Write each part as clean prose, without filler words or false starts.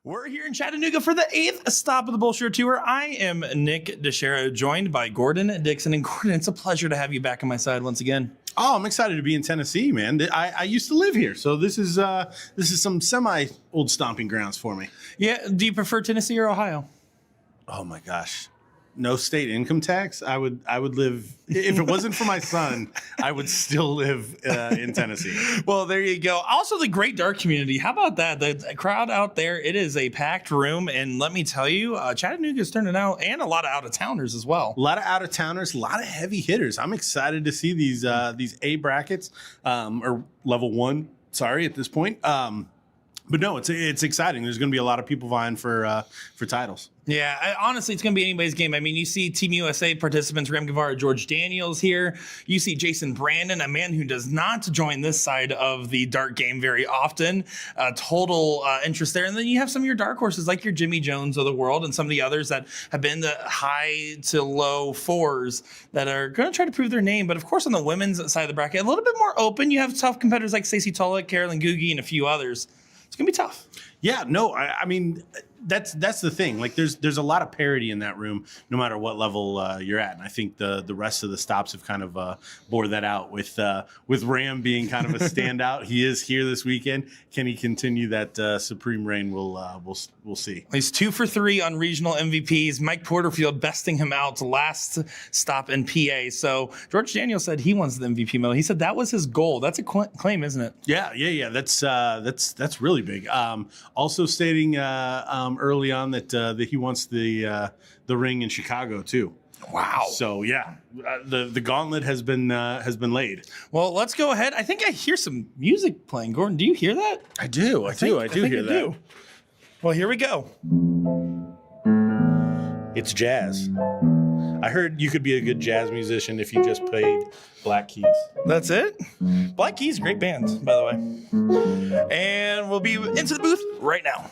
We're here in Chattanooga for the 8th stop of the BullShooter Tour. I am Nick Sera, joined by Gordon Dixon. And Gordon, it's a pleasure to have you back on my side once again. Oh, I'm excited to be in Tennessee, man. I used to live here, so this is some semi-old stomping grounds for me. Yeah, do you prefer Tennessee or Ohio? Oh my gosh. No state income tax. I would live, if it wasn't for my son, I would still live in Tennessee. Well, there you go. Also, the great dart community. How about that? The crowd out there, it is a packed room. And let me tell you, Chattanooga is turning out, and a lot of out-of-towners as well. A lot of out-of-towners, a lot of heavy hitters. I'm excited to see these A brackets, or level 1, sorry, at this point. But no, it's exciting. There's going to be a lot of people vying for titles. Yeah, honestly, it's going to be anybody's game. I mean, you see Team USA participants, Gavvara, George Daniels here. You see Jason Brandon, a man who does not join this side of the dart game very often. Total interest there. And then you have some of your dark horses like your Jimmy Jones of the world and some of the others that have been the high to low fours that are going to try to prove their name. But of course, on the women's side of the bracket, a little bit more open. You have tough competitors like Stacey Tulloch, Carolyn Googie, and a few others. It's going to be tough. Yeah, no, I mean, that's the thing. Like, there's a lot of parity in that room, no matter what level you're at. And I think the rest of the stops have kind of bore that out with Ram being kind of a standout. He is here this weekend. Can he continue that supreme reign? We'll see. He's 2 for 3 on regional MVPs. Mike Porterfield besting him out last stop in PA. So George Daniels said he wants the MVP medal. He said that was his goal. That's a claim, isn't it? Yeah. That's really big. Also stating early on that he wants the ring in Chicago too. Wow. So yeah, the gauntlet has been laid. Well, let's go ahead. I think I hear some music playing. Gordon, do you hear that? I do. I do hear that. Well, here we go. It's jazz. I heard you could be a good jazz musician if you just played Black Keys. That's it? Black Keys, great band, by the way. And we'll be into the booth right now.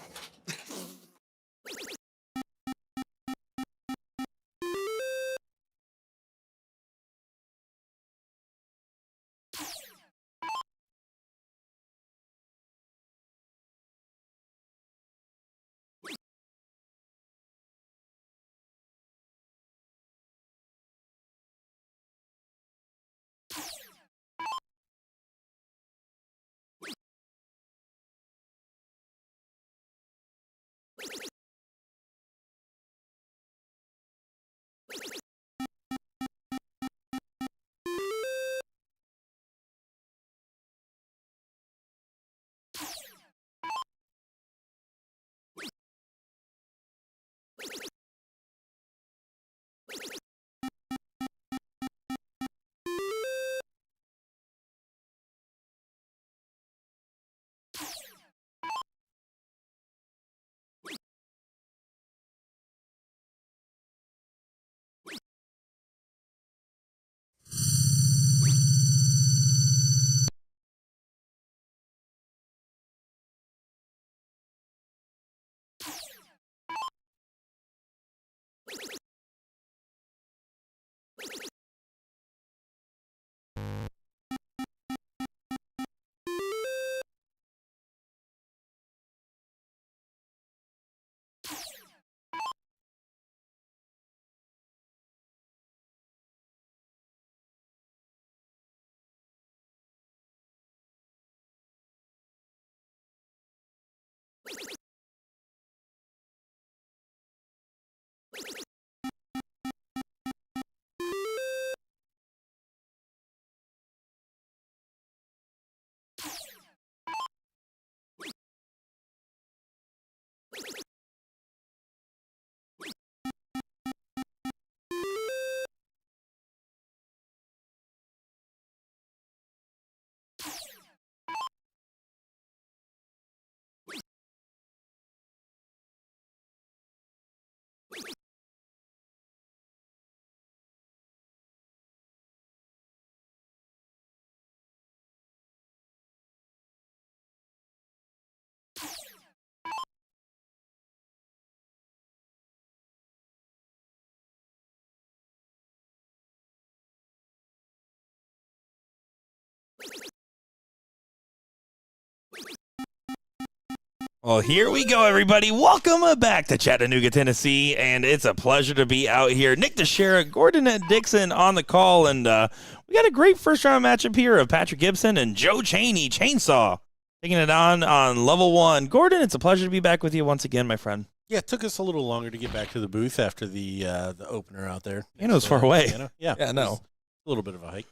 Well, here we go, everybody. Welcome back to Chattanooga, Tennessee, and it's a pleasure to be out here. Nick Sera, Gordon and Dixon on the call, and we got a great first-round matchup here of Patrick Gibson and Joe Cheney, Chainsaw, taking it on level 1. Gordon, it's a pleasure to be back with you once again, my friend. Yeah, it took us a little longer to get back to the booth after the opener out there. You know, it's far away. Yeah, no. A little bit of a hike.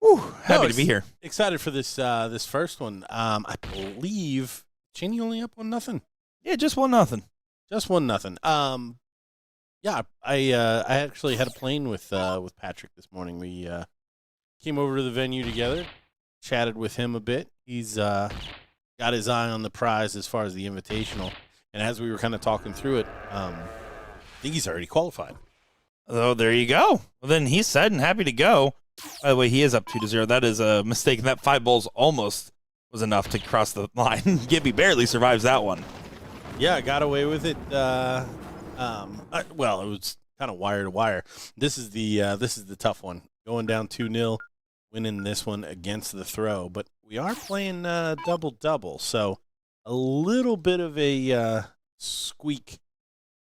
Whew, happy to be here. Excited for this this first one. I believe Cheney only up 1-0. Yeah, just 1-0. Just 1-0. Yeah, I actually had a plane with Patrick this morning. We came over to the venue together, chatted with him a bit. He's got his eye on the prize as far as the invitational, and as we were kind of talking through it, I think he's already qualified. Oh, there you go. Well, then he's set and happy to go. By the way, he is up 2-0. That is a mistake. That 5 bowls almost was enough to cross the line. Gibby barely survives that one. Yeah, I got away with it. Well, it was kind of wire to wire. This is the tough one. Going down 2-0, winning this one against the throw. But we are playing double-double, so a little bit of a squeak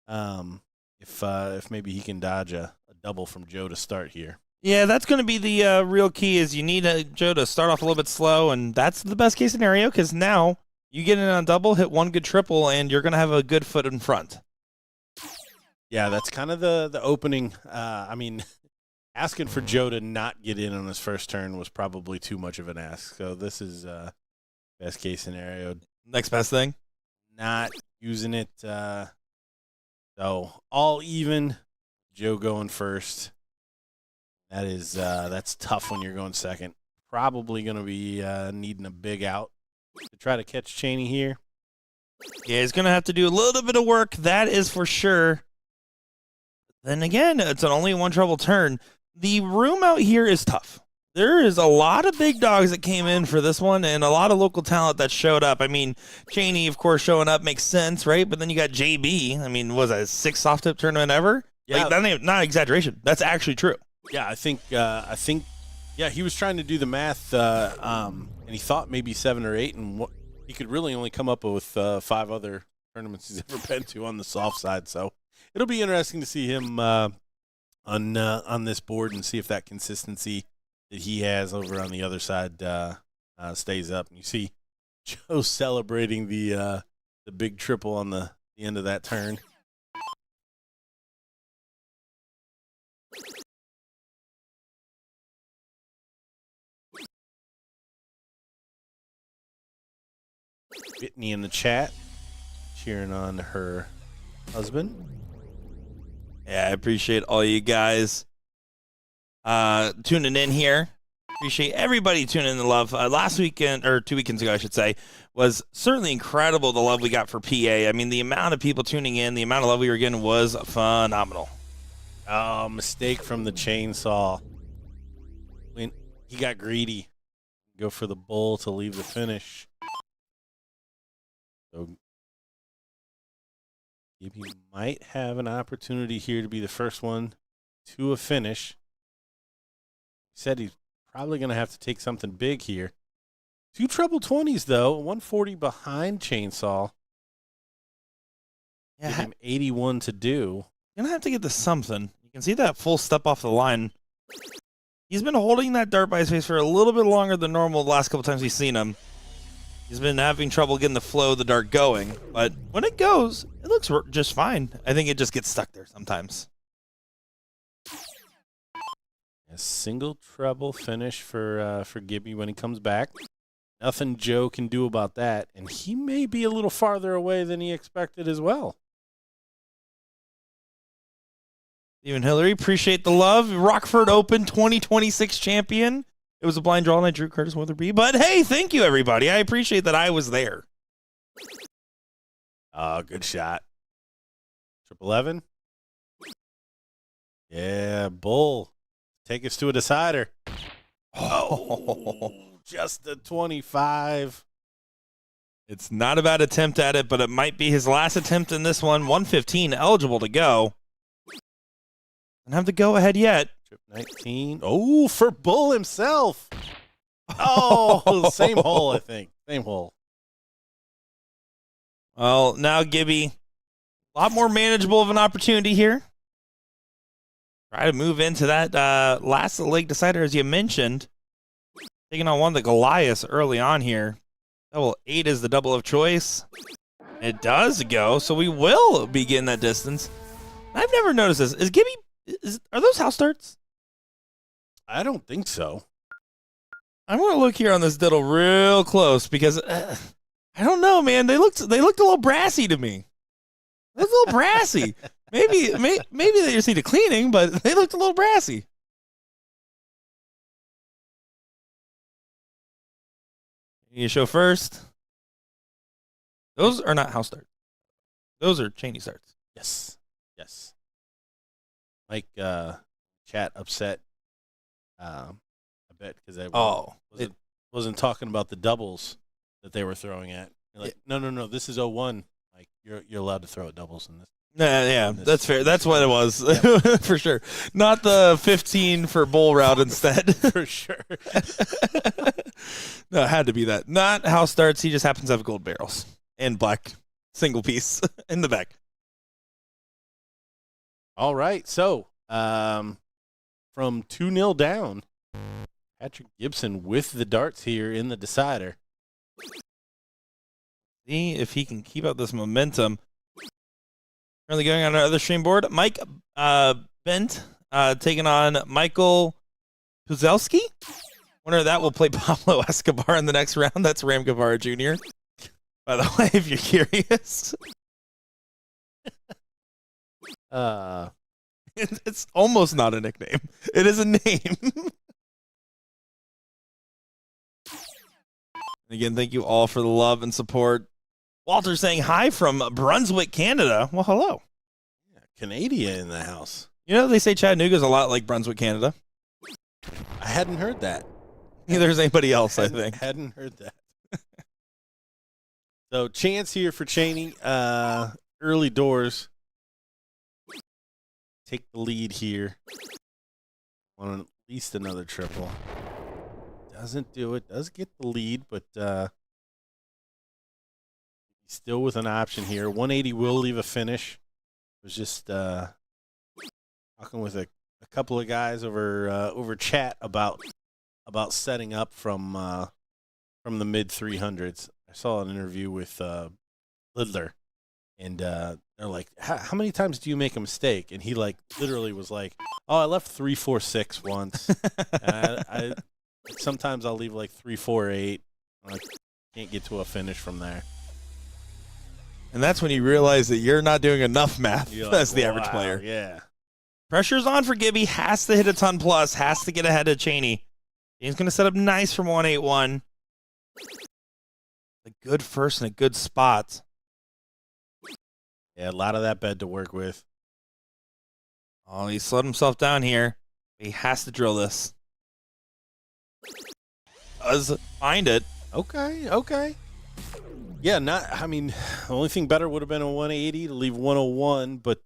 if maybe he can dodge a double from Joe to start here. Yeah, that's going to be the real key is you need Joe to start off a little bit slow, and that's the best case scenario because now you get in on double, hit one good triple, and you're going to have a good foot in front. Yeah, that's kind of the opening. I mean, asking for Joe to not get in on his first turn was probably too much of an ask. So this is best case scenario. Next best thing? Not using it. So all even, Joe going first. That's tough when you're going second. Probably going to be needing a big out to try to catch Cheney here. Yeah, he's going to have to do a little bit of work. That is for sure. Then again, it's an only one trouble turn. The room out here is tough. There is a lot of big dogs that came in for this one and a lot of local talent that showed up. I mean, Cheney, of course, showing up makes sense, right? But then you got JB. I mean, was that his 6th soft tip tournament ever? Yeah. Like, that ain't not exaggeration. That's actually true. Yeah, I think, yeah, he was trying to do the math, and he thought maybe 7 or 8, and he could really only come up with 5 other tournaments he's ever been to on the soft side. So it'll be interesting to see him on this board and see if that consistency that he has over on the other side stays up. And you see Joe celebrating the big triple on the end of that turn. Whitney in the chat, cheering on her husband. Yeah, I appreciate all you guys tuning in here. Appreciate everybody tuning in the love. Last weekend, or 2 weekends ago, I should say, was certainly incredible, the love we got for PA. I mean, the amount of people tuning in, the amount of love we were getting was phenomenal. Oh, mistake from the chainsaw. When he got greedy. Go for the bull to leave the finish. So he might have an opportunity here to be the first one to a finish. He said he's probably going to have to take something big here. 2 treble 20s, though. 140 behind Chainsaw. Yeah, Give him 81 to do. You're going to have to get to something. You can see that full step off the line. He's been holding that dart by his face for a little bit longer than normal the last couple times we've seen him. He's been having trouble getting the flow of the dart going, but when it goes, it looks just fine. I think it just gets stuck there sometimes. A single treble finish for Gibby when he comes back. Nothing Joe can do about that, and he may be a little farther away than he expected as well. Stephen Hillary, appreciate the love. Rockford Open 2026 champion. It was a blind draw, and I drew Curtis Witherby. But, hey, thank you, everybody. I appreciate that I was there. Oh, good shot. 11. Yeah, bull. Take us to a decider. Oh, just a 25. It's not a bad attempt at it, but it might be his last attempt in this one. 115 eligible to go. Don't have the go-ahead yet. Trip 19. Oh, for Bull himself. Oh, same hole, I think. Same hole. Well, now Gibby, a lot more manageable of an opportunity here. Try to move into that last leg decider, as you mentioned. Taking on one of the Goliaths early on here. Double 8 is the double of choice. It does go, so we will be getting that distance. I've never noticed this. Is Gibby, are those house darts? I don't think so. I'm going to look here on this diddle real close because I don't know, man. They looked a little brassy to me. They looked a little brassy. Maybe they just need a cleaning, but they looked a little brassy. You show first. Those are not house darts. Those are Cheney darts. Yes. Mike, chat upset. I bet because I wasn't talking about the doubles that they were throwing at. You're like, no, this is 0-1. Like you're allowed to throw at doubles in this. Yeah, that's fair. That's what it was. Yep. For sure. Not the 15 for bull route instead. For sure. No, it had to be that. Not house darts. He just happens to have gold barrels and black single piece in the back. All right. So from 2-0 down, Patrick Gibson with the darts here in the decider. See if he can keep up this momentum. Currently going on our other stream board. Mike Bent taking on Michael Puzelski. Winner of that will play Pablo Escobar in the next round. That's Ram Gavvara Jr. By the way, if you're curious. It's almost not a nickname. It is a name. Again, thank you all for the love and support. Walter saying hi from Brunswick, Canada. Well, hello. Yeah, Canada in the house. You know, they say Chattanooga is a lot like Brunswick, Canada. I hadn't heard that. Neither is anybody else, I think. Hadn't heard that. So, chance here for Cheney. Early doors. Take the lead here. On at least another triple. Doesn't do it. Does get the lead, but still with an option here. 180 will leave a finish. Was just talking with a couple of guys over chat about setting up from the mid 300s. I saw an interview with Lidler, and they're like, "How many times do you make a mistake?" And he literally was like, "Oh, I left 3-4-6 once. I sometimes I'll leave 3-4-8. I can't get to a finish from there." And that's when you realize that you're not doing enough math as the average player. Yeah. Pressure's on for Gibby. Has to hit a ton plus. Has to get ahead of Cheney. He's going to set up nice from 181. A good first and a good spot. Yeah, a lot of that bed to work with. Oh, he slowed himself down here. He has to drill this. Does find it. Okay. Yeah, the only thing better would have been a 180 to leave 101, but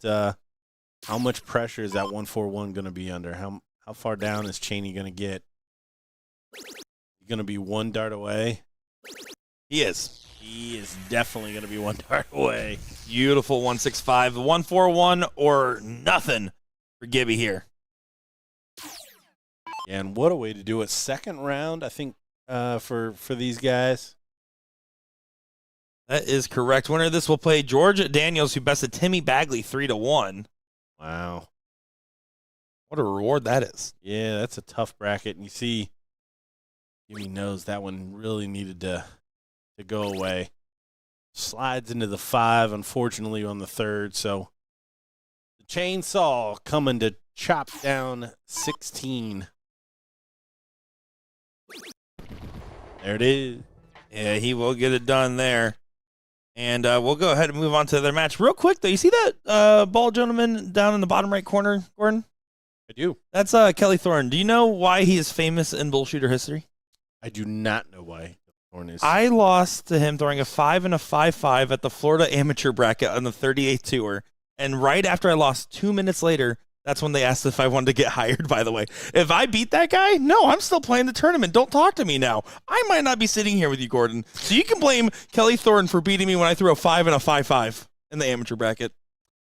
how much pressure is that 141 going to be under? How far down is Cheney going to get? He's going to be one dart away. He is. He is definitely going to be one dart away. Beautiful 165. 141 or nothing for Gibby here. And what a way to do it. Second round, I think, for these guys. That is correct. Winner of this will play George Daniels, who bested Timmy Bagley 3-1. Wow. What a reward that is. Yeah, that's a tough bracket. And you see, Jimmy knows that one really needed to go away. Slides into the 5, unfortunately, on the third. So the chainsaw coming to chop down 16. There it is. Yeah, he will get it done there. And we'll go ahead and move on to their match. Real quick, though, you see that bald gentleman down in the bottom right corner, Gordon? I do. That's Kelly Thornton. Do you know why he is famous in BullShooter history? I do not know why Thornton is. I lost to him throwing a 5 and a 5-5 at the Florida Amateur bracket on the 38th Tour. And right after I lost, 2 minutes later, That's when they asked if I wanted to get hired, by the way. If I beat that guy, no, I'm still playing the tournament. Don't talk to me now. I might not be sitting here with you, Gordon. So you can blame Kelly Thornton for beating me when I threw a 5 and a 5-5 in the amateur bracket.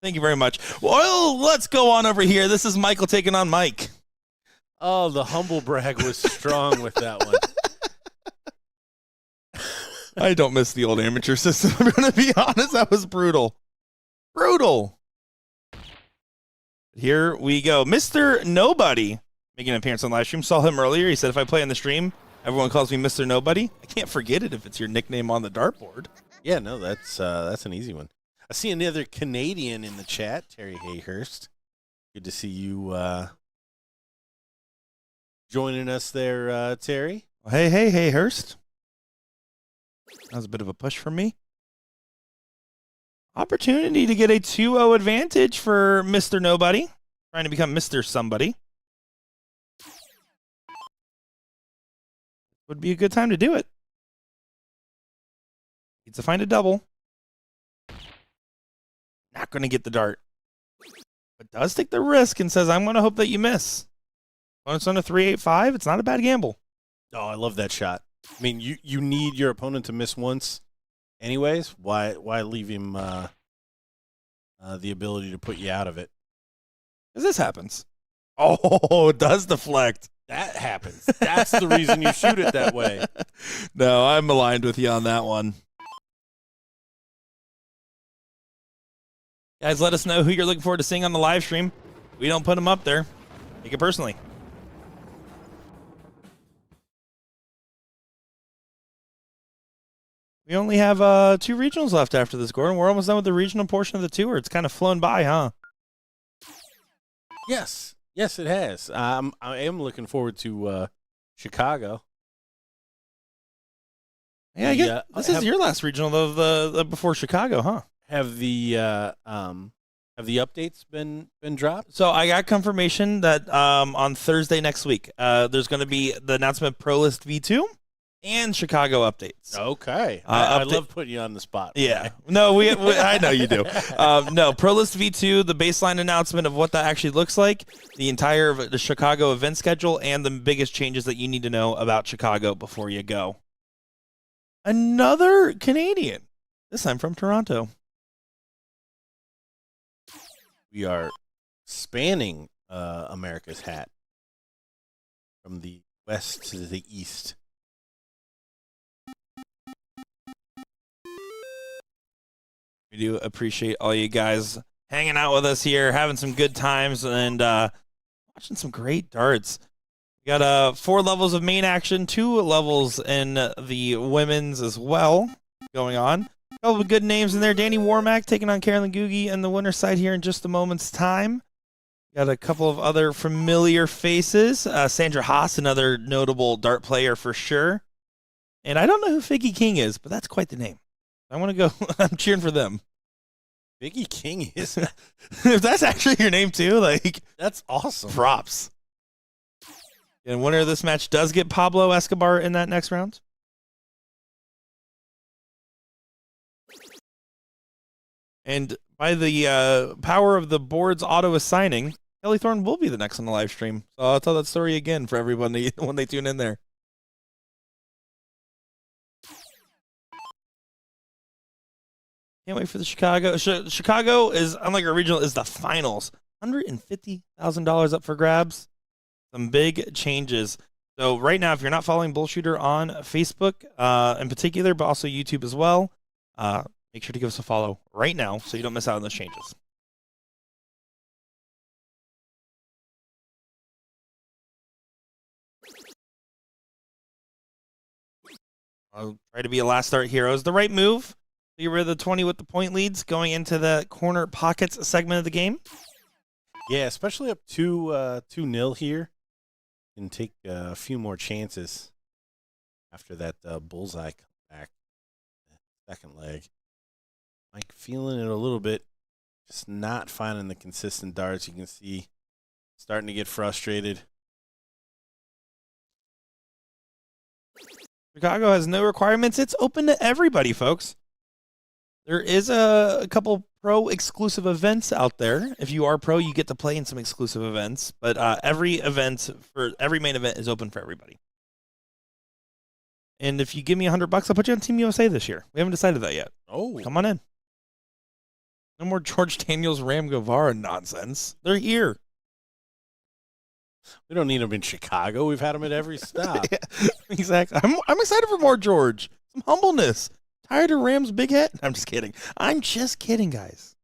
Thank you very much. Well, let's go on over here. This is Michael taking on Mike. Oh, the humble brag was strong with that one. I don't miss the old amateur system. I'm going to be honest. That was brutal. Brutal. Here we go. Mr. Nobody making an appearance on live stream. Saw him earlier. He said, if I play on the stream, everyone calls me Mr. Nobody. I can't forget it if it's your nickname on the dartboard. Yeah, no, that's an easy one. I see another Canadian in the chat, Terry Hayhurst. Good to see you joining us there, Terry. Hey, Hurst. That was a bit of a push for me. Opportunity to get a 2-0 advantage for Mr. Nobody. Trying to become Mr. Somebody. Would be a good time to do it. Needs to find a double. Not going to get the dart. But does take the risk and says, I'm going to hope that you miss. Opponent's on a 3-8-5. It's not a bad gamble. Oh, I love that shot. I mean, you need your opponent to miss once anyways. Why leave him the ability to put you out of it? Because this happens. Oh, it does deflect. That happens. That's the reason you shoot it that way. No, I'm aligned with you on that one. Guys, let us know who you're looking forward to seeing on the live stream. We don't put them up there. Take it personally. We only have 2 regionals left after this, Gordon. We're almost done with the regional portion of the tour. It's kind of flown by, huh? Yes, it has. I am looking forward to Chicago. Yeah, I get, this is your last regional of the before Chicago, huh? Have the updates been dropped? So I got confirmation that on Thursday next week, there's going to be the announcement of Pro List V2 and Chicago updates. Okay, I love putting you on the spot. Yeah, no, we I know you do. No, Pro List V2, the baseline announcement of what that actually looks like, the entire the Chicago event schedule, and the biggest changes that you need to know about Chicago before you go. Another Canadian, this time from Toronto. We are spanning America's hat from the west to the east. We do appreciate all you guys hanging out with us here, having some good times, and watching some great darts. We got 4 levels of main action, 2 levels in the women's as well going on. A couple of good names in there. Danny Warmarmac taking on Carolyn Googie on the winner's side here in just a moment's time. Got a couple of other familiar faces. Sandra Hos, another notable dart player for sure. And I don't know who Figgy King is, but that's quite the name. I want to go. I'm cheering for them. Biggie King is. If that's actually your name too, like, that's awesome. Props. And winner of this match does get Pablo Escobar in that next round. And by the power of the board's auto assigning, Kelly Thornton will be the next on the live stream. So I'll tell that story again for everybody when they tune in there. Can't wait for the Chicago. Chicago is, unlike our regional, is the finals. $150,000 up for grabs. Some big changes. So right now, if you're not following BullShooter on Facebook in particular, but also YouTube as well, make sure to give us a follow right now so you don't miss out on those changes. I'll try to be a last start heroes. The right move. Get rid of the 20 with the point leads going into the corner pockets segment of the game. Yeah, especially up 2-0 here. Can take a few more chances after that bullseye comeback. Second leg. Mike feeling it a little bit. Just not finding the consistent darts. You can see starting to get frustrated. Chicago has no requirements. It's open to everybody, folks. There is a couple pro exclusive events out there. If you are pro, you get to play in some exclusive events. But every main event is open for everybody. And if you give me $100, I'll put you on Team USA this year. We haven't decided that yet. Oh, Come on in. No more George Daniels, Ram Gavvara nonsense. They're here. we don't need them in Chicago. We've had them at every stop. Yeah, exactly. I'm excited for more George. Some humbleness. Tired of Ram's big head? I'm just kidding. I'm just kidding, guys.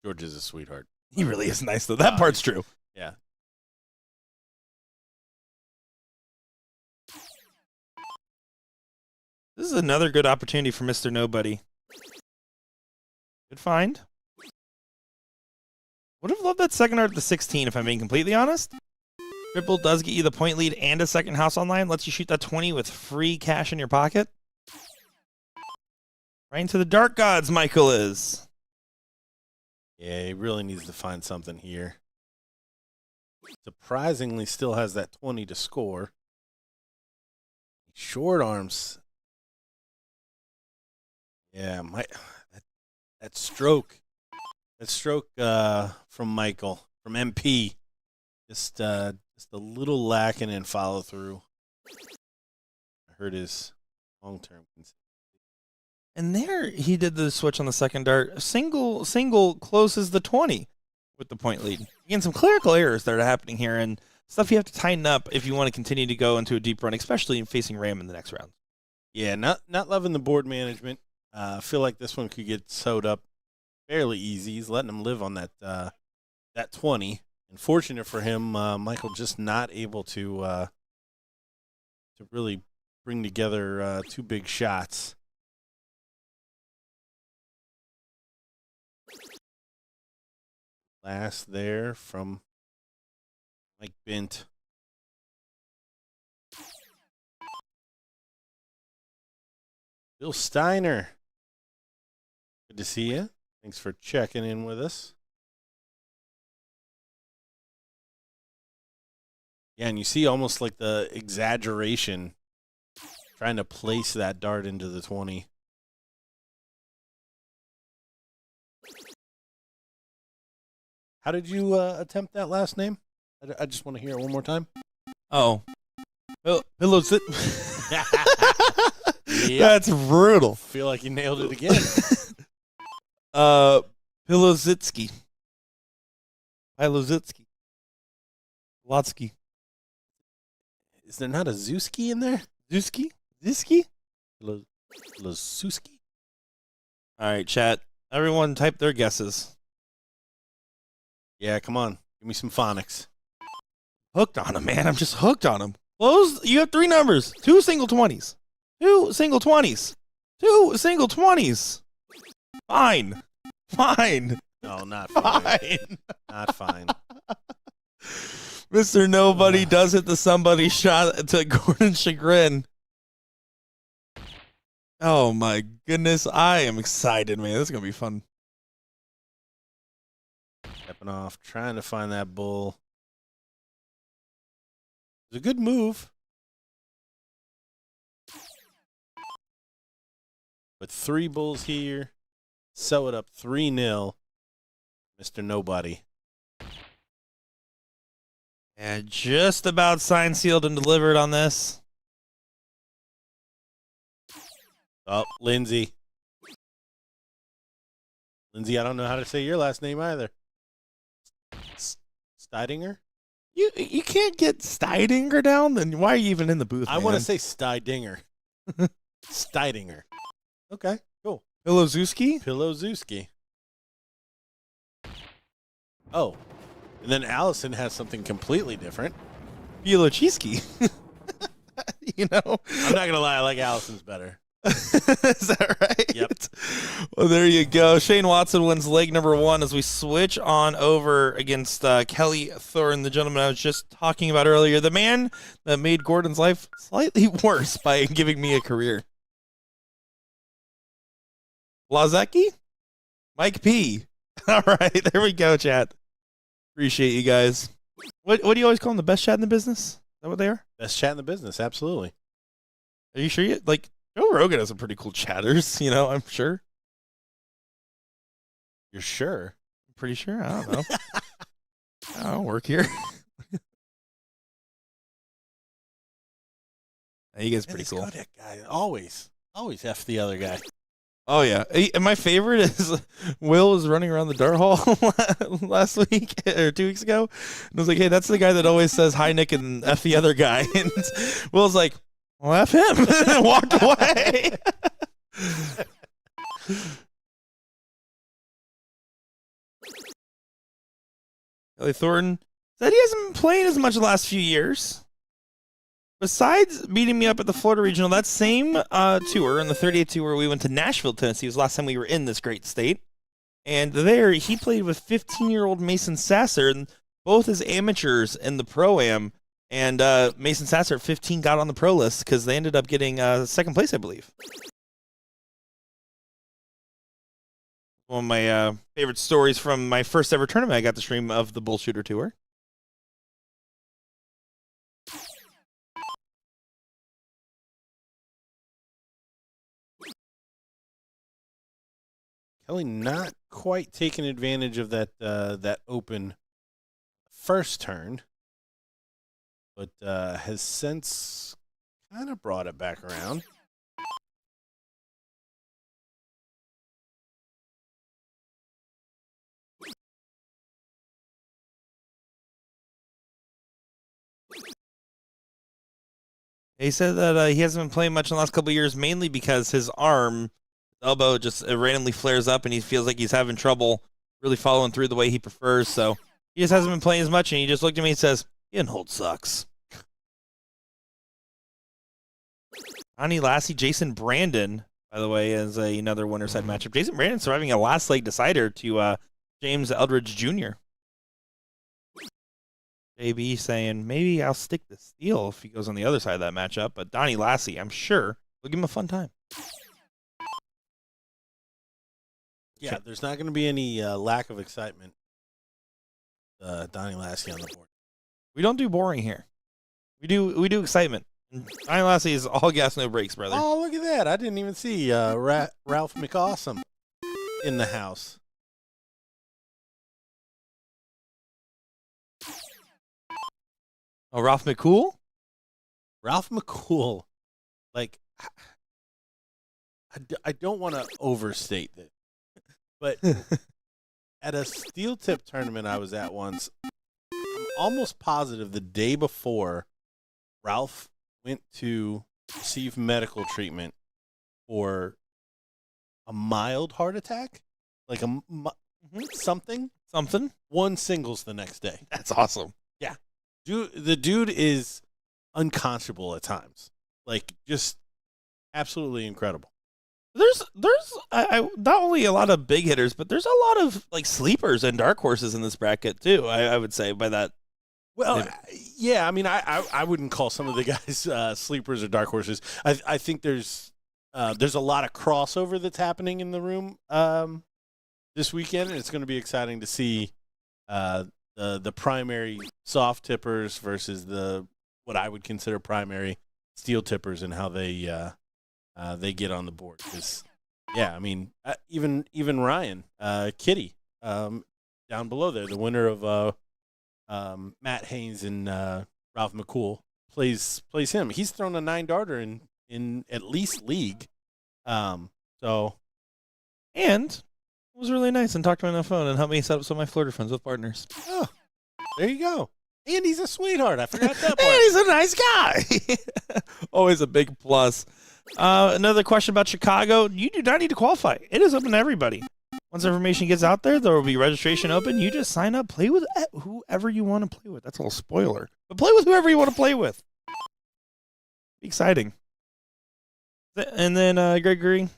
George is a sweetheart. He really is nice, though. That part's true. Yeah. This is another good opportunity for Mr. Nobody. Good find. Would have loved that second art at the 16, if I'm being completely honest. Triple does get you the point lead and a second house online. Lets you shoot that 20 with free cash in your pocket. Right into the dark gods, Michael is. Yeah, he really needs to find something here. Surprisingly, still has that 20 to score. Short arms. Yeah, that stroke. That stroke from Michael, from MP. Just a little lacking in follow through. I heard his long-term consistency. And there he did the switch on the second dart. Single closes the 20 with the point lead. Again, some clerical errors that are happening here and stuff you have to tighten up if you want to continue to go into a deep run, especially in facing Ram in the next round. Yeah, not loving the board management. I feel like this one could get sewed up fairly easy. He's letting him live on that 20. And fortunate for him, Michael just not able to really bring together two big shots. Last there from Mike Bint. Bill Steiner. Good to see you. Thanks for checking in with us. Yeah, and you see almost like the exaggeration trying to place that dart into the 20. How did you attempt that last name? I just want to hear it one more time. Oh. Pillows. Yep. That's brutal. Feel like you nailed it again. Pilozitsky. Pilozitsky. Lotsky. Is there not a Zuski in there? Zuski? Zisky? Lazuski? All right, chat. Everyone type their guesses. Yeah, come on. Give me some phonics. Hooked on him, man. I'm just hooked on him. Close. You have three numbers. Two single 20s. Two single 20s. Two single 20s. Fine. Fine. No, not fine. Fine. Not fine. Mr. Nobody does hit the somebody shot to Gordon's chagrin. Oh, my goodness. I am excited, man. This is going to be fun. Stepping off, trying to find that bull. It was a good move. With three bulls here, sew it up 3-0. Mr. Nobody. And just about signed, sealed, and delivered on this. Oh, Lindsay. Lindsay, I don't know how to say your last name either. Steidinger? You can't get Steidinger down, then why are you even in the booth? I want to say Steidinger. Steidinger. Okay, cool. Pilozewski? Pilozewski. Oh, and then Allison has something completely different. Pilochiski. You know? I'm not going to lie, I like Allison's better. Is that right? Yep. Well, there you go. Shane Watson wins leg number 1 as we switch on over against Kelly Thornton, the gentleman I was just talking about earlier. The man that made Gordon's life slightly worse by giving me a career. Lazecki? Mike P. All right, there we go, chat. Appreciate you guys. What do you always call them? The best chat in the business? Is that what they are? Best chat in the business, absolutely. Are you sure? Joe Rogan has some pretty cool chatters, I'm sure. You're sure? I'm pretty sure. I don't know. I don't work here. He gets pretty cool. That guy always F the other guy. Oh, yeah. And my favorite is Will was running around the dart hall last week or 2 weeks ago. And I was like, hey, that's the guy that always says hi, Nick, and F the other guy. And Will's like, well, F him. And walked away. Kelly Thornton said he hasn't been playing as much the last few years. Besides beating me up at the Florida Regional, that same tour, in the 38 tour, we went to Nashville, Tennessee. It was the last time we were in this great state. And there, he played with 15-year-old Mason Sasser, and both as amateurs in the Pro-Am. And Mason Sasser at 15 got on the pro list because they ended up getting second place, I believe. One of my favorite stories from my first ever tournament, I got the stream of the BullShooter tour. Kelly not quite taking advantage of that open first turn, but has since kind of brought it back around. He said that he hasn't been playing much in the last couple of years, mainly because his arm, elbow, just randomly flares up, and he feels like he's having trouble really following through the way he prefers. So he just hasn't been playing as much, and he just looked at me and says, "In-hold sucks." Donnie Lassie, Jason Brandon, by the way, is another winner's side matchup. Jason Brandon surviving a last leg decider to James Eldridge Jr. JB saying, maybe I'll stick to Steele if he goes on the other side of that matchup. But Donnie Lassie, I'm sure, will give him a fun time. Yeah, there's not going to be any lack of excitement. Donnie Lassie on the board. We don't do boring here. We do excitement. Donnie Lassie is all gas, no brakes, brother. Oh, look at that. I didn't even see Ralph McAwesome in the house. Oh, Ralph Mcool? Ralph Mcool. Like, I don't want to overstate it, but at a steel tip tournament I was at once, I'm almost positive the day before Ralph went to receive medical treatment for a mild heart attack, like something. Won singles the next day. That's awesome. Yeah. The dude is unconscionable at times. Like, just absolutely incredible. There's not only a lot of big hitters, but there's a lot of like sleepers and dark horses in this bracket too. I would say by that. Well, yeah. I mean, I wouldn't call some of the guys sleepers or dark horses. I think there's a lot of crossover that's happening in the room this weekend, and it's going to be exciting to see the primary soft tippers versus what I would consider primary steel tippers and how they get on the board. Because, yeah, I mean, even Ryan Kitty down below there, the winner of Matt Haynes and Ralph Mcool plays him. He's thrown a 9-darter in at least league. So, and it was really nice and talked to me on the phone and helped me set up some of my Florida friends with partners. Oh, there you go. And he's a sweetheart. I forgot that part. And he's a nice guy. Always a big plus. Another question about Chicago. You do not need to qualify. It is open to everybody. Once information gets out there will be registration open. You just sign up, play with whoever you want to play with. That's a little spoiler. But play with whoever you want to play with. Exciting. And then, Gregory,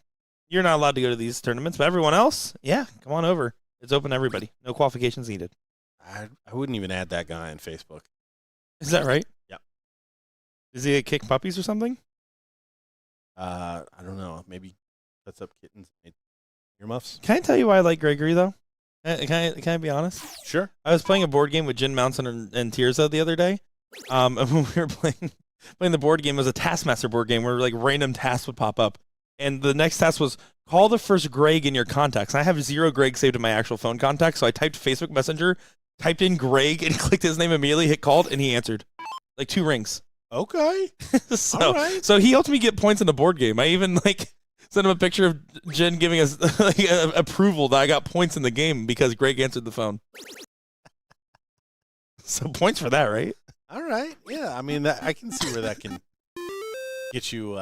you're not allowed to go to these tournaments, but everyone else, yeah, come on over. It's open to everybody. No qualifications needed. I wouldn't even add that guy on Facebook. Is that right? Yep. Is he a kick puppies or something? I don't know. Maybe sets up kittens and earmuffs. Can I tell you why I like Gregory, though? Can I be honest? Sure. I was playing a board game with Jin Mountain and Tirza the other day. And when we were playing, playing the board game. It was a Taskmaster board game where like random tasks would pop up. And the next task was call the first Greg in your contacts. I have 0 Greg saved in my actual phone contacts. So I typed Facebook Messenger, typed in Greg, and clicked his name immediately, hit called, and he answered. Like 2 rings. Okay. All right. So he helped me get points in the board game. I even like sent him a picture of Jen giving us like, approval that I got points in the game because Greg answered the phone. So points for that, right? All right. Yeah. I mean, I can see where that can get you.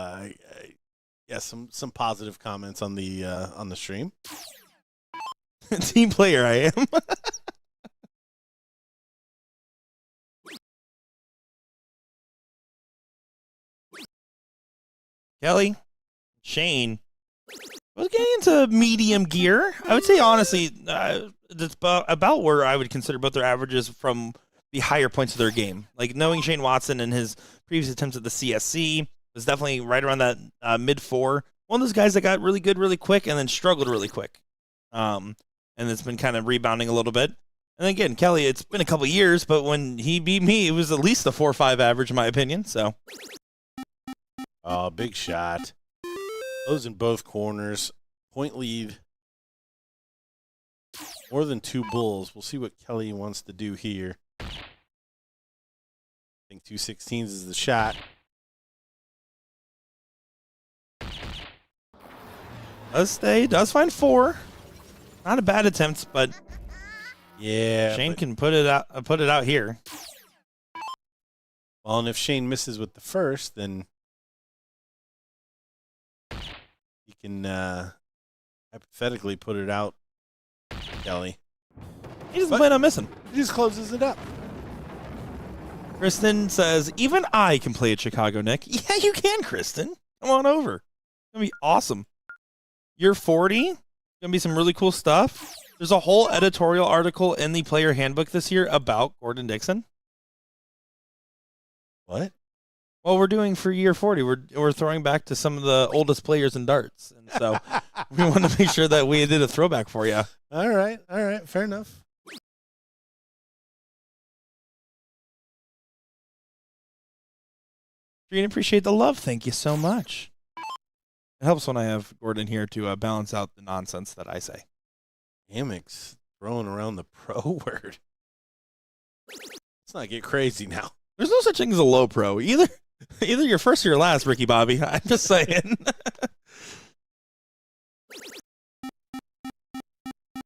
Some positive comments on the stream. Team player, I am. Kelly, Shane, was getting into medium gear. I would say, honestly, that's about where I would consider both their averages from the higher points of their game. Like, knowing Shane Watson and his previous attempts at the CSC was definitely right around that mid-4. One of those guys that got really good really quick and then struggled really quick. And it's been kind of rebounding a little bit. And again, Kelly, it's been a couple years, but when he beat me, it was at least a 4-5 average, in my opinion, so... Oh, big shot. Those in both corners. Point lead. More than 2 bulls. We'll see what Kelly wants to do here. I think 2/16 is the shot. Does stay. Does find 4. Not a bad attempt, but yeah, Shane can put it out here. Well, and if Shane misses with the first, then he can hypothetically put it out, Kelly. He doesn't plan on missing. He just closes it up. Kristen says, even I can play at Chicago, Nick. Yeah, you can, Kristen. Come on over. It's going to be awesome. You're 40. Going to be some really cool stuff. There's a whole editorial article in the player handbook this year about Gordon Dixon. What? Well, we're doing for year 40. We're throwing back to some of the oldest players in darts. And so we want to make sure that we did a throwback for you. All right. Fair enough. Green, appreciate the love. Thank you so much. It helps when I have Gordon here to balance out the nonsense that I say. Hammocks throwing around the pro word. Let's not get crazy now. There's no such thing as a low pro. Either you're first or you're last, Ricky Bobby. I'm just saying.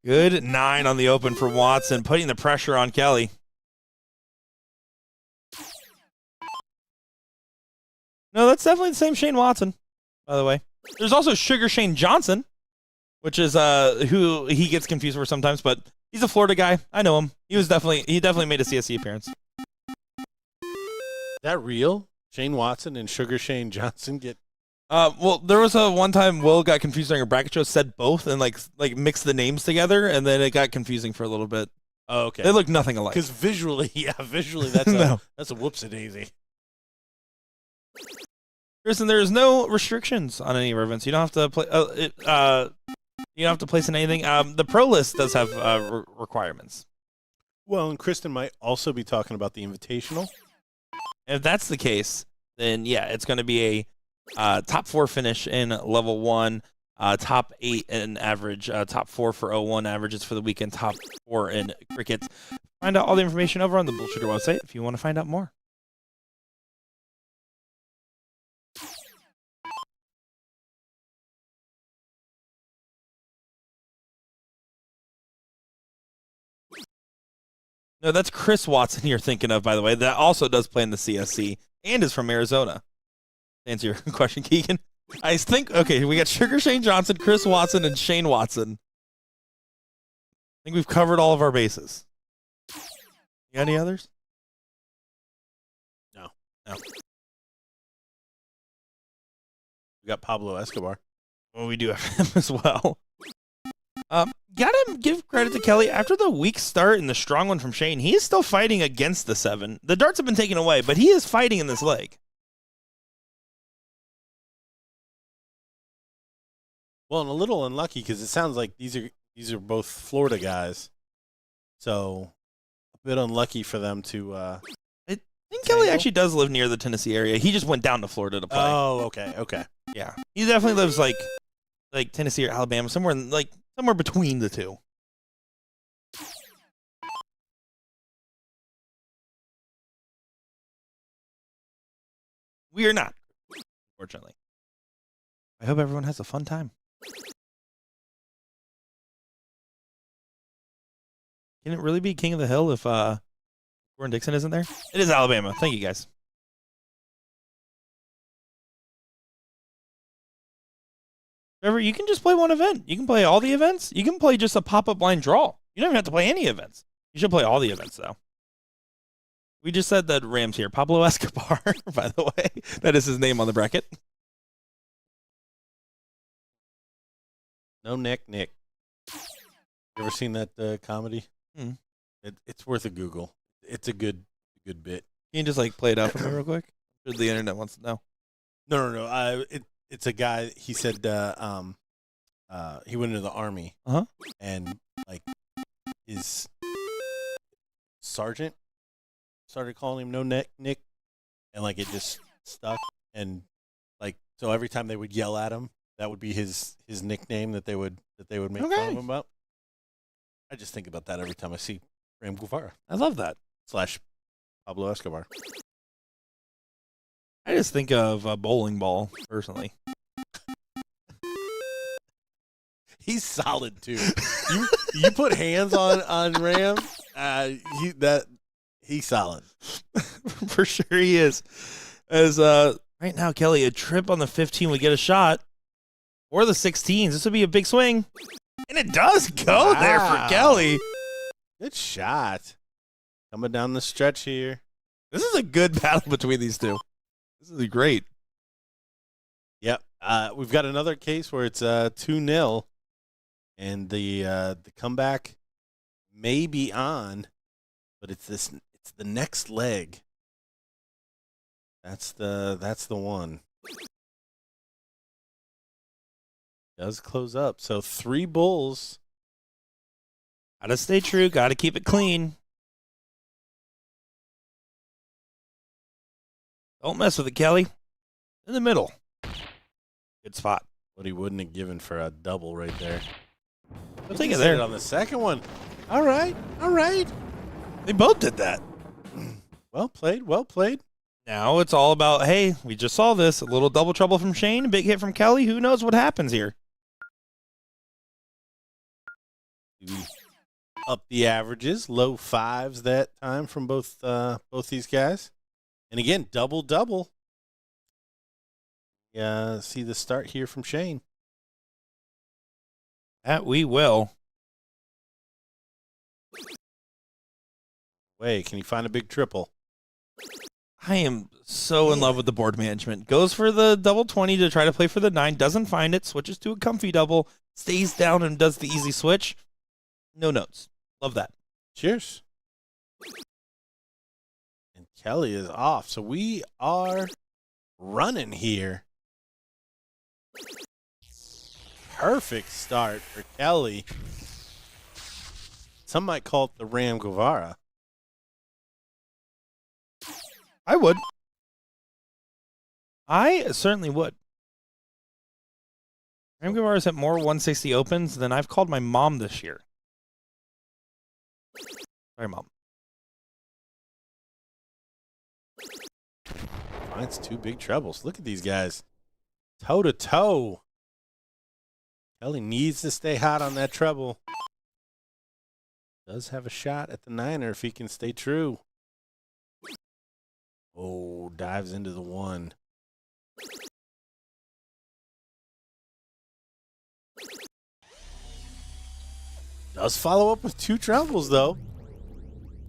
Good 9 on the open for Watson, putting the pressure on Kelly. No, that's definitely the same Shane Watson, by the way. There's also Sugar Shane Johnson, which is who he gets confused for sometimes, but he's a Florida guy. I know him. He definitely made a CSC appearance. That real? Shane Watson and Sugar Shane Johnson get... Well, there was a one time Will got confused during a bracket show, said both, and like mixed the names together, and then it got confusing for a little bit. Oh, okay. They look nothing alike. Because visually that's that's a whoops-a-daisy. Kristen, there is no restrictions on any of our events. You don't have to play. You don't have to place in anything. The pro list does have requirements. Well, and Kristen might also be talking about the invitational. If that's the case, then yeah, it's going to be a top 4 finish in level 1, top 8 in average, top 4 for 01 averages for the weekend, top 4 in cricket. Find out all the information over on the BullShooter website if you want to find out more. No, that's Chris Watson you're thinking of, by the way. That also does play in the CSC and is from Arizona. To answer your question, Keegan. I think, okay, we got Sugar Shane Johnson, Chris Watson, and Shane Watson. I think we've covered all of our bases. You got any others? No. We got Pablo Escobar. Well, we do have him as well. Gotta give credit to Kelly. After the weak start and the strong one from Shane, he is still fighting against the 7. The darts have been taken away, but he is fighting in this leg. Well, and a little unlucky because it sounds like these are both Florida guys. So a bit unlucky for them to I think think Kelly actually does live near the Tennessee area. He just went down to Florida to play. Oh, okay. Yeah. He definitely lives like Tennessee or Alabama, somewhere between the two. We are not, unfortunately. I hope everyone has a fun time. Can it really be King of the Hill if Gordon Dixon isn't there? It is Alabama. Thank you, guys. Trevor, you can just play one event. You can play all the events. You can play just a pop-up blind draw. You don't even have to play any events. You should play all the events, though. We just said that Rams here. Pablo Escobar, by the way. That is his name on the bracket. No Nick. You ever seen that comedy? Mm. It's worth a Google. It's a good bit. Can you just play it out for me real quick? Or the internet wants to know. No. It's a guy. He said he went into the Army. And his sergeant started calling him No Nick, and it just stuck. And so every time they would yell at him, that would be his nickname that they would make fun of him about. I just think about that every time I see Gavvara. I love that. / Pablo Escobar. I just think of a bowling ball, personally. He's solid too. you put hands on Ram, he's solid. For sure he is. As right now, Kelly, a trip on the 15 would get a shot. Or the 16s. This would be a big swing. And it does go there for Kelly. Good shot. Coming down the stretch here. This is a good battle between these two. This is great. Yep. We've got another case where it's 2-0. And the comeback may be on, but it's the next leg. That's the one. Does close up. So 3 bulls. Gotta stay true. Gotta keep it clean. Don't mess with it, Kelly. In the middle. Good spot. What he wouldn't have given for a double right there. I'll take it there. On the second one. All right. They both did that. Well played. Now it's all about, hey, we just saw this. A little double trouble from Shane, a big hit from Kelly. Who knows what happens here? Up the averages, low 5s that time from both these guys. And again, double. Yeah, see the start here from Shane. That we will. Wait, can you find a big triple? I am so in love with the board management. Goes for the double 20 to try to play for the 9. Doesn't find it. Switches to a comfy double. Stays down and does the easy switch. No notes. Love that. Cheers. And Kelly is off. So we are running here. Perfect start for Kelly. Some might call it the Ram Gavvara. I would. I certainly would. Ram Gavvara's hit more 160 opens than I've called my mom this year. Sorry, Mom. Finds 2 big trebles. Look at these guys. Toe to toe. Kelly needs to stay hot on that treble. Does have a shot at the 9er if he can stay true. Oh, dives into the 1. Does follow up with 2 trebles, though.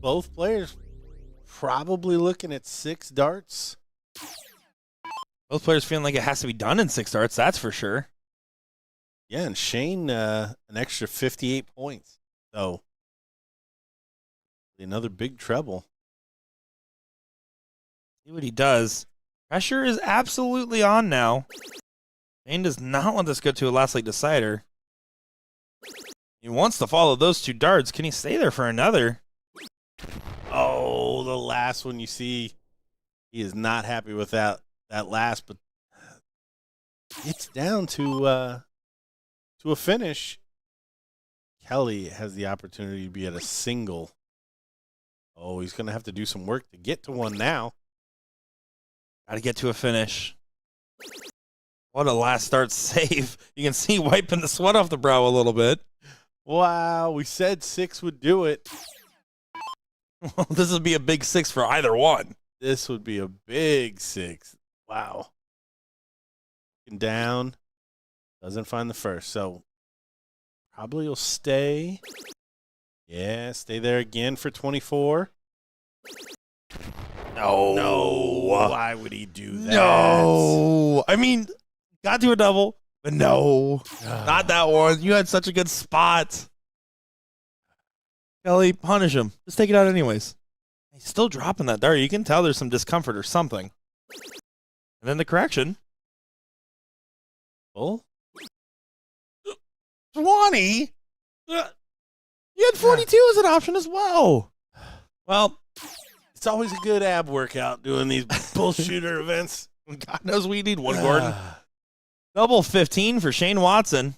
Both players probably looking at 6 darts. Both players feeling like it has to be done in 6 darts, that's for sure. Yeah, and Shane, an extra 58 points. So, another big treble. See what he does. Pressure is absolutely on now. Shane does not want this to go to a last league decider. He wants to follow those 2 darts. Can he stay there for another? Oh, the last one you see He is not happy with that last, but it's down to a finish. Kelly has the opportunity to be at a single. Oh, he's going to have to do some work to get to one now. Got to get to a finish. What a last start save. You can see wiping the sweat off the brow a little bit. Wow, we said 6 would do it. Well, this would be a big 6 for either one. This would be a big 6. Wow. Looking down. Doesn't find the first, so probably will stay. Yeah, stay there again for 24. No. Why would he do that? No. I mean, got to a double, but no. Not that one. You had such a good spot. Kelly, punish him. Just take it out anyways. He's still dropping that dart. You can tell there's some discomfort or something. And then the correction. Bull? 20? You had 42 as an option as well. Well, it's always a good ab workout doing these BullShooter events. God knows we need one, Gordon. Double 15 for Shane Watson.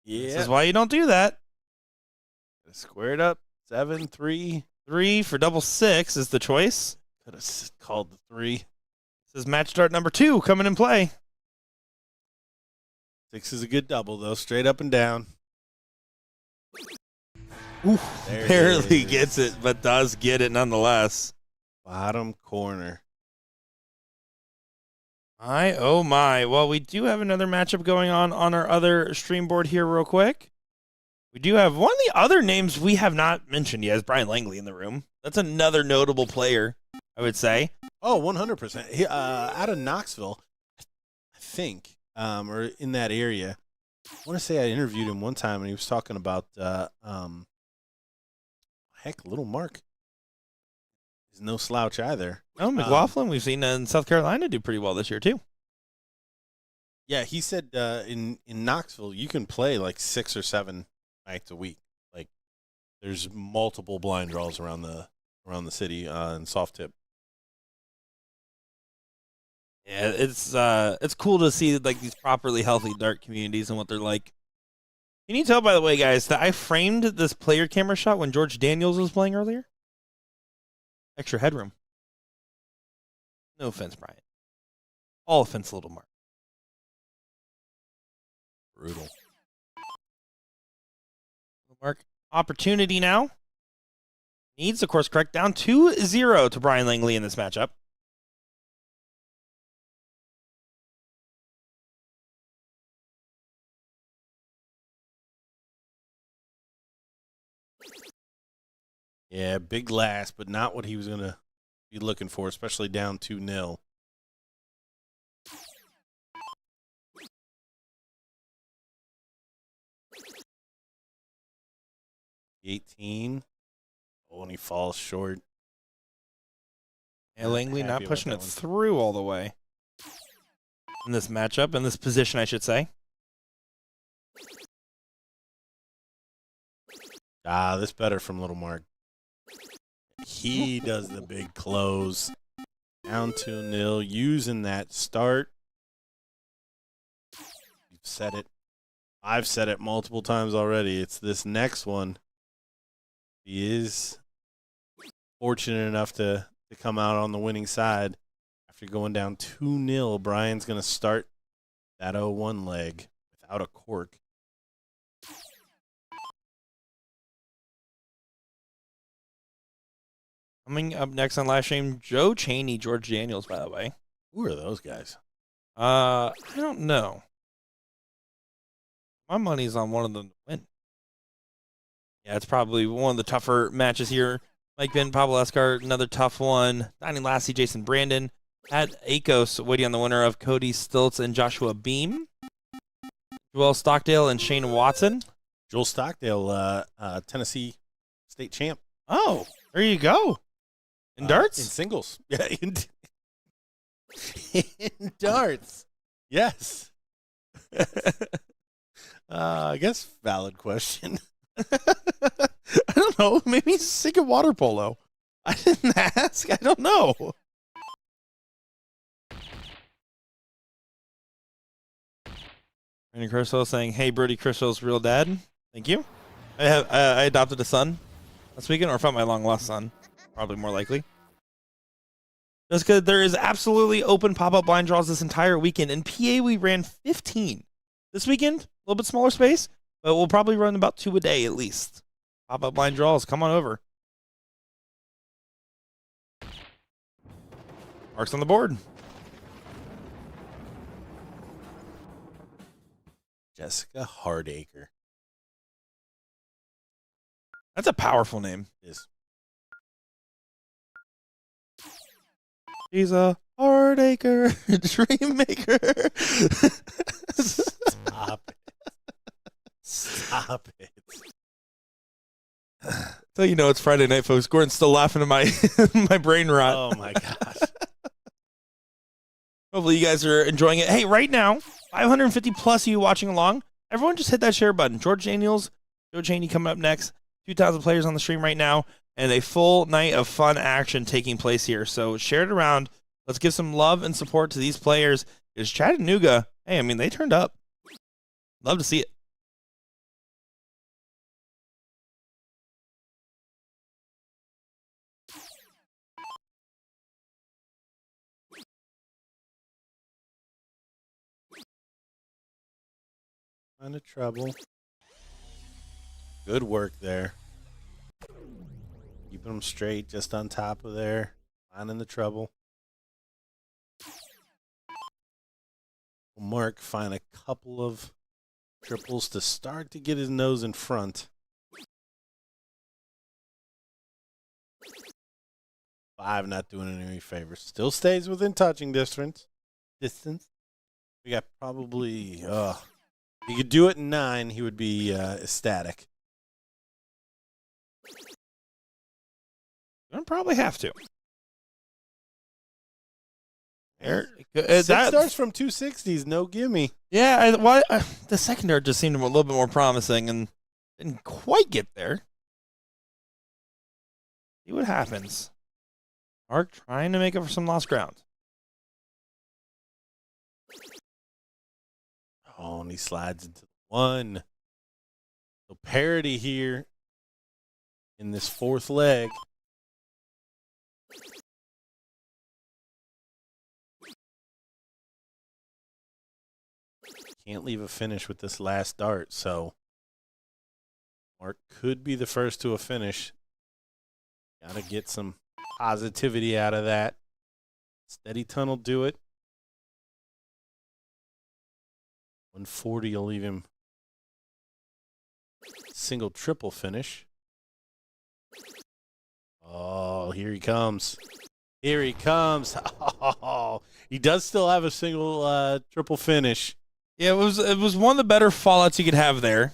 Yeah. This is why you don't do that. Square it up. 7, 3. 3 for double 6 is the choice. Could have called the 3. This is match start number 2 coming in play. 6 is a good double, though. Straight up and down. Ooh, There barely it is. gets it, but does get it nonetheless. Bottom corner. My, oh my. Well, we do have another matchup going on our other stream board here real quick. We do have one of the other names we have not mentioned yet is Brian Langley in the room. That's another notable player, I would say. Oh, 100%. He, out of Knoxville, I think, or in that area. I want to say I interviewed him one time, and he was talking about, Little Mark is no slouch either. Oh, McLaughlin, we've seen in South Carolina do pretty well this year, too. Yeah, he said in Knoxville, you can play like 6 or 7 nights a week. Like, there's multiple blind draws around the city in soft tip. Yeah, it's cool to see like these properly healthy dart communities and what they're like. Can you tell, by the way, guys, that I framed this player camera shot when George Daniels was playing earlier? Extra headroom. No offense, Brian. All offense, Little Mark. Brutal. Little Mark, opportunity now. Needs, of course, correct. Down 2-0 to Brian Langley in this matchup. Yeah, big last, but not what he was going to be looking for, especially down 2-0. $18. Oh, and he falls short. Yeah, Langley not Happy about pushing that it one. through all the way. In this matchup, in this position, I should say. This better from Little Mark. He does the big close. Down 2-0, using that start. You've said it. I've said it multiple times already. It's this next one. He is fortunate enough to come out on the winning side. After going down 2-0, Brian's going to start that 0-1 leg without a cork. Coming up next on live stream, Joe Cheney, George Daniels, by the way. Who are those guys? I don't know. My money's on one of them to win. Yeah, it's probably one of the tougher matches here. Mike Ben, Pablo Escar, another tough one. Donnie Lassie, Jason Brandon. At Akos, waiting on the winner of Cody Stilts and Joshua Beam. Joel Stockdale and Shane Watson. Joel Stockdale, Tennessee state champ. Oh, there you go. In darts? In singles. Yeah, in darts. Yes. I guess valid question. I don't know. Maybe he's sick of water polo. I didn't ask. I don't know. Randy Crystal saying, "Hey, Brody Crystal's real dad." Thank you. I adopted a son last weekend, or found my long lost son. Probably more likely. Just because there is absolutely open pop-up blind draws this entire weekend. In PA, we ran 15. This weekend, a little bit smaller space, but we'll probably run about 2 a day at least. Pop-up blind draws, come on over. Marks on the board. Jessica Hardacre. That's a powerful name. Yes. She's a heartacher, dream maker. Stop it. Stop it. So you know it's Friday night, folks. Gordon's still laughing at my my brain rot. Oh my gosh. Hopefully you guys are enjoying it. Hey, right now, 550 plus of you watching along. Everyone just hit that share button. George Daniels, Joe Cheney coming up next. 2,000 players on the stream right now, and a full night of fun action taking place here. So share it around. Let's give some love and support to these players. Because Chattanooga, hey, I mean, they turned up. Love to see it. Kind of trouble. Good work there. Keeping them straight, just on top of there. Finding the trouble. Mark find a couple of triples to start to get his nose in front. 5 not doing it any favors. Still stays within touching distance. We got probably, if he could do it in 9, he would be ecstatic. Gonna probably have to. There, 6 stars from 260s, no gimme. Yeah, the second dart just seemed a little bit more promising and didn't quite get there. See what happens. Mark trying to make up for some lost ground. Oh, and he slides into the 1. So parity here in this 4th leg. Can't leave a finish with this last dart, so Mark could be the first to a finish. Got to get some positivity out of that. Steady tunnel do it. 140 will leave him single triple finish. Oh, here he comes. Here he comes. Oh, he does still have a single triple finish. Yeah, it was one of the better fallouts you could have there.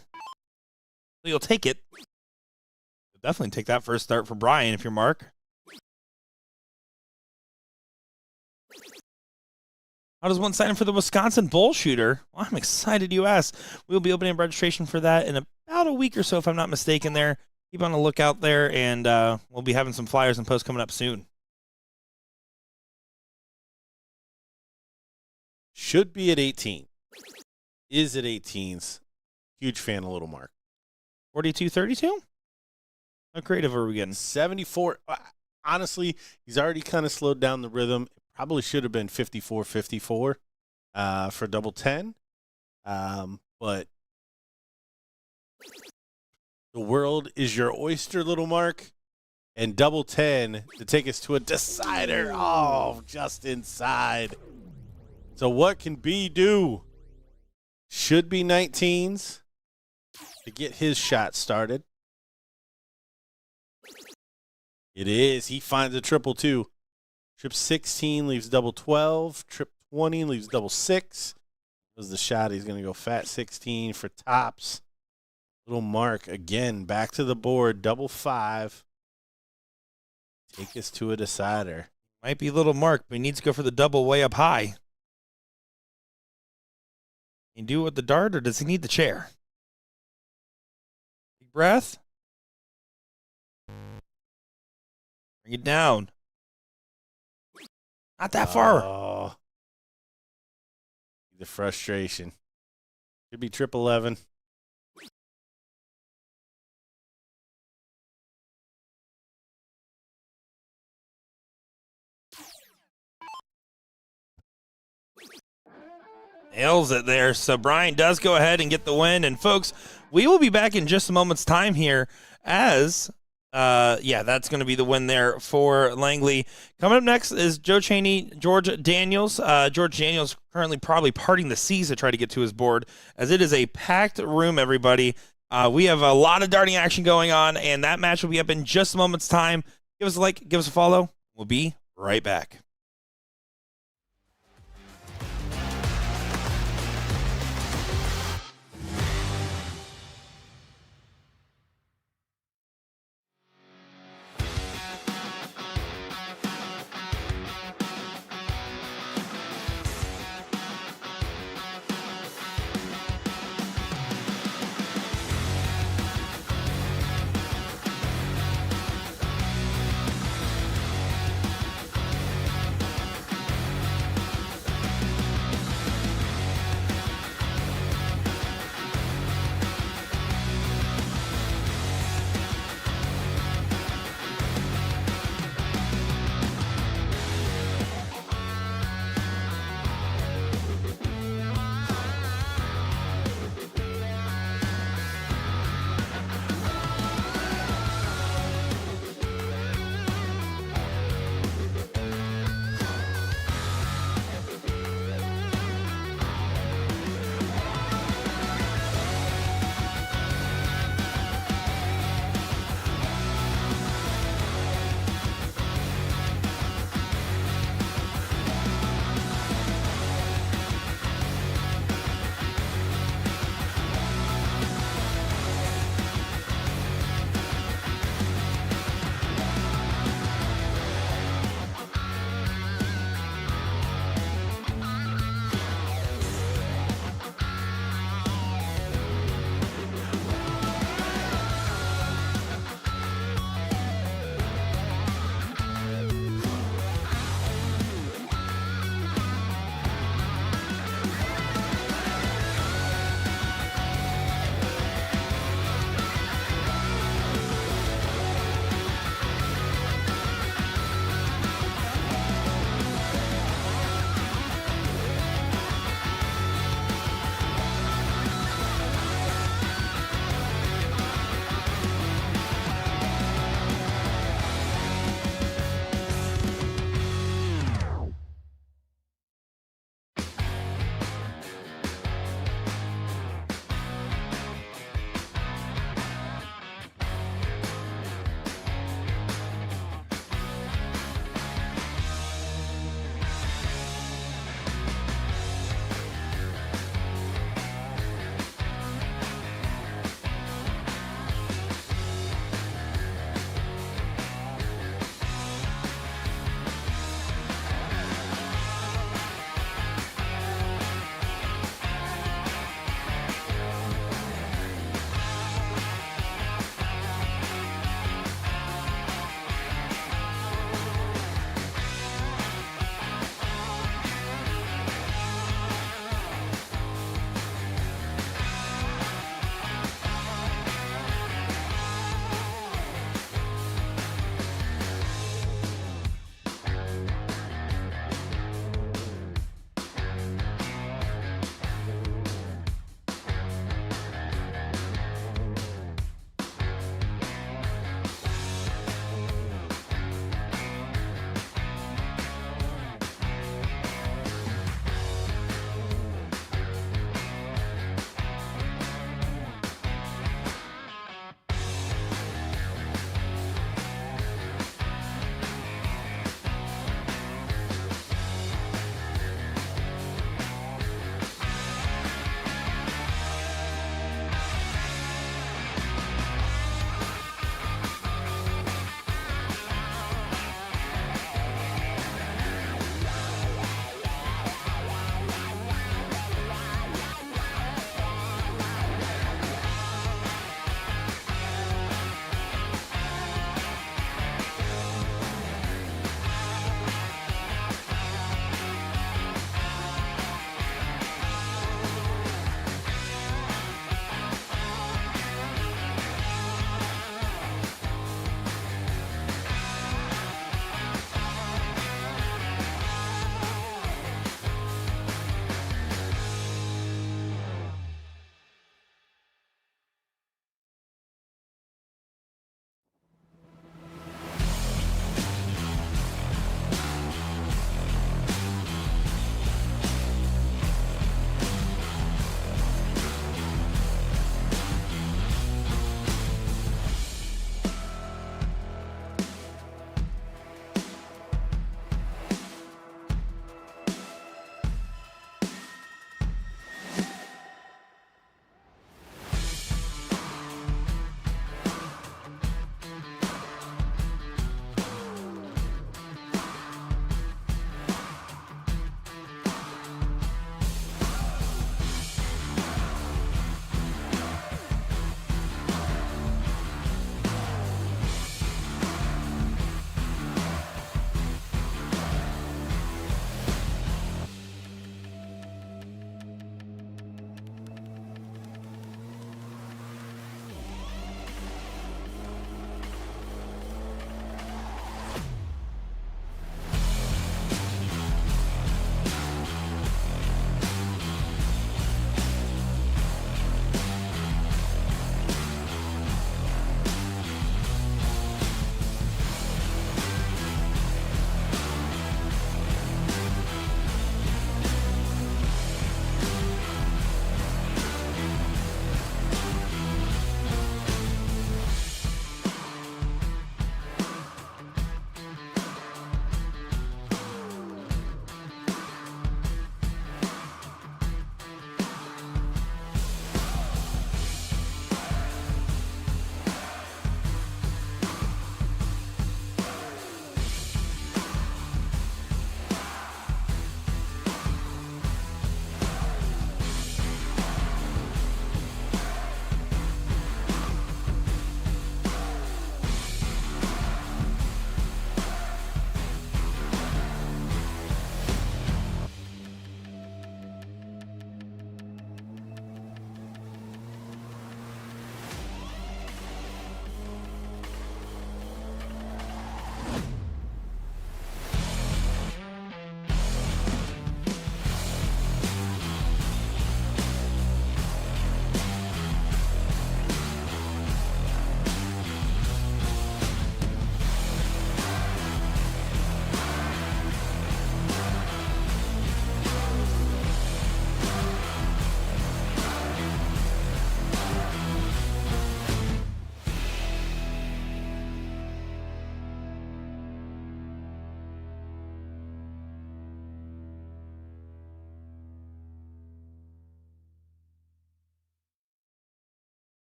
You'll take it. You'll definitely take that first start for Brian if you're Mark. How does one sign up for the Wisconsin BullShooter? Well, I'm excited you asked. We'll be opening registration for that in about a week or so, if I'm not mistaken there. Keep on the lookout there, and we'll be having some flyers and posts coming up soon. Should be at 18. Is at 18s. Huge fan of Little Mark. 42-32? How creative are we getting? 74. Honestly, he's already kind of slowed down the rhythm. It probably should have been 54-54 for double 10. But the world is your oyster, Little Mark. And double 10 to take us to a decider. Oh, just inside. So what can B do? Should be 19s to get his shot started. It is. He finds a triple 2. Trip 16 leaves double 12. Trip 20 leaves double 6. Was the shot. He's going to go fat 16 for tops. Little Mark again back to the board. Double 5. Take us to a decider. Might be Little Mark, but he needs to go for the double way up high. Can he do it with the dart, or does he need the chair? Big breath. Bring it down. Not that far. Oh, the frustration. Should be 11. Nails it there. So Brian does go ahead and get the win. And folks, we will be back in just a moment's time here as, that's going to be the win there for Langley. Coming up next is Joe Cheney, George Daniels. George Daniels currently probably parting the seas to try to get to his board, as it is a packed room, everybody. We have a lot of darting action going on, and that match will be up in just a moment's time. Give us a like, give us a follow. We'll be right back.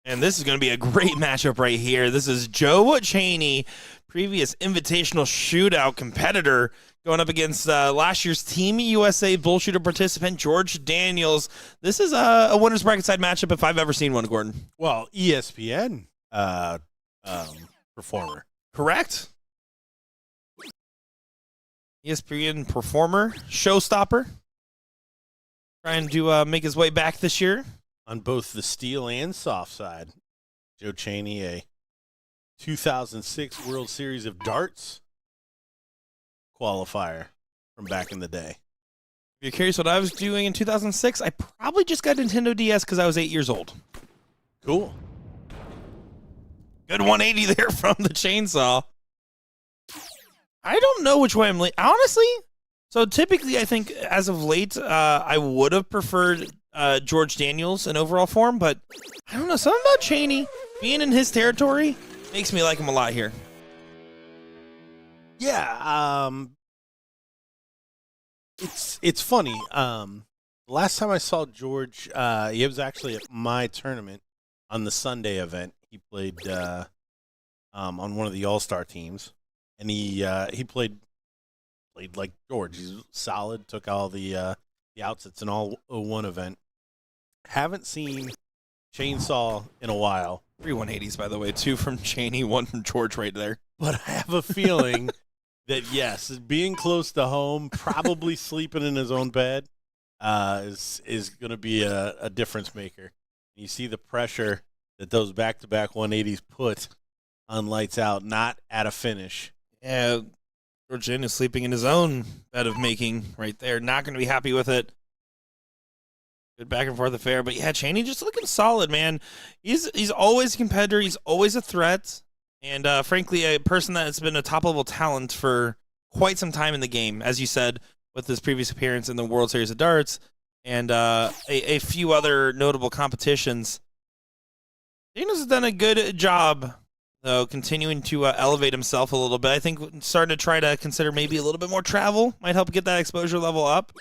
And this is going to be a great matchup right here. This is Joe Cheney, previous invitational shootout competitor, going up against last year's Team USA BullShooter participant, George Daniels. This is a winner's bracket side matchup if I've ever seen one, Gordon. Well, ESPN performer. Correct? ESPN performer, showstopper. Trying to make his way back this year. On both the steel and soft side, Joe Cheney, a 2006 World Series of Darts qualifier from back in the day. If you're curious what I was doing in 2006, I probably just got Nintendo DS because I was 8 years old. Cool. Good 180 there from the chainsaw. I don't know which way I'm leaning. Honestly, so typically I think as of late, I would have preferred George Daniels in overall form, but I don't know. Something about Cheney being in his territory makes me like him a lot here. Yeah, it's funny. Last time I saw George, he was actually at my tournament on the Sunday event. He played on one of the All-Star teams, and he played like George. He's solid. Took all the outs. It's an all-01 event. Haven't seen Chainsaw in a while. 3 180s, by the way. 2 from Cheney, 1 from George right there. But I have a feeling that, yes, being close to home, probably sleeping in his own bed, is going to be a difference maker. You see the pressure that those back-to-back 180s put on lights out, not at a finish. Yeah, George is sleeping in his own bed of making right there. Not going to be happy with it. Good back and forth affair. But yeah, Cheney just looking solid, man. He's always a competitor. He's always a threat. And frankly, a person that's been a top-level talent for quite some time in the game, as you said, with his previous appearance in the World Series of Darts and a few other notable competitions. Daniels has done a good job, though, continuing to elevate himself a little bit. I think starting to try to consider maybe a little bit more travel might help get that exposure level up.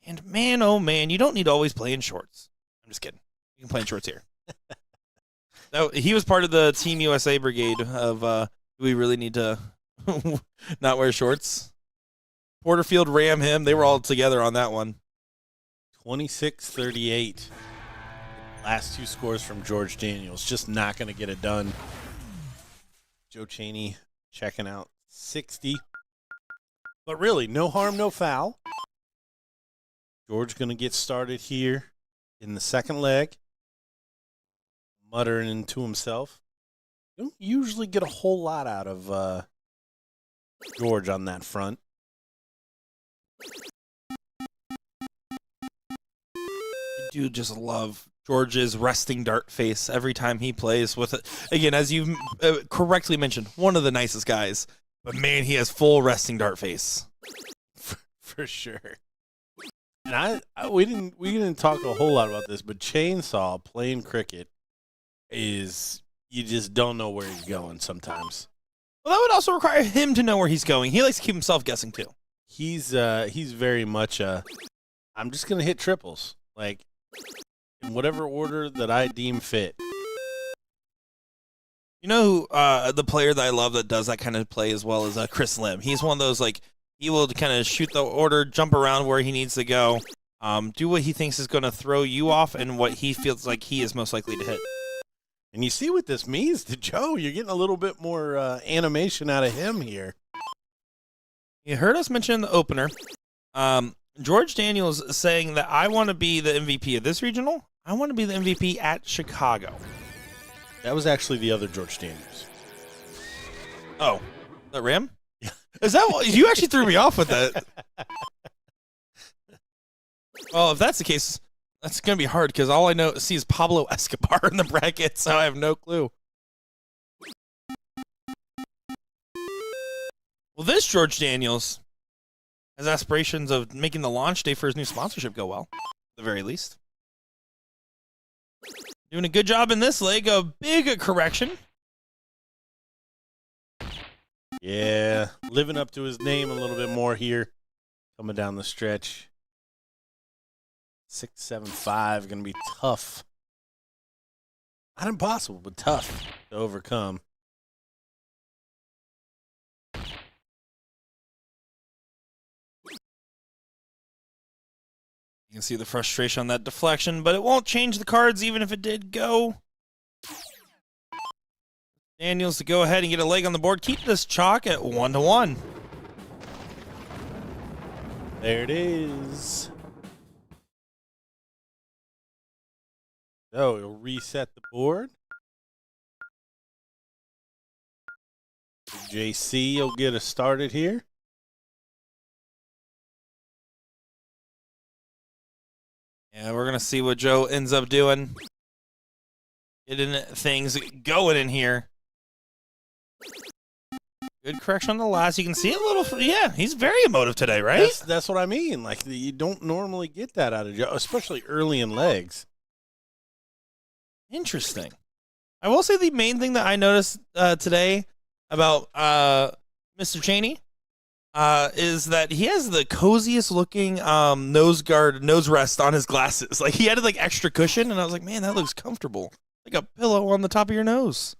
And man, oh man, you don't need to always play in shorts. I'm just kidding. You can play in shorts here. No, he was part of the Team USA brigade of do we really need to not wear shorts? Porterfield, Ram, him. They were all together on that one. 26-38. Last 2 scores from George Daniels. Just not going to get it done. Joe Cheney checking out 60. But really, no harm, no foul. George going to get started here in the second leg. Muttering to himself. Don't usually get a whole lot out of George on that front. I do just love George's resting dart face every time he plays with it. Again, as you correctly mentioned, one of the nicest guys. But man, he has full resting dart face. For sure. And we didn't talk a whole lot about this, but Chainsaw playing cricket is you just don't know where he's going sometimes. Well, that would also require him to know where he's going. He likes to keep himself guessing too. He's very much I'm just gonna hit triples, like in whatever order that I deem fit. You know who, the player that I love that does that kind of play as well as Chris Lim. He's one of those, like, he will kind of shoot the order, jump around where he needs to go, do what he thinks is going to throw you off and what he feels like he is most likely to hit. And you see what this means to Joe. You're getting a little bit more animation out of him here. You heard us mention in the opener, George Daniels saying that I want to be the MVP of this regional. I want to be the MVP at Chicago. That was actually the other George Daniels. Oh, that Ram? Yeah. Is that what you actually threw me off with that? Well, if that's the case, that's going to be hard because all I see is Pablo Escobar in the bracket, so I have no clue. Well, this George Daniels has aspirations of making the launch day for his new sponsorship go well, at the very least. Doing a good job in this leg. A big correction. Yeah, living up to his name a little bit more here. Coming down the stretch. 6-7-5, going to be tough Not impossible, but tough to overcome. You can see the frustration on that deflection, but it won't change the cards even if it did go. Daniels to go ahead and get a leg on the board. Keep this chalk at 1-1. There it is. So it'll reset the board. JC will get us started here. Yeah, we're going to see what Joe ends up doing. Getting things going in here. Good correction on the last. You can see a little. Yeah, he's very emotive today, right? That's what I mean. Like, you don't normally get that out of Joe, especially early in legs. Interesting. I will say the main thing that I noticed today about Mr. Cheney is that he has the coziest looking nose rest on his glasses. Like, he added like extra cushion, and I was like, man, that looks comfortable. Like a pillow on the top of your nose.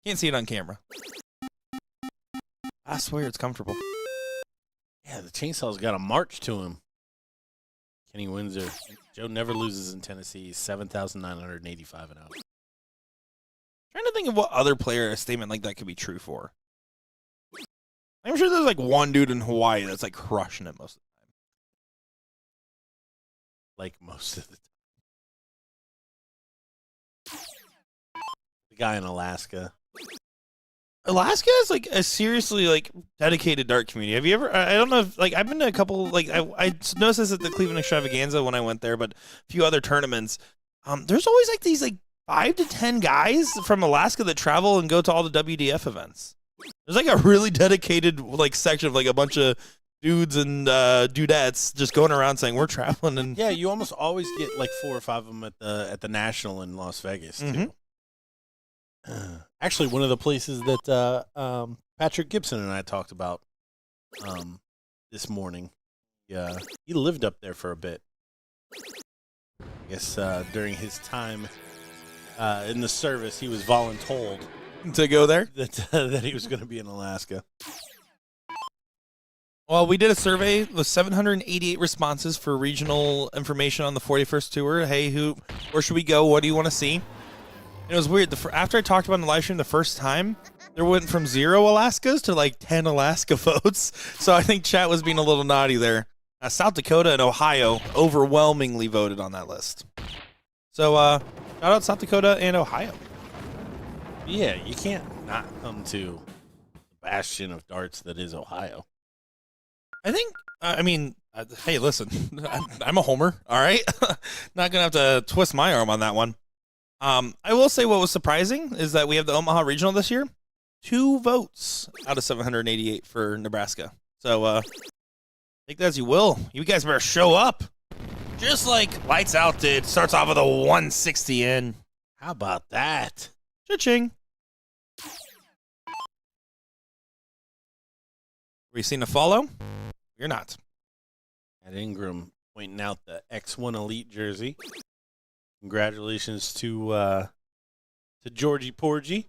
Can't see it on camera. I swear it's comfortable. Yeah, the chainsaw's got a march to him. Kenny Windsor. Joe never loses in Tennessee. 7,985 and out. Trying to think of what other player a statement like that could be true for. I'm sure there's like one dude in Hawaii that's like crushing it most of the time. Like most of the time. The guy in Alaska. Alaska is like a seriously like dedicated dart community. Have you ever? I don't know if like I've been to a couple. Like I noticed this at the Cleveland Extravaganza when I went there, but a few other tournaments. There's always like these like 5 to 10 guys from Alaska that travel and go to all the WDF events. There's like a really dedicated like section of like a bunch of dudes and dudettes just going around saying we're traveling. And yeah, you almost always get like 4 or 5 of them at the National in Las Vegas too. Mm-hmm. Actually, one of the places that Patrick Gibson and I talked about this morning. Yeah, he lived up there for a bit. I guess during his time in the service, he was voluntold to go there that he was going to be in Alaska. Well, we did a survey with 788 responses for regional information on the 41st tour. Hey, where should we go? What do you want to see? And it was weird. After I talked about it in the live stream the first time, there went from 0 Alaskas to like 10 Alaska votes. So I think chat was being a little naughty there. South Dakota and Ohio overwhelmingly voted on that list. So shout out South Dakota and Ohio. Yeah, you can't not come to the bastion of darts that is Ohio. I think, hey, listen, I'm a homer, all right? Not going to have to twist my arm on that one. I will say what was surprising is that we have the Omaha Regional this year. 2 votes out of 788 for Nebraska. So take that as you will. You guys better show up. Just like Lights Out did. Starts off with a 160 in. How about that? Cha-ching. Were you seeing a follow? You're not. At Ingram pointing out the X1 Elite jersey. Congratulations to Georgie Porgy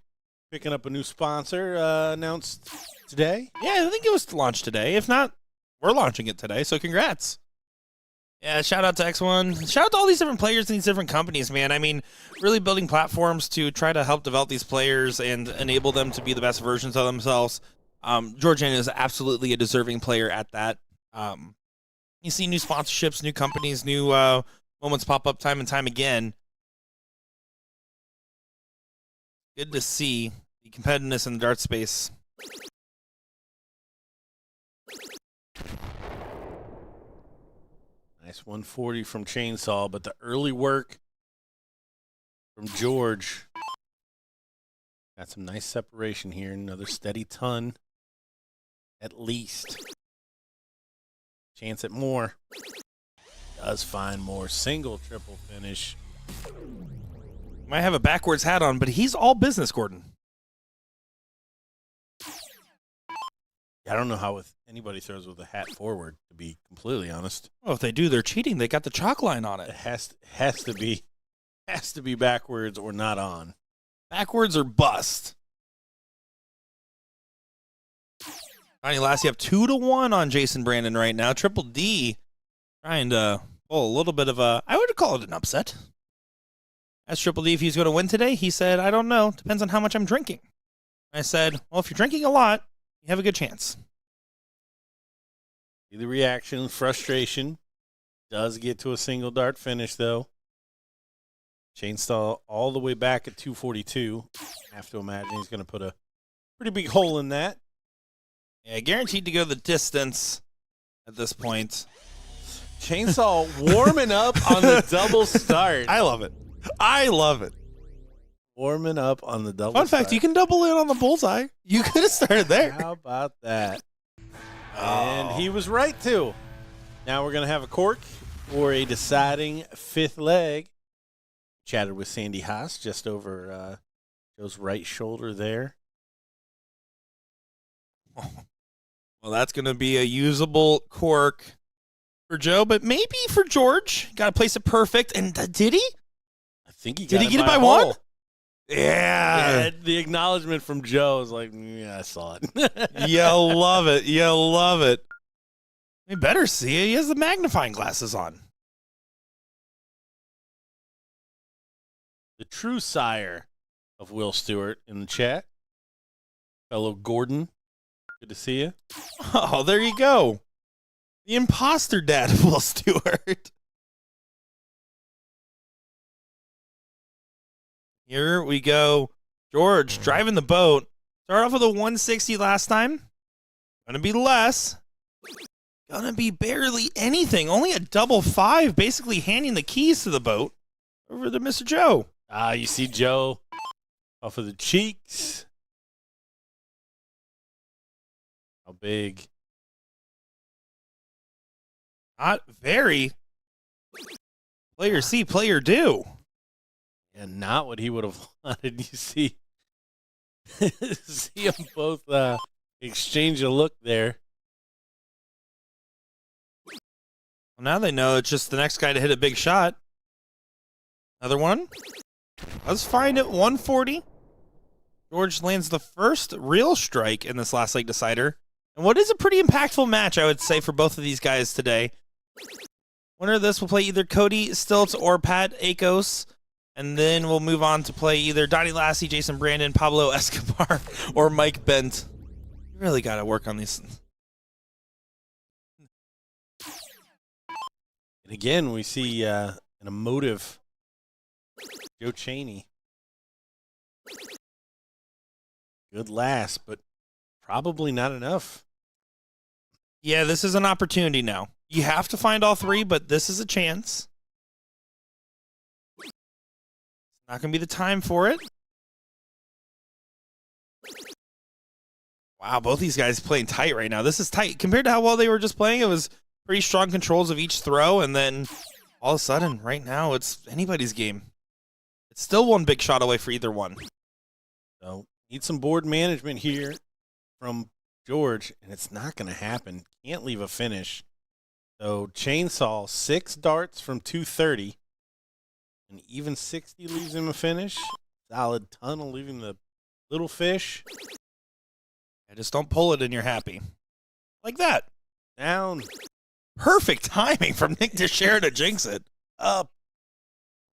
picking up a new sponsor announced today. Yeah, I think it was launched today. If not, we're launching it today, so congrats. Yeah, shout out to X1. Shout out to all these different players in these different companies, man. I mean, really building platforms to try to help develop these players and enable them to be the best versions of themselves. Georgian is absolutely a deserving player at that. You see new sponsorships, new companies, new moments pop up time and time again. Good to see the competitiveness in the dart space. Nice 140 from Chainsaw, but the early work from George. Got some nice separation here. Another steady ton, at least. Chance at more. Does find more. Single, triple finish. Might have a backwards hat on, but he's all business, Gordon. I don't know how anybody throws with a hat forward, to be completely honest. Well, if they do, they're cheating. They got the chalk line on It it. has to be backwards or not on. Backwards or bust. Johnny Lass, you have 2-1 on Jason Brandon right now. Triple D trying to pull a little bit of a, I would call it an upset. Asked Triple D if he's going to win today. He said, I don't know. Depends on how much I'm drinking. I said, well, if you're drinking a lot, you have a good chance. See the reaction, frustration. Does get to a single dart finish, though. Chainsaw all the way back at 242. Have to imagine he's going to put a pretty big hole in that. Yeah, guaranteed to go the distance at this point. Chainsaw warming up on the double start. I love it. I love it. Warming up on the double Fun start. fact, you can double in on the bullseye. You could have started there. How about that? And he was right, too. Now we're going to have a cork for a deciding fifth leg. Chatted with Sandy Hos just over Joe's right shoulder there. Well, that's going to be a usable cork for Joe, but maybe for George. Got to place it perfect. And did he? I think he got Did he get it by a one? hole. Yeah. The acknowledgement from Joe is like, yeah, I saw it. You love it. You love it. We better see it. He has the magnifying glasses on. The true sire of Will Stewart in the chat. Fellow Gordon. Good to see you. Oh, there you go. The imposter dad of Will Stewart. Here we go. George driving the boat. Start off with a 160 last time. Gonna be less. Gonna be barely anything. Only a double five, basically handing the keys to the boat over to Mr. Joe. You see Joe off of the cheeks. How big? Not very. Player C, player do. And not what he would have wanted. You see them both exchange a look there. Well, now they know it's just the next guy to hit a big shot. Another one. Let's find it. 140. George lands the first real strike in this last leg decider. And what is a pretty impactful match, I would say, for both of these guys today. Winner of this will play either Cody Stilts or Pat Akos. And then we'll move on to play either Donnie Lassie, Jason Brandon, Pablo Escobar, or Mike Bent. You really got to work on these. And again, we see an emotive Joe Cheney. Good last, but probably not enough. Yeah, this is an opportunity now. You have to find all three, but this is a chance. It's not going to be the time for it. Wow, both these guys playing tight right now. This is tight. Compared to how well they were just playing, it was pretty strong controls of each throw, and then all of a sudden, right now, it's anybody's game. It's still one big shot away for either one. So, need some board management here from George, and it's not going to happen. Can't leave a finish. So, Chainsaw, 6 darts from 230. And even 60 leaves him a finish. Solid tunnel leaving the little fish. Yeah, just don't pull it and you're happy. Like that. Down. Perfect timing from Nick Teixeira to jinx it. Up.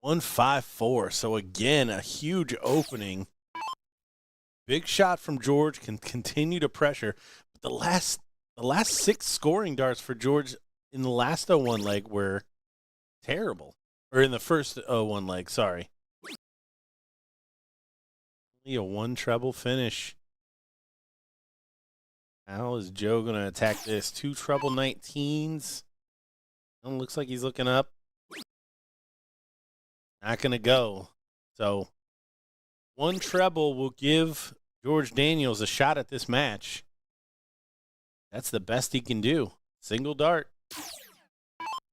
154. So, again, a huge opening. Big shot from George, can continue to pressure. But the last 6 scoring darts for George in the last 0-1 leg were terrible. Or in the first 0-1 leg, sorry. Only a 1 treble finish. How is Joe going to attack this? 2 treble 19s. Looks like he's looking up. Not going to go. So, 1 treble will give George Daniels a shot at this match. That's the best he can do. Single dart.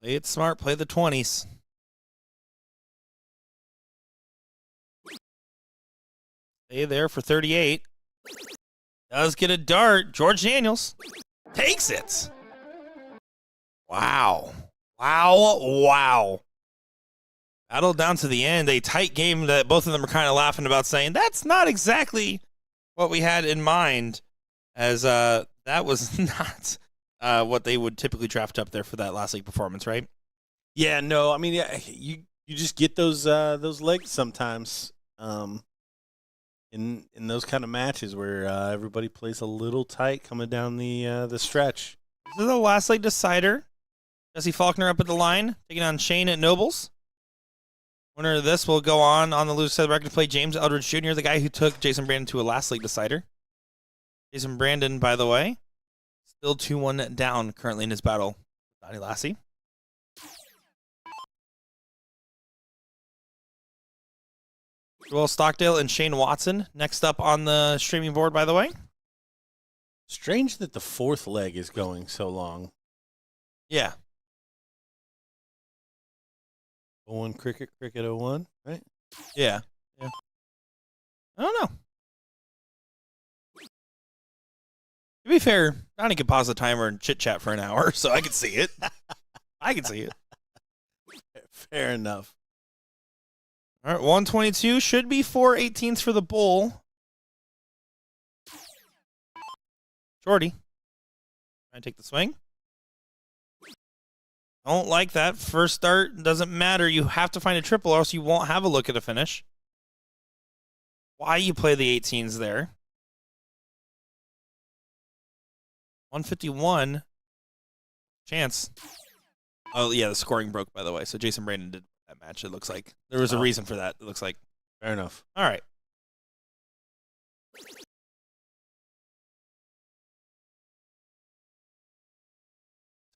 Play it smart. Play the 20s. Stay there for 38. Does get a dart. George Daniels takes it. Wow. Wow. Battle down to the end. A tight game that both of them are kind of laughing about, saying that's not exactly what we had in mind, as that was not what they would typically draft up there for that last league performance, right? Yeah, no, I mean, yeah, you just get those legs sometimes in those kind of matches where everybody plays a little tight coming down the stretch. This is the last league decider. Jesse Faulkner up at the line, taking on Shane at Nobles. Winner of this will go on the loser side of the record to play James Eldridge Jr., the guy who took Jason Brandon to a last league decider. Jason Brandon, by the way, still 2-1 down currently in his battle. Donnie Lassie. Joel Stockdale and Shane Watson next up on the streaming board, by the way. Strange that the fourth leg is going so long. Yeah. 01 cricket 01, right? Yeah. I don't know. To be fair, Donnie could pause the timer and chit-chat for an hour, so I could see it. I can see it. Fair enough. All right, 122 should be 4/18 for the Bull. Shorty. Trying to take the swing. Don't like that. First start doesn't matter. You have to find a triple or else you won't have a look at a finish. Why you play the 18s there? 151. Chance. Oh, yeah, the scoring broke, by the way. So Jason Brandon did that match, it looks like. There was a reason for that, it looks like. Fair enough. All right.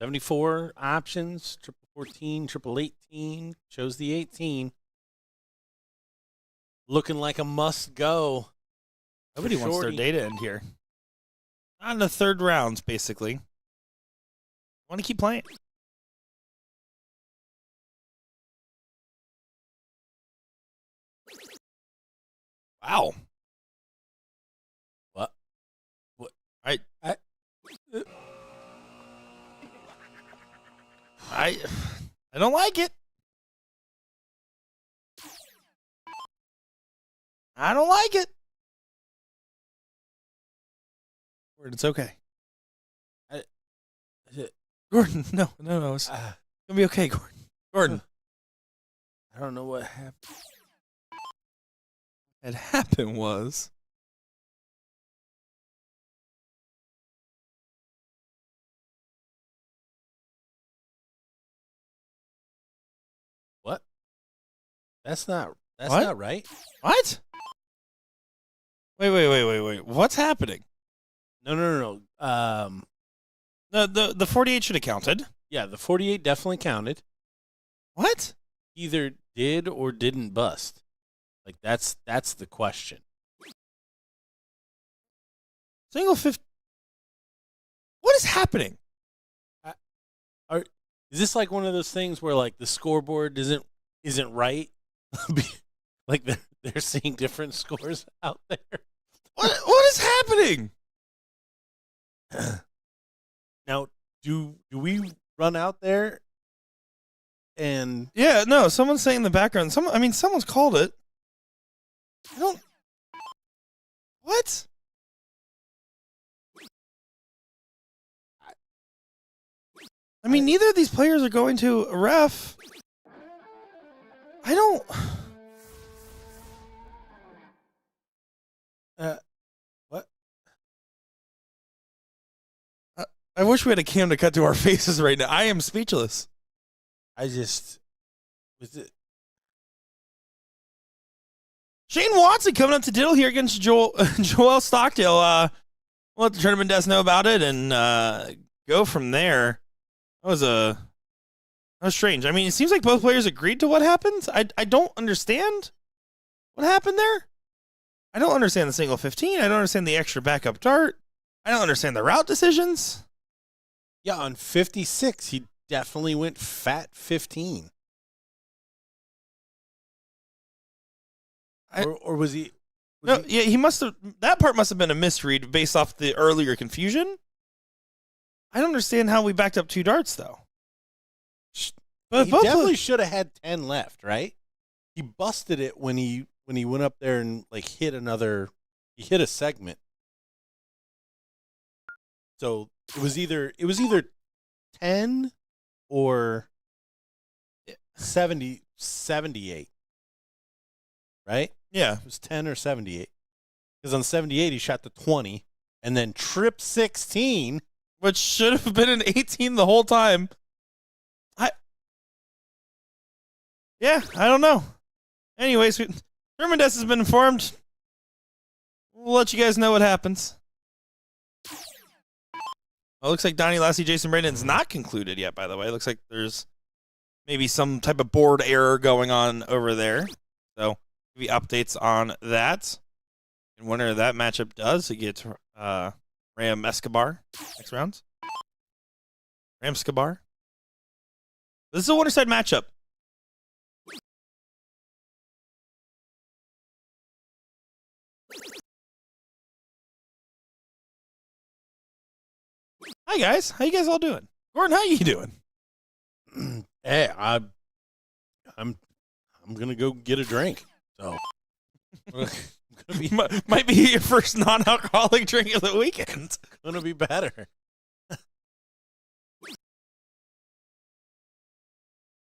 $74 options, triple 14, triple 18. Chose the 18. Looking like a must go. Nobody wants their day to end here. Not in the third rounds, basically. Want to keep playing. Wow. What? I don't like it. I don't like it. It's okay. Gordon, no. It's going to be okay, Gordon. I don't know what happened. What happened was... What? That's not right. What? Wait. What's happening? No. The 48 should have counted. Yeah, the 48 definitely counted. What? Either did or didn't bust. Like that's the question. Single 50. What is happening? Is this like one of those things where like the scoreboard isn't right? Like they're seeing different scores out there. What is happening? Now, do we run out there and Yeah, no, someone's saying in the background. Someone's called it. I don't. What? I mean, neither of these players are going to a ref. I don't. What? I wish we had a cam to cut to our faces right now. I am speechless. Was it? Shane Watson coming up to diddle here against Joel Stockdale. We'll let the tournament desk know about it and go from there. That was strange. I mean, it seems like both players agreed to what happened. I don't understand what happened there. I don't understand the single 15. I don't understand the extra backup dart. I don't understand the route decisions. Yeah, on 56, he definitely went fat 15. Or was he? No, yeah, he must have. That part must have been a misread based off the earlier confusion. I don't understand how we backed up 2 darts though. But he definitely should have had 10 left, right? He busted it when he went up there and like hit a segment. So it was either 10 or 78. Right? Yeah. It was 10 or 78. Because on 78 he shot the 20 and then trip 16. Which should have been an 18 the whole time. I don't know. Anyways, Hermandes has been informed. We'll let you guys know what happens. Well, it looks like Donnie Lassie, Jason Brandon's not concluded yet, by the way. It looks like there's maybe some type of board error going on over there. So, maybe updates on that. And winner of that matchup does. He gets Ram Escobar next round. Ram Escobar. This is a winner side matchup. Hi guys, how you guys all doing? Gordon, how you doing? Hey, I'm gonna go get a drink. So might be your first non-alcoholic drink of the weekend. Gonna be better.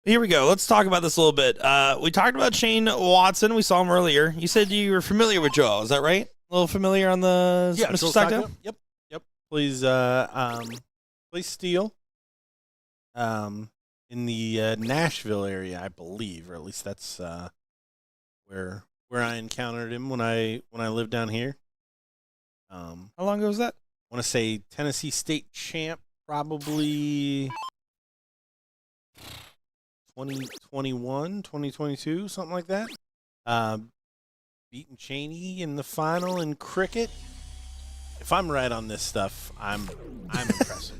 Here we go. Let's talk about this a little bit. We talked about Shane Watson. We saw him earlier. You said you were familiar with Joel. Is that right? A little familiar on the Mr. Stockdale? Yep. Plays steel. In the Nashville area, I believe, or at least that's where I encountered him when I lived down here. How long ago was that? I want to say Tennessee State champ, probably 2021, 2022, something like that. Beating Cheney in the final in cricket. If I'm right on this stuff, I'm impressed.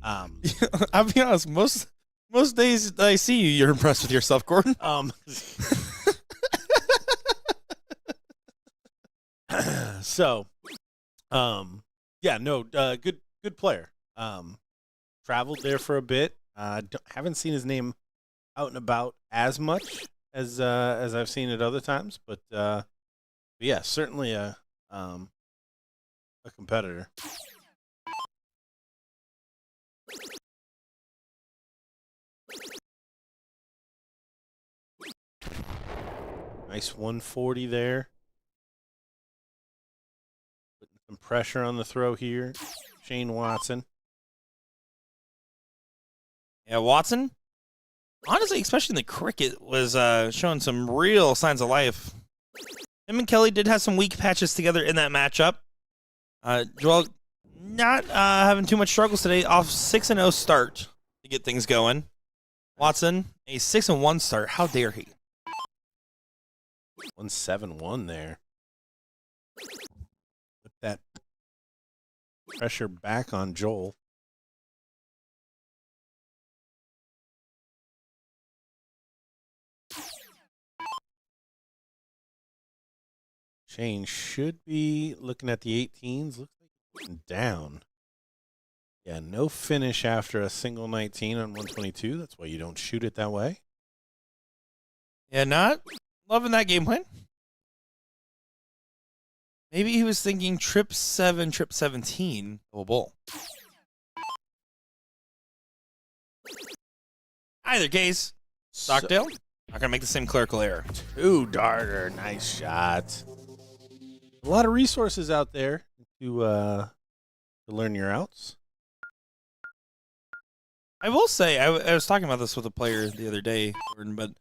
I'll be honest. Most days that I see you, you're impressed with yourself, Gordon. Good player. Traveled there for a bit. Haven't seen his name out and about as much as I've seen it other times, but yeah, certainly a competitor. Nice 140 there. Putting some pressure on the throw here. Shane Watson. Yeah, Watson, honestly, especially in the cricket, was showing some real signs of life. Him and Kelly did have some weak patches together in that matchup. Joel not having too much struggles today. Off 6-0 start to get things going. Watson, a 6-1 start. How dare he? 171 there. Put that pressure back on Joel. Shane should be looking at the 18s. Looks like he's down. Yeah, no finish after a single 19 on 122. That's why you don't shoot it that way. Yeah, not loving that game plan. Maybe he was thinking trip 7, trip 17. Oh, bull. Either case, Stockdale, not going to make the same clerical error. 2-darter. Nice shot. A lot of resources out there to learn your outs. I will say, I was talking about this with a player the other day, Gordon, but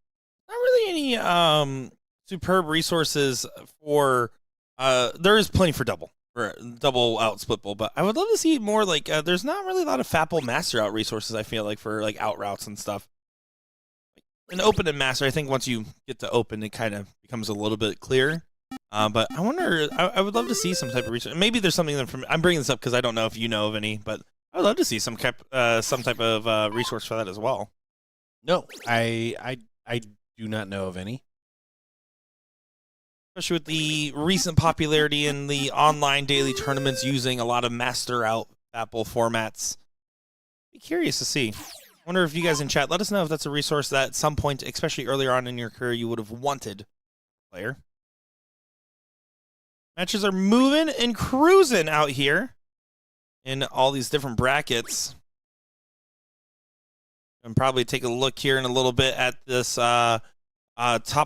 not really any superb resources for. There is plenty for double out split bowl, but I would love to see more like. There's not really a lot of fat bowl master out resources. I feel like for like out routes and stuff. In open and master, I think once you get to open, it kind of becomes a little bit clearer. But I wonder, I would love to see some type of research. Maybe there's something that I'm bringing this up because I don't know if you know of any, but I would love to see some type of resource for that as well. No, I do not know of any. especially with the recent popularity in the online daily tournaments using a lot of master out Apple formats. Be curious to see. Wonder if you guys in chat, let us know if that's a resource that at some point, especially earlier on in your career, you would have wanted player. Matches are moving and cruising out here in all these different brackets. And probably take a look here in a little bit at this top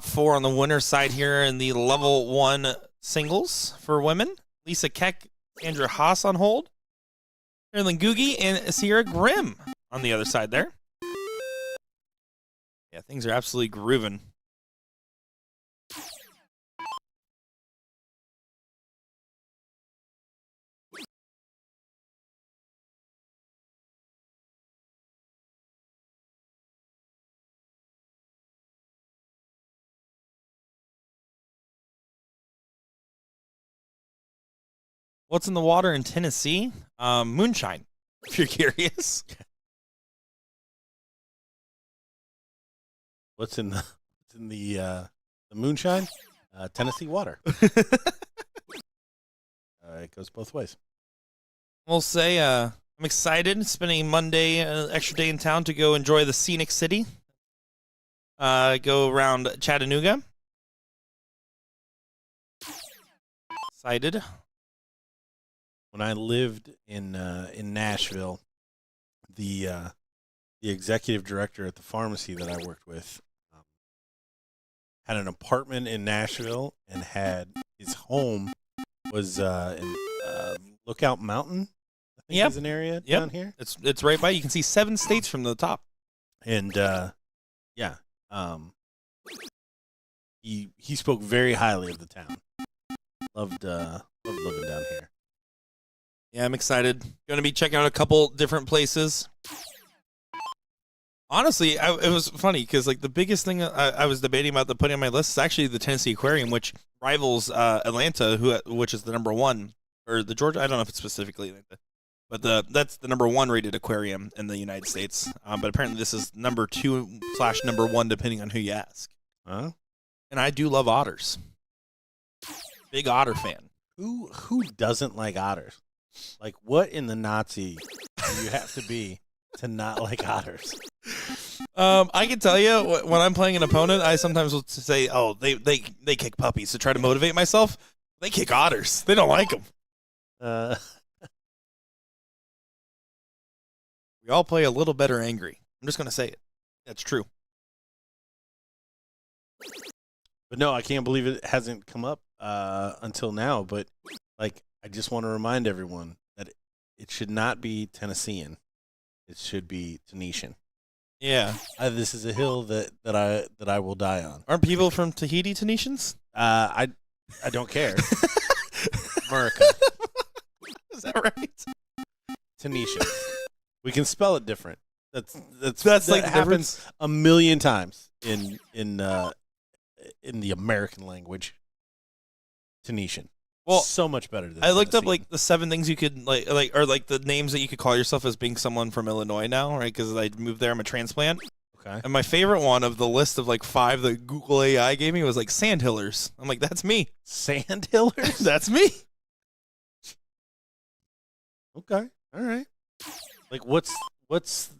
4 on the winner's side here in the level 1 singles for women. Lisa Keck, Sandra Haas on hold. Marilyn Googie and Sierra Grimm on the other side there. Yeah, things are absolutely grooving. What's in the water in Tennessee? Moonshine, if you're curious. What's in the moonshine? Tennessee water. It goes both ways. We'll say I'm excited spending Monday, an extra day in town to go enjoy the scenic city. Go around Chattanooga. Excited. When I lived in Nashville, the executive director at the pharmacy that I worked with had an apartment in Nashville and had his home was in Lookout Mountain, I think is an area down here. It's right by. You can see 7 states from the top. And he spoke very highly of the town. Loved living down here. Yeah, I'm excited. Going to be checking out a couple different places. Honestly, it was funny because like the biggest thing I was debating about putting on my list is actually the Tennessee Aquarium, which rivals Atlanta, which is the number 1, or the Georgia. I don't know if it's specifically Atlanta, but that's the number 1 rated aquarium in the United States. But apparently this is number 2/number 1, depending on who you ask. Huh? And I do love otters. Big otter fan. Who doesn't like otters? Like, what in the Nazi do you have to be to not like otters? I can tell you when I'm playing an opponent, I sometimes will say, "Oh, they kick puppies," to try to motivate myself. They kick otters. They don't like them. We all play a little better angry. I'm just gonna say it. That's true. But no, I can't believe it hasn't come up until now. But like, I just want to remind everyone that it should not be Tennessean. It should be Tunisian. Yeah. This is a hill that I will die on. Aren't people from Tahiti Tunisians? I don't care. America. Is that right? Tunisian. We can spell it different. That like the happens difference. a million times in the American language. Tunisian. Well, so much better than I looked up Tennessee. like the 7 things you could like or like the names that you could call yourself as being someone from Illinois now, right? Because I moved there. I'm a transplant. Okay. And my favorite one of the list of like 5 that Google AI gave me was like Sandhillers. I'm like, that's me. Sandhillers? That's me. Okay. All right. Like, what's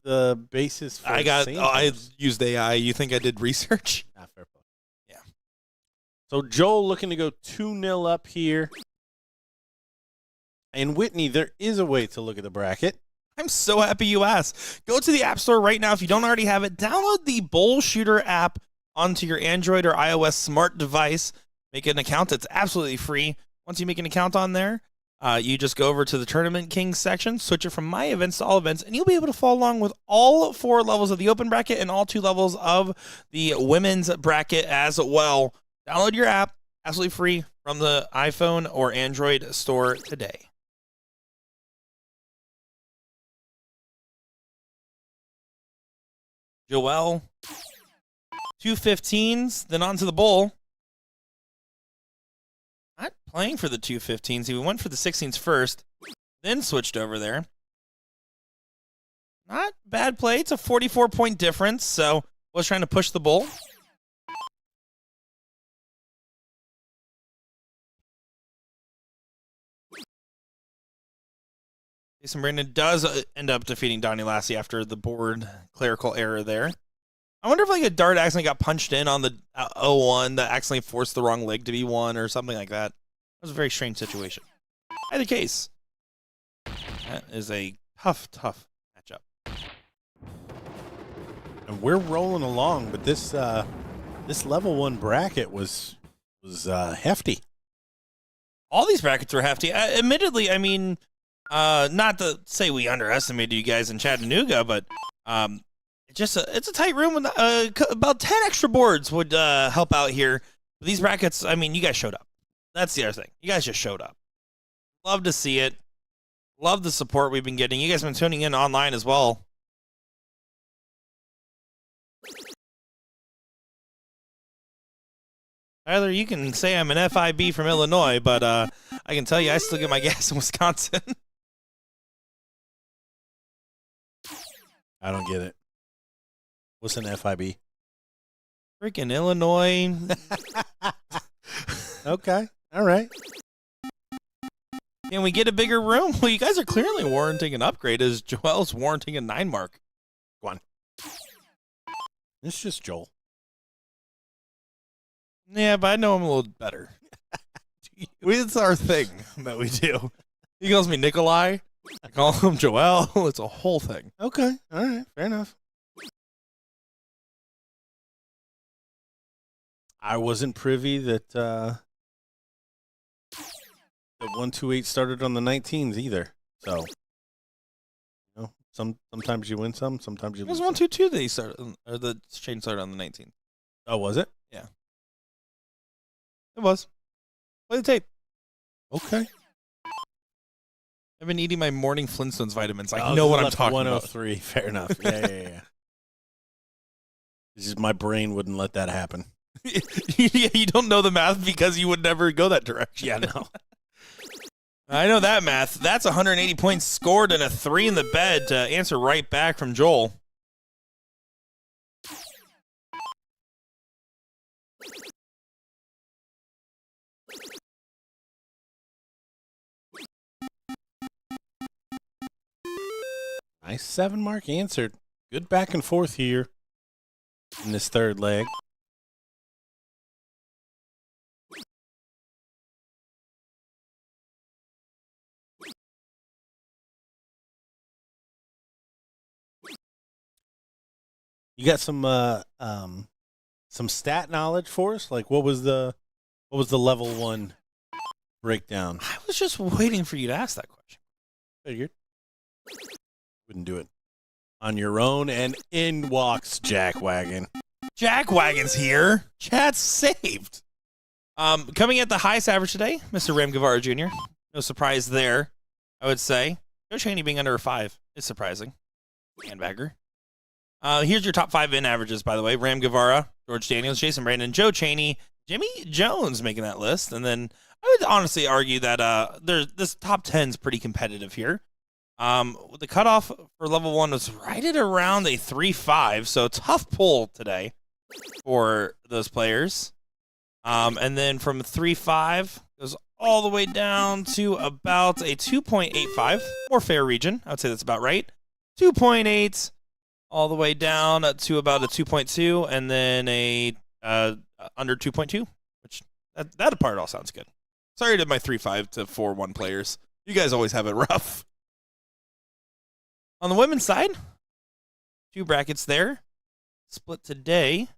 the basis for I Sandhillers? used AI. You think I did research? Not fair play. Yeah. So Joel looking to go 2-0 up here. And Whitney, there is a way to look at the bracket. I'm so happy you asked. Go to the App Store right now if you don't already have it. Download the BullShooter app onto your Android or iOS smart device. Make an account. It's absolutely free. Once you make an account on there, you just go over to the Tournament Kings section, switch it from My Events to All Events, and you'll be able to follow along with all 4 levels of the open bracket and all 2 levels of the women's bracket as well. Download your app, absolutely free, from the iPhone or Android store today. Joel, 2 15s, then on to the bowl. Not playing for the 2 15s. He went for the 16s first, then switched over there. Not bad play. It's a 44-point difference, so was trying to push the bowl. Jason Brandon does end up defeating Donnie Lassie after the board clerical error there. I wonder if like a dart accidentally got punched in on the 0-1 that accidentally forced the wrong leg to be 1 or something like that. It was a very strange situation. Either case, that is a tough matchup. And we're rolling along, but this level 1 bracket was hefty. All these brackets were hefty. Admittedly, I mean, not to say we underestimated you guys in Chattanooga, but it's a tight room with about 10 extra boards would help out here. But these brackets, I mean, you guys showed up. That's the other thing. You guys just showed up. Love to see it. Love the support we've been getting. You guys have been tuning in online as well. Tyler, you can say I'm an FIB from Illinois, but I can tell you I still get my gas in Wisconsin. I don't get it. What's an FIB? Freaking Illinois. Okay. All right. Can we get a bigger room? Well, you guys are clearly warranting an upgrade as Joel's warranting a 9 mark. Go on. It's just Joel. Yeah, but I know him a little better. It's our thing that we do. He calls me Nikolai. I call him Joel. It's a whole thing. Okay. All right. Fair enough. I wasn't privy that the 128 started on the 19s either. So, you know, sometimes you win some, sometimes you It was lose. 122 that he started, or the chain started on the 19th. Oh, was it? Yeah. It was. Play the tape. Okay. I've been eating my morning Flintstones vitamins. I Oh, know what I'm left talking about. 103. Fair enough. Yeah. It's just my brain wouldn't let that happen. Yeah, you don't know the math because you would never go that direction. Yeah, no. I know that math. That's 180 points scored and a 3 in the bed to answer right back from Joel. Nice 7 mark answered. Good back and forth here in this third leg. You got some stat knowledge for us? Like what was the level 1 breakdown? I was just waiting for you to ask that question. Figured. Wouldn't do it on your own, and in walks Jackwagon. Jackwagon's here. Chat's saved. Coming at the highest average today, Mr. Gavvara Jr. No surprise there, I would say. Joe Cheney being under a 5 is surprising. Handbagger. Here's your top 5 in averages, by the way. Gavvara, George Daniels, Jason Brandon, Joe Cheney, Jimmy Jones making that list. And then I would honestly argue that this top 10 is pretty competitive here. The cutoff for level 1 was right at around a 3.5, so tough pull today for those players. And then from 3.5 goes all the way down to about a 2.85, more fair region. I would say that's about right. 2.8 all the way down to about a 2.2, and then a under 2.2, which that part all sounds good. Sorry to my 3.5 to 4.1 players. You guys always have it rough. On the women's side, 2 brackets there. Split today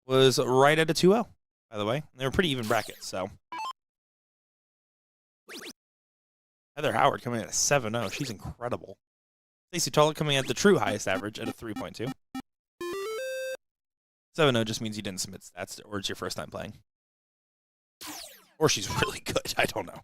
was right at a 2-0, by the way. They were pretty even brackets, so. Heather Howard coming in at a 7-0. She's incredible. Stacey Tollett coming at the true highest average at a 3.2. 7-0 just means you didn't submit stats, or it's your first time playing. Or she's really good. I don't know.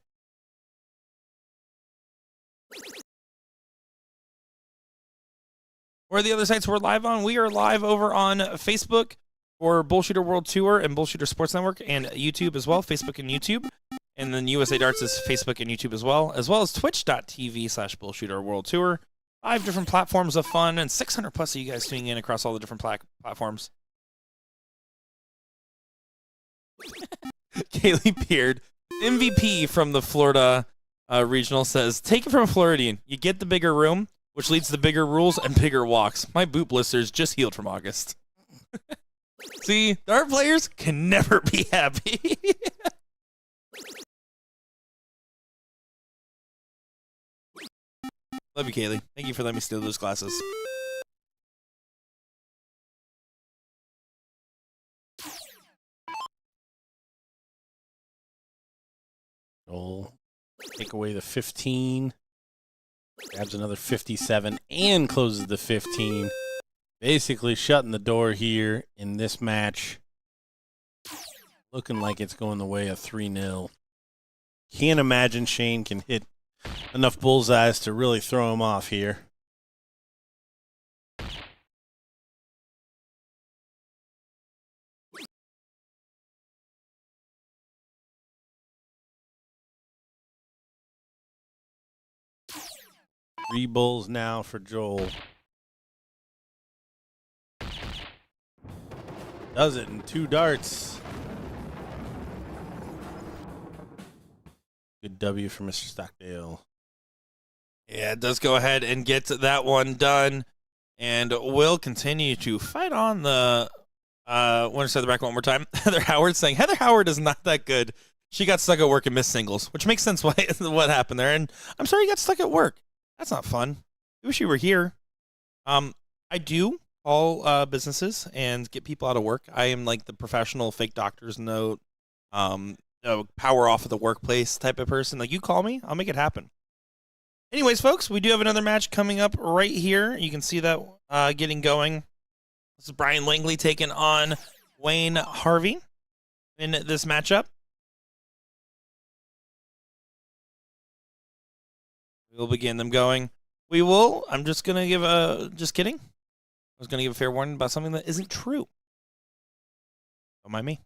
Where are the other sites we're live on? We are live over on Facebook for BullShooter World Tour and BullShooter Sports Network, and YouTube as well, Facebook and YouTube. And then USA Darts is Facebook and YouTube as well as twitch.tv/BullShooter World Tour. 5 different platforms of fun, and 600 plus of you guys tuning in across all the different platforms. Kaylee Beard, MVP from the Florida Regional says, take it from a Floridian. You get the bigger room, which leads to bigger rules and bigger walks. My boot blisters just healed from August. See, our players can never be happy. Love you, Kaylee. Thank you for letting me steal those glasses. Joel, take away the 15. Grabs another 57 and closes the 15. Basically shutting the door here in this match. Looking like it's going the way of 3-0. Can't imagine Shane can hit enough bullseyes to really throw him off here. Three bulls now for Joel. Does it in 2 darts. Good W for Mr. Stockdale. Yeah, it does go ahead and get that one done. And will continue to fight on the want to say the back one more time. Heather Howard saying Heather Howard is not that good. She got stuck at work and missed singles, which makes sense why what happened there. And I'm sorry you got stuck at work. That's not fun. I wish you were here. I do call businesses and get people out of work. I am like the professional fake doctor's note, power off of the workplace type of person. Like, you call me, I'll make it happen. Anyways, folks, we do have another match coming up right here. You can see that getting going. This is Brian Langley taking on Wayne Harvey in this matchup. We'll begin them going. We will. I'm just going to give just kidding. I was going to give a fair warning about something that isn't true. Don't mind me.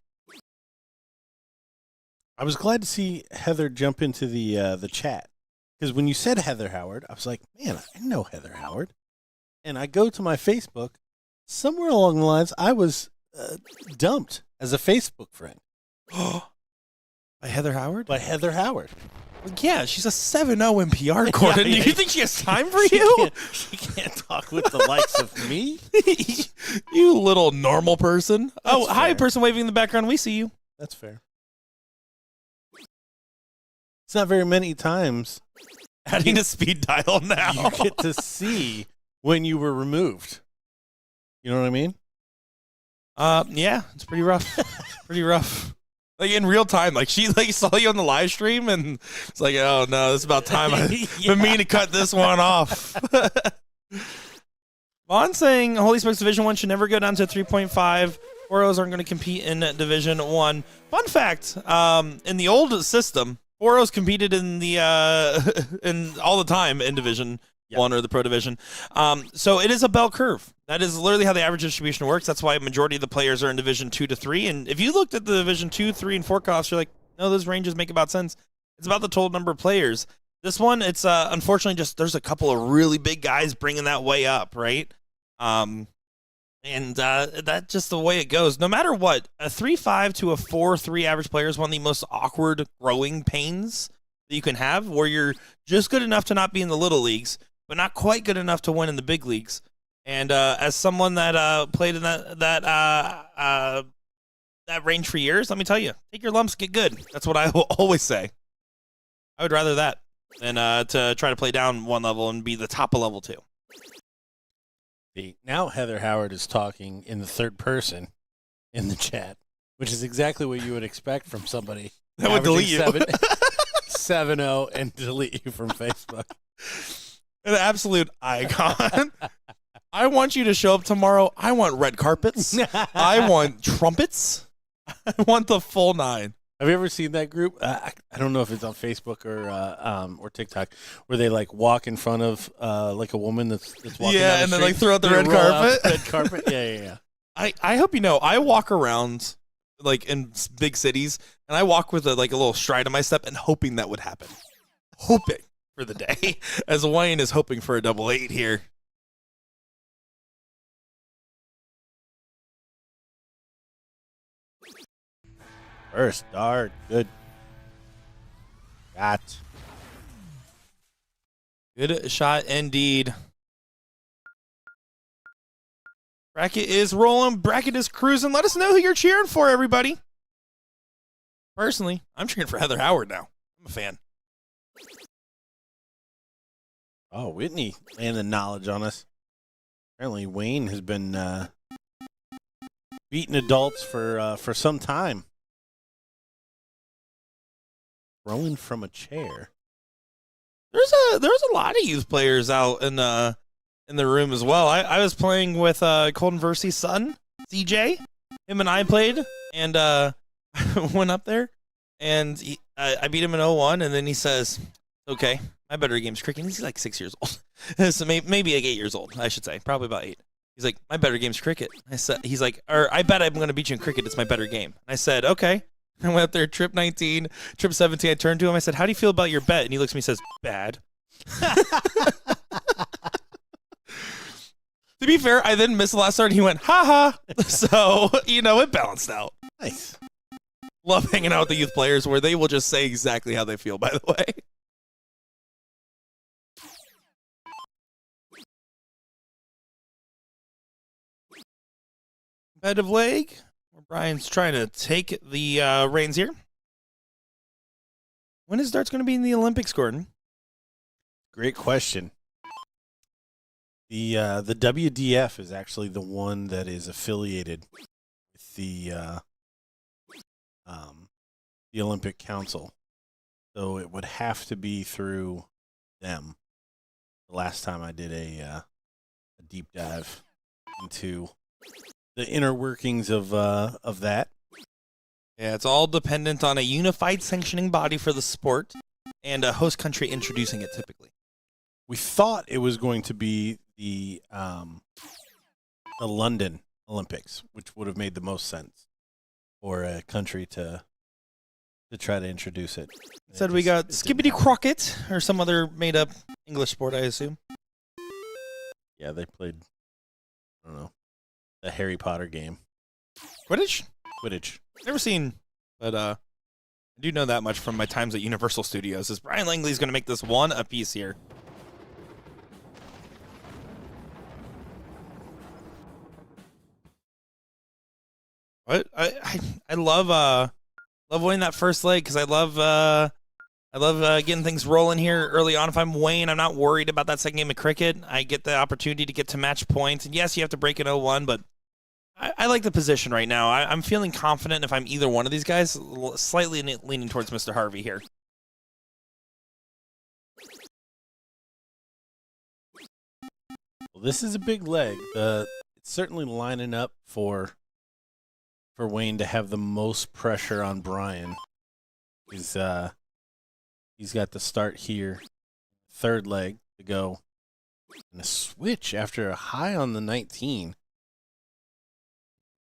I was glad to see Heather jump into the chat. Because when you said Heather Howard, I was like, man, I know Heather Howard. And I go to my Facebook. Somewhere along the lines, I was dumped as a Facebook friend. By Heather Howard? By Heather Howard. Well, yeah, she's a 7-0 NPR, Gordon. Yeah. Do you think she has time for you? She can't talk with the likes of me. You little normal person. That's hi, fair. person waving in the background. We see you. That's fair. It's not very many times Adding a speed dial now. you get to see when you were removed. You know what I mean? Yeah, it's pretty rough. Pretty rough. Like in real time, like she like saw you on the live stream and it's like, oh no, it's about time. I've been meaning to cut this one off. Vaughn saying Holy Smokes Division 1 should never go down to 3.5. Oros aren't going to compete in Division 1. Fun fact, in the old system, Oros competed in the in all the time in Division 1 or the Pro Division. So it is a bell curve. That is literally how the average distribution works. That's why a majority of the players are in Division 2 to 3. And if you looked at the Division 2, 3, and 4 costs, you're like, no, those ranges make about sense. It's about the total number of players. This one, it's unfortunately just there's a couple of really big guys bringing that way up, right? And that's just the way it goes. No matter what, a 3.5 to a 4.3 average player is one of the most awkward growing pains that you can have, where you're just good enough to not be in the little leagues, but not quite good enough to win in the big leagues. And as someone that played in that range for years, let me tell you, take your lumps, get good. That's what I will always say. I would rather that than to try to play down one level and be the top of level 2. Now Heather Howard is talking in the third person in the chat, which is exactly what you would expect from somebody that would delete you. 7-0 and delete you from Facebook. An absolute icon. I want you to show up tomorrow. I want red carpets. I want trumpets. I want the full 9. Have you ever seen that group? I don't know if it's on Facebook or TikTok, where they like walk in front of like a woman that's walking down the and then street. like throw out the They red roll out carpet. the red carpet. Yeah. I hope you know, I walk around like in big cities, and I walk with a little stride on my step and hoping that would happen. Hoping for the day, as Wayne is hoping for a 8-8 here. First dart, good. Got. Good shot indeed. Bracket is rolling. Bracket is cruising. Let us know who you're cheering for, everybody. Personally, I'm cheering for Heather Howard now. I'm a fan. Oh, Whitney laying the knowledge on us. Apparently, Wayne has been beating adults for some time. Throwing from a chair. There's a lot of youth players out in the room as well. I was playing with Colton Versi's son, CJ. Him and I played, and went up there, and I beat him in 0-1, and then he says, "Okay, my better game's cricket." He's like 6 years old, so maybe like 8 years old, I should say, probably about 8. He's like, "My better game's cricket." He's like, "Or I bet I'm going to beat you in cricket. It's my better game." And I said, "Okay." I went up there, trip 19, trip 17. I turned to him. I said, "How do you feel about your bet?" And he looks at me and says, "Bad." To be fair, I then missed the last start, and he went, "Ha ha." So, it balanced out. Nice. Love hanging out with the youth players where they will just say exactly how they feel, by the way. Competitive leg. Brian's trying to take the reins here. When is darts going to be in the Olympics, Gordon? Great question. The WDF is actually the one that is affiliated with the Olympic Council, so it would have to be through them. The last time I did a deep dive into the inner workings of that. Yeah, it's all dependent on a unified sanctioning body for the sport and a host country introducing it typically. We thought it was going to be the London Olympics, which would have made the most sense for a country to try to introduce it. Said we got Skibbity Crockett or some other made-up English sport, I assume. Yeah, they played, I don't know, the Harry Potter game. Quidditch? Quidditch. Never seen, but I do know that much from my times at Universal Studios. Is Brian Langley's going to make this one apiece here? What I love winning that first leg because I love getting things rolling here early on. If I'm Wayne, I'm not worried about that second game of cricket. I get the opportunity to get to match points, and yes, you have to break in 0-1, but I like the position right now. I'm feeling confident if I'm either one of these guys, slightly leaning towards Mr. Harvey here. Well, this is a big leg. It's certainly lining up for Wayne to have the most pressure on Brian. He's got the start here, third leg to go, and a switch after a high on the 19.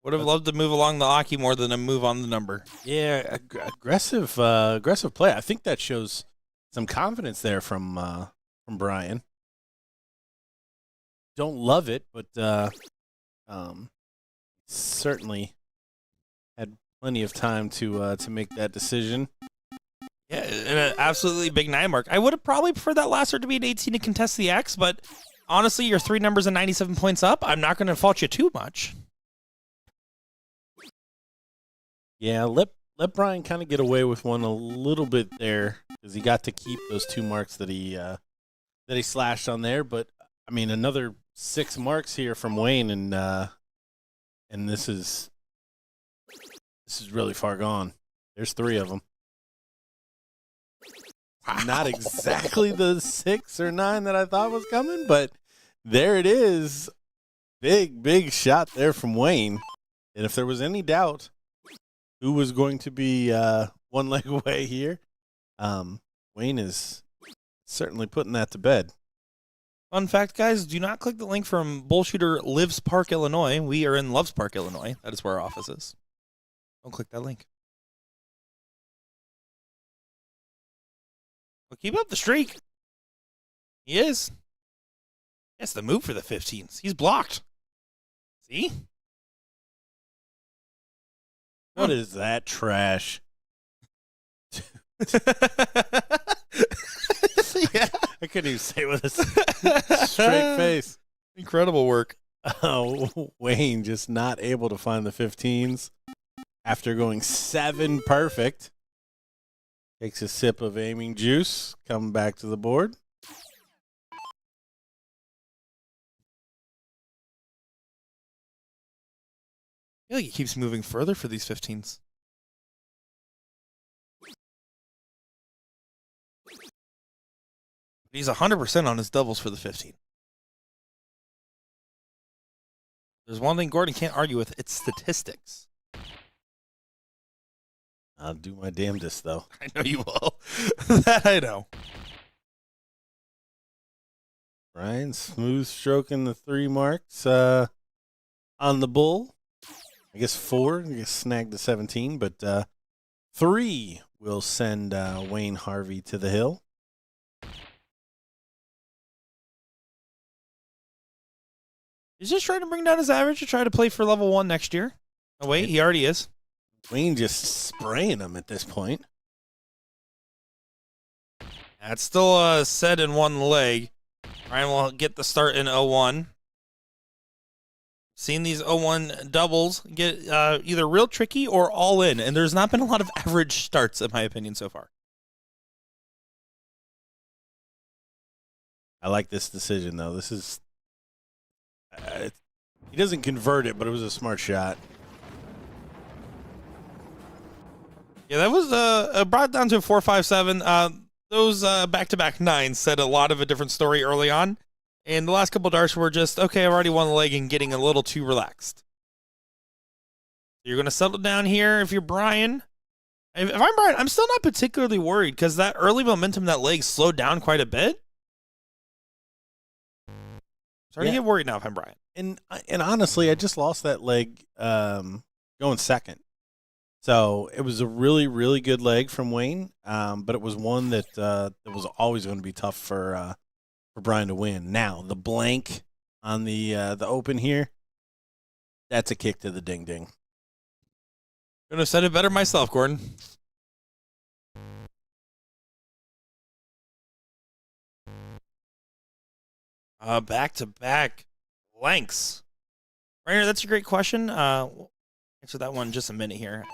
Would have loved to move along the hockey more than a move on the number. Yeah, aggressive play. I think that shows some confidence there from Brian. Don't love it, but certainly had plenty of time to make that decision. Yeah, and an absolutely big 9 mark. I would have probably preferred that last start to be an 18 to contest the X, but honestly, you're 3 numbers and 97 points up. I'm not going to fault you too much. Yeah, let Brian kind of get away with one a little bit there because he got to keep those 2 marks that he slashed on there. But I mean, another 6 marks here from Wayne, and this is really far gone. There's 3 of them. Wow. Not exactly the 6 or 9 that I thought was coming, but there it is. Big shot there from Wayne. And if there was any doubt who was going to be 1 leg away here, Wayne is certainly putting that to bed. Fun fact, guys, do not click the link from BullShooter Lives Park, Illinois. We are in Loves Park, Illinois. That is where our office is. Don't click that link. Well, keep up the streak. He is. That's the move for the 15s. He's blocked. See? What is that trash? Yeah. I couldn't even say it with a straight face. Incredible work. Wayne just not able to find the 15s after going 7 perfect. Takes a sip of aiming juice, coming back to the board. I feel like he keeps moving further for these 15s. He's 100% on his doubles for the 15. There's one thing Gordon can't argue with. It's statistics. I'll do my damnedest, though. I know you will. That I know. Brian smooth stroking the 3 marks on the bull. I guess 4. I guess snagged the 17, but 3 will send Wayne Harvey to the hill. He's just trying to bring down his average to try to play for level 1 next year. Oh, wait, he already is. Wayne just spraying him at this point. That's still set in 1 leg. Ryan will get the start in 0-1. Seen these 0-1 doubles get either real tricky or all in, and there's not been a lot of average starts, in my opinion, so far. I like this decision, though. This is... he doesn't convert it, but it was a smart shot. Yeah, that was brought down to a 4-5-7. Those back-to-back 9s said a lot of a different story early on. And the last couple darts were just, okay, I've already won the leg and getting a little too relaxed. You're going to settle down here if you're Brian. If I'm Brian, I'm still not particularly worried because that early momentum, that leg slowed down quite a bit. Starting to get worried now if I'm Brian. And honestly, I just lost that leg going second. So it was a really, really good leg from Wayne, but it was one that was always going to be tough for Brian to win. Now, the blank on the open here, that's a kick to the ding-ding. Couldn't have said it better myself, Gordon. Back-to-back blanks. Rainer, that's a great question. We'll answer that one in just a minute here.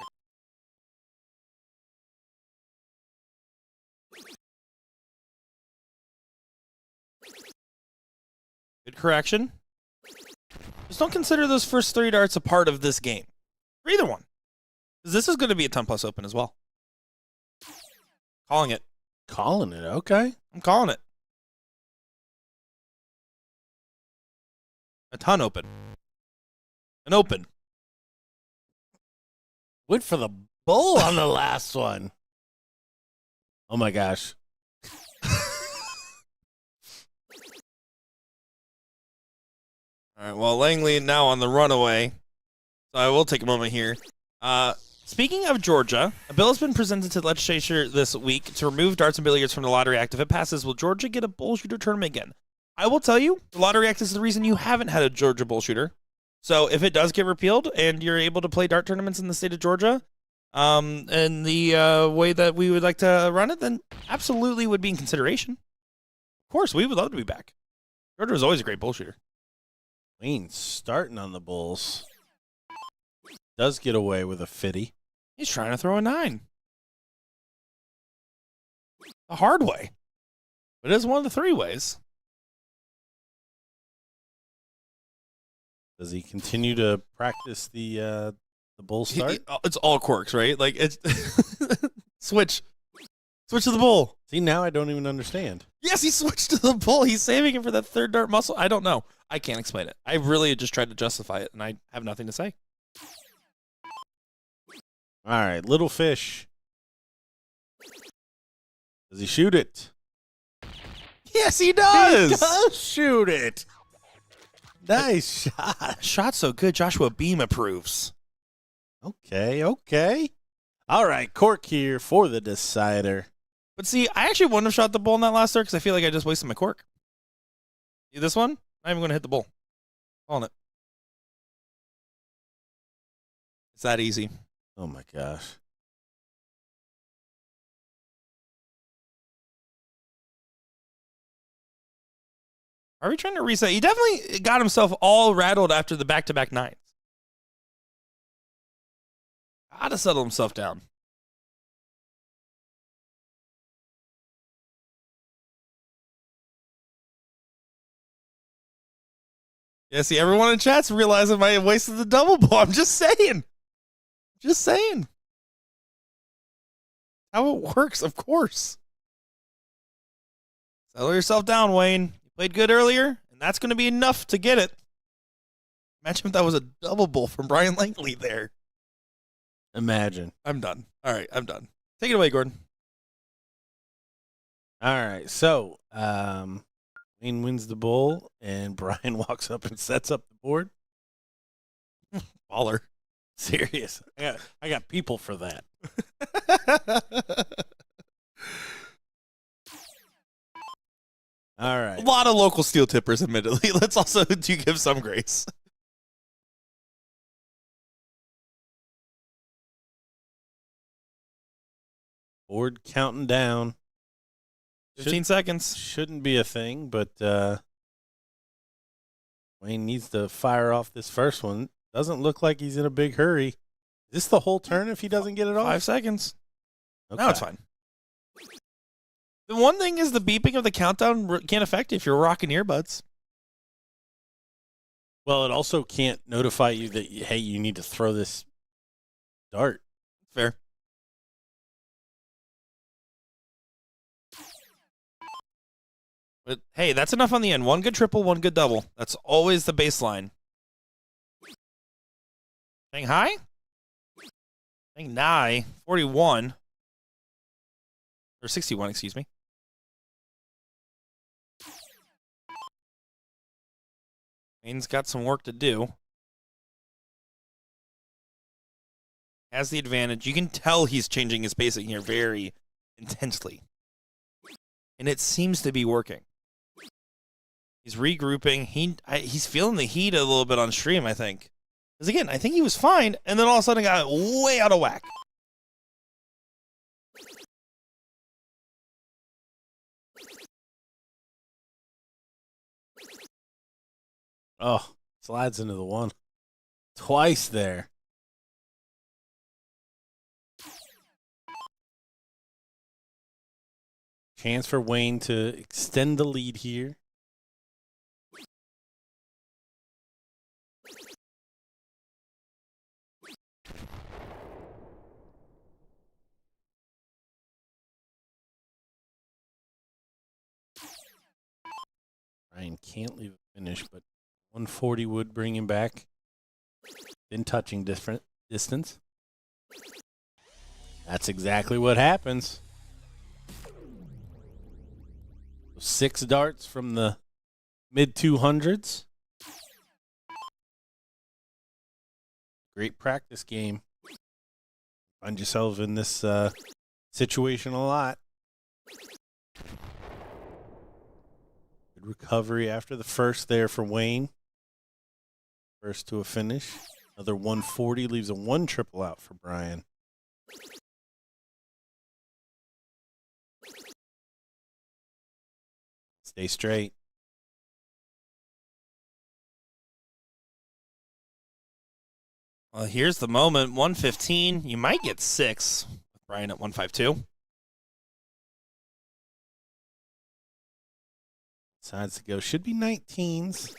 Good correction. Just don't consider those first 3 darts a part of this game. For either one. Because this is going to be a 10-plus open as well. Calling it. Calling it, okay. I'm calling it. A ton open. An open. Went for the bull on the last one. Oh, my gosh. All right, well, Langley now on the runaway. So I will take a moment here. Speaking of Georgia, a bill has been presented to the legislature this week to remove darts and billiards from the Lottery Act. If it passes, will Georgia get a BullShooter tournament again? I will tell you, the Lottery Act is the reason you haven't had a Georgia BullShooter. So if it does get repealed and you're able to play dart tournaments in the state of Georgia, and the way that we would like to run it, then absolutely would be in consideration. Of course, we would love to be back. Georgia was always a great BullShooter. Wayne starting on the bulls. Does get away with a 50. He's trying to throw a 9. The hard way. But it is one of the 3 ways. Does he continue to practice the bull start? It's all quirks, right? Like, it's switch to the bull. See, now I don't even understand. Yes, he switched to the bull. He's saving it for that 3rd dart muscle. I don't know. I can't explain it. I really just tried to justify it, and I have nothing to say. All right, little fish. Does he shoot it? Yes, he does. He does shoot it. Nice shot. Shot so good, Joshua Beam approves. Okay. All right, cork here for the decider. But see, I actually wouldn't have shot the bull in that last dart because I feel like I just wasted my cork. See this one? I'm even going to hit the bull. Calling it. It's that easy. Oh, my gosh. Harvey trying to reset. He definitely got himself all rattled after the back-to-back nines. Gotta settle himself down. Yeah, see, everyone in chat's realizing I wasted the double ball. I'm just saying. Just saying. How it works, of course. Settle yourself down, Wayne. You played good earlier, and that's going to be enough to get it. Imagine if that was a double bull from Brian Langley there. Imagine. I'm done. All right, I'm done. Take it away, Gordon. All right, so Wayne wins the bull, and Brian walks up and sets up the board. Baller. Serious. I got people for that. All right. A lot of local steel tippers, admittedly. Let's also do give some grace. Board counting down. 15 seconds. Shouldn't be a thing, but Wayne needs to fire off this first one. Doesn't look like he's in a big hurry. Is this the whole turn if he doesn't get it off? 5 seconds. Okay. No, it's fine. The one thing is the beeping of the countdown can't affect you if you're rocking earbuds. Well, it also can't notify you that, hey, you need to throw this dart. Fair. But hey, that's enough on the end. One good triple, one good double. That's always the baseline. Shanghai? Shanghai, 41. Or 61, excuse me. Wayne's got some work to do. Has the advantage. You can tell he's changing his pacing here very intensely. And it seems to be working. He's regrouping. He's feeling the heat a little bit on stream, I think. Because again, I think he was fine, and then all of a sudden got way out of whack. Oh, slides into the one. Twice there. Chance for Wayne to extend the lead here. Ryan can't leave a finish, but 140 would bring him back. Then touching different distance. That's exactly what happens. 6 darts from the mid-200s. Great practice game. Find yourself in this situation a lot. Good recovery after the first there for Wayne. First to a finish. Another 140 leaves a 1 triple out for Brian. Stay straight. Well, here's the moment. 115. You might get 6 with Brian at 152. Decides to go. Should be 19s.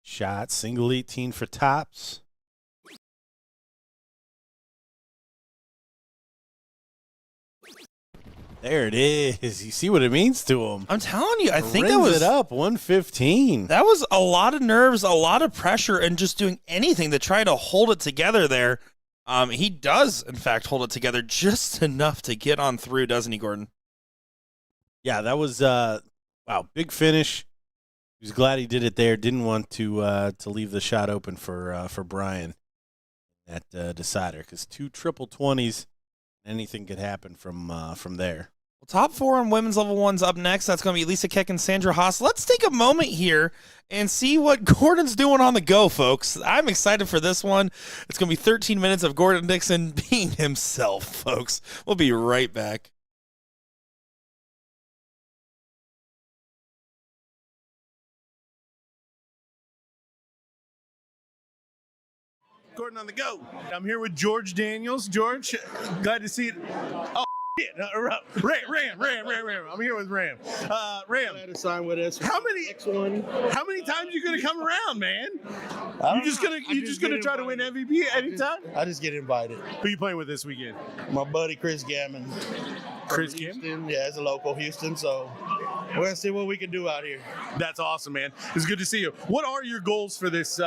Shot. Single 18 for tops. There it is. You see what it means to him. I'm telling you, I think Rings that was it up 115. That was a lot of nerves, a lot of pressure, and just doing anything to try to hold it together there. He does, in fact, hold it together just enough to get on through, doesn't he, Gordon? Yeah, that was wow, big finish. He was glad he did it there. Didn't want to leave the shot open for Brian at decider because 2 triple 20s. Anything could happen from there. Well, top 4 on women's level 1's up next. That's going to be Lisa Keck and Sandra Hos. Let's take a moment here and see what Gordon's doing on the go, folks. I'm excited for this one. It's going to be 13 minutes of Gordon Dixon being himself, folks. We'll be right back. Gordon on the go. I'm here with George Daniels. George, glad to see it. Oh, shit. Ram. I'm here with Ram. Ram. To sign with us. How many times you gonna come around, man? You just gonna try to win MVP anytime? I just get invited. Who you playing with this weekend? My buddy Chris Gammon. Chris Gammon? Houston. Yeah, it's a local Houston, so we're gonna see what we can do out here. That's awesome, man. It's good to see you. What are your goals for this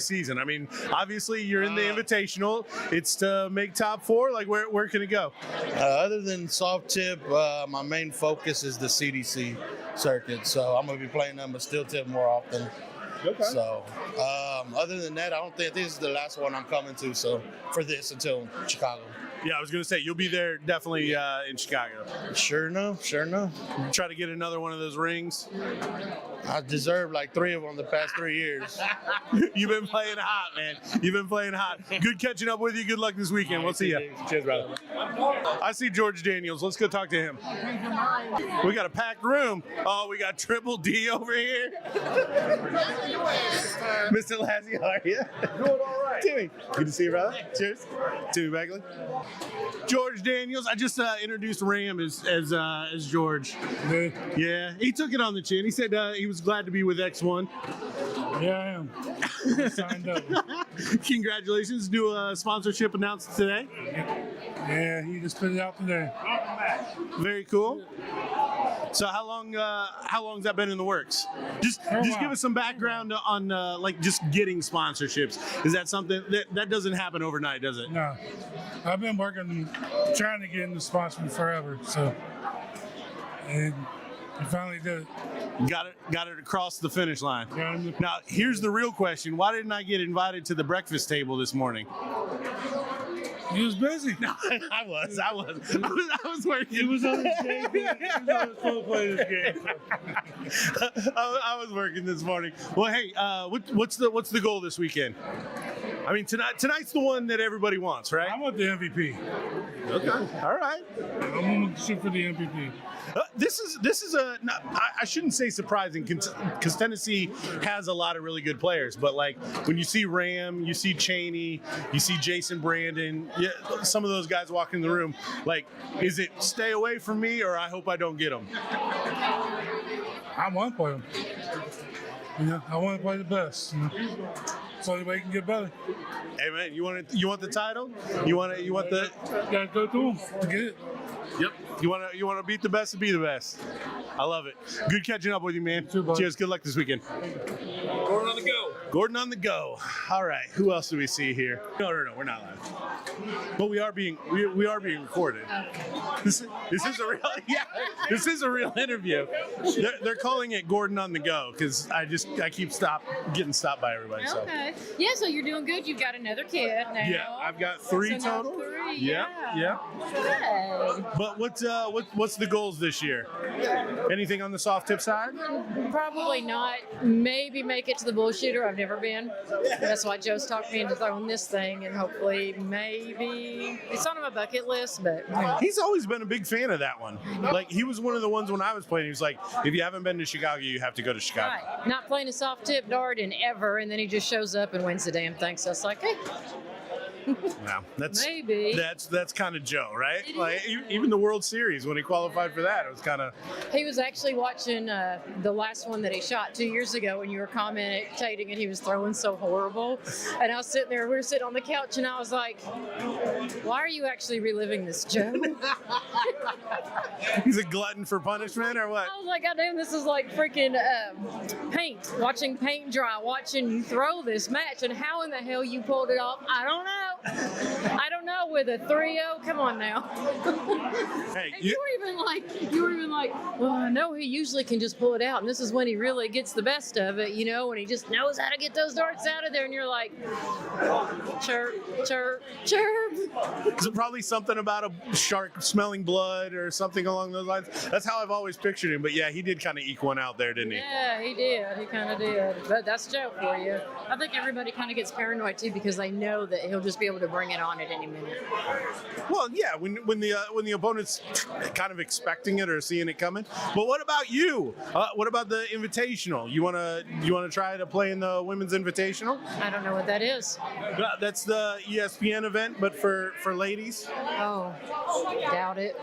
season? I mean, obviously you're in the Invitational. It's to make top 4. Like, where can it go? Other than soft tip, my main focus is the CDC circuit, so I'm gonna be playing them, but still tip more often. Okay. So, other than that, I don't think this is the last one I'm coming to. So, for this until Chicago. Yeah, I was gonna say you'll be there definitely in Chicago. Sure enough. Try to get another one of those rings. I deserve like 3 of them the past 3 years. You've been playing hot, man. You've been playing hot. Good catching up with you. Good luck this weekend. We'll see you. Cheers, brother. I see George Daniels. Let's go talk to him. We got a packed room. Oh, we got Triple D over here. Mr. Lassie, how are you? Doing all right. Timmy, good to see you, brother. Cheers. Timmy Bagley. George Daniels. I just introduced Ram as George. Yeah, he took it on the chin. He said he was glad to be with X1. Yeah, I am. I signed up. Congratulations. New sponsorship announced today. Yeah, he just put it out today. Very cool. So how long's that been in the works? Just give us some background on like just getting sponsorships. Is that something that doesn't happen overnight, does it? No. I've been working, trying to get into sponsoring forever, so. And I finally did it. Got it across the finish line. Got him. Now, here's the real question. Why didn't I get invited to the breakfast table this morning? He was busy. No, I was working. He was on his game. He was on his phone playing his game. I was working this morning. Well, hey, what's the goal this weekend? I mean, tonight's the one that everybody wants, right? I want the MVP. Okay. All right. I'm going to shoot for the MVP. This is I shouldn't say surprising because Tennessee has a lot of really good players, but like when you see Ram, you see Cheney, you see Jason Brandon, yeah, some of those guys walking in the room, like, is it stay away from me or I hope I don't get them? I want to play him. You know, I want to play the best. You know? So anybody can get better. Hey man, you want the title? You want the? Gotta go through them to get it. Yep. You want to beat the best to be the best. I love it. Good catching up with you, man. Too, cheers. Good luck this weekend. Gordon on the go. Gordon on the go. All right. Who else do we see here? No, we're not live. But we are being recorded. This is a real This is a real interview. They're calling it Gordon on the go because I keep getting stopped by everybody. So. Okay. Yeah, so you're doing good. You've got another kid now. Yeah, I've got 3 So now total. 3, Yeah. Good. But what's the goals this year? Anything on the soft tip side? Probably not. Maybe make it to the BullShooter. I've never been. That's why Joe's talked me into throwing this thing, and hopefully maybe it's on my bucket list. But you know. He's always been a big fan of that one. Like he was one of the ones when I was playing. He was like, if you haven't been to Chicago, you have to go to Chicago. Right. Not playing a soft tip dart in ever, and then he just shows up and wins the damn thing. So it's like, hey. Wow, that's kind of Joe, right? Like even the World Series when he qualified for that, it was kind of. He was actually watching the last one that he shot 2 years ago, and you were commentating, and he was throwing so horrible. And I was sitting there, we were sitting on the couch, and I was like, "Why are you actually reliving this, Joe?" He's a glutton for punishment, or what? I was like, "Goddamn, this is like freaking paint. Watching paint dry, watching you throw this match, and how in the hell you pulled it off? I don't know. I don't know with a 3-0. Come on now." Hey, and you were even like, well, I know he usually can just pull it out, and this is when he really gets the best of it, you know, when he just knows how to get those darts out of there, and you're like, chirp, chirp, chirp. Is it probably something about a shark smelling blood or something along those lines? That's how I've always pictured him. But yeah, he did kind of eke one out there, didn't he? Yeah, he did. He kind of did. But that's Joe for you. I think everybody kind of gets paranoid too because they know that he'll just be able to bring it on at any minute. Well, yeah, when the opponent's kind of expecting it or seeing it coming. But what about you? What about the Invitational? You wanna try to play in the Women's Invitational? I don't know what that is. That's the ESPN event, but for ladies. Oh, doubt it.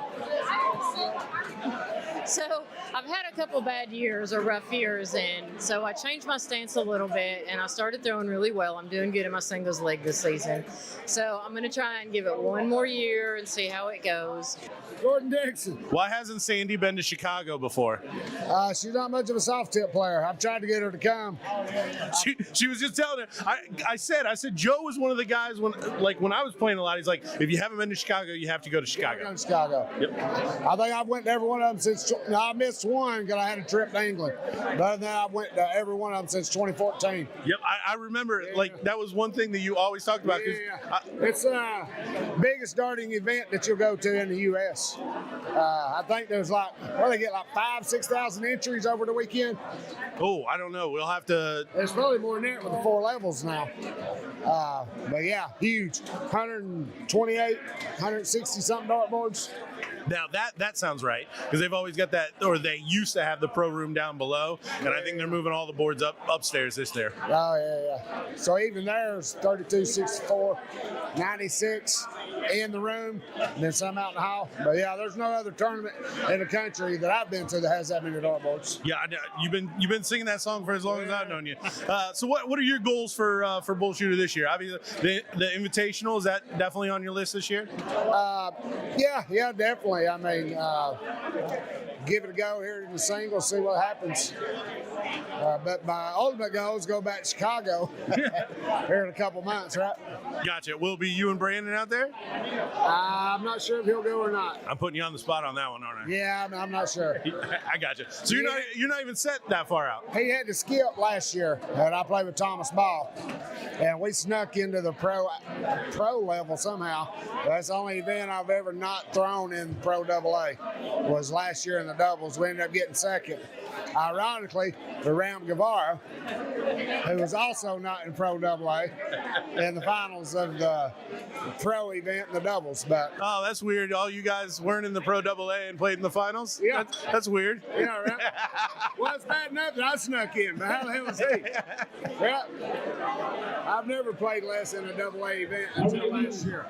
So I've had a couple bad years or rough years, and so I changed my stance a little bit, and I started throwing really well. I'm doing good in my singles leg this season. So I'm going to try and give it one more year and see how it goes. Gordon Dixon. Why hasn't Sandy been to Chicago before? She's not much of a soft tip player. I've tried to get her to come. She was just telling her. I said Joe was one of the guys when I was playing a lot. He's like, if you haven't been to Chicago, you have to go to Chicago. Go to Chicago. Yep. I think I've went to every one of them since. I missed one because I had a trip to England. But other than that, I went to every one of them since 2014. Yep, I remember. Yeah. That was one thing that you always talked about. Yeah. It's the biggest darting event that you'll go to in the U.S. I think there's they get 5,000-6,000 entries over the weekend. Oh, I don't know. We'll have to. There's probably more than that with the 4 levels now. But yeah, huge. 128, 160 something dartboards. Now that sounds right, because they've always got that, or they used to have the pro room down below, and I think they're moving all the boards upstairs this year. Oh yeah. So even there's 32, 64, 96 in the room, and then some out in the hall. But yeah, there's no other tournament in the country that I've been to that has that many dartboards. Yeah, you've been singing that song for as long as I've known you. So what are your goals for BullShooter this year? Obviously, the Invitational, is that definitely on your list this year? Yeah, definitely. I mean, give it a go here in the singles, see what happens. But my ultimate goal is go back to Chicago here in a couple months, right? Gotcha. Will it be you and Brandon out there? I'm not sure if he'll go or not. I'm putting you on the spot on that one, aren't I? Yeah, I'm not sure. I gotcha. So you're not even set that far out. He had to skip last year, and I played with Thomas Ball, and we snuck into the pro level somehow. That's the only event I've ever not thrown in Pro AA. Was last year in the doubles. We ended up getting second. Ironically, the Gavvara, who was also not in Pro AA, in the finals of the pro event in the doubles. But oh, that's weird. All you guys weren't in the Pro AA and played in the finals? Yeah. That's weird. Yeah, right? Well, it's bad enough that I snuck in, but how the hell was he? Yeah. I've never played less in a AA event until last year.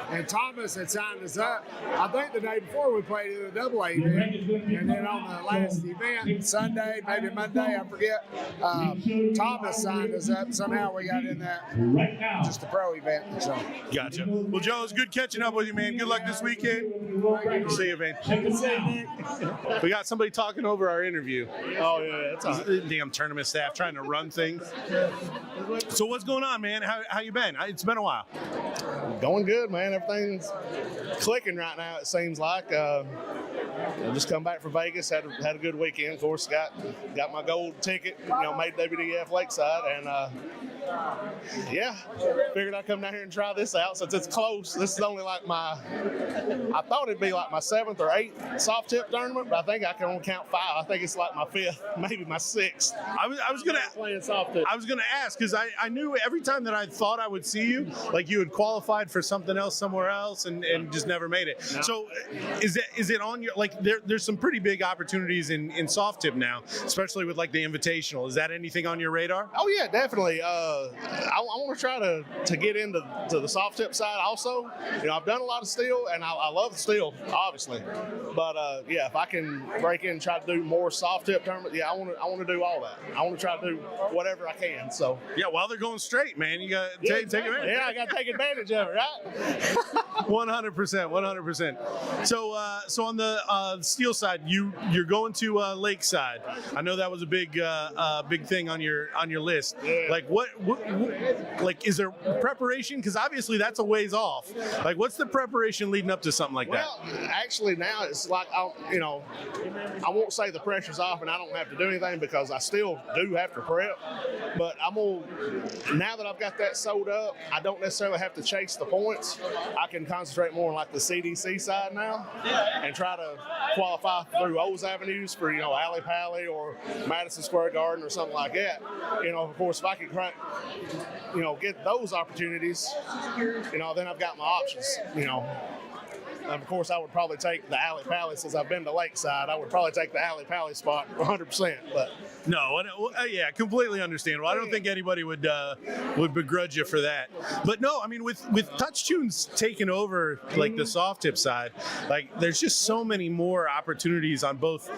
And Thomas had signed us up, I think the day before we played in the AA event. And then on the last event, Sunday, maybe Monday, I forget, Thomas signed us up. Somehow we got in that, just the pro event. So. Gotcha. Well, Joe, it's good catching up with you, man. Good luck this weekend. See you, man. We got somebody talking over our interview. Oh, yeah, that's all right. Damn tournament staff trying to run things. So what's going on, man? How you been? It's been a while. Going good, man. Everything's clicking right now, it seems like. I just come back from Vegas, had a good weekend. Of course, got my gold ticket, made WDF Lakeside, and figured I'd come down here and try this out since it's close. This is only I thought it'd be like my 7th or 8th soft tip tournament, but I think I can only count 5. I think it's like my 5th, maybe my 6th. I was gonna playing soft tip. I was gonna ask because I knew every time that I thought I would see you, like you had qualified for something else somewhere else and just never made it. No. So is it on your there's some pretty big opportunities in soft tip now, especially with like the Invitational. Is that anything on your radar? Oh yeah, definitely. I want to try to get into the soft tip side also. I've done a lot of steel, and I love the steel, obviously. But if I can break in and try to do more soft tip tournaments, I want to do all that. I want to try to do whatever I can. So yeah, while they're going straight, man, you got to take advantage. Yeah, I got to take advantage of it, right? 100%. So on the steel side, you're going to Lakeside. I know that was a big thing on your list. Yeah. Like what is there preparation? Because obviously that's a ways off. Like what's the preparation leading up to something like that? Well, actually now it's like I won't say the pressure's off and I don't have to do anything because I still do have to prep. But now that I've got that sewed up, I don't necessarily have to chase the points. I can concentrate more on like the CDC side now and try to qualify through O's Avenues for, Alley Pally or Madison Square Garden or something like that. Of course, if I could, get those opportunities, then I've got my options, Of course, I would probably take the Alley Pally since I've been to Lakeside. I would probably take the Alley Pally spot 100%. But no, yeah, completely understandable. I don't think anybody would begrudge you for that. But no, I mean, with TouchTunes taking over like the soft tip side, like there's just so many more opportunities on both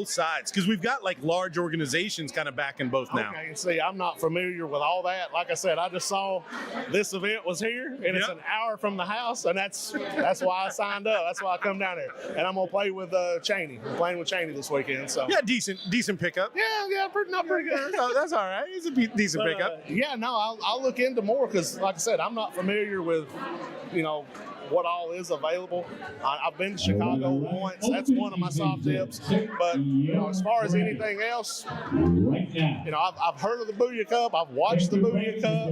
sides because we've got like large organizations kind of backing both now. Okay, see, I'm not familiar with all that. Like I said, I just saw this event was here, and it's an hour from the house, and that's why I signed up. That's why I come down here, and I'm gonna play with Cheney. I'm playing with Cheney this weekend. So yeah, decent pickup. Yeah, not pretty good. No, that's all right. It's a decent pickup. I'll look into more because, like I said, I'm not familiar with, what all is available. I've been to Chicago once. That's one of my soft tips. But as far as anything else, I've heard of the Booyah Cup. I've watched the Booyah Cup.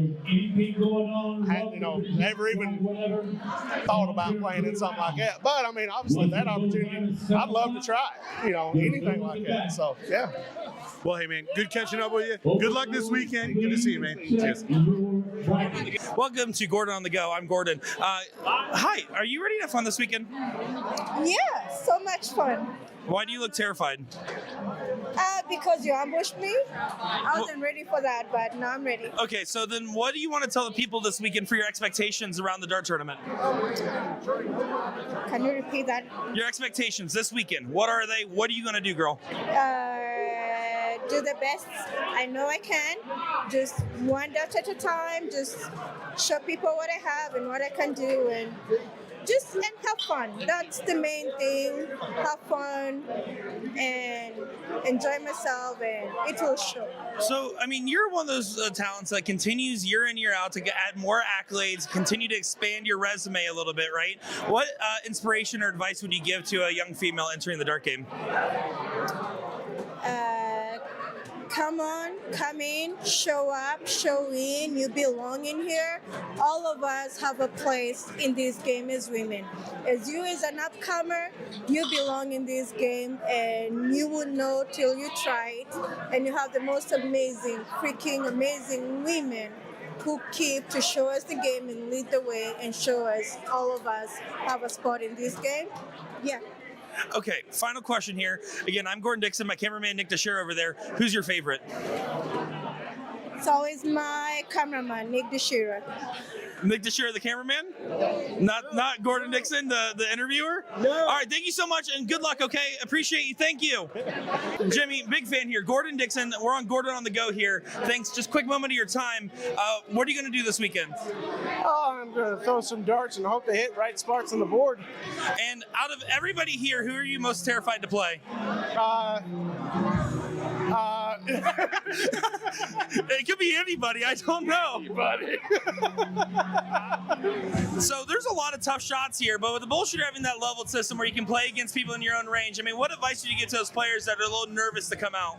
Never even thought about playing in something like that. But I mean, obviously, that opportunity, I'd love to try. Anything like that. So yeah. Well, hey man, good catching up with you. Good luck this weekend. Good to see you, man. Cheers. Welcome to Gordon on the Go. I'm Gordon. Hi, are you ready to have fun this weekend? Yeah, so much fun. Why do you look terrified? Because you ambushed me. I wasn't ready for that, but now I'm ready. Okay, so then what do you want to tell the people this weekend for your expectations around the dart tournament? Can you repeat that? Your expectations this weekend. What are they? What are you going to do, girl? Do the best I know I can. Just one dart at a time. Just show people what I have and what I can do, and have fun. That's the main thing. Have fun and enjoy myself, and it will show. So, I mean, you're one of those talents that continues year in, year out to add more accolades, continue to expand your resume a little bit, right? What inspiration or advice would you give to a young female entering the dart game? Come on, come in, show up, show in, you belong in here. All of us have a place in this game as women. As you as an upcomer, you belong in this game, and you will know till you try it. And you have the most amazing, freaking amazing women who keep to show us the game and lead the way and show us, all of us have a spot in this game. Yeah. Okay, final question here. Again, I'm Gordon Dixon, my cameraman Nick Teixeira over there. Who's your favorite? It's always my cameraman, Nick Teixeira. Nick Teixeira, the cameraman? Not Gordon Dixon, the interviewer? No. All right, thank you so much, and good luck, okay? Appreciate you. Thank you. Jimmy, big fan here. Gordon Dixon, we're on Gordon on the Go here. Thanks. Just quick moment of your time. What are you going to do this weekend? Oh, I'm going to throw some darts and hope to hit right spots on the board. And out of everybody here, who are you most terrified to play? It could be anybody. I don't know. Anybody. So there's a lot of tough shots here, but with the BullShooter having that leveled system where you can play against people in your own range, I mean, what advice do you give to those players that are a little nervous to come out?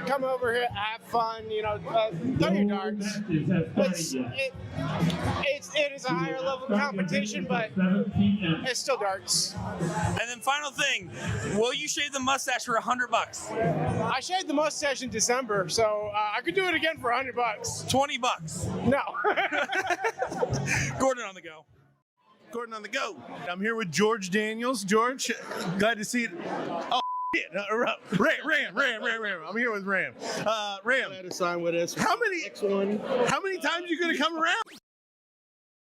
Come over here, have fun, throw your darts. It is a higher level competition, but it's still darts. And then final thing, will you shave the mustache for $100? I shaved the mustache in December, so I could do it again for $100. $20? No. Gordon on the Go. Gordon on the Go. I'm here with George Daniels. George, glad to see it. Oh, shit. Ram. I'm here with Ram. Ram. Glad to sign with us. How many times are you going to come around?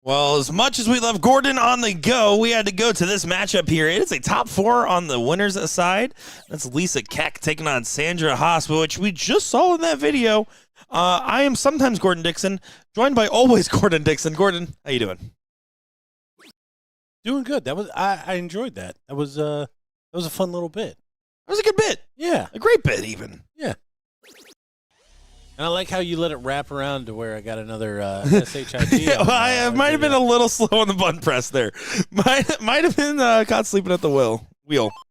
Well, as much as we love Gordon on the Go, we had to go to this matchup here. It is a top four on the winners side. That's Lisa Keck taking on Sandra Hos, which we just saw in that video. I am sometimes Gordon Dixon, joined by always Gordon Dixon. Gordon, how you doing? Doing good. I enjoyed that. That was a fun little bit. That was a good bit. Yeah. A great bit, even. Yeah. And I like how you let it wrap around to where I got another SHID. I might have been a little slow on the button press there. Might have been caught sleeping at the wheel.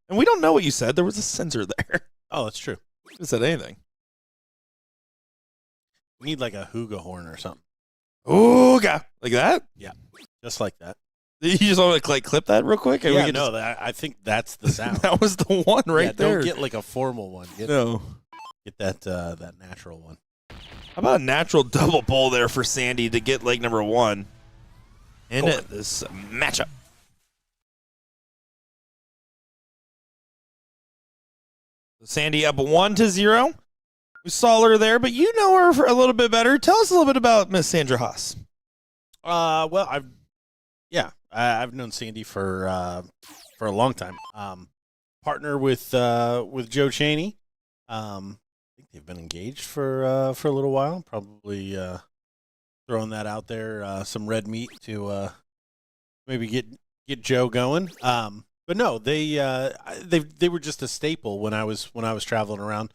And we don't know what you said. There was a sensor there. Oh, that's true. Could have said anything. We need like a hooga horn or something. Ooga. Like that? Yeah. Just like that. You just want to like clip that real quick? And Yeah, we can no, I think that's the sound. that was the one right Yeah, there. Don't get like a formal one. Get that natural one. How about a natural double pull there for Sandy to get leg number 1 in this matchup? Sandy up 1-0. We saw her there, but you know her for a little bit better. Tell us a little bit about Miss Sandra Hos. Well, I've known Sandy for a long time. Partner with Joe Cheney. I think they've been engaged for a little while. Probably throwing that out there. Some red meat to maybe get Joe going. But no, they were just a staple when I was traveling around.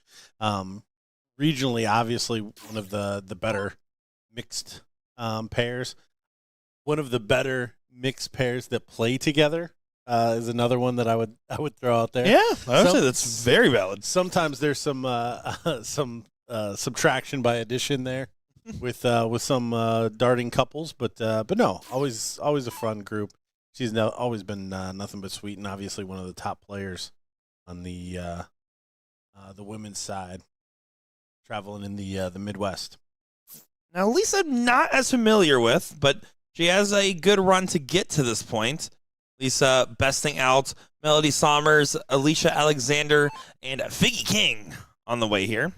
Regionally, obviously, one of the better mixed pairs. One of the better mixed pairs that play together is another one that I would throw out there. Yeah, I would say that's very valid. Sometimes there's some subtraction by addition there with some darting couples, but no, always a fun group. She's always been nothing but sweet, and obviously one of the top players on the women's side, traveling in the Midwest. Now, Lisa, not as familiar with, but she has a good run to get to this point. Lisa besting out Melody Sommers, Alicia Alexander, and Figgy King on the way here.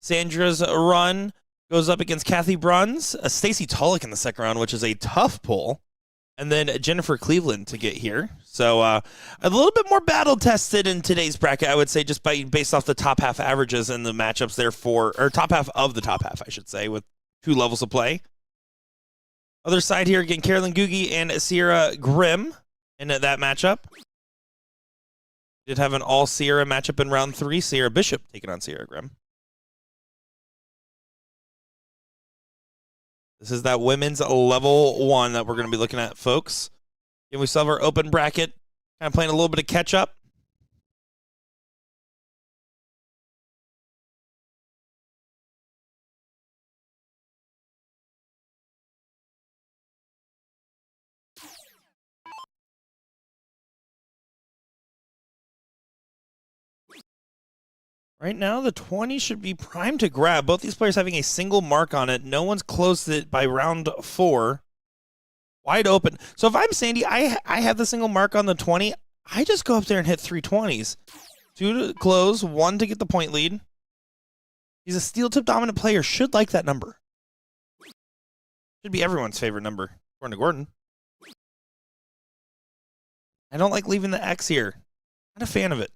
Sandra's run goes up against Kathy Bruns, Stacey Tulloch in the second round, which is a tough pull, and then Jennifer Cleveland to get here. So a little bit more battle-tested in today's bracket, I would say, just based off the top half averages and the matchups there or top half of the top half, I should say, with 2 levels of play. Other side here, again, Carolyn Googie and Sierra Grimm in that matchup. Did have an all-Sierra matchup in round 3. Sierra Bishop taking on Sierra Grimm. This is that women's level 1 that we're going to be looking at, folks. And we still have our open bracket, kind of playing a little bit of catch-up. Right now, the 20 should be primed to grab. Both these players having a single mark on it. No one's closed it by round 4. Wide open. So if I'm Sandy, I have the single mark on the 20. I just go up there and hit 3 20s. 2 to close, 1 to get the point lead. He's a steel tip dominant player. Should like that number. Should be everyone's favorite number, according to Gordon. I don't like leaving the X here. Not a fan of it.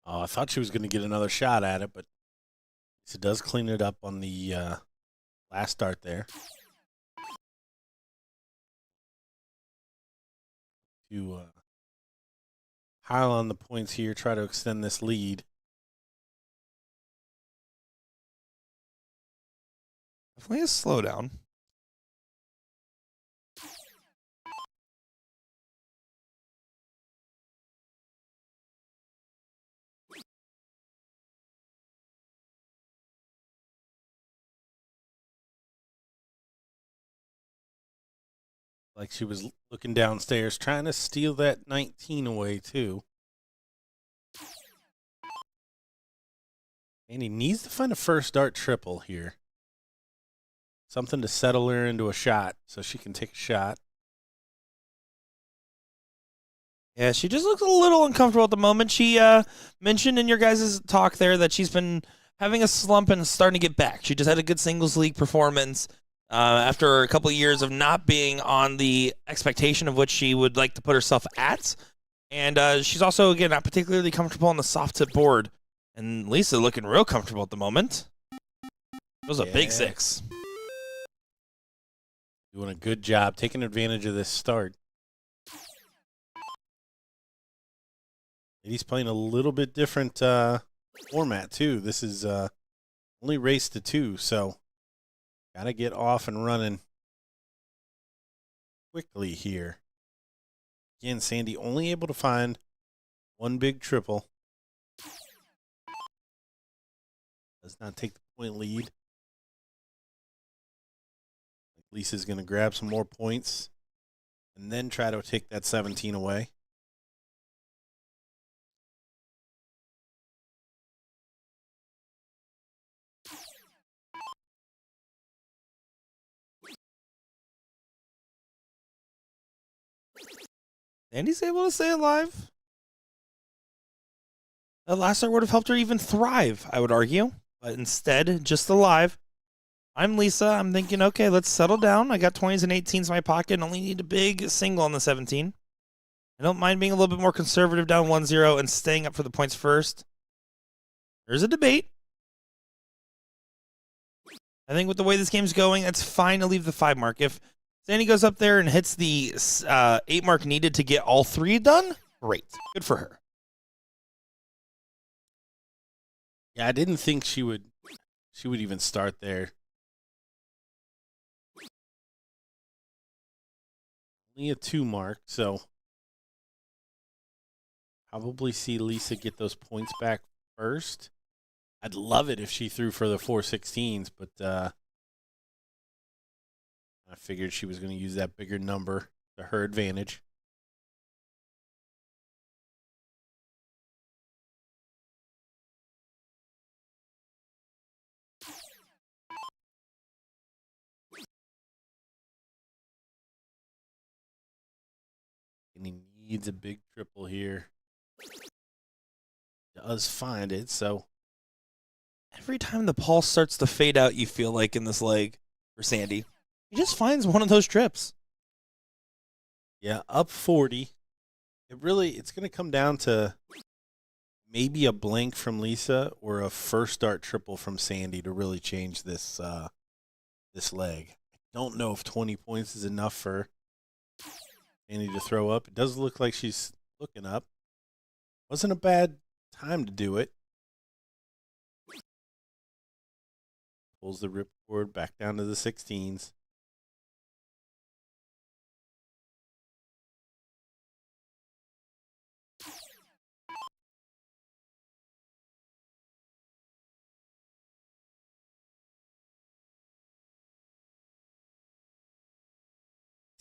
Oh, I thought she was going to get another shot at it, but it does clean it up on the last start there. To pile on the points here, try to extend this lead. Definitely a slowdown. Like she was looking downstairs, trying to steal that 19 away, too. And he needs to find a first dart triple here. Something to settle her into a shot so she can take a shot. Yeah, she just looks a little uncomfortable at the moment. She mentioned in your guys' talk there that she's been having a slump and starting to get back. She just had a good singles league performance after a couple of years of not being on the expectation of what she would like to put herself at. And she's also, again, not particularly comfortable on the soft tip board. And Lisa looking real comfortable at the moment. It was a big 6. Doing a good job, taking advantage of this start. He's playing a little bit different format, too. This is only race to 2, so got to get off and running quickly here. Again, Sandy only able to find one big triple. Does not take the point lead. Lisa's going to grab some more points and then try to take that 17 away. Sandy's able to stay alive. That last start would have helped her even thrive, I would argue. But instead, just alive. I'm Lisa. I'm thinking, okay, let's settle down. I got 20s and 18s in my pocket and only need a big single on the 17. I don't mind being a little bit more conservative down 1-0 and staying up for the points first. There's a debate. I think with the way this game's going, it's fine to leave the 5 mark. If Sandy goes up there and hits the 8 mark needed to get all 3 done, great. Good for her. Yeah, I didn't think she would even start there. Only a 2 mark, so probably see Lisa get those points back first. I'd love it if she threw for the 416s, but I figured she was going to use that bigger number to her advantage. And he needs a big triple here. Does find it, so Every time the pulse starts to fade out, you feel like in this leg for Sandy, he just finds one of those trips. yeah, up 40. It's going to come down to maybe a blank from Lisa or a first start triple from Sandy to really change this leg. I don't know if 20 points is enough for Sandy to throw up. It does look like she's looking up. Wasn't a bad time to do it. Pulls the ripcord back down to the 16s.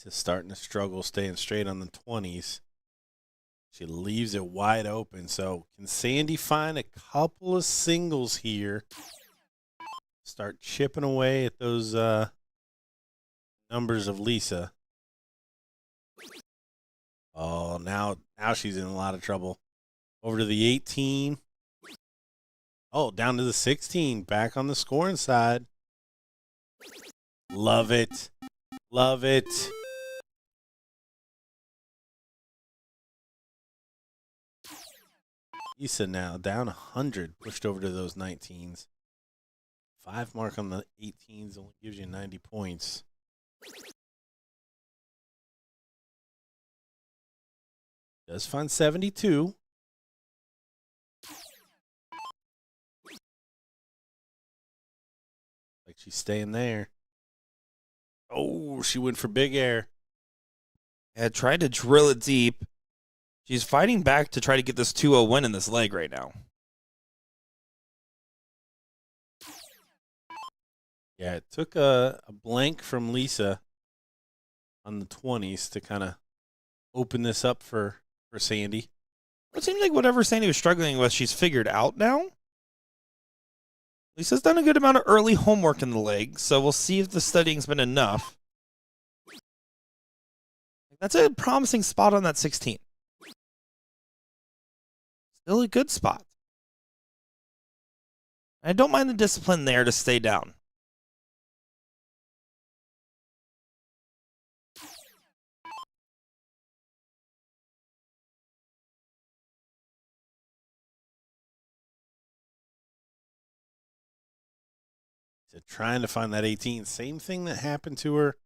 Just starting to struggle staying straight on the 20s. She leaves it wide open. So can Sandy find a couple of singles here? Start chipping away at those numbers of Lisa. Oh, now she's in a lot of trouble. Over to the 18. Oh, down to the 16. Back on the scoring side. Love it. Love it. Lisa now down 100, pushed over to those 19s. 5 mark on the 18s only gives you 90 points. Does find 72. Like she's staying there. Oh, she went for big air. Yeah, tried to drill it deep. She's fighting back to try to get this 2-0 win in this leg right now. Yeah, it took a blank from Lisa on the 20s to kind of open this up for Sandy. It seems like whatever Sandy was struggling with, she's figured out now. Lisa's done a good amount of early homework in the leg, so we'll see if the studying's been enough. That's a promising spot on that 16. Still a good spot. I don't mind the discipline there to stay down. So trying to find that 18. Same thing that happened to her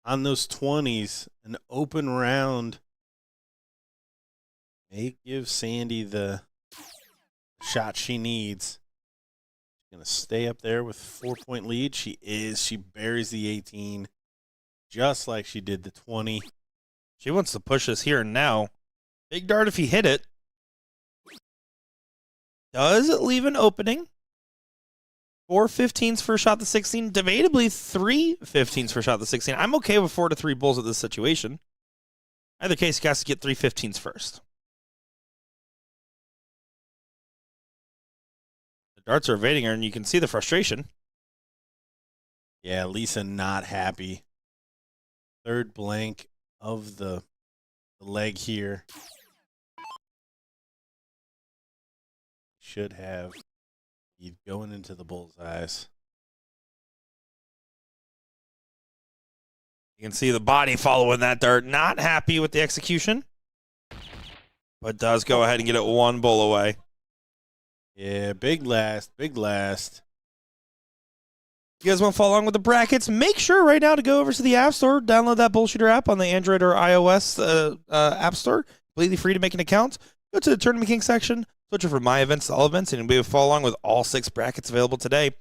on those 20s. An open round may give Sandy the shot she needs. She's going to stay up there with 4-point lead. She is. She buries the 18 just like she did the 20. She wants to push us here and now. Big dart if he hit it. Does it leave an opening? 4 15s for a shot to 16. Debatably 3 15s for a shot to 16. I'm okay with 4 to 3 bulls at this situation. Either case, he has to get 3 15s first. The darts are evading her, and you can see the frustration. Yeah, Lisa not happy. Third blank of the leg here. Should have. He's going into the bullseyes. You can see the body following that dart. Not happy with the execution, but does go ahead and get it 1 bull away. Yeah, big last, big last. If you guys want to follow along with the brackets, make sure right now to go over to the App Store, download that BullShooter app on the Android or iOS App Store. Completely free to make an account. Go to the Tournament King section, switch over from My Events to All Events, and you'll be able to follow along with all 6 brackets available today.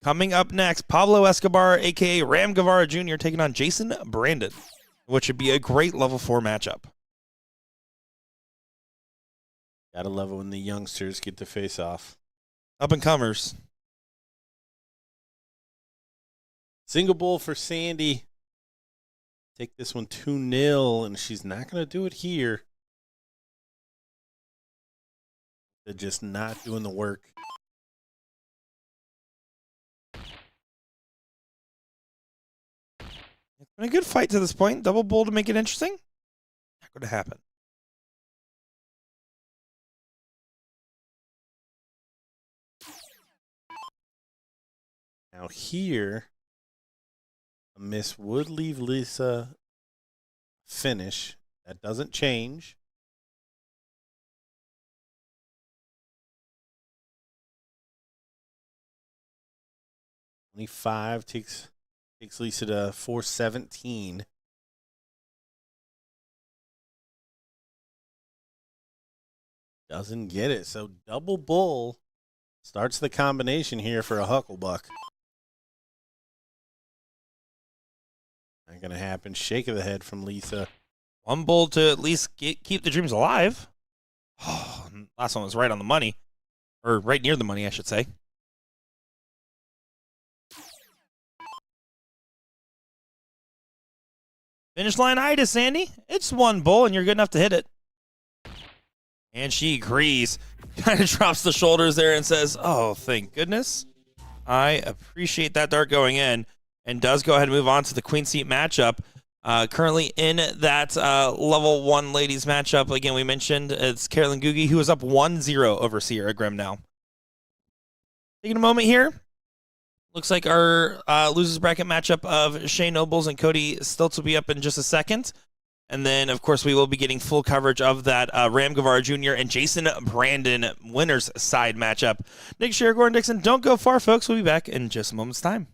Coming up next, Pablo Escobar, a.k.a. Ram Gavvara Jr., taking on Jason Brandon, which should be a great level 4 matchup. Gotta love it when the youngsters get to face off. Up-and-comers. Single bull for Sandy. Take this one 2-0, and she's not going to do it here. They're just not doing the work. It's been a good fight to this point. Double bull to make it interesting. Not going to happen. Now here, a miss would leave Lisa finish. That doesn't change. $25 takes Lisa to 417. Doesn't get it. So double bull starts the combination here for a Hucklebuck. Not going to happen. Shake of the head from Lisa. 1 bull to at least keep the dreams alive. Oh, last one was right on the money. Or right near the money, I should say. Finish line itis, Sandy. It's 1 bull, and you're good enough to hit it. And she agrees. Kind of drops the shoulders there and says, oh, thank goodness. I appreciate that dart going in. And does go ahead and move on to the queen seat matchup. Currently in that level 1 ladies matchup, again, we mentioned it's Carolyn Googie, who is up 1-0 over Sera Grimm now. Taking a moment here. Looks like our losers bracket matchup of Shea Nobles and Cody Stilts will be up in just a second. And then, of course, we will be getting full coverage of that Ram Gavvara Jr. and Jason Brandon winners side matchup. Nick, Sher, Gordon, Dixon, don't go far, folks. We'll be back in just a moment's time.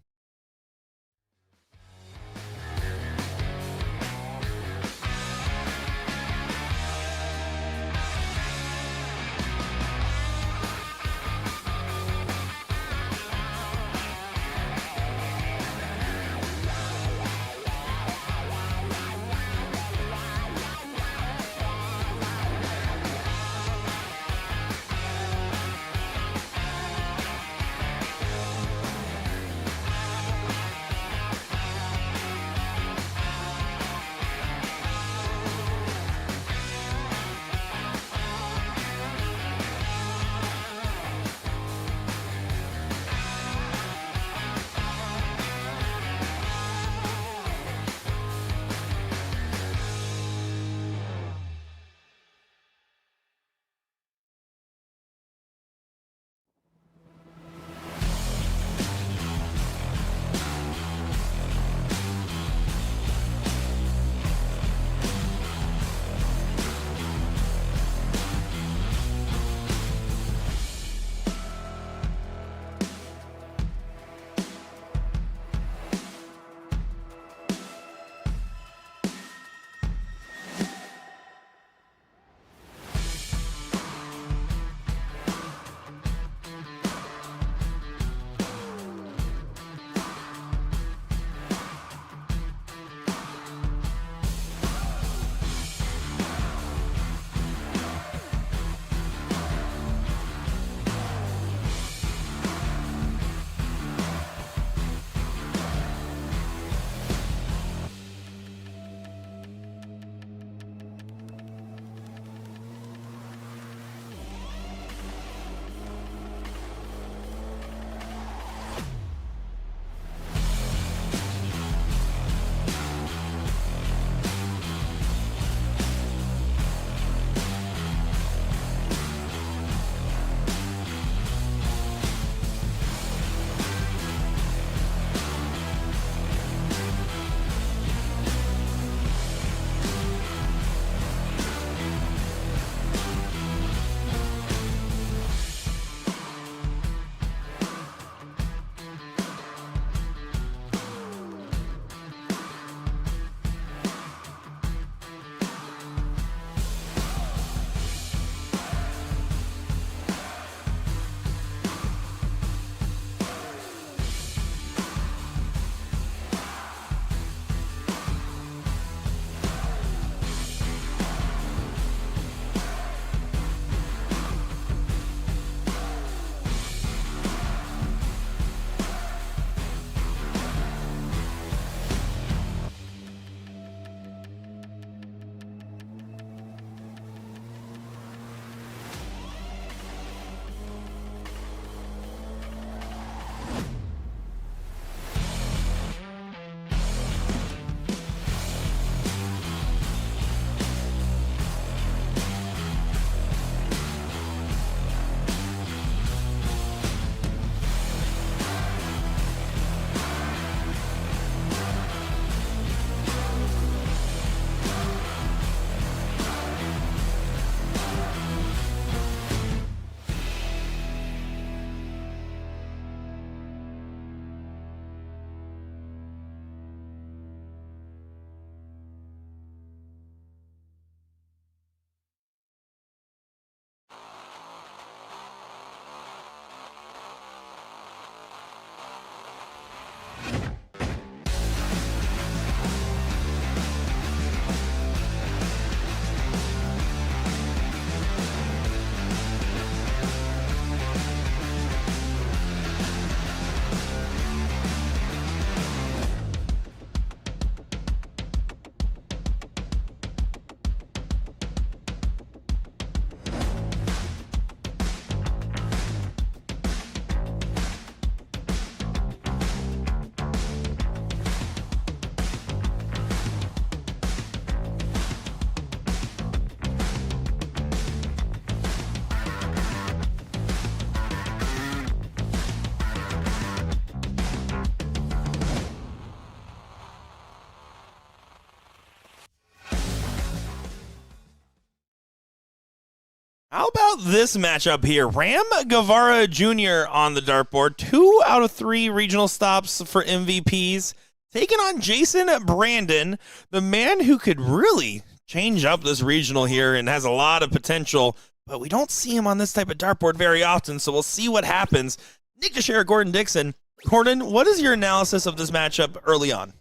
How about this matchup here? Ram Gavvara Jr. on the dartboard. 2 out of 3 regional stops for MVPs. Taking on Jason Brandon, the man who could really change up this regional here and has a lot of potential, but we don't see him on this type of dartboard very often, so we'll see what happens. Nick DeShera, Gordon Dixon. Gordon, what is your analysis of this matchup early on?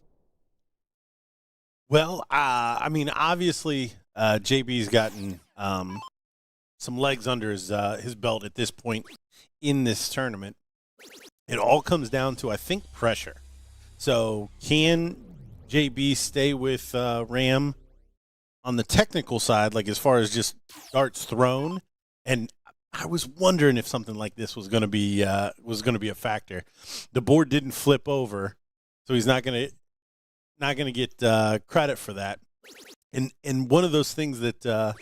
Well, I mean, obviously, JB's gotten some legs under his belt at this point in this tournament. It all comes down to, I think, pressure. So can JB stay with Ram on the technical side, like as far as just darts thrown? And I was wondering if something like this was going to be a factor. The board didn't flip over, so he's not going to get credit for that. And one of those things that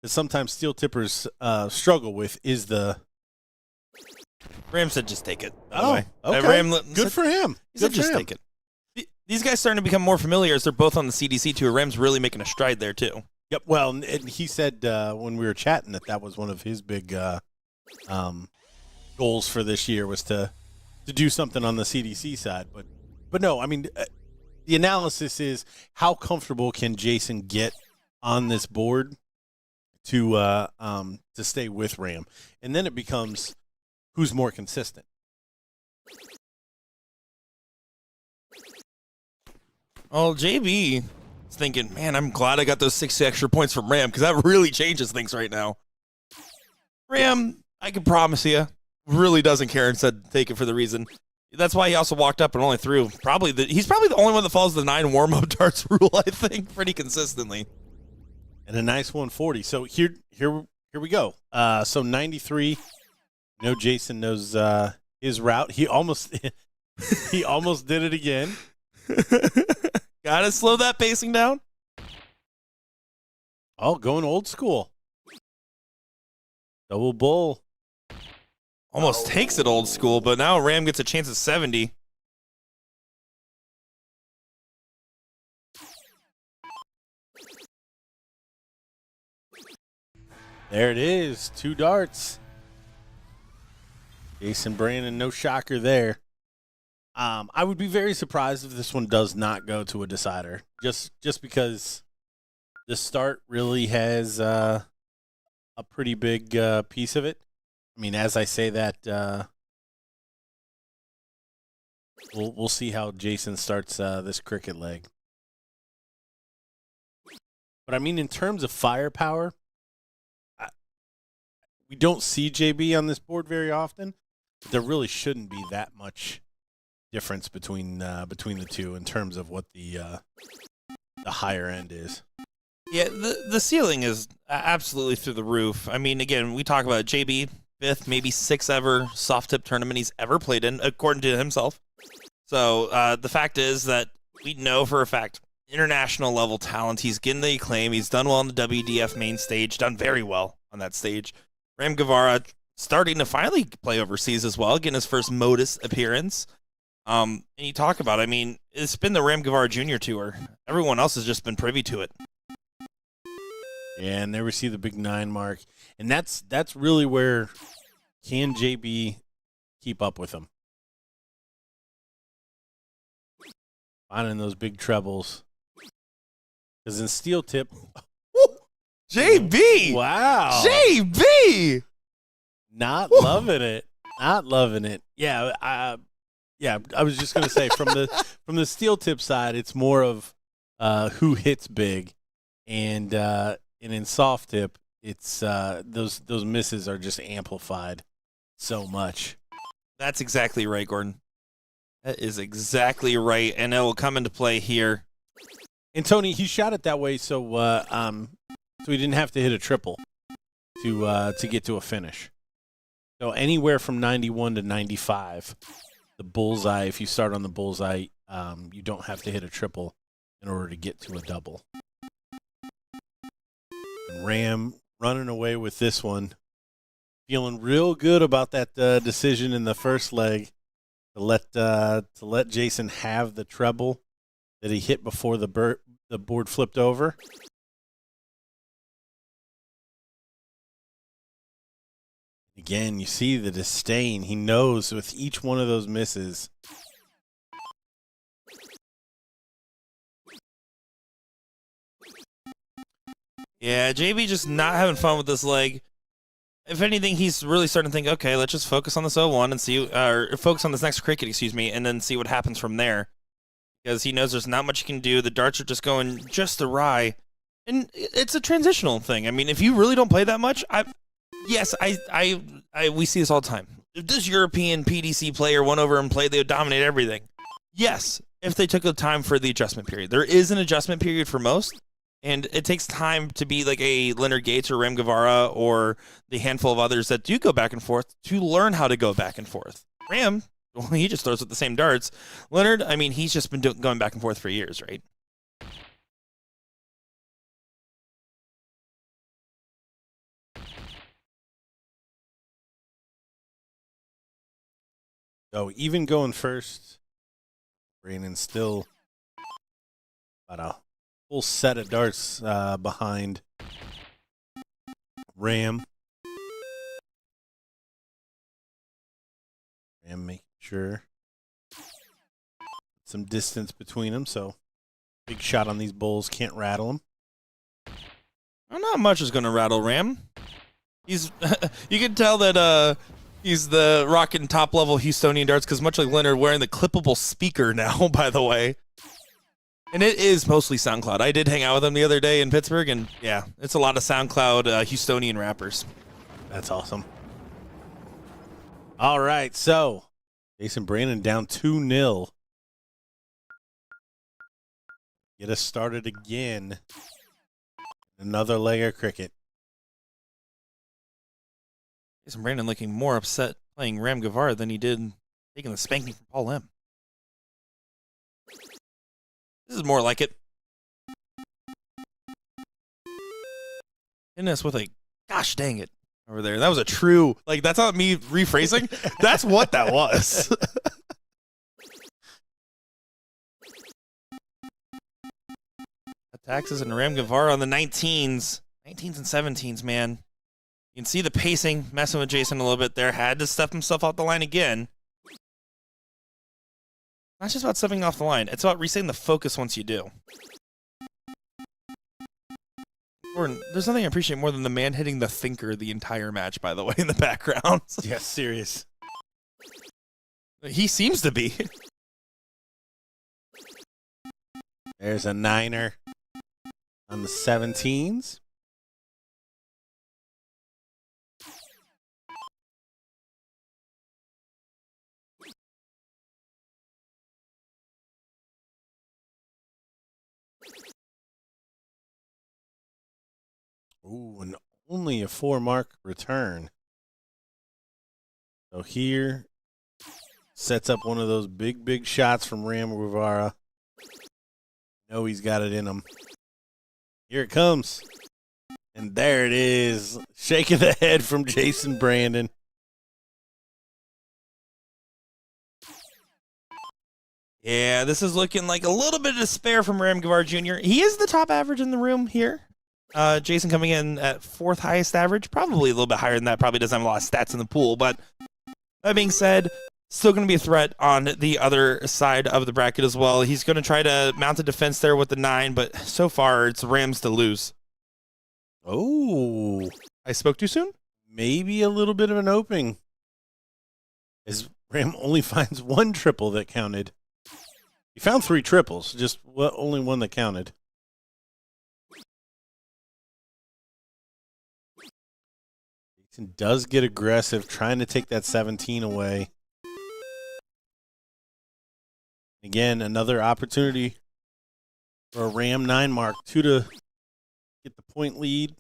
sometimes steel tippers struggle with is the. Ram said just take it. Okay. Good for him. He said just take it. These guys starting to become more familiar as they're both on the CDC too. Ram's really making a stride there too. Yep. Well, and he said when we were chatting that was one of his big goals for this year was to do something on the CDC side. But no, I mean, the analysis is how comfortable can Jason get on this board to stay with Ram, and then it becomes who's more consistent. Well, JB is thinking, man, I'm glad I got those 6 extra points from Ram because that really changes things right now. Ram, I can promise you, really doesn't care and said take it for the reason. That's why he also walked up and only threw. He's probably the only one that follows the 9 warm-up darts rule, I think, pretty consistently. And a nice 140. So here we go. So 93. Jason knows his route. He almost did it again. Gotta slow that pacing down. Oh, going old school. Double bull. Almost takes it old school, but now Ram gets a chance at 70. There it is. 2 darts. Jason Brandon, no shocker there. I would be very surprised if this one does not go to a decider, just because the start really has a pretty big piece of it. I mean, as I say that, we'll see how Jason starts this cricket leg. But I mean, in terms of firepower, we don't see JB on this board very often. But there really shouldn't be that much difference between the two in terms of what the higher end is. Yeah, the ceiling is absolutely through the roof. I mean, again, we talk about JB, 5th, maybe 6th ever soft tip tournament he's ever played in, according to himself. So the fact is that we know for a fact, international level talent. He's getting the acclaim. He's done well on the WDF main stage, done very well on that stage. Ram Gavvara starting to finally play overseas as well, getting his first Modus appearance. And you talk about, I mean, it's been the Ram Gavvara Jr. Tour. Everyone else has just been privy to it. Yeah, and there we see the big 9 mark. And that's really where can JB keep up with him? Finding those big trebles. Because in steel tip. JB! Wow. JB! Not loving it. Not loving it. Yeah, I was just gonna say from the steel tip side, it's more of who hits big, and in soft tip, it's those misses are just amplified so much. That's exactly right, Gordon. That is exactly right, and it will come into play here. And Tony, he shot it that way so he didn't have to hit a triple to get to a finish. So anywhere from 91 to 95, the bullseye. If you start on the bullseye, you don't have to hit a triple in order to get to a double. And Ram running away with this one, feeling real good about that decision in the first leg to let Jason have the treble that he hit before the board flipped over. again, you see the disdain. He knows with each one of those misses. Yeah, JB just not having fun with this leg. If anything, he's really starting to think, okay, let's just focus on this 0-1 and see, or focus on this next cricket, excuse me, and then see what happens from there. Because he knows there's not much he can do. The darts are just going just awry. And it's a transitional thing. I mean, if you really don't play that much, we see this all the time. If this European PDC player went over and played, they would dominate everything. Yes, if they took the time for the adjustment period. There is an adjustment period for most, and it takes time to be like a Leonard Gates or Ram Gavvara or the handful of others that do go back and forth to learn how to go back and forth. Ram, well, he just throws with the same darts. Leonard, I mean, he's just been going back and forth for years, right? So even going first, Brandon still about a full set of darts behind Ram. Ram making sure some distance between them, so big shot on these bowls, can't rattle them. Well, not much is going to rattle Ram. He's you can tell that he's the rocking top level Houstonian darts because much like Leonard, wearing the clippable speaker now, by the way. And it is mostly SoundCloud. I did hang out with him the other day in Pittsburgh, and yeah, it's a lot of SoundCloud Houstonian rappers. That's awesome. All right, so Jason Brandon down 2-0. Get us started again. Another leg of cricket. Jason Brandon looking more upset playing Ram Gavvara than he did taking the spanking from Paul M. This is more like it. Hitting us with a gosh dang it over there. That was a true, like, that's not me rephrasing. That's what that was. Taxes and Ram Gavvara on the 19s and 17s, man. You can see the pacing messing with Jason a little bit there. Had to step himself off the line again. Not just about stepping off the line. It's about resetting the focus once you do. Gordon, there's nothing I appreciate more than the man hitting the thinker the entire match, by the way, in the background. Yes, serious. He seems to be. There's a niner on the 17s. Ooh, and only a 4-mark return. So here sets up one of those big shots from Ram Gavvara. Know he's got it in him. Here it comes. And there it is. Shaking the head from Jason Brandon. Yeah, this is looking like a little bit of despair from Ram Gavvara Jr. He is the top average in the room here. Jason coming in at 4th highest average. Probably a little bit higher than that. Probably doesn't have a lot of stats in the pool. But that being said, still going to be a threat on the other side of the bracket as well. He's going to try to mount a defense there with the 9, but so far it's Rams to lose. Oh, I spoke too soon? Maybe a little bit of an opening. As Ram only finds 1 triple that counted. He found 3 triples, just only 1 that counted. Jason does get aggressive, trying to take that 17 away. Again, another opportunity for a Ram 9 mark, 2 to get the point lead.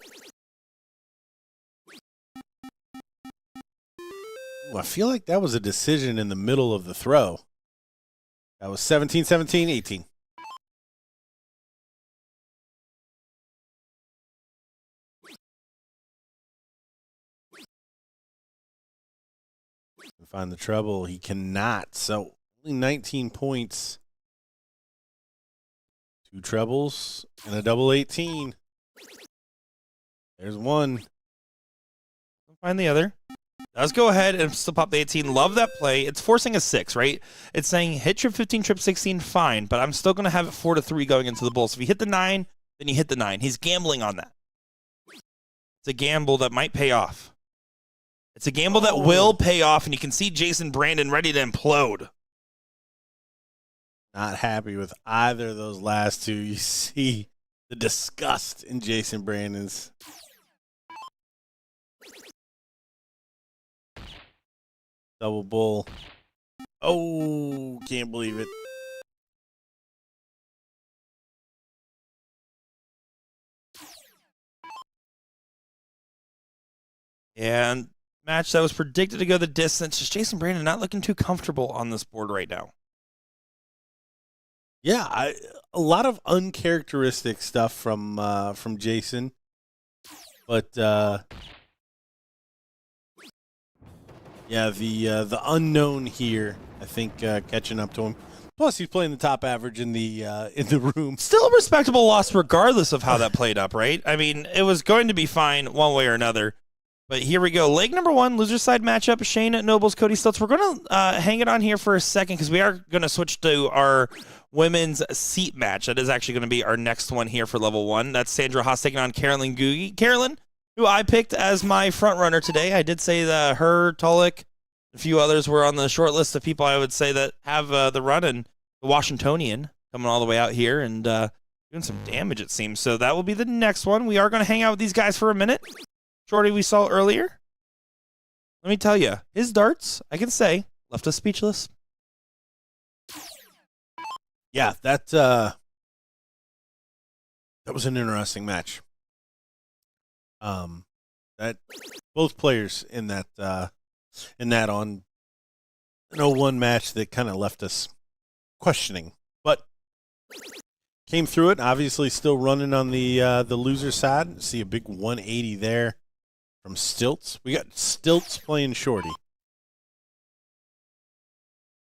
Ooh, I feel like that was a decision in the middle of the throw. That was 17, 17, 18. Find the trouble. He cannot. So only 19 points. 2 trebles and a double 18. There's 1. Find the other. does go ahead and still pop the 18. Love that play. It's forcing a 6, right? It's saying hit trip 15, trip 16, fine, but I'm still going to have it 4-3 going into the bull. So if you hit the 9, then you hit the 9. He's gambling on that. It's a gamble that might pay off. It's a gamble that will pay off, and you can see Jason Brandon ready to implode. Not happy with either of those last two. You see the disgust in Jason Brandon's. Double bull. Oh, can't believe it. And match that was predicted to go the distance. Just Jason Brandon not looking too comfortable on this board right now. Yeah, a lot of uncharacteristic stuff from Jason, but yeah, the unknown here, I think, catching up to him. Plus, he's playing the top average in the room. Still a respectable loss, regardless of how that played up, right? I mean, it was going to be fine one way or another. But here we go. Leg number 1, loser side matchup. Shane Nobles, Cody Stilts. We're going to hang it on here for a second because we are going to switch to our women's seat match. That is actually going to be our next one here for level 1. That's Sandra Hos taking on Carolyn Googie. Carolyn, who I picked as my front runner today. I did say that her, Tulloch, a few others were on the short list of people I would say that have the run, and the Washingtonian coming all the way out here and doing some damage, it seems. So that will be the next one. We are going to hang out with these guys for a minute. Shorty we saw earlier, let me tell you, his darts, I can say, left us speechless. Yeah, that was an interesting match. That both players in that on an 0-1 match that kind of left us questioning, but came through it. Obviously, still running on the loser side. See a big 180 there from Stilts. We got Stilts playing Shorty.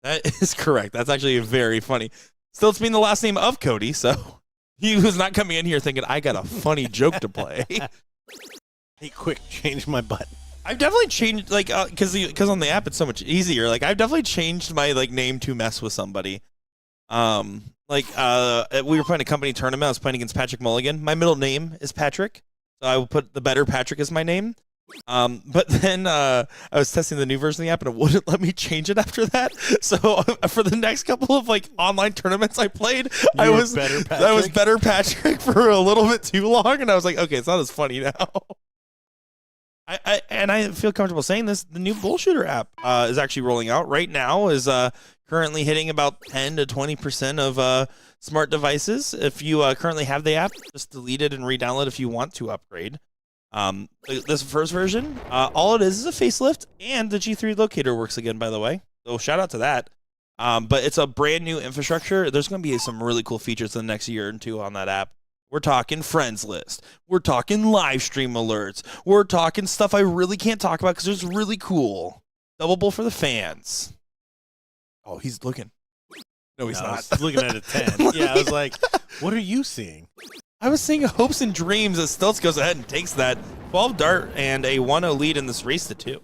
That is correct. That's actually very funny. Stilts being the last name of Cody, so he was not coming in here thinking, I got a funny joke to play. Hey, quick, change my button. I've definitely changed, like, because on the app it's so much easier. Like, I've definitely changed my name to mess with somebody. We were playing a company tournament. I was playing against Patrick Mulligan. My middle name is Patrick, so I will put the better Patrick as my name. But then I was testing the new version of the app, and it wouldn't let me change it after that. So for the next couple of online tournaments I played, I was better Patrick for a little bit too long, and I was like, okay, it's not as funny now. I feel comfortable saying this. The new BullShooter app is actually rolling out right now. Is currently hitting about 10 to 20% of smart devices. If you currently have the app, just delete it and re-download if you want to upgrade. This first version, all it is a facelift, and the G3 locator works again, by the way. So shout out to that. But it's a brand new infrastructure. There's going to be some really cool features in the next year or two on that app. We're talking friends list. We're talking live stream alerts. We're talking stuff I really can't talk about because it's really cool. Double bull for the fans. Oh, he's looking. No, he's not. I was looking at a 10. Yeah, I was like, what are you seeing? I was seeing hopes and dreams as Stilts goes ahead and takes that 12 dart and a 1-0 lead in this race to 2.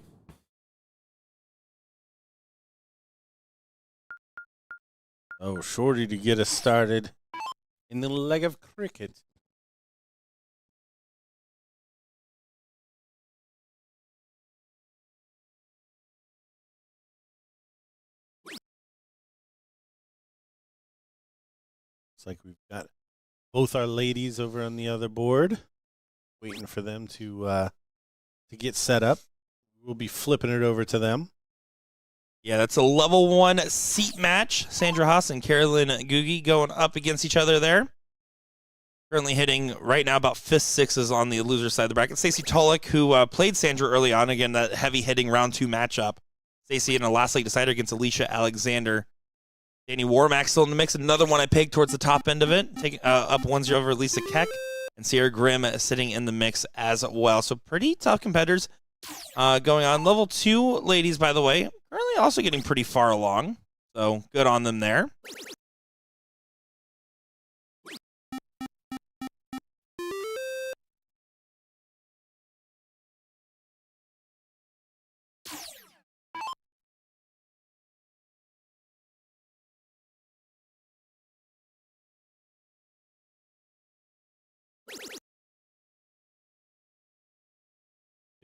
Oh, Shorty to get us started in the leg of cricket. Looks like we've got both our ladies over on the other board, waiting for them to get set up. We'll be flipping it over to them. Yeah, that's a level 1 seat match. Sandra Hos and Carolyn Googie going up against each other there. Currently hitting right now about 5th, 6s on the loser side of the bracket. Stacey Tulloch, who played Sandra early on, again, that heavy hitting round 2 matchup. Stacey in a last league decider against Alicia Alexander. Danny Warmarmac still in the mix. Another one I pegged towards the top end of it. Taking up 1-0 over Lisa Keck. And Sierra Grimm sitting in the mix as well. So pretty tough competitors going on. Level 2 ladies, by the way, currently also getting pretty far along. So good on them there.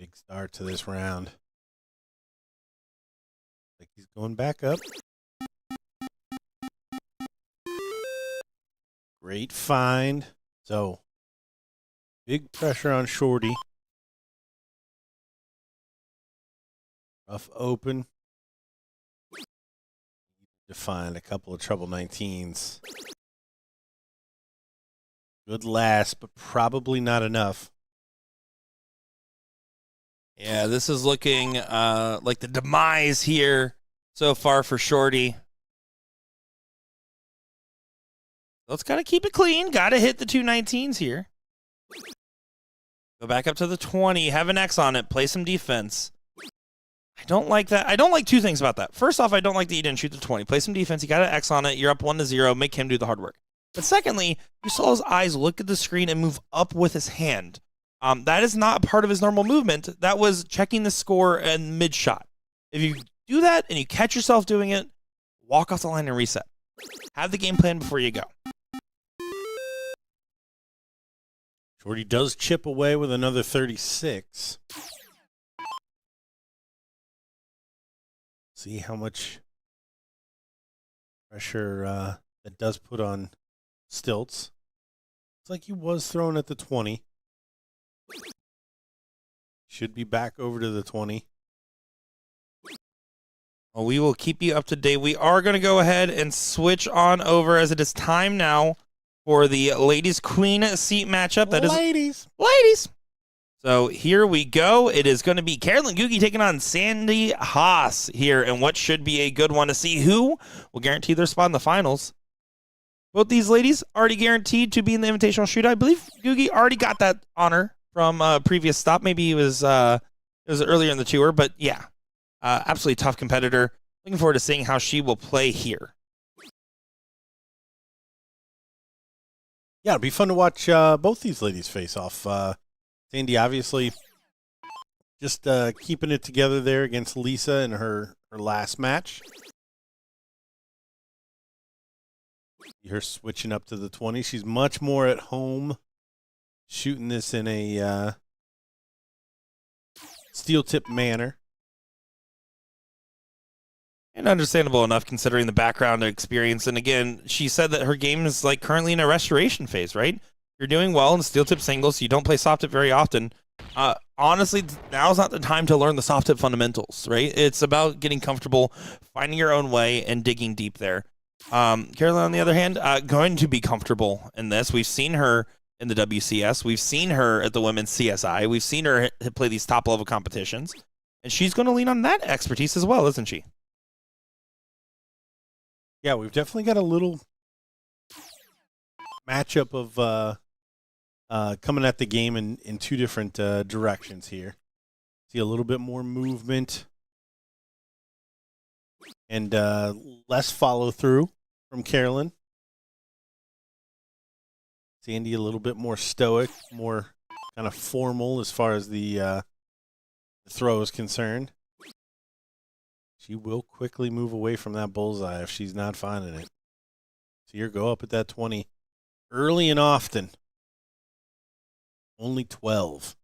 Big start to this round. Like he's going back up. Great find. So, big pressure on Shorty. Rough open. To find a couple of treble 19s. Good last, but probably not enough. Yeah, this is looking like the demise here so far for Shorty. Let's gotta keep it clean. Gotta hit the 219s here. Go back up to the 20. Have an X on it. Play some defense. I don't like that. I don't like two things about that. First off, I don't like that you didn't shoot the 20. Play some defense. You got an X on it. You're up 1-0. Make him do the hard work. But secondly, you saw his eyes look at the screen and move up with his hand. That is not a part of his normal movement. That was checking the score and mid-shot. If you do that and you catch yourself doing it, walk off the line and reset. Have the game plan before you go. Shorty does chip away with another 36. See how much pressure that does put on Stilts. It's like he was thrown at the 20. Should be back over to the 20. Well, we will keep you up to date. We are going to go ahead and switch on over as it is time now for the ladies queen seat matchup. That ladies. So here we go. It is going to be Carolyn Googie taking on Sandy Hos here, and what should be a good one to see who will guarantee their spot in the finals. Both these ladies already guaranteed to be in the invitational shootout. I believe Googie already got that honor from a previous stop. Maybe it was earlier in the tour, but yeah, absolutely tough competitor. Looking forward to seeing how she will play here. Yeah, it'll be fun to watch both these ladies face off. Sandy obviously just keeping it together there against Lisa in her last match. Her switching up to the 20. She's much more at home shooting this in a steel tip manner. And understandable enough considering the background experience. And again, she said that her game is like currently in a restoration phase, right? You're doing well in steel tip singles. You don't play soft tip very often. Honestly, now's not the time to learn the soft tip fundamentals, right? It's about getting comfortable, finding your own way, and digging deep there. Carolyn, on the other hand, going to be comfortable in this. We've seen her in the WCS. We've seen her at the women's CSI. We've seen her play these top-level competitions. And she's going to lean on that expertise as well, isn't she? Yeah, we've definitely got a little matchup of coming at the game in two different directions here. See a little bit more movement and less follow through from Carolyn. Sandy a little bit more stoic, more kind of formal as far as the throw is concerned. She will quickly move away from that bullseye if she's not finding it. So you go up at that 20 early and often. Only 12.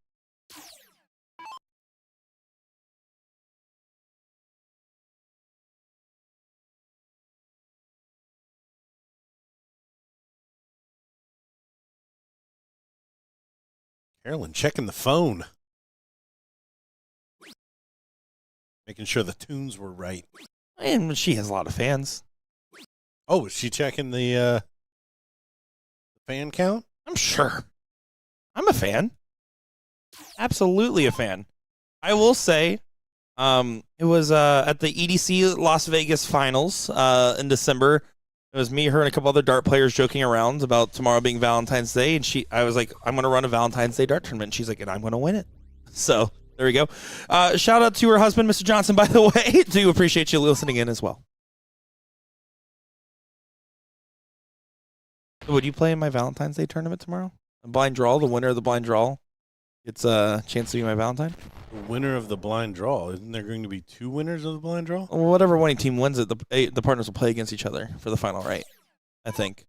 Carolyn checking the phone. Making sure the tunes were right. And she has a lot of fans. Oh, is she checking the fan count? I'm sure. I'm a fan. Absolutely a fan. I will say, it was at the EDC Las Vegas finals in December. It was me, her, and a couple other dart players joking around about tomorrow being Valentine's Day. And I was like, I'm going to run a Valentine's Day dart tournament. And she's like, and I'm going to win it. So there we go. Shout out to her husband, Mr. Johnson, by the way. Do appreciate you listening in as well. Would you play in my Valentine's Day tournament tomorrow? A blind draw, the winner of the blind draw. It's a chance to be my Valentine. The winner of the blind draw. Isn't there going to be two winners of the blind draw? Well, whatever winning team wins it, the partners will play against each other for the final, right? I think.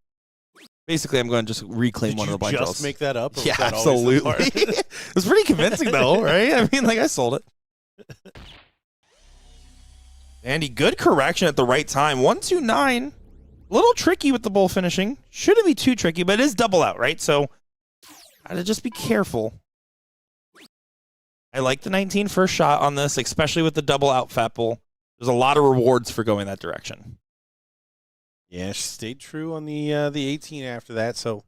Basically, I'm going to just reclaim one of the blind just draws. make that up? Or Yeah, was that always the absolutely. part? It was pretty convincing, though, right? I mean, like, I sold it. Andy, good correction at the right time. 1-2-9. A little tricky with the bull finishing. Shouldn't be too tricky, but it is double out, right? So, gotta just be careful. I like the 19 first shot on this, especially with the double out fat bull. There's a lot of rewards for going that direction. Yeah, she stayed true on the 18 after that. So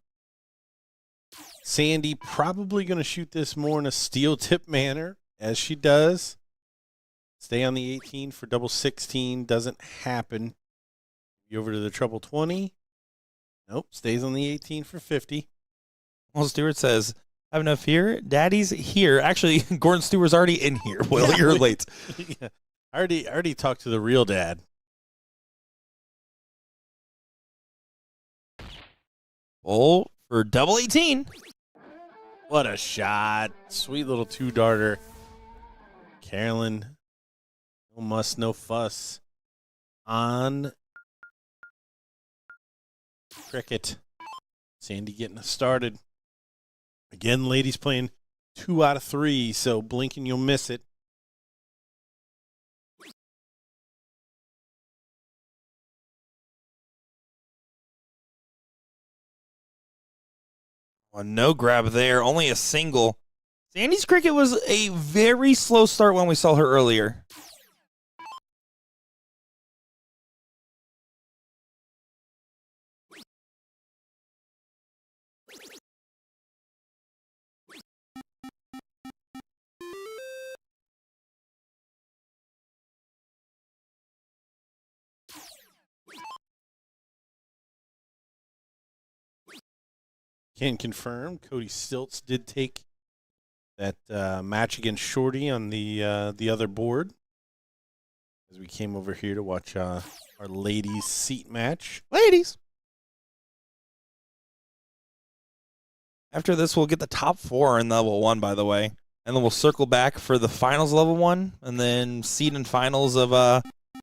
Sandy probably going to shoot this more in a steel tip manner, as she does. Stay on the 18 for double 16. Doesn't happen. You over to the treble 20. Nope, stays on the 18 for 50. Well, Stewart says, have no fear. Daddy's here. Actually, Gordon Stewart's already in here. Will, you're late. Yeah. I already talked to the real dad. Bull for double 18. What a shot. Sweet little two-darter. Carolyn, no muss, no fuss on cricket. Sandy getting us started. Again, ladies playing 2 out of 3, so blink and you'll miss it. Oh, no grab there. Only a single. Sandy's cricket was a very slow start when we saw her earlier. Can confirm Cody Stilts did take that match against Shorty on the other board as we came over here to watch our ladies seat match. Ladies. After this, we'll get the top 4 in level 1, by the way. And then we'll circle back for the finals level 1, and then seed and finals of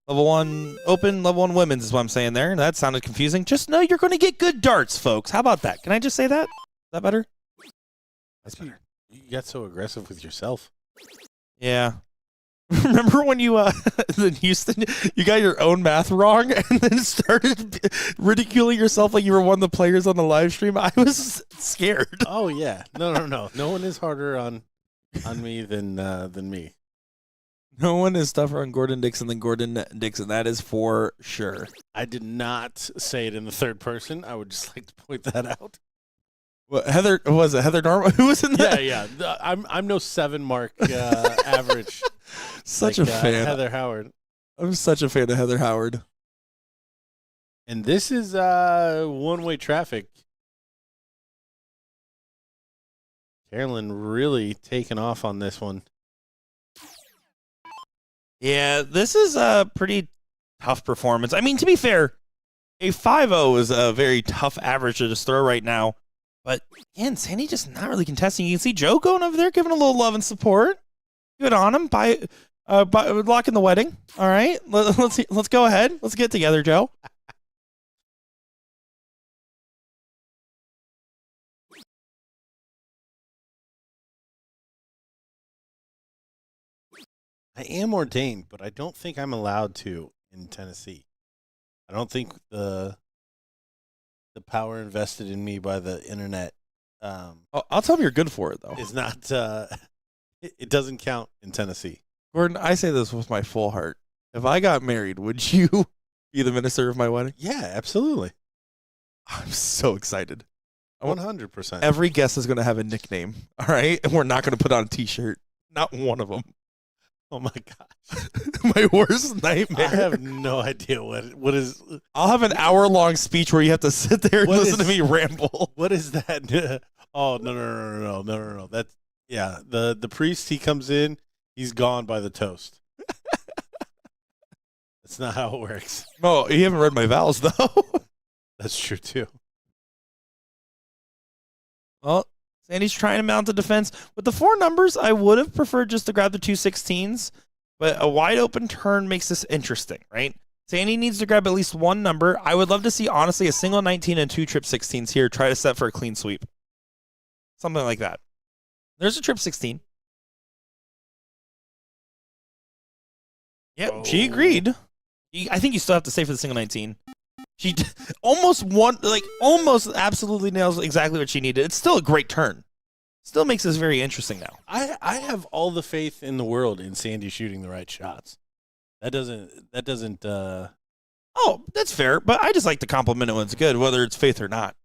level 1 open, level 1 women's is what I'm saying there. That sounded confusing. Just know you're going to get good darts, folks. How about that? Can I just say that? Is that better? That's better. You got so aggressive with yourself. Yeah. Remember when you in Houston, you got your own math wrong and then started ridiculing yourself like you were one of the players on the live stream? I was scared. Oh yeah. No. No one is harder on me than me. No one is tougher on Gordon Dixon than Gordon Dixon. That is for sure. I did not say it in the third person. I would just like to point that out. What, Heather, was it Heather Norman? Who was in that? Yeah. I'm no 7 mark average. Such like, a fan. Heather Howard. I'm such a fan of Heather Howard. And this is one-way traffic. Carolyn really taking off on this one. Yeah, this is a pretty tough performance. I mean, to be fair, a 5-0 is a very tough average to just throw right now. But, again, Sandy just not really contesting. You can see Joe going over there giving a little love and support. Good on him by locking the wedding. All right, let's go ahead. Let's get together, Joe. I am ordained, but I don't think I'm allowed to in Tennessee. I don't think the power invested in me by the internet. I'll tell him you're good for it, though. Is not. It doesn't count in Tennessee. Gordon, I say this with my full heart. If I got married, would you be the minister of my wedding? Yeah, absolutely. I'm so excited. 100%. Every guest is going to have a nickname, all right? And we're not going to put on a T-shirt. Not one of them. Oh, my gosh. My worst nightmare. I have no idea what is. I'll have an hour-long speech where you have to sit there and listen to me ramble. What is that? Oh, no. That's, yeah, the priest, he comes in, he's gone by the toast. That's not how it works. No, you haven't read my vows, though. That's true, too. Well, Sandy's trying to mount the defense. With the 4 numbers, I would have preferred just to grab the 2 16s, but a wide open turn makes this interesting, right? Sandy needs to grab at least one number. I would love to see, honestly, a single 19 and 2 trip 16s here. Try to set for a clean sweep. Something like that. There's a trip 16. Yep, she agreed. I think you still have to say for the single 19. She almost absolutely nails exactly what she needed. It's still a great turn. Still makes this very interesting now. I have all the faith in the world in Sandy shooting the right shots. That doesn't. Oh, that's fair, but I just like to compliment it when it's good, whether it's faith or not.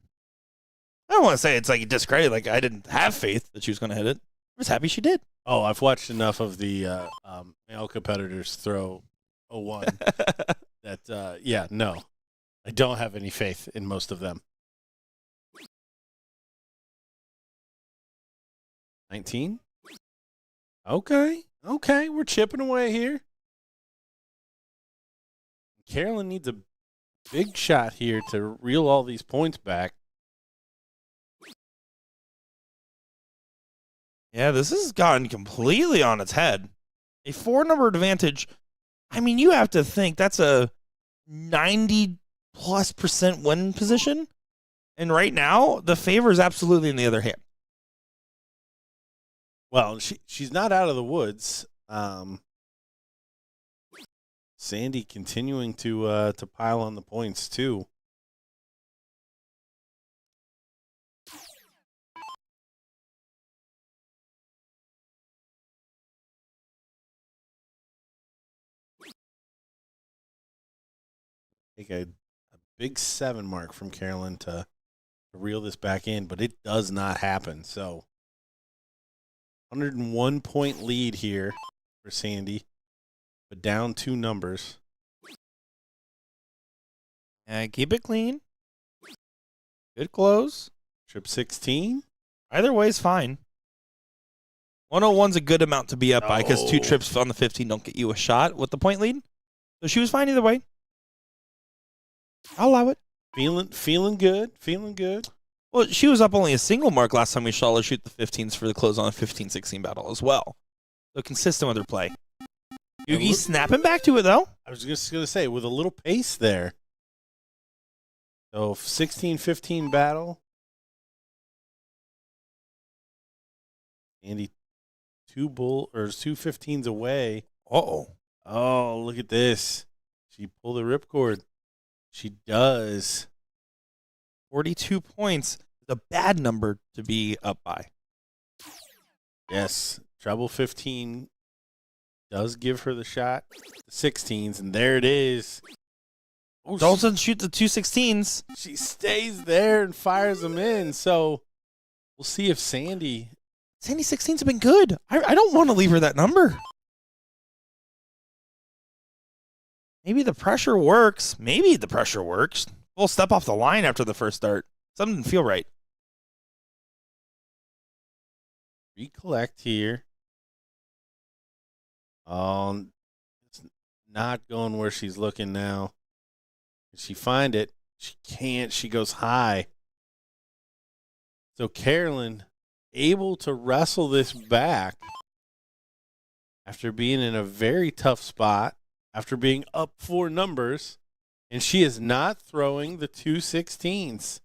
I don't want to say it's like a discredit, like I didn't have faith that she was going to hit it. I was happy she did. Oh, I've watched enough of the male competitors throw 01 that, no. I don't have any faith in most of them. 19? Okay, we're chipping away here. Carolyn needs a big shot here to reel all these points back. Yeah, this has gotten completely on its head. A 4-number advantage, I mean, you have to think that's a 90+% win position. And right now, the favor is absolutely in the other hand. Well, she's not out of the woods. Sandy continuing to pile on the points too. Take a big 7 mark from Carolyn to reel this back in, but it does not happen. So 101 point lead here for Sandy, but down 2 numbers. And keep it clean. Good close. Trip 16. Either way is fine. 101's a good amount to be up by because 2 trips on the 15 don't get you a shot with the point lead. So she was fine either way. I'll allow it. Feeling good. Well, she was up only a single mark last time we saw her shoot the 15s for the close on a 15-16 battle as well. So consistent with her play. Yugi snapping back to it, though. I was just going to say, with a little pace there. So 16-15 battle. Andy, 2 15s away. Uh-oh. Oh, look at this. She pulled the ripcord. She does. 42 points is a bad number to be up by. Yes. Treble 15 does give her the shot. The 16s, and there it is. Oh, Dalton shoot the 2 16s. She stays there and fires them in. So we'll see if Sandy 16s have been good. I don't want to leave her that number. Maybe the pressure works. We'll step off the line after the first start. Something didn't feel right. Recollect here. It's not going where she's looking now. Can she find it? She can't. She goes high. So Carolyn able to wrestle this back after being in a very tough spot, after being up 4 numbers, and she is not throwing the 2 16s.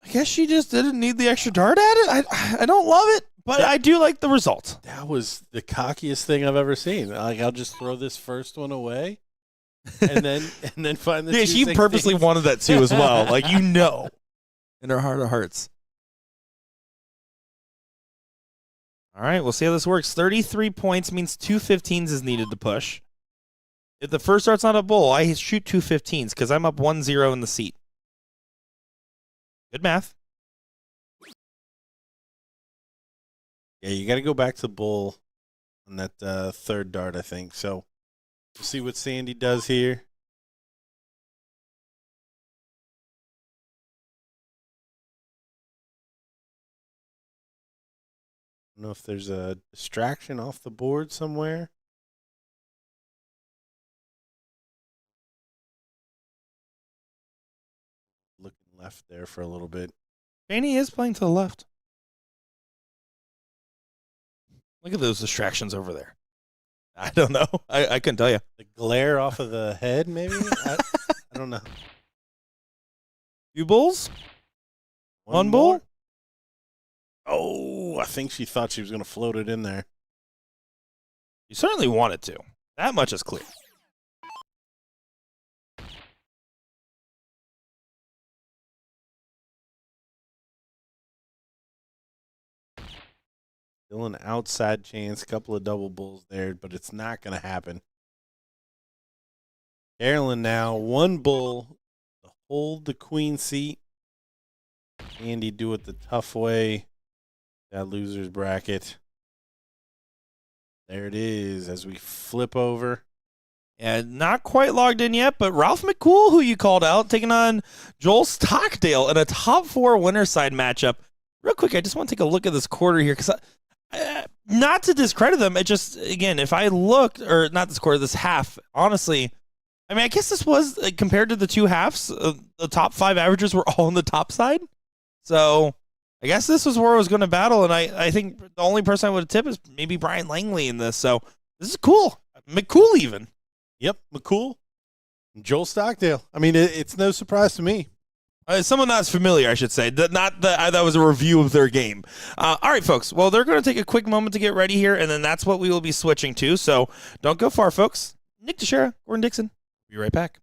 I guess she just didn't need the extra dart at it. I don't love it, but I do like the result. That was the cockiest thing I've ever seen. Like, I'll just throw this first one away and then find the 2 she 16s. purposely wanted that too as well. Like, in her heart of hearts. All right, we'll see how this works. 33 points means 2 15s is needed to push. If the first start's not a bull, I shoot 2 15s because I'm up 1-0 in the seat. Good math. Yeah, you got to go back to bull on that third dart, I think. So we'll see what Sandy does here. I don't know if there's a distraction off the board somewhere. Looking left there for a little bit. Cheney is playing to the left. Look at those distractions over there. I don't know. I couldn't tell you. The glare off of the head, maybe? I don't know. Few bulls? One bull? more? Oh, I think she thought she was going to float it in there. You certainly wanted to. That much is clear. Still an outside chance, a couple of double bulls there, but it's not going to happen. Carolyn now, one bull to hold the queen seat. Andy do it the tough way. That loser's bracket. There it is as we flip over. And not quite logged in yet, but Ralph McCool, who you called out, taking on Joel Stockdale in a top 4 winner's side matchup. Real quick, I just want to take a look at this quarter here because not to discredit them. It just, again, if I looked, or not this quarter, this half, honestly, I mean, I guess this was, like, compared to the two halves, the top 5 averages were all on the top side. So I guess this was where I was going to battle, and I think the only person I would tip is maybe Brian Langley in this. So this is cool. McCool even. Yep, McCool. Joel Stockdale. I mean, it's no surprise to me. Someone not as familiar, I should say. That was a review of their game. All right, folks. Well, they're going to take a quick moment to get ready here, and then that's what we will be switching to. So don't go far, folks. Nick Sera, Gordon Dixon. Be right back.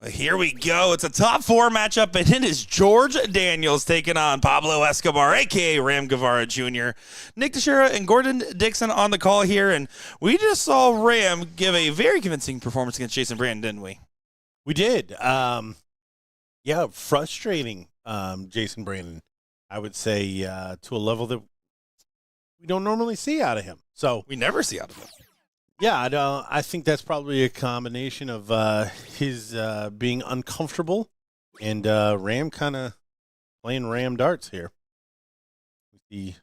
Here we go. It's a top 4 matchup, and it is George Daniels taking on Pablo Escobar, a.k.a. Ram Gavvara Jr. Nick Teixeira and Gordon Dixon on the call here, and we just saw Ram give a very convincing performance against Jason Brandon, didn't we? We did. Yeah, frustrating, Jason Brandon, I would say, to a level that we don't normally see out of him. So we never see out of him. Yeah, I think that's probably a combination of his being uncomfortable and Ram kind of playing Ram darts here. The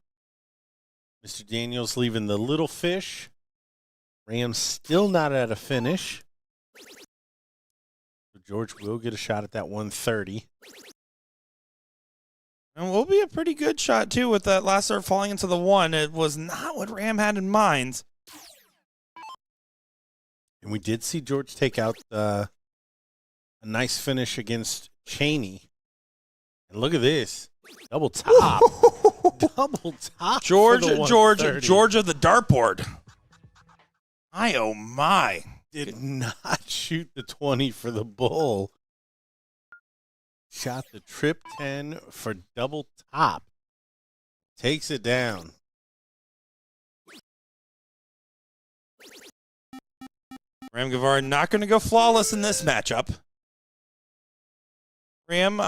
Mr. Daniels leaving the little fish. Ram still not at a finish. So George will get a shot at that 130. And will be a pretty good shot, too, with that last serve falling into the 1. It was not what Ram had in mind. And we did see George take out a nice finish against Cheney. And look at this. Double top. Double top. George of the dartboard. Oh, my. Did not shoot the 20 for the bull. Shot the trip 10 for double top. Takes it down. Ram Gavvara not going to go flawless in this matchup. Ram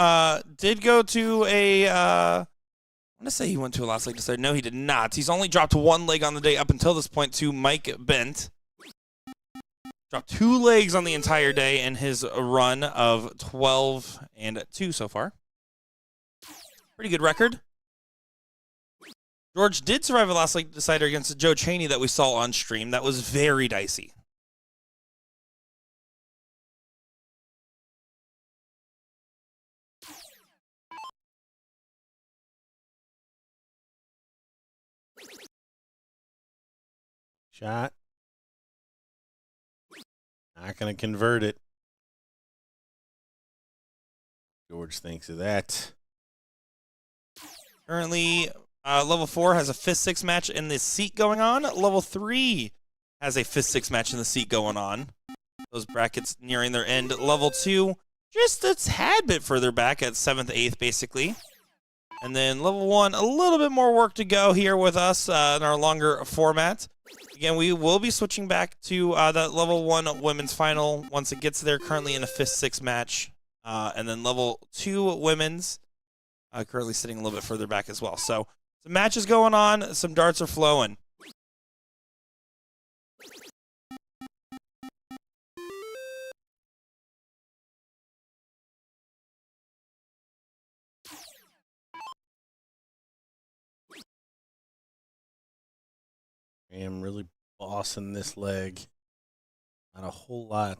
did go to a, I want to say he went to a last leg decider. No, he did not. He's only dropped 1 leg on the day up until this point to Mike Bent. Dropped 2 legs on the entire day in his run of 12-2 so far. Pretty good record. George did survive a last leg decider against Joe Cheney that we saw on stream. That was very dicey. Shot. Not going to convert it. George thinks of that. Currently, level 4 has a fifth 6 match in the seat going on. Level 3 has a fifth 6 match in the seat going on. Those brackets nearing their end. Level 2, just a tad bit further back at 7th, 8th, basically. And then level 1, a little bit more work to go here with us in our longer format. Again, we will be switching back to that level 1 women's final once it gets there, currently in a fifth 6 match. And then level 2 women's, currently sitting a little bit further back as well. So some matches going on, some darts are flowing. I am really bossing this leg. Not a whole lot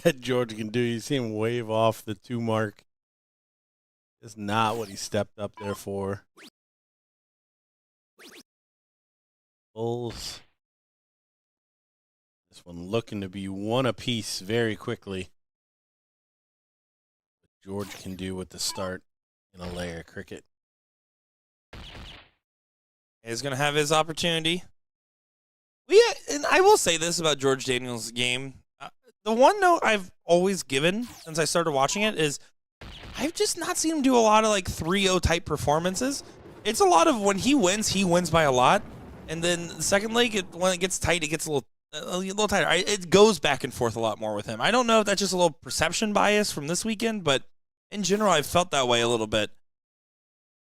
that George can do. You see him wave off the 2 mark. It's not what he stepped up there for. Bulls. This one looking to be 1 apiece very quickly. What George can do with the start in a layer cricket. He's going to have his opportunity. And I will say this about George Daniels' game. The one note I've always given since I started watching it is I've just not seen him do a lot of like 3-0 type performances. It's a lot of when he wins by a lot. And then the second leg, when it gets tight, it gets a little tighter. It goes back and forth a lot more with him. I don't know if that's just a little perception bias from this weekend, but in general, I've felt that way a little bit.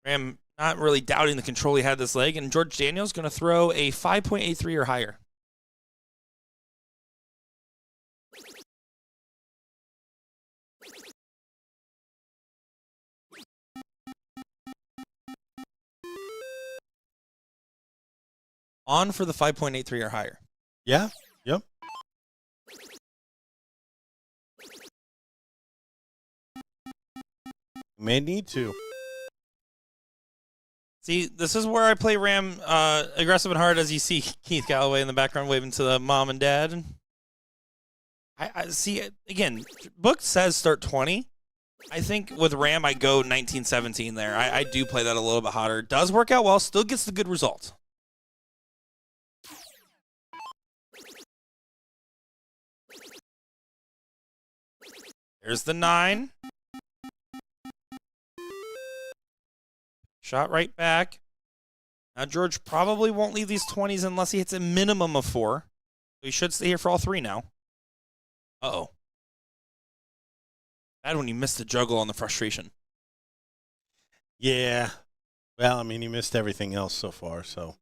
Ram not really doubting the control he had this leg, and George Daniels going to throw a 5.83 or higher. On for the 5.83 or higher. Yeah, yep. May need to. See, this is where I play Ram aggressive and hard, as you see Keith Galloway in the background waving to the mom and dad. I see, again, book says start 20. I think with Ram, I go 19-17 there. I do play that a little bit hotter. Does work out well, still gets the good result. There's the 9. Shot right back. Now George probably won't leave these 20s unless he hits a minimum of 4. So he should stay here for all 3 now. Uh-oh. Bad when you missed the juggle on the frustration. Yeah. Well, I mean, he missed everything else so far, so.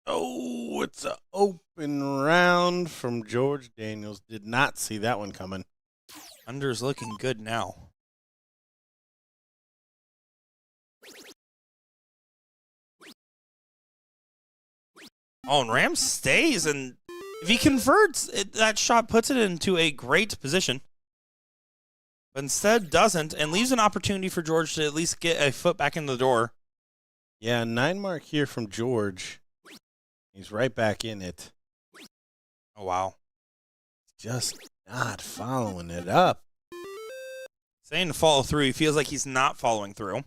Oh, it's an open round from George Daniels. Did not see that one coming. Under's looking good now. Oh, and Ram stays, and if he converts, that shot puts it into a great position. But instead doesn't, and leaves an opportunity for George to at least get a foot back in the door. Yeah, 9 mark here from George. He's right back in it. Oh, wow. Just not following it up. Saying to follow through, he feels like he's not following through.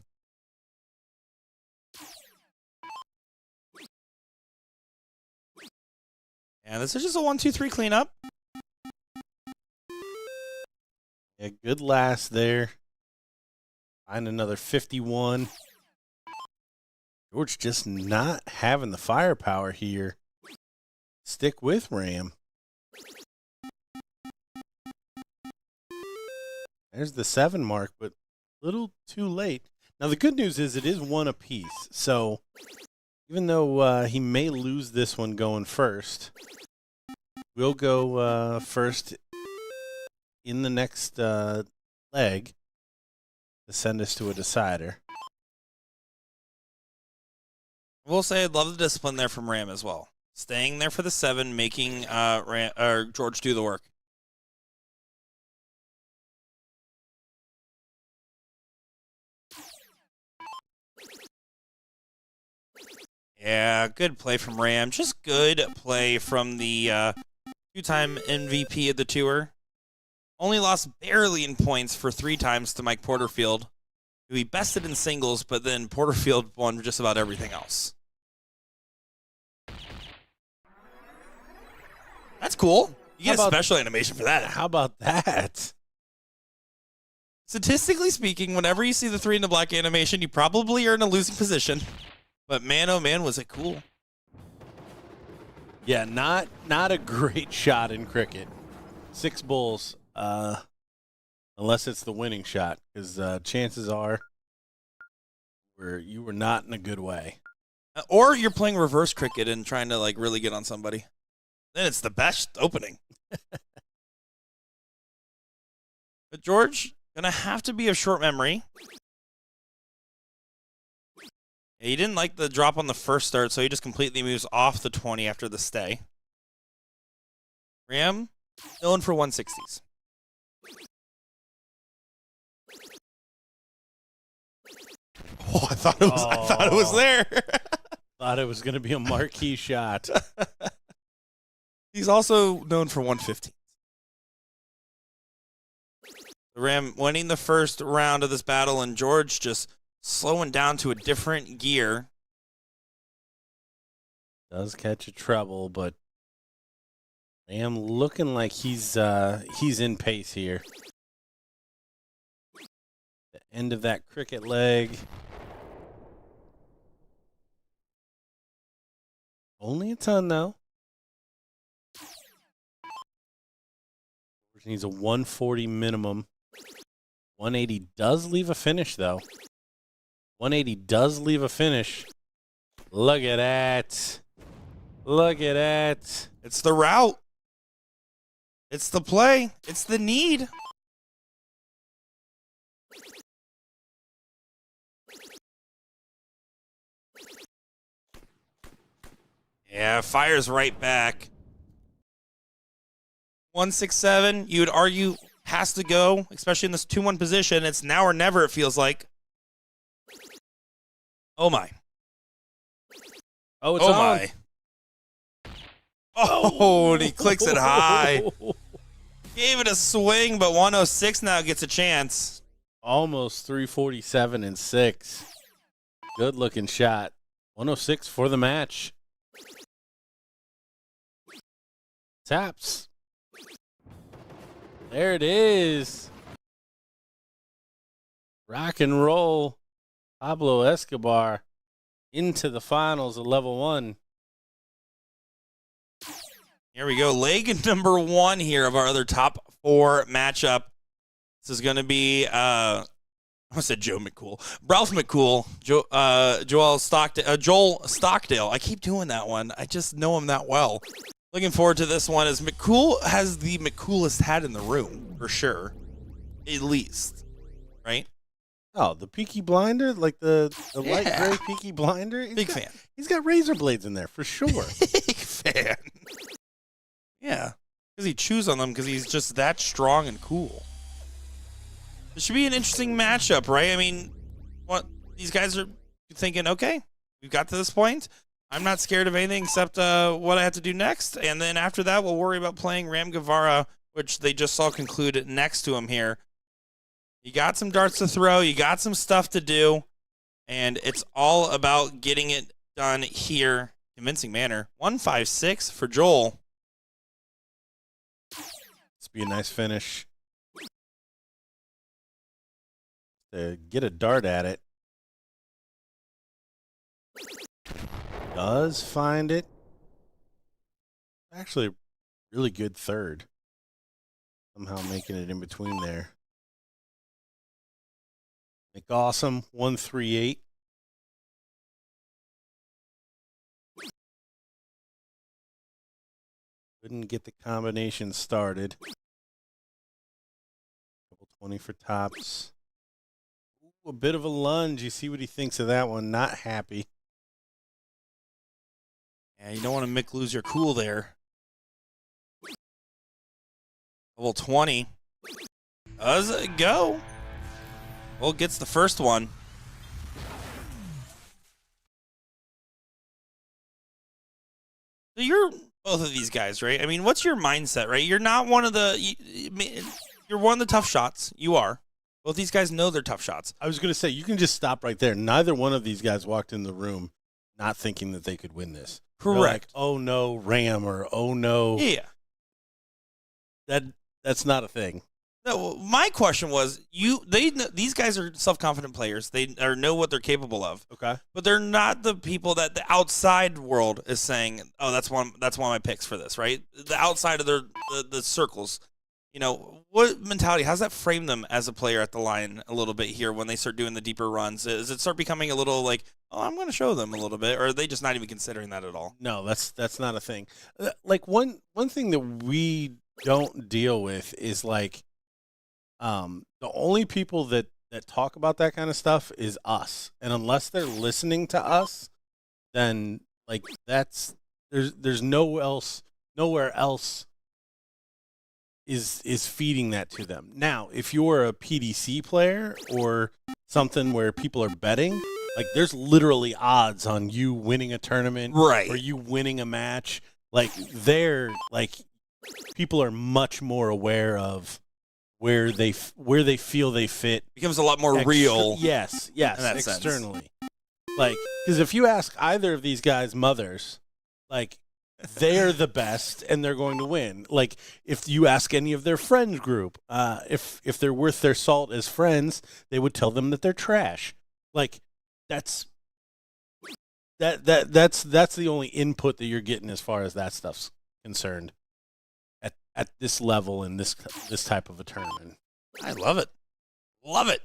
And this is just a 1-2-3 cleanup. Yeah, good last there. Find another 51. George just not having the firepower here. Stick with Ram. There's the 7 mark, but a little too late. Now, the good news is it is 1 apiece. So, even though he may lose this one going first, we'll go first in the next leg to send us to a decider. We'll say I'd love the discipline there from Ram as well. Staying there for the 7, making George do the work. Yeah, good play from Ram. Just good play from the 2-time MVP of the tour. Only lost barely in points for 3 times to Mike Porterfield, who he bested in singles, but then Porterfield won just about everything else. That's cool. You get a special animation for that. How about that? Statistically speaking, whenever you see the 3 in the black animation, you probably are in a losing position. But man, oh man, was it cool. Yeah, not a great shot in cricket. 6 bulls, unless it's the winning shot, because chances are you were not in a good way. Or you're playing reverse cricket and trying to like really get on somebody. Then it's the best opening. But George, gonna have to be of short memory. He didn't like the drop on the first start, so he just completely moves off the 20 after the stay. Ram, still in for 160s. Oh, I thought it was there. Thought it was going to be a marquee shot. He's also known for 115s. The Ram winning the first round of this battle, and George just slowing down to a different gear. Does catch a treble, but Ram looking like he's in pace here. The end of that cricket leg. Only a ton, though. Needs a 140 minimum. 180 does leave a finish, though. 180 does leave a finish. Look at that. Look at that. It's the route. It's the play. It's the need. Yeah, fires right back. 167, you would argue, has to go, especially in this 2-1 position. It's now or never, it feels like. Oh, my. Oh, it's on. My. Oh, and he clicks it high. Gave it a swing, but 106 now gets a chance. Almost 347 and 6. Good looking shot. 106 for the match. Taps. There it is. Rock and roll. Pablo Escobar into the finals of level 1. Here we go. Leg number 1 here of our other top 4 matchup. This is going to be, I said Joe McCool. Ralph McCool, Joel Stockdale, Joel Stockdale. I keep doing that one. I just know him that well. Looking forward to this one as McCool has the McCoolest hat in the room, for sure. At least. Right? Oh, the Peaky Blinder? Like the light gray Peaky Blinder? Big fan. He's got razor blades in there, for sure. Big fan. Yeah. Because he chews on them because he's just that strong and cool. It should be an interesting matchup, right? I mean, what these guys are thinking, okay, we've got to this point. I'm not scared of anything except what I have to do next. And then after that, we'll worry about playing Gavvara, which they just saw conclude next to him here. You got some darts to throw. You got some stuff to do. And it's all about getting it done here. Convincing manner. 1-5-6 for Joel. This be a nice finish. To get a dart at it. Does find it. Actually, really good third. Somehow making it in between there. McAwesome, 138. Couldn't get the combination started. 20 for tops. Ooh, a bit of a lunge. You see what he thinks of that one. Not happy. Yeah, you don't want to lose your cool there. Level 20. Does it go? Well, gets the first one. So you're both of these guys, right? I mean, what's your mindset, right? You're not one of the... You're one of the tough shots. You are. Both these guys know they're tough shots. I was going to say, you can just stop right there. Neither one of these guys walked in the room not thinking that they could win this. Correct. Like, oh, no, Ram, or oh, no. Yeah. That's not a thing. No, my question was, these guys are self-confident players. They know what they're capable of. Okay. But they're not the people that the outside world is saying, oh, that's one of my picks for this, right? The outside of the circles. You know, what mentality, how's that frame them as a player at the line a little bit here when they start doing the deeper runs? Does it start becoming a little like, oh, I'm going to show them a little bit, or are they just not even considering that at all? No, that's not a thing. Like one thing that we don't deal with is like the only people that talk about that kind of stuff is us. And unless they're listening to us, then like there's nowhere else is feeding that to them. Now, if you're a PDC player or something where people are betting, like there's literally odds on you winning a tournament, right, or you winning a match. Like people are much more aware of where they feel they fit. Becomes a lot more real. Yes, externally. Sense. Like, because if you ask either of these guys' mothers, like, they're the best and they're going to win. Like, if you ask any of their friends group, if they're worth their salt as friends, they would tell them that they're trash. Like, that's the only input that you're getting as far as that stuff's concerned at this level in this type of a tournament. I love it. Love it.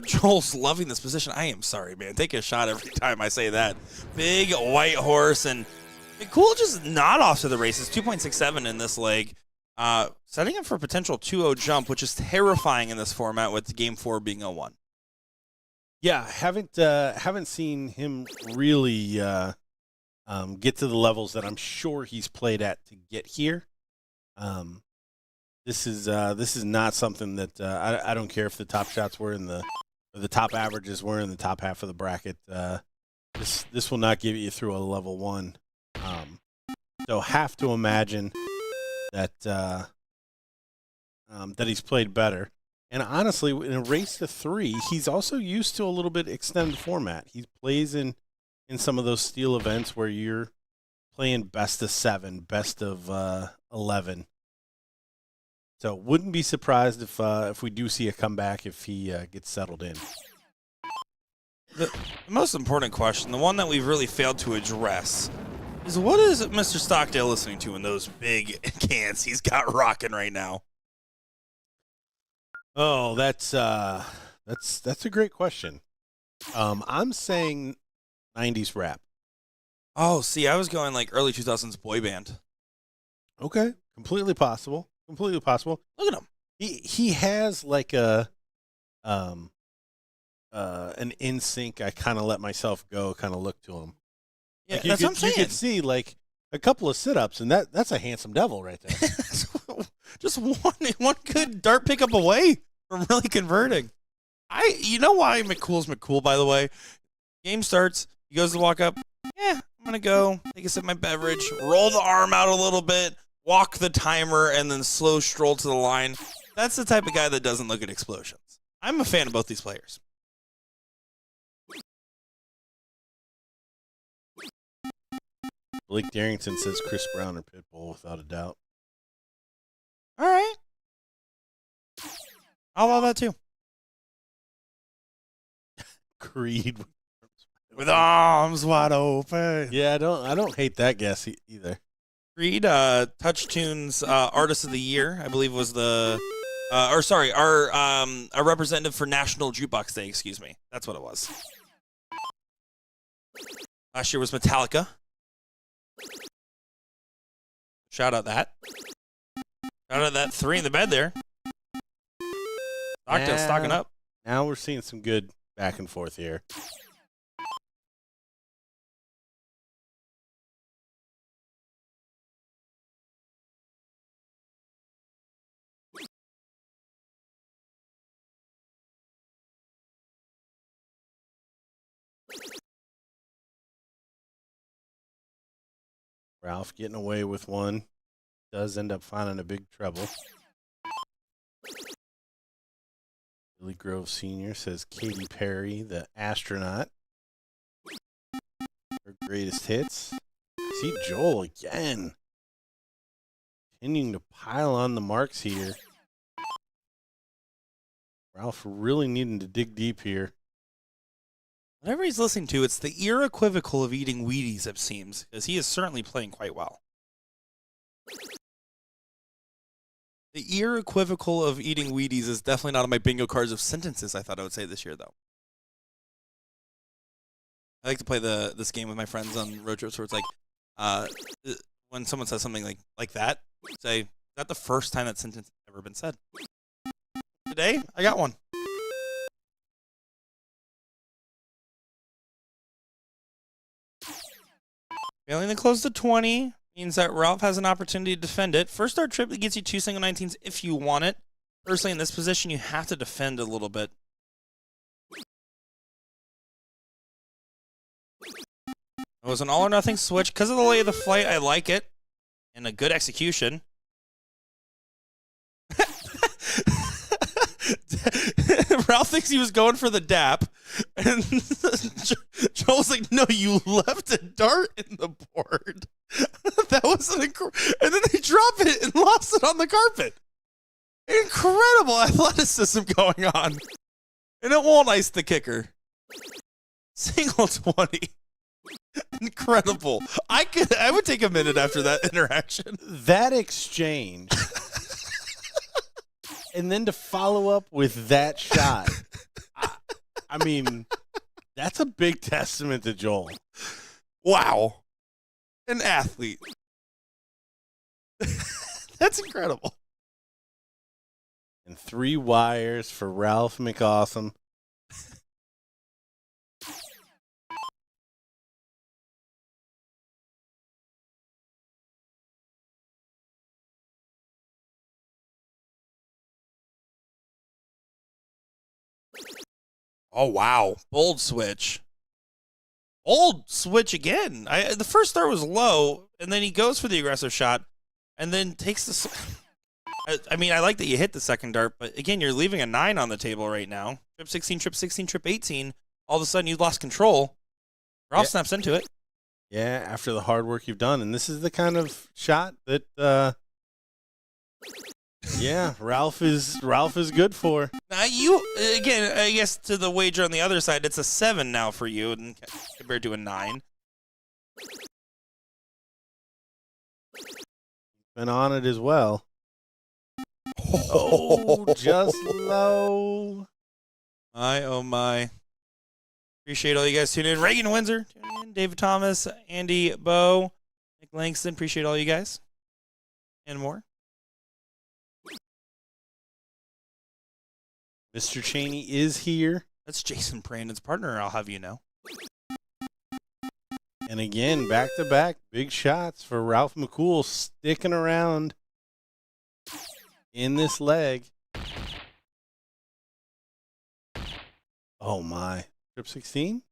Joel's loving this position. I am sorry, man. Take a shot every time I say that. Big white horse, and McCool just not off to the races. 2.67 in this leg. Setting up for a potential 2-0 jump, which is terrifying in this format with game 4 being 0-1. Yeah, haven't seen him really get to the levels that I'm sure he's played at to get here. This is not something that I don't care if the top shots were or the top averages were in the top half of the bracket. This will not get you through a level 1. So have to imagine that that he's played better. And honestly, in a race to 3, he's also used to a little bit extended format. He plays in some of those steel events where you're playing best of 7, best of 11. So wouldn't be surprised if we do see a comeback if he gets settled in. The most important question, the one that we've really failed to address, is what is Mr. Stockdale listening to in those big cans he's got rocking right now? Oh, that's a great question. I'm saying 90s rap. Oh, see, I was going like early 2000s boy band. Okay, completely possible. Completely possible. Look at him. He has like an in sync. I kind of let myself go. Kind of look to him. Yeah, like that's what I'm saying. You could see like a couple of sit-ups, and that's a handsome devil right there. Just one good dart pickup away from really converting. You know why McCool's McCool, by the way? Game starts. He goes to walk up. Yeah, I'm going to go take a sip of my beverage, roll the arm out a little bit, walk the timer, and then slow stroll to the line. That's the type of guy that doesn't look at explosions. I'm a fan of both these players. Blake Darrington says Chris Brown or Pitbull without a doubt. All right. I'll allow that too. Creed with arms wide open. Yeah, I don't hate that guess either. Creed, Touch Tunes Artist of the Year, I believe was our representative for National Jukebox Day, excuse me. That's what it was. Last year was Metallica. Shout out that. Shout out that 3 in the bed there. Stockdale stocking up. Now we're seeing some good back and forth here. Ralph getting away with one. Does end up finding a big trouble. Billy Grove Sr. says Katy Perry, the astronaut. Her greatest hits. See Joel again. Continuing to pile on the marks here. Ralph really needing to dig deep here. Whatever he's listening to, it's the equivocal of eating Wheaties, it seems, because he is certainly playing quite well. The equivocal of eating Wheaties is definitely not on my bingo cards of sentences I thought I would say this year, though. I like to play this game with my friends on road trips where it's like, when someone says something like that, say, is that the first time that sentence has ever been said? Today, I got one. Failing to close to 20 means that Ralph has an opportunity to defend it. First start trip that gets you 2 single 19s if you want it. Personally, in this position, you have to defend a little bit. It was an all or nothing switch. Because of the lay of the flight, I like it. And a good execution. Ralph thinks he was going for the dap. And Joel's like, no, you left a dart in the board. That was and then they drop it and lost it on the carpet. Incredible athleticism going on. And it won't ice the kicker. Single 20. Incredible. I would take a minute after that interaction. That exchange. And then to follow up with that shot. I mean, that's a big testament to Joel. Wow. An athlete. That's incredible. And 3 wires for Ralph McLaughlin. Oh, wow. Bold switch. Bold switch again. The first start was low, and then he goes for the aggressive shot, and then takes the... I mean, I like that you hit the second dart, but again, you're leaving a 9 on the table right now. Trip 16, trip 16, trip 18. All of a sudden, you lost control. Ralph snaps into it. Yeah, after the hard work you've done. And this is the kind of shot that Yeah, Ralph is good for. Now you again, I guess to the wager on the other side, it's a 7 now for you, compared to a 9. Been on it as well. Oh, just low. My oh my. Appreciate all you guys tuning in. Reagan Windsor, tuning in. David Thomas, Andy Bowe, Nick Langston. Appreciate all you guys. And more. Mr. Cheney is here. That's Jason Brandon's partner, I'll have you know. And again, back-to-back big shots for Ralph Mcool, sticking around in this leg. Oh, my. Trip 16?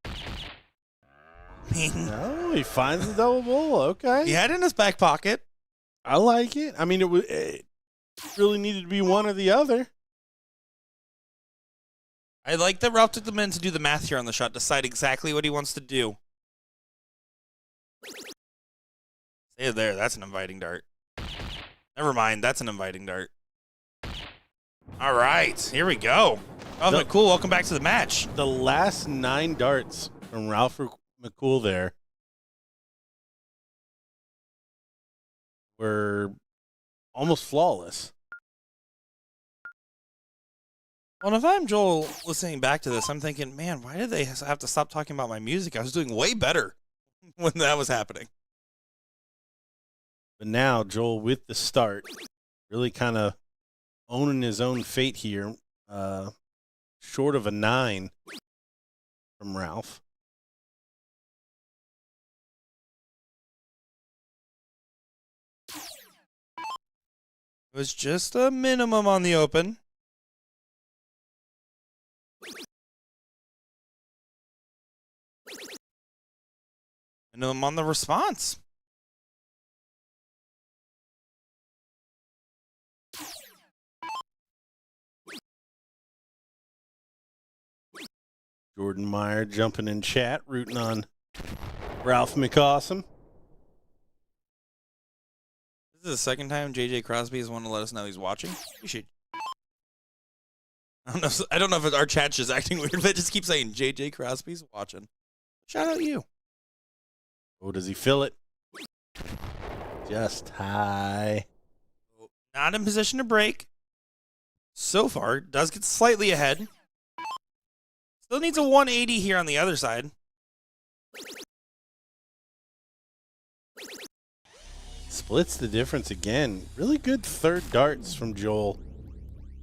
No, he finds the double bull. Okay. He had it in his back pocket. I like it. I mean, it really needed to be one or the other. I like that Ralph took the minute to do the math here on the shot, decide exactly what he wants to do. Stay there. That's an inviting dart. Never mind. That's an inviting dart. All right. Here we go. Ralph McCool, welcome back to the match. The last 9 darts from Ralph McCool there were almost flawless. Well, if I'm Joel listening back to this, I'm thinking, man, why did they have to stop talking about my music? I was doing way better when that was happening. But now Joel with the start, really kind of owning his own fate here, short of a 9 from Ralph. It was just a minimum on the open. Minimum on the response. Jordan Meyer jumping in chat, rooting on Ralph McAwesome. This is the second time JJ Crosby has wanted to let us know he's watching. We should. I don't know if our chat's just acting weird, but it just keeps saying JJ Crosby's watching. Shout out you. Oh, does he feel it? Just high. Not in position to break. So far, does get slightly ahead. Still needs a 180 here on the other side. Splits the difference again. Really good third darts from Joel.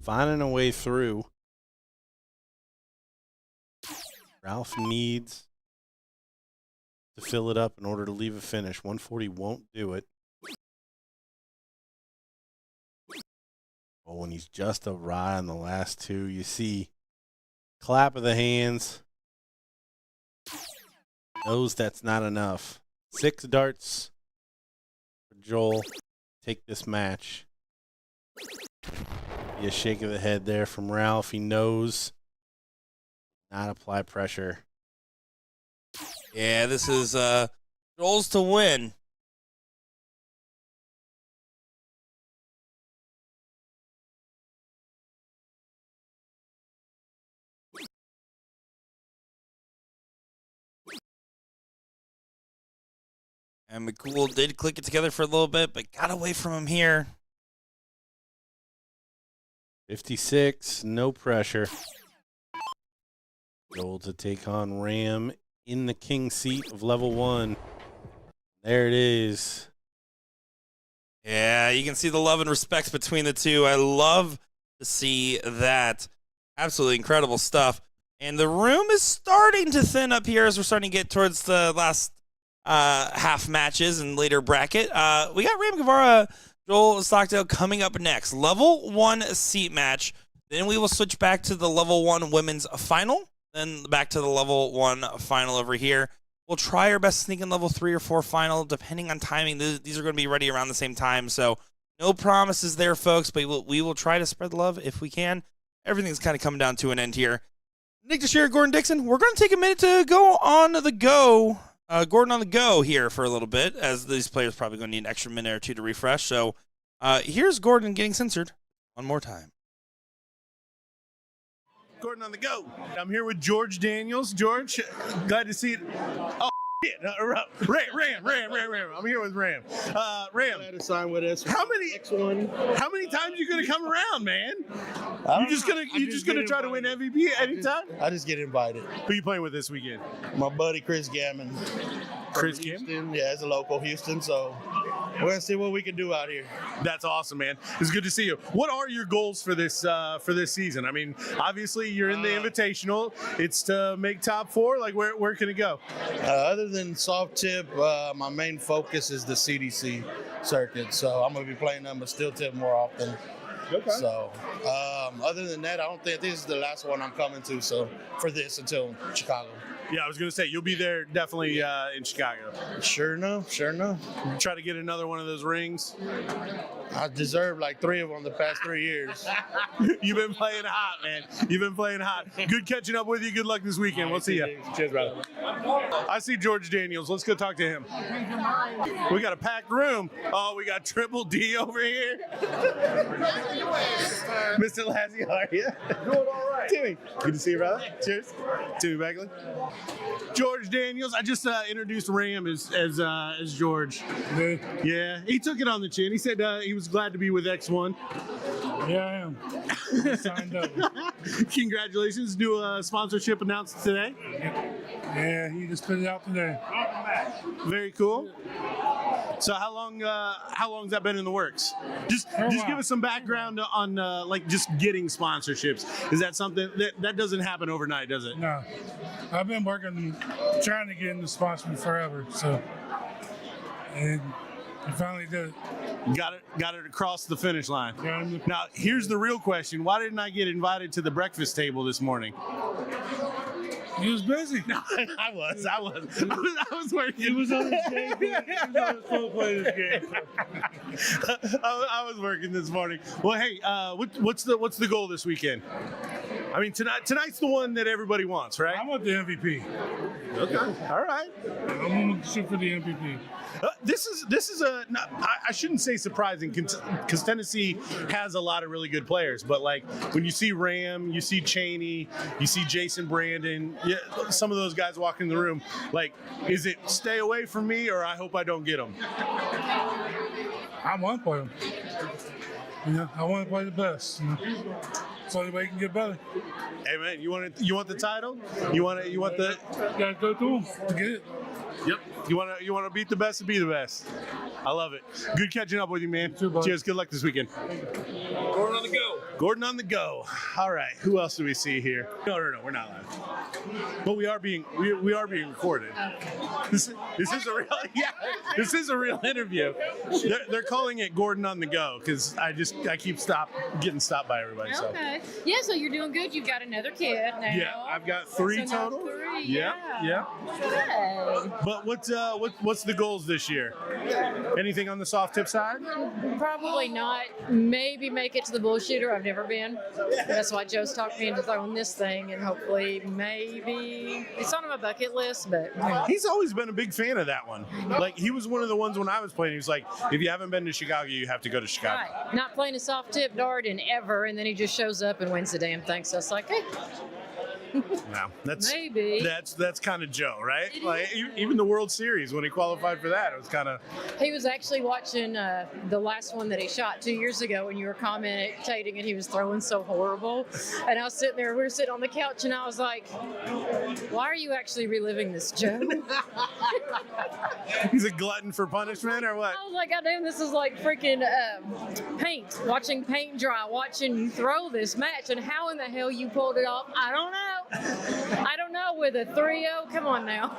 Finding a way through. Ralph needs to fill it up in order to leave a finish. 140 won't do it. Oh, and he's just awry on the last 2. You see, clap of the hands. Knows that's not enough. 6 darts for Joel. Take this match. Be a shake of the head there from Ralph. He knows not apply pressure. Yeah, this is Joel's to win. And McCool did click it together for a little bit, but got away from him here. 56, no pressure. Joel to take on Ram in the king seat of level 1. There it is. Yeah, you can see the love and respect between the two. I love to see that. Absolutely incredible stuff. And the room is starting to thin up here as we're starting to get towards the last half matches and later bracket. We got Ram Gavvara, Joel Stockdale coming up next. Level 1 seat match. Then we will switch back to the level 1 women's final. Then back to the level 1 final over here. We'll try our best to sneak in level 3 or 4 final, depending on timing. These are going to be ready around the same time. So no promises there, folks, but we will try to spread the love if we can. Everything's kind of coming down to an end here. Nick DeShera, Gordon Dixon, we're going to take a minute to go on the go. Gordon on the go here for a little bit, as these players probably going to need an extra minute or 2 to refresh. So here's Gordon getting censored one more time. Gordon on the go. I'm here with George Daniels. George, glad to see you. Oh, shit. Ram. I'm here with Ram. Ram. Glad to sign with us. How many times you gonna come around, man? You just gonna try to win MVP anytime? I just get invited. Who you playing with this weekend? My buddy Chris Gammon. Chris Gammon? Houston. Yeah, it's a local Houston, so we're gonna see what we can do out here. That's awesome, man. It's good to see you. What are your goals for this season? I mean, obviously you're in the Invitational. It's to make top 4. Like, where can it go? Other than soft tip, my main focus is the CDC circuit. So I'm gonna be playing them, but still tip more often. Okay. So, other than that, I don't think this is the last one I'm coming to. So for this until Chicago. Yeah, I was gonna say you'll be there definitely in Chicago. Sure enough. Try to get another one of those rings. I deserve like 3 of them the past 3 years. You've been playing hot, man. You've been playing hot. Good catching up with you. Good luck this weekend. We'll see you. Cheers, brother. I see George Daniels. Let's go talk to him. We got a packed room. Oh, we got Triple D over here. Mr. Lassie, how are you? Doing all right. Timmy, good to see you, brother. Cheers. Timmy Bagley. George Daniels. I just introduced Ram as George. Yeah, he took it on the chin. He said he was glad to be with X1. Yeah, I am. I signed up. Congratulations. New sponsorship announced today. Yeah, he just put it out today. Very cool. So how long's that been in the works? Just give us some background on like just getting sponsorships. Is that something that doesn't happen overnight, does it? No, I've been working, trying to get into sponsorship forever. So, and I finally did it. Got it across the finish line. Now here's the real question: why didn't I get invited to the breakfast table this morning? He was busy. No, I was working. He was on his game. He was on his phone playing this game. I was working this morning. Well, hey, what's the goal this weekend? I mean, tonight's the one that everybody wants, right? I want the MVP. Okay. All right. I'm going to shoot for the MVP. This is I shouldn't say surprising because Tennessee has a lot of really good players, but like when you see Ram, you see Cheney, you see Jason Brandon, some of those guys walk in the room, like, is it stay away from me or I hope I don't get them? I want to play them. I want to play the best. So anybody can get better. Hey man, you want the title? You want the? Gotta go through them to get it. Yep. You want to beat the best to be the best. I love it. Good catching up with you, man. Cheers. Good luck this weekend. Gordon on the go. Gordon on the go. All right. Who else do we see here? No, we're not live. But we are being recorded. This is a real This is a real interview. They're calling it Gordon on the go because I keep getting stopped by everybody. Okay. Yeah. So you're doing good. You've got another kid now. Yeah, I've got 3 So now total. 3, Yeah. Good. But what's the goals this year? Anything on the soft tip side? Probably not. Maybe make it to the BullShooter. I've never been. That's why Joe's talked me into throwing this thing, and hopefully, maybe it's on my bucket list. But he's always been a big fan of that one. Like he was one of the ones when I was playing. He was like, if you haven't been to Chicago, you have to go to Chicago. right. Not playing a soft tip dart in ever, and then he just shows up and wins the damn thing. So it's like, hey. Wow, that's kind of Joe, right? Like even the World Series when he qualified for that, it was kind of. He was actually watching the last one that he shot 2 years ago, when you were commentating, and he was throwing so horrible. And I was sitting there, we were sitting on the couch, and I was like, "Why are you actually reliving this, Joe?" He's a glutton for punishment, or what? I was like, "God damn, this is like freaking paint. Watching paint dry, watching you throw this match, and how in the hell you pulled it off? I don't know. I don't know, with a 3-0. Come on now."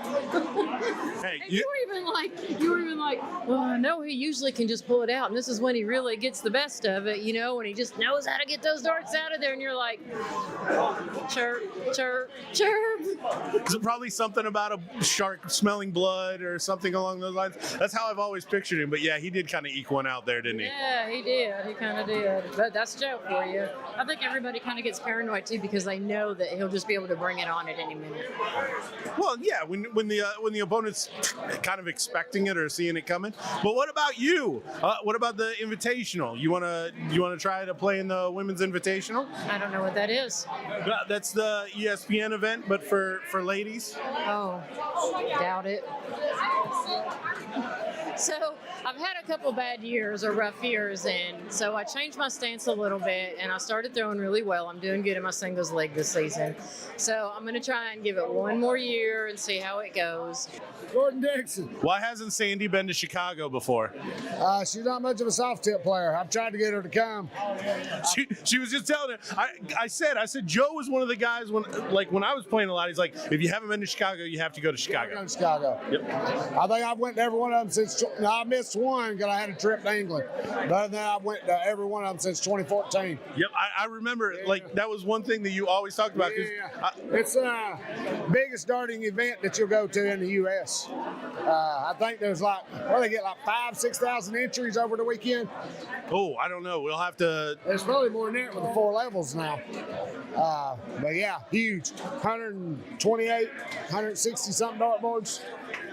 Hey, you were even like, well, I know he usually can just pull it out, and this is when he really gets the best of it, when he just knows how to get those darts out of there, and you're like, chirp, chirp, chirp. Is it probably something about a shark smelling blood or something along those lines? That's how I've always pictured him, but yeah, he did kind of eke one out there, didn't he? Yeah, he did. He kind of did. But that's Joe for you. I think everybody kind of gets paranoid too, because they know that he'll just be be able to bring it on at any minute. Well, yeah, when the opponent's kind of expecting it or seeing it coming. But what about you? What about the Invitational? You wanna try to play in the Women's Invitational? I don't know what that is. That's the ESPN event, but for ladies. Oh, doubt it. So I've had a couple bad years or rough years, and so I changed my stance a little bit, and I started throwing really well. I'm doing good in my singles leg this season. So I'm going to try and give it one more year and see how it goes. Gordon Dixon. Why hasn't Sandy been to Chicago before? She's not much of a soft tip player. I've tried to get her to come. She was just telling her. I said Joe was one of the guys when I was playing a lot. He's like, if you haven't been to Chicago, you have to go to Chicago. Go to Chicago. Yep. I think I've went to every one of them since. I missed one because I had a trip to England. But other than that, I went to every one of them since 2014. Yep, I remember. That was one thing that you always talked about. It's the biggest darting event that you'll go to in the U.S. I think there's they get 5,000-6,000 entries over the weekend. Oh, I don't know. We'll have to. There's probably more than that with the 4 levels now. But yeah, huge. 128, 160 something dartboards.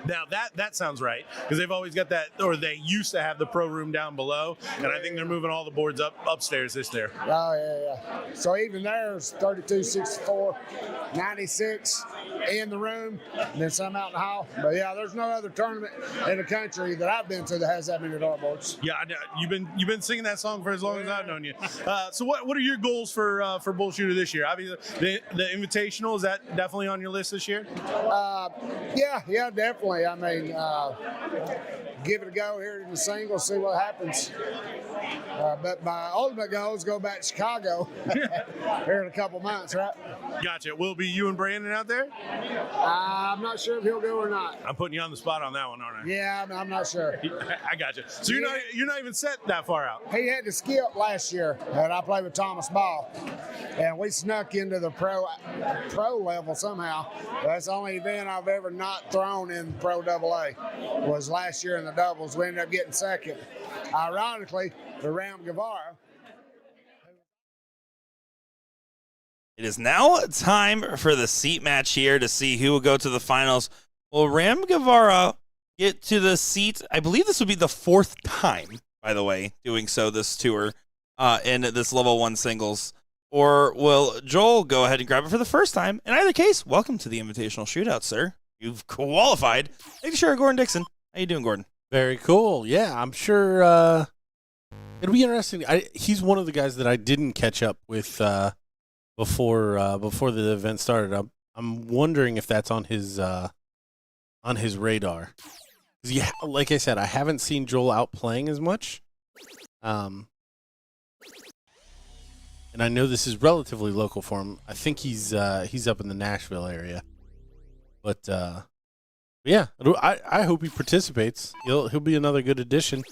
Now that sounds right, because they've always got that, or they used to have the pro room down below, and I think they're moving all the boards upstairs this year. Oh yeah. So even there's 32, 64, 96 in the room, and then some out in the hall. But yeah, there's no other tournament in the country that I've been to that has that many dartboards. Yeah, you've been singing that song for as long as I've known you. So what are your goals for BullShooter this year? Obviously, the Invitational, is that definitely on your list this year? Yeah, definitely. I mean, give it a go here in the singles, see what happens. But my ultimate goal is go back to Chicago here in a couple months, right? Gotcha. Will it be you and Brandon out there? I'm not sure if he'll go or not. I'm putting you on the spot on that one, aren't I? Yeah, I'm not sure. I gotcha. So you're not even set that far out. He had to skip last year, and I played with Thomas Ball, and we snuck into the pro level somehow. That's the only event I've ever not thrown in Pro AA was last year in the doubles. We ended up getting second. Ironically, the Gavvara. It is now time for the seat match here to see who will go to the finals. Will Gavvara get to the seat? I believe this would be the 4th time, by the way, doing so this tour in this level 1 singles. Or will Joel go ahead and grab it for the first time? In either case, welcome to the Invitational Shootout, sir. You've qualified. Thank you, sure, Gordon Dixon. How you doing, Gordon? Very cool. Yeah, I'm sure it'll be interesting. He's one of the guys that I didn't catch up with before the event started. I'm wondering if that's on his radar. Yeah, like I said, I haven't seen Joel out playing as much. And I know this is relatively local for him. I think he's up in the Nashville area. But yeah, I hope he participates. He'll be another good addition.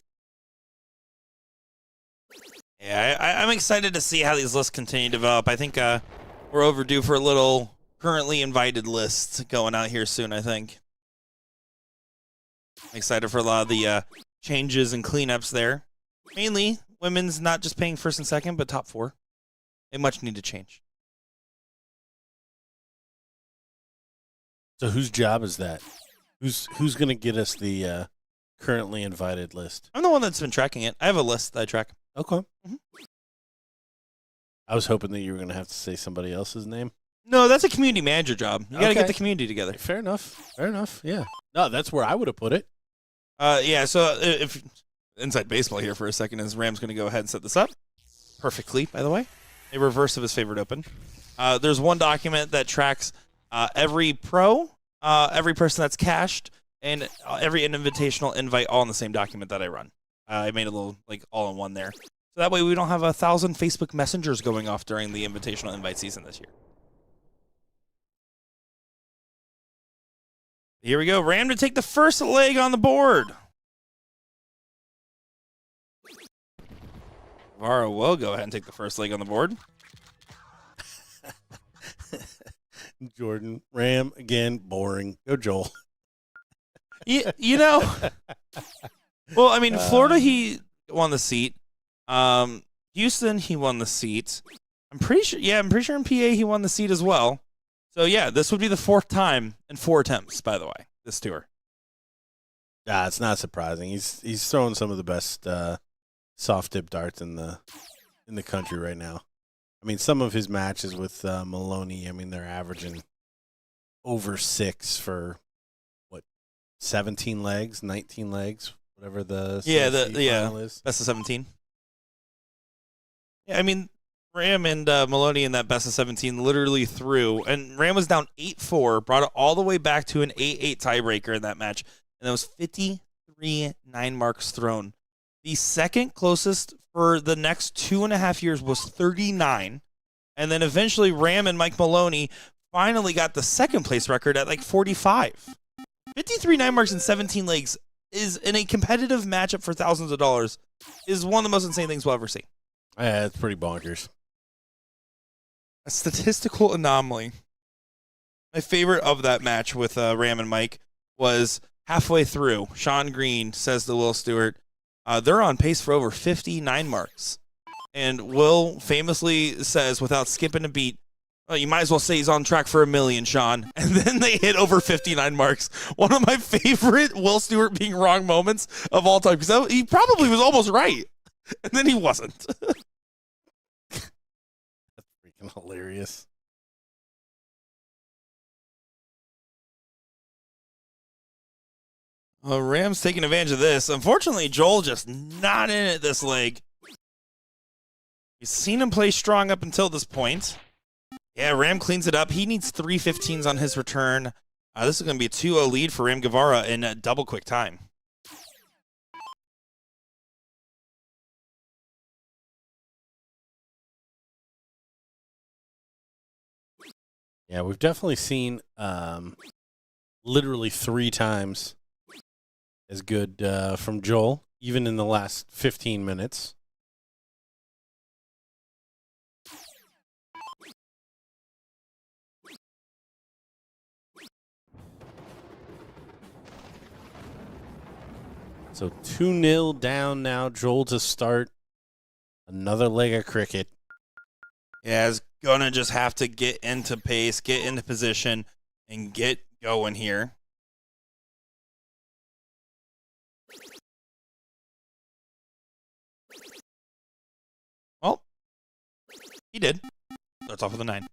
Yeah, I'm excited to see how these lists continue to develop. I think we're overdue for a little currently invited list going out here soon, I think. I'm excited for a lot of the changes and cleanups there. Mainly, women's not just paying first and second, but top 4. They much need to change. So whose job is that? Who's going to get us the currently invited list? I'm the one that's been tracking it. I have a list that I track. Okay. Mm-hmm. I was hoping that you were going to have to say somebody else's name. No, that's a community manager job. You got to get the community together. Fair enough. Yeah. No, that's where I would have put it. Yeah, so if inside baseball here for a second, is Ram's going to go ahead and set this up perfectly, by the way. A reverse of his favorite open. There's one document that tracks every pro, every person that's cashed, and every invitational invite all in the same document that I run. I made a little all in one there. So that way we don't have 1,000 Facebook messengers going off during the invitational invite season this year. Here we go. Ram to take the first leg on the board. Gavvara will go ahead and take the first leg on the board. Jordan, Ram, again, boring. Go Joel. You know, well, I mean, Florida, he won the seat. Houston, he won the seat. I'm pretty sure in PA, he won the seat as well. So, yeah, this would be the 4th time in 4 attempts, by the way, this tour. Yeah, it's not surprising. He's throwing some of the best soft tip darts in the country right now. I mean, some of his matches with Maloney, I mean, they're averaging over 6 for, 17 legs, 19 legs, whatever the final is. Best of 17. Yeah, I mean, Ram and Maloney in that best of 17 literally threw, and Ram was down 8-4, brought it all the way back to an 8-8 tiebreaker in that match, and that was 53 9 marks thrown. The second closest for the next 2.5 years was 39, and then eventually Ram and Mike Maloney finally got the second place record at like 45. 53 9 marks in 17 legs is, in a competitive matchup for thousands of dollars, is one of the most insane things we'll ever see. Yeah, it's pretty bonkers. A statistical anomaly. My favorite of that match with Ram and Mike was halfway through. Sean Green says to Will Stewart, they're on pace for over 59 marks. And Will famously says, without skipping a beat, well, you might as well say he's on track for $1 million, Sean. And then they hit over 59 marks. One of my favorite Will Stewart being wrong moments of all time, because he probably was almost right. And then he wasn't. That's freaking hilarious. Rams taking advantage of this. Unfortunately, Joel just not in it this leg. We've seen him play strong up until this point. Yeah, Ram cleans it up. He needs 3 15s on his return. This is going to be a 2-0 lead for Ram Gavvara in double quick time. Yeah, we've definitely seen literally 3 times as good from Joel, even in the last 15 minutes. So 2-0 down now. Joel to start another leg of cricket. Yeah, is going to just have to get into pace, get into position, and get going here. Well, he did. Starts off with a 9.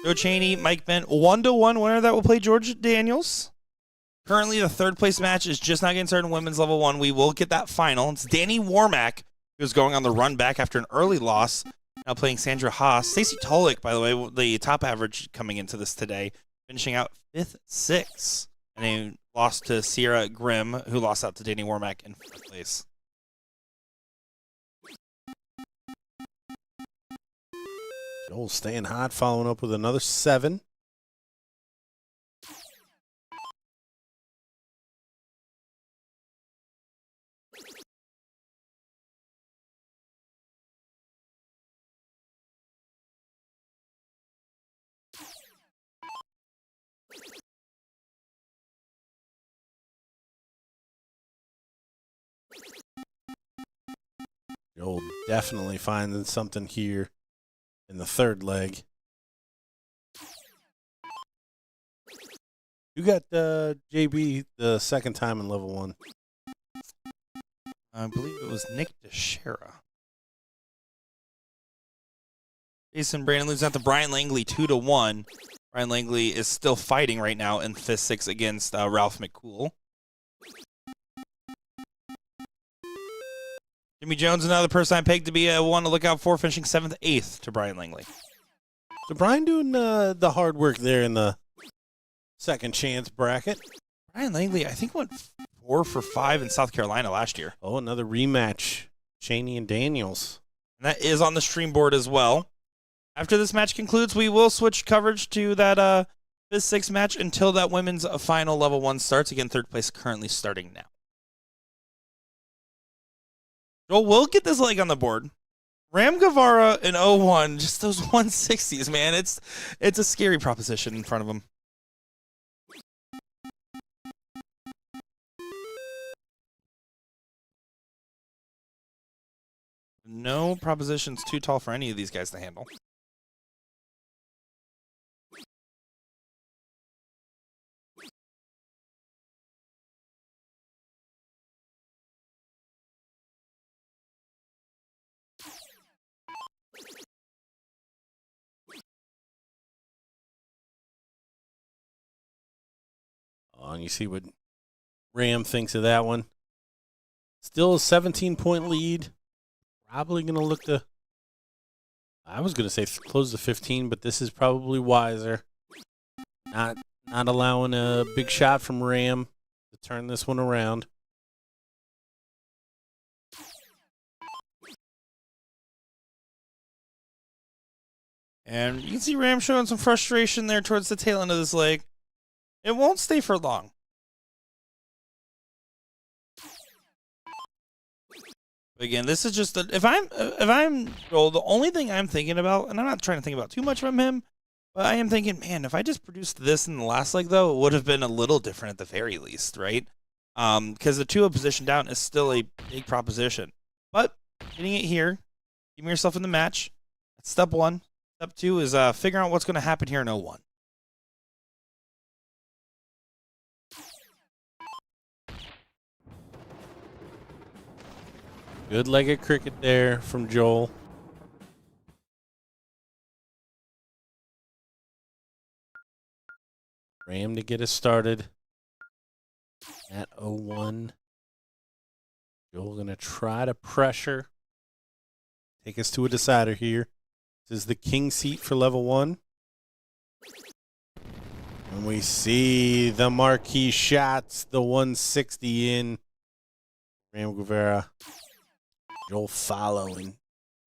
Joe Cheney, Mike Bent, 1-1 winner that will play George Daniels. Currently, the 3rd place match is just not getting started in women's level 1. We will get that final. It's Danny Warmarmac, who's going on the run back after an early loss. Now playing Sandra Haas. Stacey Tolik, by the way, the top average coming into this today, finishing out 5th, 6th. And they lost to Sera Grimm, who lost out to Danny Warmarmac in 4th place. Joel staying hot, following up with another 7. Joel definitely finding something here in the 3rd leg. You got JB the 2nd time in level 1. I believe it was Nick DeShera. Jason Brandon loses out to Brian Langley 2-1. Brian Langley is still fighting right now in 5th, 6th against Ralph Mcool. Jimmy Jones, another person I pegged to be one to look out for, finishing 7th, 8th to Brian Langley. So Brian doing the hard work there in the second chance bracket. Brian Langley, I think, went 4 for 5 in South Carolina last year. Oh, another rematch. Cheney and Daniels. And that is on the stream board as well. After this match concludes, we will switch coverage to that 5th, 6th match until that women's final level 1 starts. Again, 3rd place currently starting now. Joel will get this leg on the board. Ram Gavvara in 0-1, just those 160s, man. It's a scary proposition in front of him. No proposition's too tall for any of these guys to handle. And you see what Ram thinks of that one. Still a 17-point lead. Probably going to look to, I was going to say close to 15, but this is probably wiser. Not allowing a big shot from Ram to turn this one around. And you can see Ram showing some frustration there towards the tail end of this leg. It won't stay for long. But again, this is just if I'm Joel, the only thing I'm thinking about, and I'm not trying to think about too much from him, but I am thinking, man, if I just produced this in the last leg, though, it would have been a little different at the very least, right? Because the 2-0 position down is still a big proposition. But getting it here, keeping yourself in the match, that's step 1. Step 2 is figuring out what's going to happen here in 0-1. Good legged cricket there from Joel. Ram to get us started at 0-1. Joel going to try to pressure. Take us to a decider here. This is the king seat for level 1. And we see the marquee shots, the 160 in. Ram Gavvara. Joel following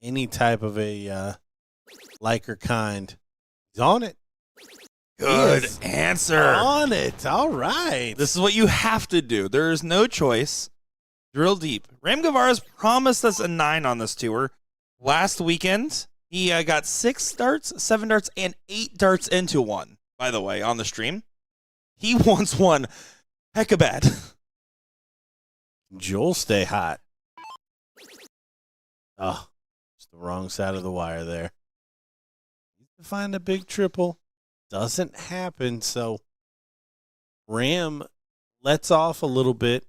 any type of a like or kind. He's on it. Good answer. On it. All right. This is what you have to do. There is no choice. Drill deep. Ram Gavvara's promised us a 9 on this tour. Last weekend, he got 6 darts, 7 darts, and 8 darts into one, by the way, on the stream. He wants one hecka bad. Joel stay hot. Oh, it's the wrong side of the wire there. Needs to find a big triple. Doesn't happen, so Ram lets off a little bit,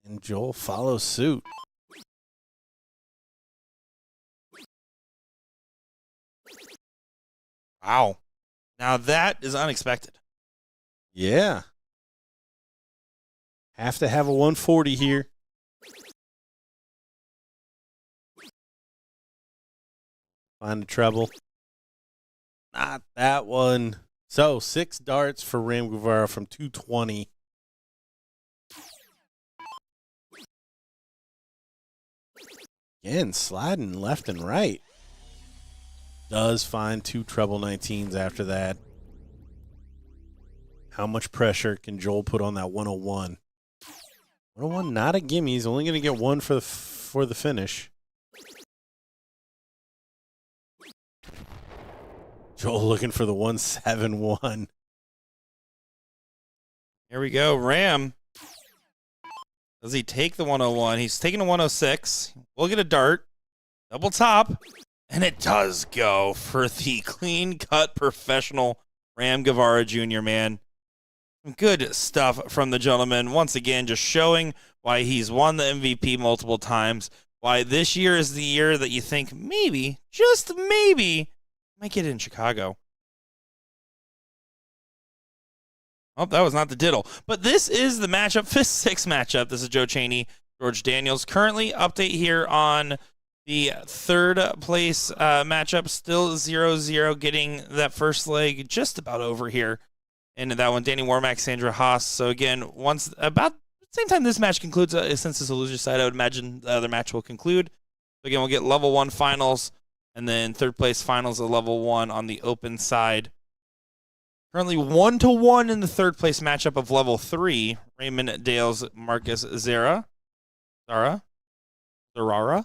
and Joel follows suit. Wow. Now that is unexpected. Yeah. Have to have a 140 here. Find a treble. Not that one. So 6 darts for Ram Gavvara from 220. Again, sliding left and right. Does find 2 treble 19s after that. How much pressure can Joel put on that 101? 101, not a gimme. He's only going to get 1 for the finish. Joel looking for the 171. Here we go. Ram. Does he take the 101? He's taking a 106. We'll get a dart. Double top. And it does go for the clean-cut professional Ram Gavvara Jr., man. Good stuff from the gentleman. Once again, just showing why he's won the MVP multiple times. Why this year is the year that you think maybe, just maybe, might get it in Chicago. Oh, that was not the diddle. But this is the matchup, 5th-6 matchup. This is Joe Cheney, George Daniels. Currently, update here on the 3rd place matchup. Still 0-0, getting that first leg just about over here. And that one, Danny Warmarmac, Sandra Hos. So again, once about the same time this match concludes, since it's a loser side, I would imagine the other match will conclude. So again, we'll get level 1 finals, and then 3rd place finals of level 1 on the open side. Currently 1-1 in the 3rd place matchup of level 3. Raymond Dales, Marcus Sera. Level 2,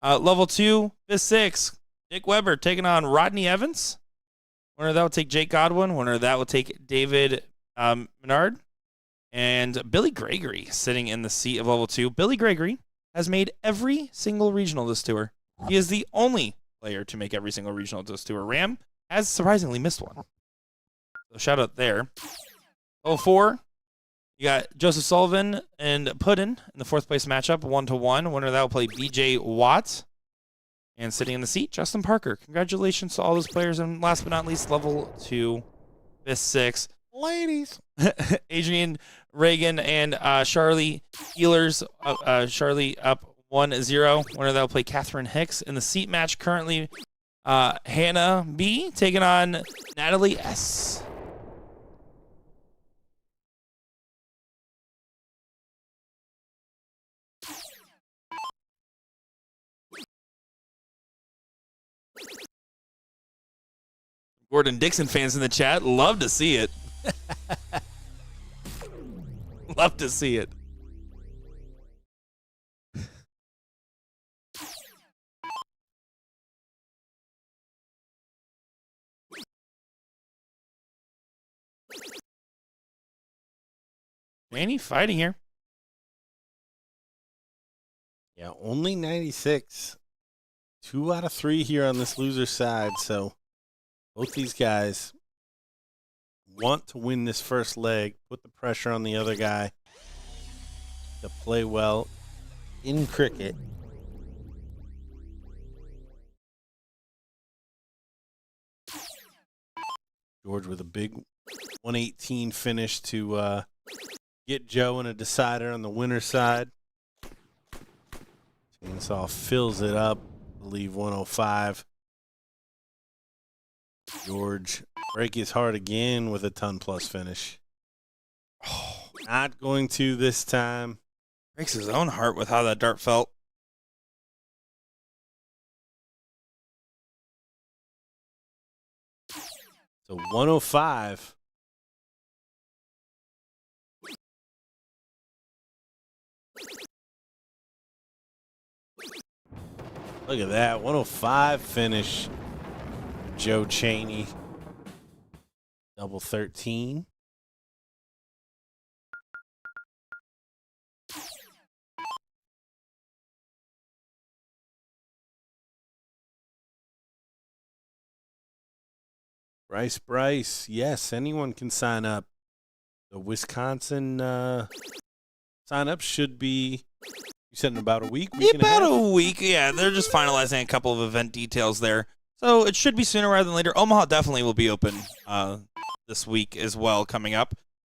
5th-6. Nick Weber taking on Rodney Evans. Winner of that will take Jake Godwin. Winner of that will take David Menard. And Billy Gregory sitting in the seat of level 2. Billy Gregory has made every single regional this tour. He is the only player to make every single regional this tour. Ram has surprisingly missed one. So shout out there. Level 4, you got Joseph Sullivan and Puddin in the 4th place matchup, 1-1. Winner of that will play BJ Watt. And sitting in the seat, Justin Parker. Congratulations to all those players. And last but not least, level 2, 5th-6. Ladies. Adrian, Reagan, and Charlie Healers. Charlie up 1-0. Winner that'll play Catherine Hicks. In the seat match currently, Hannah B taking on Natalie S. Gordon Dixon fans in the chat, love to see it. Love to see it. Cheney fighting here. Yeah, only 96. 2 out of 3 here on this loser side. So both these guys want to win this first leg, put the pressure on the other guy to play well in cricket. George with a big 118 finish to get Joe in a decider on the winner's side. Chainsaw fills it up, I believe 105. George break his heart again with a ton-plus finish. Oh, not going to this time. Breaks his own heart with how that dart felt. So 105. Look at that. 105 finish. Joe Cheney. Double 13. Bryce. Yes, anyone can sign up. The Wisconsin sign-up should be, you said in about a week? About a week, yeah. They're just finalizing a couple of event details there. So it should be sooner rather than later. Omaha definitely will be open this week as well coming up.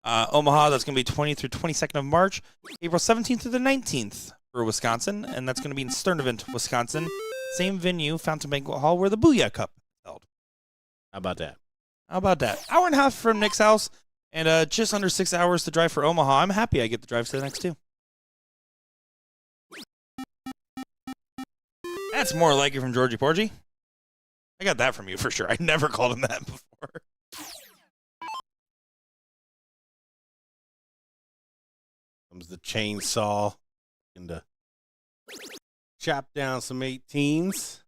Omaha, that's going to be 20th through 22nd of March. April 17th through the 19th for Wisconsin, and that's going to be in Sturtevant, Wisconsin. Same venue, Fountain Banquet Hall, where the Booyah Cup is held. How about that? Hour and a half from Nick's house, and just under 6 hours to drive for Omaha. I'm happy I get to drive to the next two. That's more like it from Georgie Porgy. I got that from you for sure. I never called him that before. Comes the chainsaw. Looking to chop down some 18s.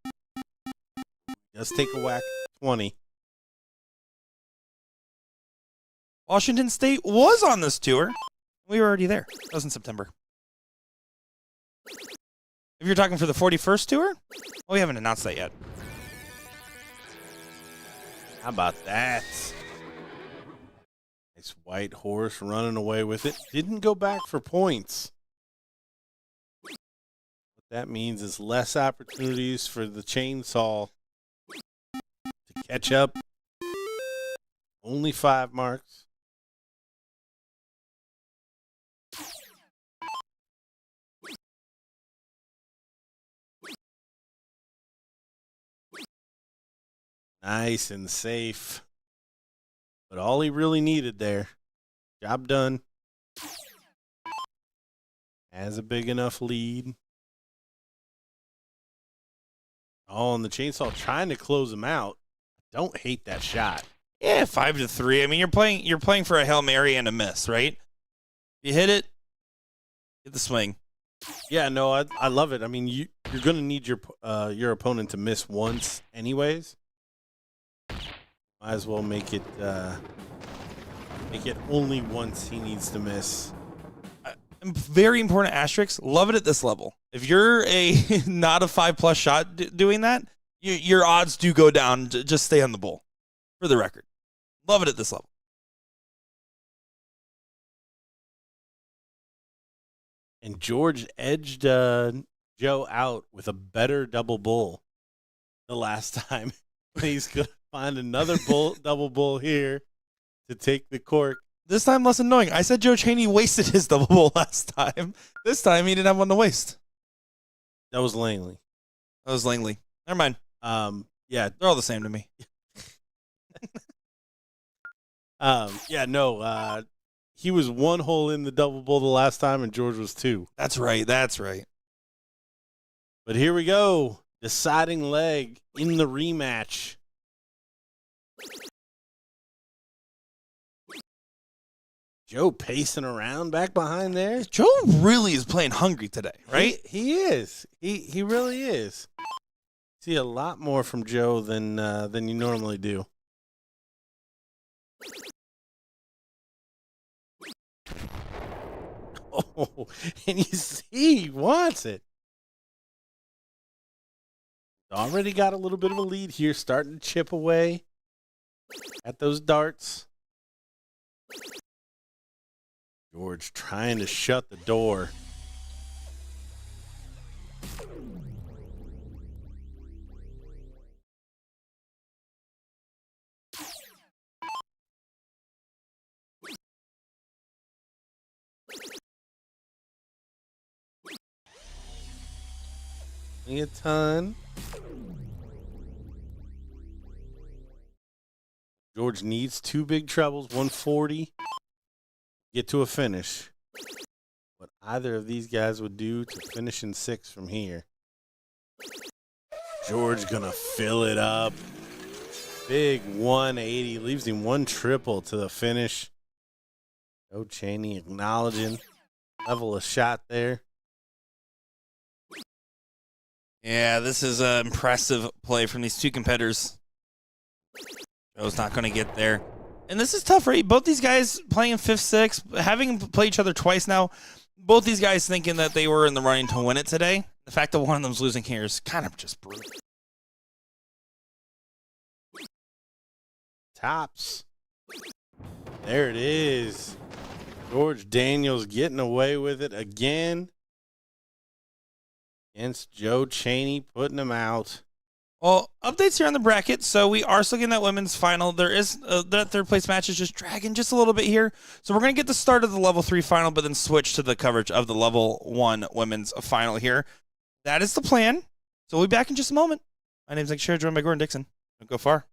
Let's take a whack at 20. Washington State was on this tour. We were already there. That was in September. If you're talking for the 41st tour, well, we haven't announced that yet. How about that? Nice white horse running away with it. Didn't go back for points. What that means is less opportunities for the chainsaw to catch up. Only 5 marks. Nice and safe. But all he really needed there. Job done. Has a big enough lead. Oh, and the chainsaw trying to close him out. Don't hate that shot. Yeah, 5-3. I mean, you're playing for a Hail Mary and a miss, right? You hit it, hit the swing. Yeah, no, I love it. I mean, you're going to need your opponent to miss once anyways. Might as well make it only once he needs to miss. Very important asterisk. Love it at this level. If you're a not a 5+ shot doing that, your odds do go down. Just stay on the bowl, for the record. Love it at this level. And George edged Joe out with a better double bull the last time. He's going to find another double bull here to take the cork. This time less annoying. I said Joe Cheney wasted his double bowl last time. This time he didn't have one to waste. That was Langley. That was Langley. Never mind. Yeah, They're all the same to me. He was 1 hole in the double bowl the last time, and George was 2. That's right. That's right. But here we go. Deciding leg in the rematch. Joe pacing around back behind there. Joe really is playing hungry today, right? He is. He really is. See a lot more from Joe than you normally do. Oh, and you see he wants it. Already got a little bit of a lead here, starting to chip away at those darts. George trying to shut the door. A ton. George needs 2 big trebles, 140, get to a finish. What either of these guys would do to finish in 6 from here. George gonna fill it up. Big 180, leaves him 1 triple to the finish. Joe Cheney acknowledging level of shot there. Yeah, this is an impressive play from these 2 competitors. Joe's not going to get there. And this is tough, right? Both these guys playing 5th, 6th, having played each other twice now, both these guys thinking that they were in the running to win it today. The fact that one of them's losing here is kind of just brutal. Tops. There it is. George Daniels getting away with it again. Against Joe Cheney, putting him out. Well, updates here on the bracket. So we are still getting that women's final. There is that 3rd place match is just dragging just a little bit here. So we're going to get the start of the level 3 final, but then switch to the coverage of the level 1 women's final here. That is the plan. So we'll be back in just a moment. My name's Nick Sher, joined by Gordon Dixon. Don't go far.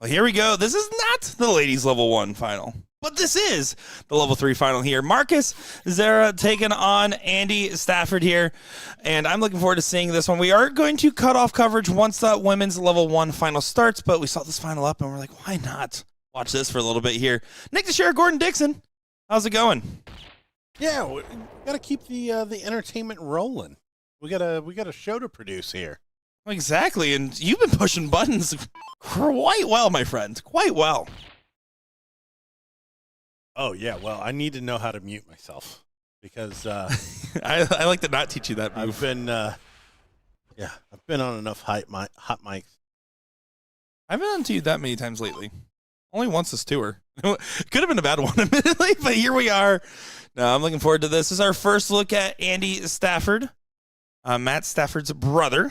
Well, here we go. This is not the ladies level 1 final, but this is the level 3 final here. Marcus Sera taking on Andy Stafford here, and I'm looking forward to seeing this one. We are going to cut off coverage once the women's level 1 final starts, but we saw this final up, and we're like, why not watch this for a little bit here? Nick DeShera, Gordon Dixon, how's it going? Yeah, we got to keep the entertainment rolling. We got a show to produce here. Exactly, and you've been pushing buttons quite well, my friend, quite well. Oh, yeah, well, I need to know how to mute myself because I like to not teach you that move. I've been on enough hot mics. I haven't done to you that many times lately. Only once this tour. Could have been a bad one, admittedly, but here we are. No, I'm looking forward to this. This is our first look at Andy Stafford, Matt Stafford's brother.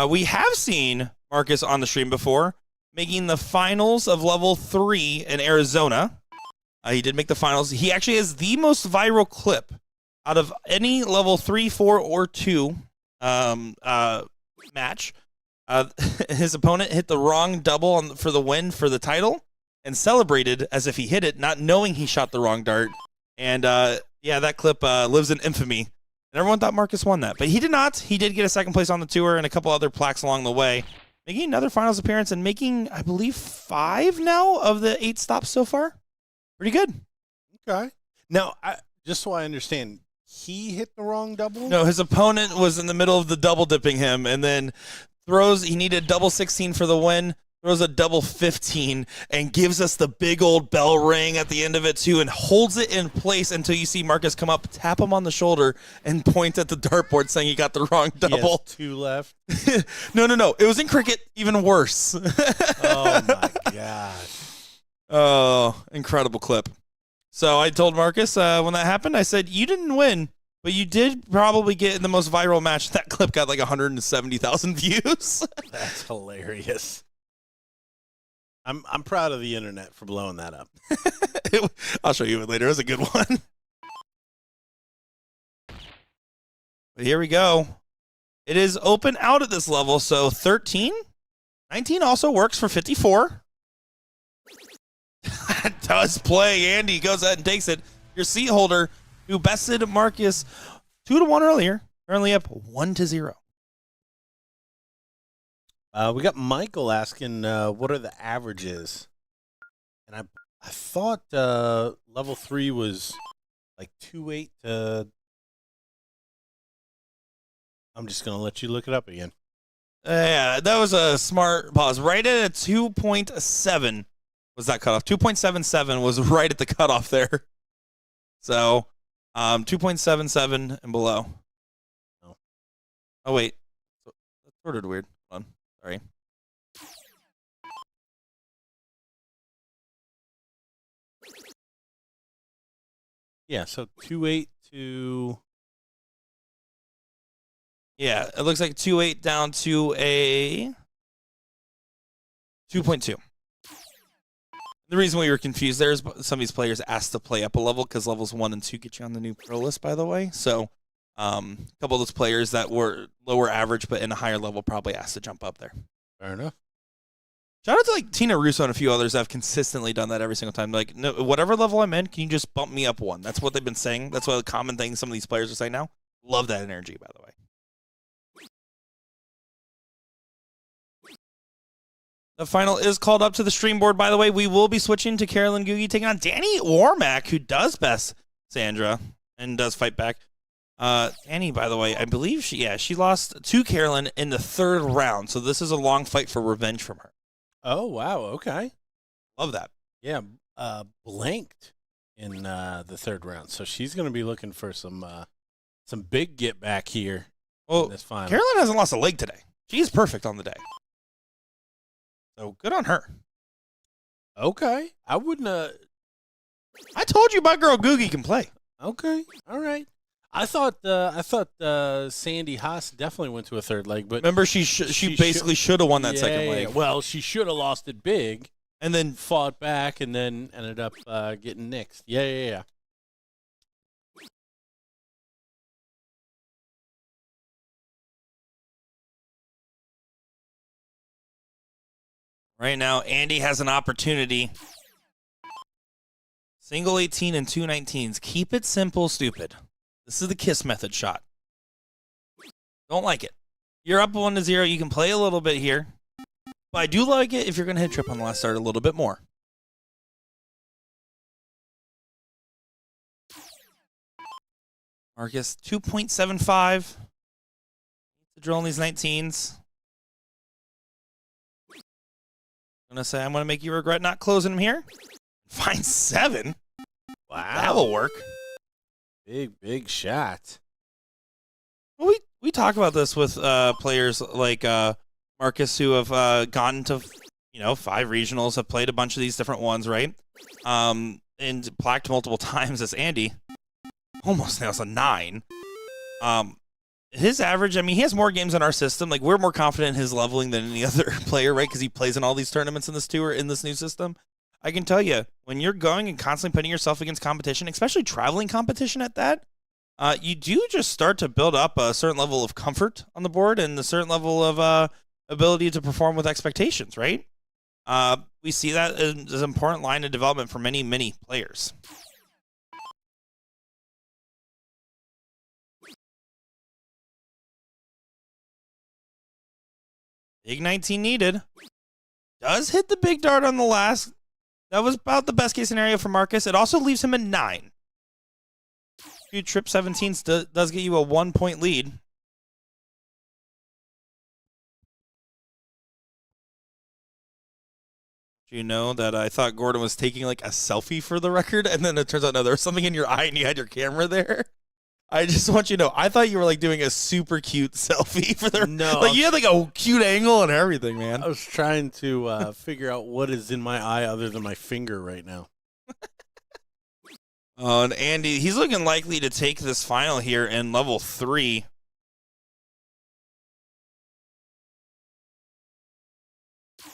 We have seen Marcus on the stream before, making the finals of level 3 in Arizona. He did make the finals. He actually has the most viral clip out of any level 3, 4, or 2 match. His opponent hit the wrong double for the win for the title and celebrated as if he hit it, not knowing he shot the wrong dart. And that clip lives in infamy. And everyone thought Marcus won that, but he did not. He did get a second place on the tour and a couple other plaques along the way, making another finals appearance and making, I believe, 5 now of the 8 stops so far. Pretty good. Okay. Now, just so I understand, he hit the wrong double? No, his opponent was in the middle of the double dipping him and then he needed double 16 for the win, throws a double 15 and gives us the big old bell ring at the end of it too and holds it in place until you see Marcus come up, tap him on the shoulder, and point at the dartboard saying he got the wrong double. He has 2 left. No. It was in cricket, even worse. Oh, my gosh. Oh, incredible clip. So I told Marcus when that happened, I said, you didn't win, but you did probably get in the most viral match. That clip got like 170,000 views. That's hilarious. I'm proud of the internet for blowing that up. I'll show you it later. It was a good one. But here we go. It is open out at this level, so 13. 19 also works for 54. That does play. Andy goes ahead and takes it. Your seat holder, who bested Marcus 2-1 earlier, currently up 1-0. We got Michael asking, what are the averages? And I thought level 3 was like 2.8 to... I'm just going to let you look it up again. Yeah, that was a smart pause. Right at a 2.7 was that cutoff. 2.77 was right at the cutoff there. So, 2.77 and below. Oh, wait. That's sort of weird. Hold on. Sorry. Yeah, so 2.8 to... Yeah, it looks like 2.8 down to a 2.2. The reason we were confused there is some of these players asked to play up a level because levels 1 and 2 get you on the new pro list, by the way. So a couple of those players that were lower average but in a higher level probably asked to jump up there. Fair enough. Shout out to like Tina Russo and a few others that have consistently done that every single time. Like, no, whatever level I'm in, can you just bump me up 1? That's what they've been saying. That's what a common thing some of these players are saying now. Love that energy, by the way. The final is called up to the stream board, by the way. We will be switching to Carolyn Googie taking on Danny Warmarmac, who does best Sandra and does fight back. Danny, by the way, I believe she lost to Carolyn in the 3rd round. So this is a long fight for revenge from her. Oh, wow. Okay. Love that. Yeah, blanked in the 3rd round. So she's going to be looking for some big get back here in this final. Carolyn hasn't lost a leg today. She's perfect on the day. So good on her. Okay. I wouldn't I told you my girl Googie can play. Okay. All right. I thought Sandy Hos definitely went to a 3rd leg, but remember she basically should have won that second leg. Well, she should have lost it big and then fought back and then ended up getting nixed. Yeah. Right now, Andy has an opportunity. Single 18 and 2 19s. Keep it simple, stupid. This is the kiss method shot. Don't like it. You're up 1-0. You can play a little bit here. But I do like it if you're going to hit trip on the last start a little bit more. Marcus, 2.75. To drill in these 19s. I'm going to say I'm going to make you regret not closing them here. Find 7. Wow. That will work. Big shot. Well, we talk about this with players like Marcus who have gotten to 5 regionals, have played a bunch of these different ones, right? And plaqued multiple times as Andy. Almost nails a 9. His average, I mean, he has more games in our system. Like, we're more confident in his leveling than any other player, right? Because he plays in all these tournaments in this tour, in this new system. I can tell you, when you're going and constantly putting yourself against competition, especially traveling competition at that, you do just start to build up a certain level of comfort on the board and a certain level of ability to perform with expectations, right? We see that as an important line of development for many, many players. Big 19 needed. Does hit the big dart on the last. That was about the best case scenario for Marcus. It also leaves him at 9. 2 trip 17s does get you a 1-point lead. You know that I thought Gordon was taking like a selfie for the record, and then it turns out no, there was something in your eye and you had your camera there. I just want you to know, I thought you were like doing a super cute selfie for the like you had like a cute angle and everything, man. I was trying to figure out what is in my eye other than my finger right now. Oh, and Andy, he's looking likely to take this final here in level 3.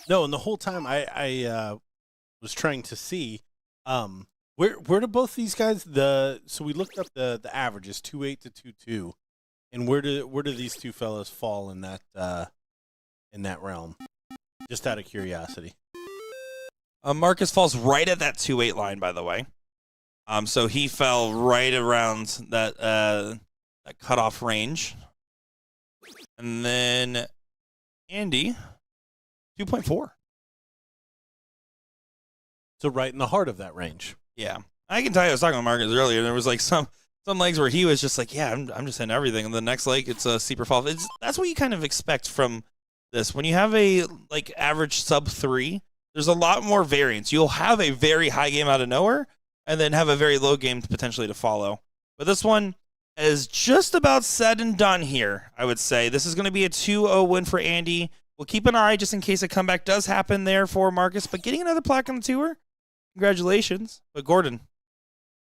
No, and the whole time I was trying to see where do both these guys so we looked up the averages 2.8 to 2.2, and where do these two fellas fall in that realm? Just out of curiosity. Marcus falls right at that 2.8 line, by the way. So he fell right around that cutoff range, and then Andy 2.4. So right in the heart of that range. Yeah. I can tell you, I was talking with Marcus earlier, there was like some legs where he was just like, yeah, I'm just hitting everything. And the next leg, it's a steeper fall. That's what you kind of expect from this. When you have a like average sub 3, there's a lot more variance. You'll have a very high game out of nowhere and then have a very low game potentially to follow. But this one is just about said and done here, I would say. This is going to be a 2-0 win for Andy. We'll keep an eye just in case a comeback does happen there for Marcus. But getting another plaque on the tour, congratulations. But Gordon,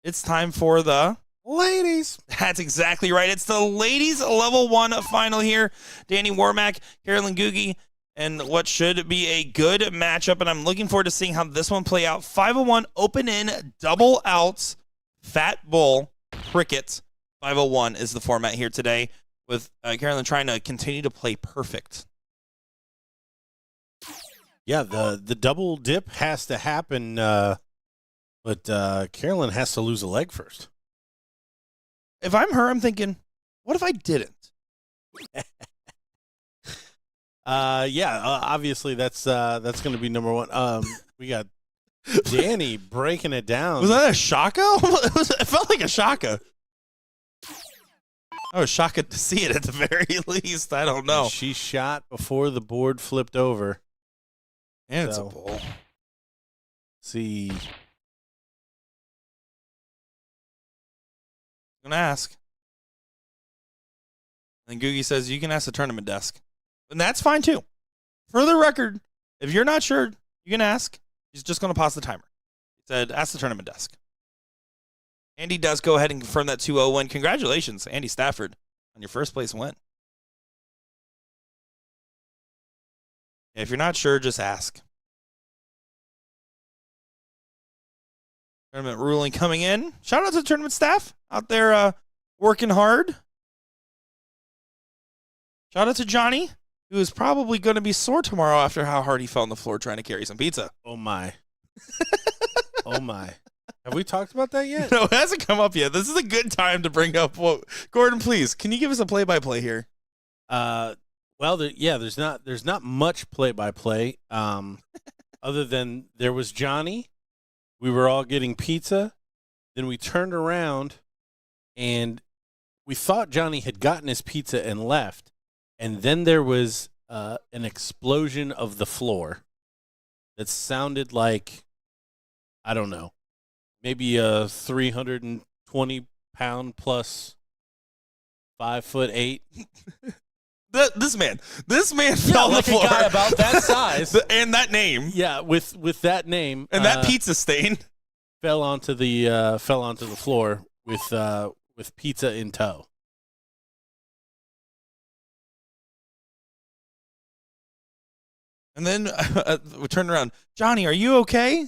it's time for the ladies. That's exactly right. It's the ladies level 1 final here. Danny Warmarmac, Carolyn Googie, and what should be a good matchup. And I'm looking forward to seeing how this one play out. 501 open in, double outs, fat bull, cricket. 501 is the format here today with Carolyn trying to continue to play perfect. Yeah, the double dip has to happen, but Carolyn has to lose a leg first. If I'm her, I'm thinking, what if I didn't? Obviously that's going to be number 1. We got Danny breaking it down. Was that a shaka? It felt like a shaka. I was shocked to see it at the very least. I don't know. And she shot before the board flipped over. And it's a bull. See. I'm going to ask. And Googie says, you can ask the tournament desk. And that's fine, too. For the record, if you're not sure, you can ask. He's just going to pause the timer. He said, ask the tournament desk. Andy does go ahead and confirm that 2-0 win. Congratulations, Andy Stafford, on your first place win. If you're not sure, just ask. Tournament ruling coming in. Shout out to the tournament staff out there working hard. Shout out to Johnny who is probably going to be sore tomorrow after how hard he fell on the floor trying to carry some pizza. Oh, my. Oh, my. Have we talked about that yet? No, it hasn't come up yet. This is a good time to bring up what Gordon, please. Can you give us a play-by-play here? There's not much play-by-play. Other than there was Johnny. We were all getting pizza. Then we turned around, and we thought Johnny had gotten his pizza and left. And then there was an explosion of the floor that sounded like, I don't know, maybe a 320-pound plus 5'8". This man fell on the floor. A guy about that size and that name. Yeah, with that name and that pizza stain fell onto the floor with pizza in tow. And then we turned around. Johnny, are you okay?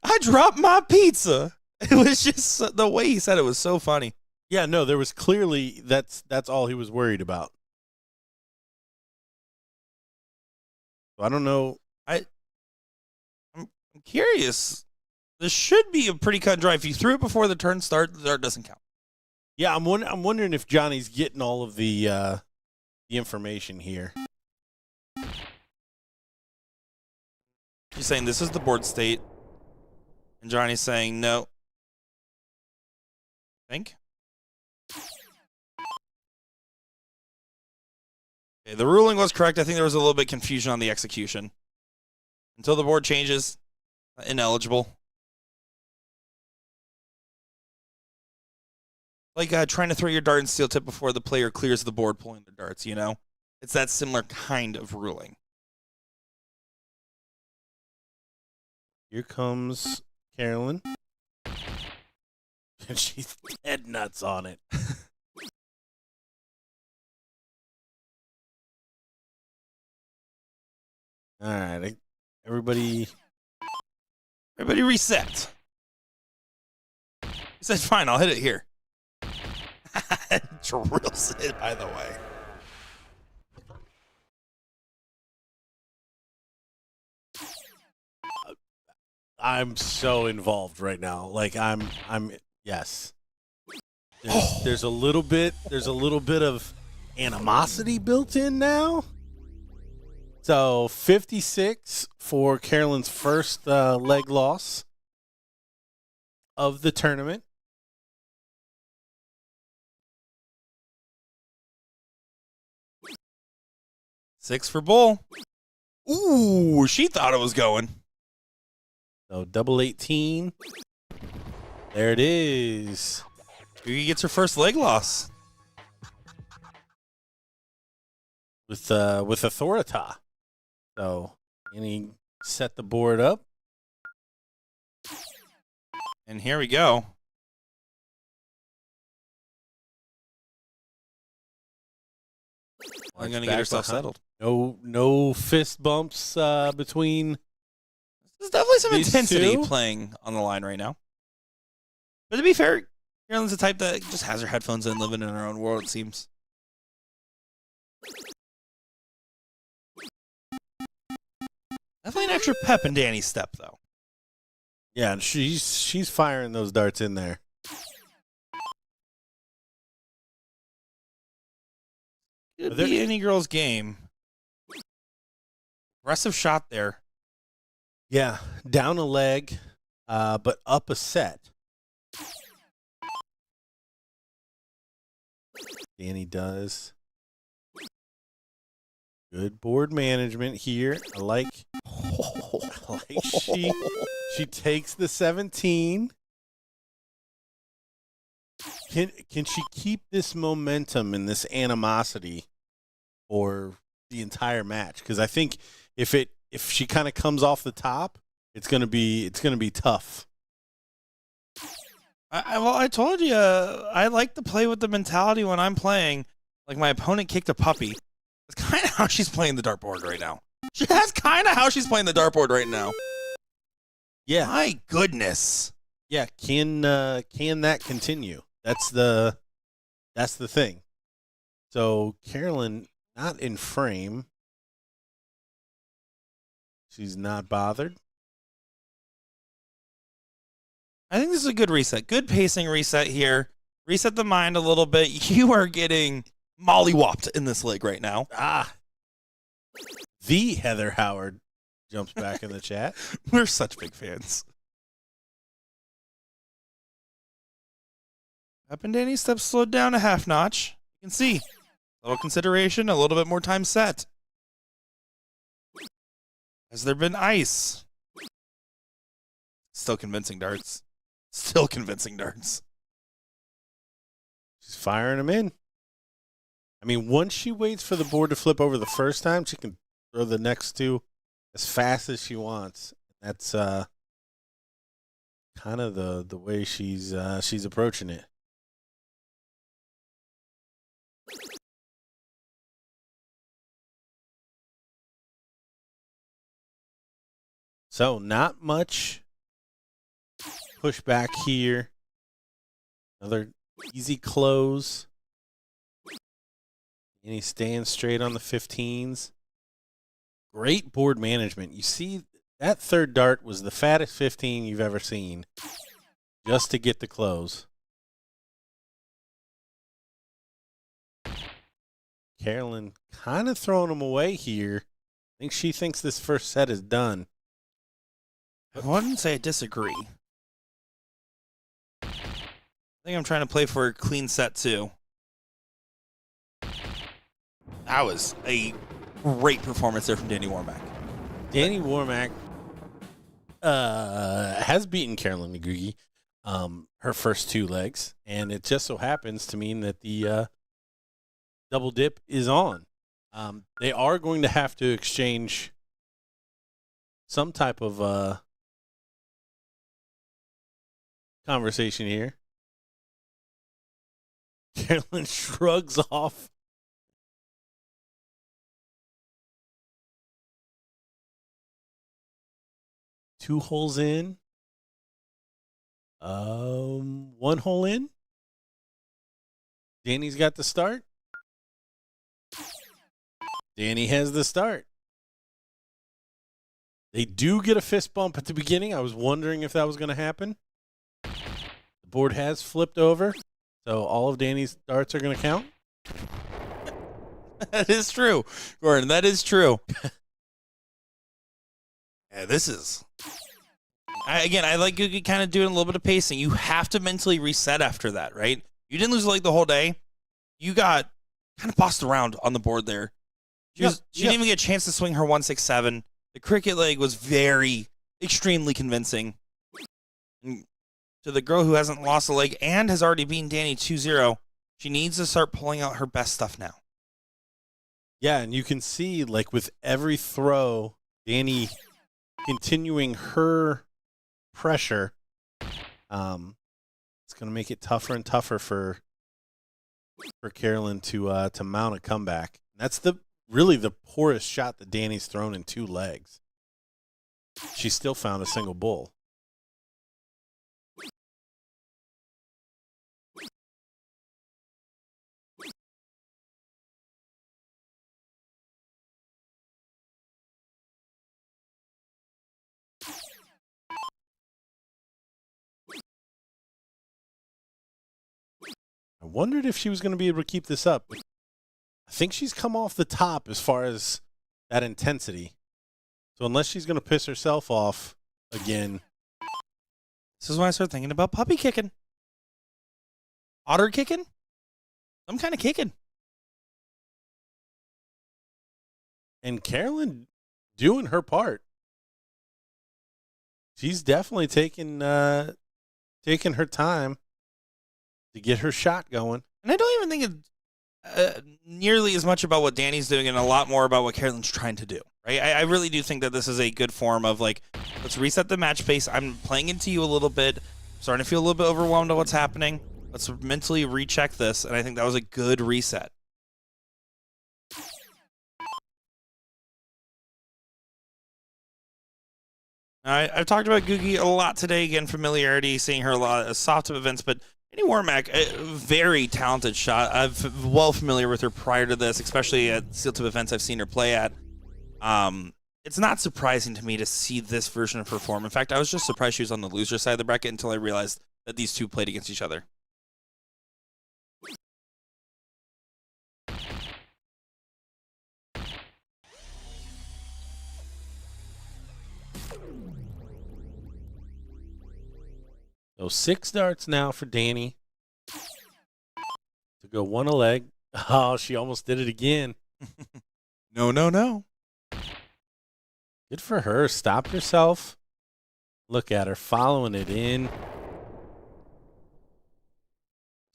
I dropped my pizza. It was just the way he said it was so funny. Yeah, no, there was clearly that's all he was worried about. I don't know. I'm curious. This should be a pretty cut and dry. If you threw it before the turn start, the dart doesn't count. Yeah, I'm wondering if Johnny's getting all of the information here. He's saying this is the board state, and Johnny's saying no. Think. Okay, the ruling was correct. I think there was a little bit of confusion on the execution. Until the board changes, ineligible. Like trying to throw your dart in steel tip before the player clears the board pulling their darts, you know? It's that similar kind of ruling. Here comes Carolyn. And she's head nuts on it. All right. Everybody reset. He said, fine, I'll hit it here. Drills it, by the way. I'm so involved right now. Like I'm yes. There's a little bit of animosity built in now. So 56 for Carolyn's first leg loss of the tournament. Six for Bull. Ooh, she thought it was going. So double 18. There it is. He gets her first leg loss. With Authorita. So, and he set the board up. And here we go. I'm going to get herself settled. No fist bumps between. There's definitely some intensity two? playing on the line right now. But to be fair, Carolyn's the type that just has her headphones in, living in her own world, it seems. Definitely an extra pep in Danny's step, though. Yeah, and she's firing those darts in there. Could be any girl's game. Aggressive shot there. Yeah, down a leg, but up a set. Danny does. Good board management here. I like she takes the 17. Can she keep this momentum and this animosity for the entire match? Because I think if she kind of comes off the top, it's gonna be tough. I told you I like to play with the mentality when I'm playing. Like my opponent kicked a puppy. It's kind of how she's playing the dartboard right now. That's kind of how she's playing the dartboard right now. Yeah. My goodness. Yeah. Can that continue? That's the thing. So Carolyn not in frame. She's not bothered. I think this is a good reset. Good pacing reset here. Reset the mind a little bit. You are getting mollywopped in this leg right now. The Heather Howard jumps back in the chat. We're such big fans. Up and Danny's steps slowed down a half notch. You can see a little consideration, a little bit more time set. Has there been ice? Still convincing darts. Still convincing darts. She's firing them in. I mean, once she waits for the board to flip over the first time, she can throw the next two as fast as she wants. That's kind of the way she's approaching it. So not much pushback here. Another easy close. And he's staying straight on the 15s. Great board management. You see, that third dart was the fattest 15 you've ever seen just to get the close. Carolyn kind of throwing him away here. I think she thinks this first set is done. I wouldn't say I disagree. I think I'm trying to play for a clean set too. That was a great performance there from Danny Warmarmac. Danny Warmarmac has beaten Carolyn McGoogie her first two legs, and it just so happens to mean that the double dip is on. They are going to have to exchange some type of conversation here. Carolyn shrugs off. Two holes in. One hole in. Danny's got the start. Danny has the start. They do get a fist bump at the beginning. I was wondering if that was going to happen. The board has flipped over, so all of Danny's darts are going to count. That is true, Gordon. That is true. Yeah, this is... I like you kind of doing a little bit of pacing. You have to mentally reset after that, right? You didn't lose the leg the whole day. You got kind of bossed around on the board there. She didn't even get a chance to swing her 167. The cricket leg was extremely convincing. And to the girl who hasn't lost a leg and has already beaten Danny 2-0, she needs to start pulling out her best stuff now. Yeah, and you can see, like, with every throw, Danny continuing her pressure. It's going to make it tougher and tougher for Carolyn to mount a comeback. That's really the poorest shot that Danny's thrown in two legs. She still found a single bull. I wondered if she was going to be able to keep this up. I think she's come off the top as far as that intensity. So unless she's going to piss herself off again. This is when I start thinking about puppy kicking. Otter kicking? Some kind of kicking. And Carolyn doing her part. She's definitely taking her time to get her shot going. And I don't even think it's nearly as much about what Danny's doing and a lot more about what Carolyn's trying to do, right? I really do think that this is a good form of, like, let's reset the match pace. I'm playing into you a little bit. Starting to feel a little bit overwhelmed at what's happening. Let's mentally recheck this, and I think that was a good reset. I've talked about Googie a lot today. Again, familiarity, seeing her a lot at soft tip events, but Danny Warmarmac, a very talented shot. I'm well familiar with her prior to this, especially at steel tip events I've seen her play at. It's not surprising to me to see this version of her form. In fact, I was just surprised she was on the loser side of the bracket until I realized that these two played against each other. So 6 darts now for Danny. To go 1 a leg. Oh, she almost did it again. No. Good for her. Stopped herself. Look at her following it in.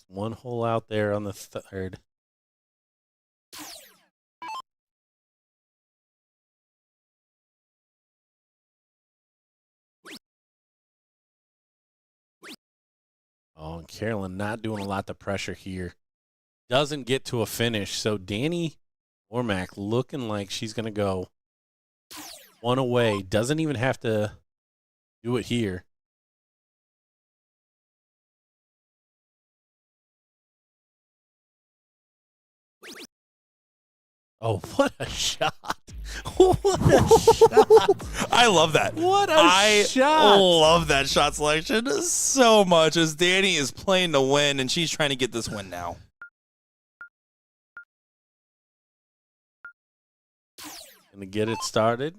1 hole out there on the 3rd. Oh, and Carolyn not doing a lot of pressure here. Doesn't get to a finish. So Danny Warmarmac looking like she's going to go 1 away. Doesn't even have to do it here. Oh, what a shot. What a shot. I love that. What a shot. I love that shot selection so much as Danny is playing to win, and she's trying to get this win now. Gonna get it started.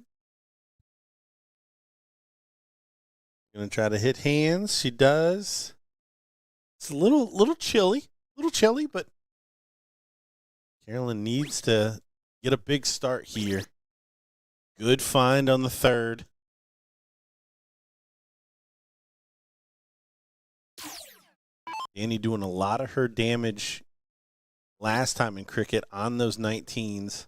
Gonna try to hit hands. She does. It's a little chilly. But Carolyn needs to get a big start here. Good find on the 3rd. Danny doing a lot of her damage last time in cricket on those 19s.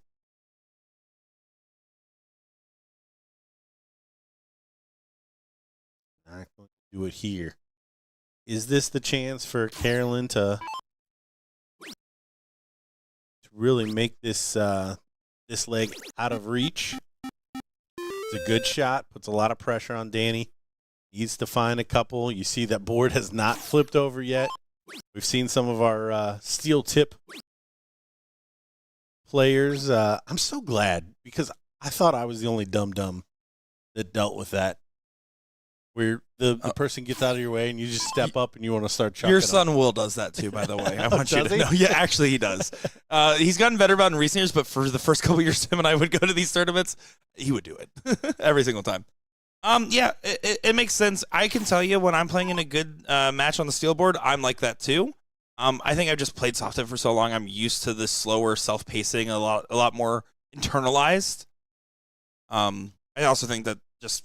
Not going to do it here. Is this the chance for Carolyn to really make this this leg out of reach? It's a good shot. Puts a lot of pressure on Danny. Needs to find a couple. You see that board has not flipped over yet. We've seen some of our steel tip players. I'm so glad because I thought I was the only dum-dum that dealt with that. Where the person gets out of your way and you just step up and you want to start chucking. Your son Will does that too, by the way. I want you Does to he? know. Yeah, actually he does. He's gotten better about it in recent years, but for the first couple years, him and I would go to these tournaments, he would do it every single time. Yeah, it makes sense. I can tell you when I'm playing in a good match on the steel board, I'm like that too. I think I've just played soft tip for so long. I'm used to this slower self-pacing, a lot more internalized. I also think that just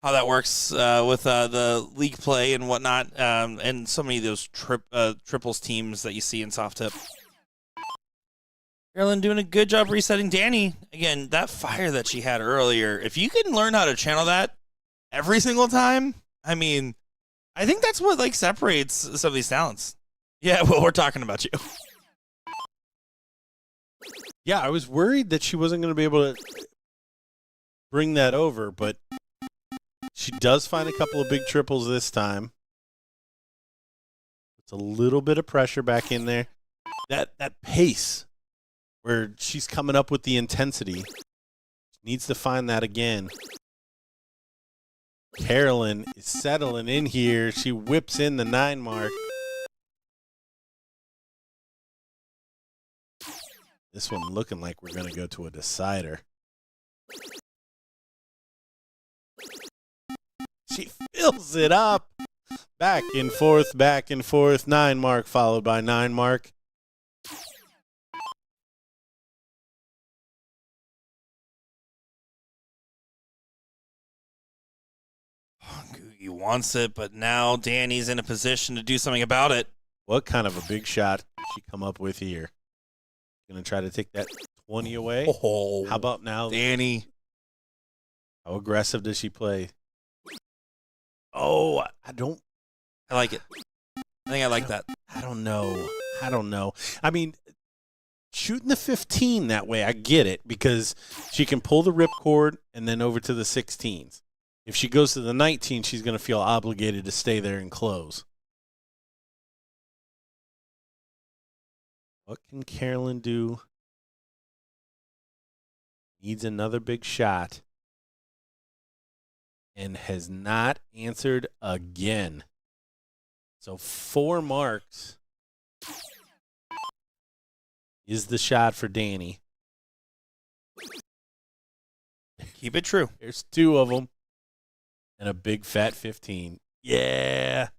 how that works with the league play and whatnot, and so many of those triples teams that you see in soft tip. Carolyn doing a good job resetting Danny. Again, that fire that she had earlier, if you can learn how to channel that every single time, I mean, I think that's what like separates some of these talents. Yeah, well, we're talking about you. Yeah, I was worried that she wasn't going to be able to bring that over, but she does find a couple of big triples this time. It's a little bit of pressure back in there. That pace where she's coming up with the intensity. Needs to find that again. Carolyn is settling in here. She whips in the 9 mark. This one looking like we're going to go to a decider. She fills it up. Back and forth, 9 mark followed by 9 mark. He wants it, but now Danny's in a position to do something about it. What kind of a big shot did she come up with here? Going to try to take that 20 away. Oh, how about now, Danny? How aggressive does she play? Oh, I like it. I think I like that. I don't know. I mean, shooting the 15 that way, I get it, because she can pull the ripcord and then over to the 16s. If she goes to the 19, she's going to feel obligated to stay there and close. What can Carolyn do? Needs another big shot. And has not answered again. So 4 marks is the shot for Danny. Keep it true. There's 2 of them. And a big fat 15. Yeah.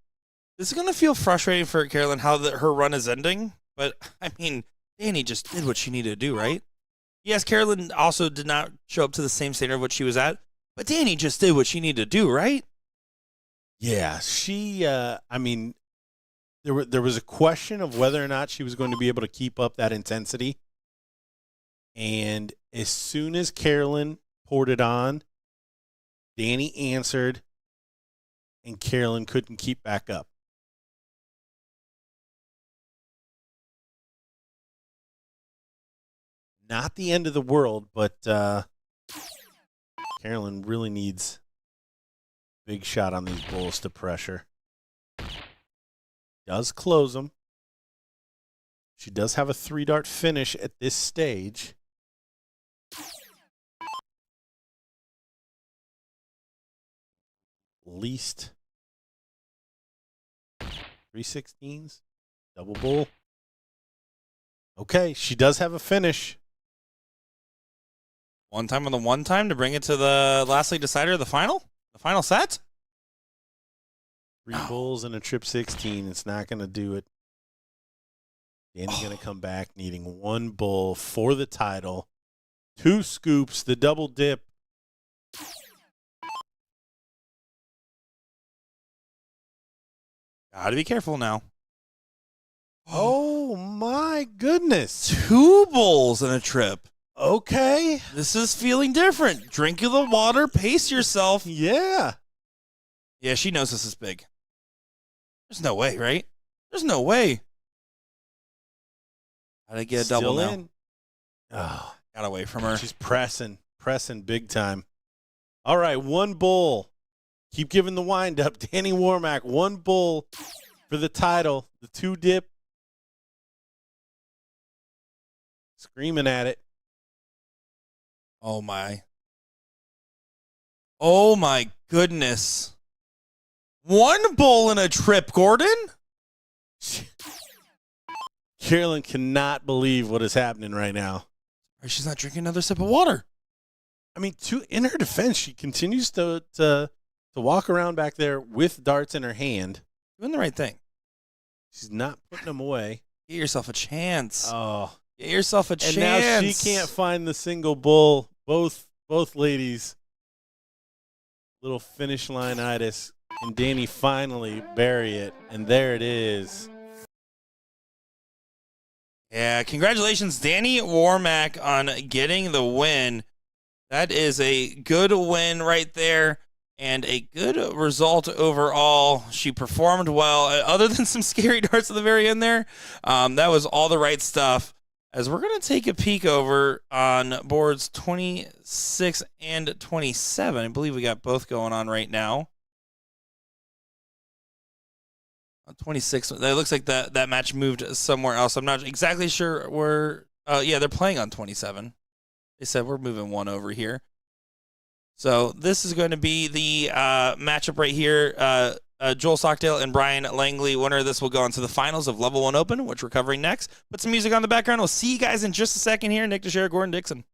This is going to feel frustrating for Carolyn how her run is ending. But, I mean, Danny just did what she needed to do, right? Yes, Carolyn also did not show up to the same standard of what she was at. But Danny just did what she needed to do, right? Yeah, she, I mean, there was a question of whether or not she was going to be able to keep up that intensity. And as soon as Carolyn poured it on, Danny answered, and Carolyn couldn't keep back up. Not the end of the world, but Carolyn really needs a big shot on these bulls to pressure. Does close them. She does have a 3-dart finish at this stage. Least 3/16s. Double bull. Okay, she does have a finish. One time on the one time to bring it to the last league decider of the final set. 3 bulls and a trip 16. It's not going to do it. Danny's going to come back needing 1 bull for the title. 2 scoops, the double dip. Gotta be careful now. Oh my goodness. 2 bulls in a trip. Okay. This is feeling different. Drink of the water, pace yourself. Yeah. Yeah, she knows this is big. There's no way, right? There's no way. Gotta get a double now. In. Oh, got away from her. She's pressing big time. All right, 1 bull. Keep giving the wind up. Danny Warmarmac, 1 bull for the title. The 2 dip. Screaming at it. Oh, my. Oh, my goodness. 1 bull in a trip, Gordon? Carolyn cannot believe what is happening right now. She's not drinking another sip of water. I mean, in her defense, she continues to walk around back there with darts in her hand. Doing the right thing. She's not putting them away. Get yourself a chance. Oh. Get yourself a chance. And now she can't find the single bull. Both ladies. Little finish line-itis. And Danny finally bury it. And there it is. Yeah, congratulations, Danny Warmarmac, on getting the win. That is a good win right there and a good result overall. She performed well, other than some scary darts at the very end there. That was all the right stuff. As we're going to take a peek over on boards 26 and 27. I believe we got both going on right now. 26. It looks like that match moved somewhere else. I'm not exactly sure where. Yeah, they're playing on 27. They said we're moving 1 over here. So this is going to be the matchup right here. Joel Stockdale and Brian Langley. Winner of this will go on to the finals of Level 1 Open, which we're covering next. Put some music on the background. We'll see you guys in just a second here. Nick DeShera, Gordon Dixon.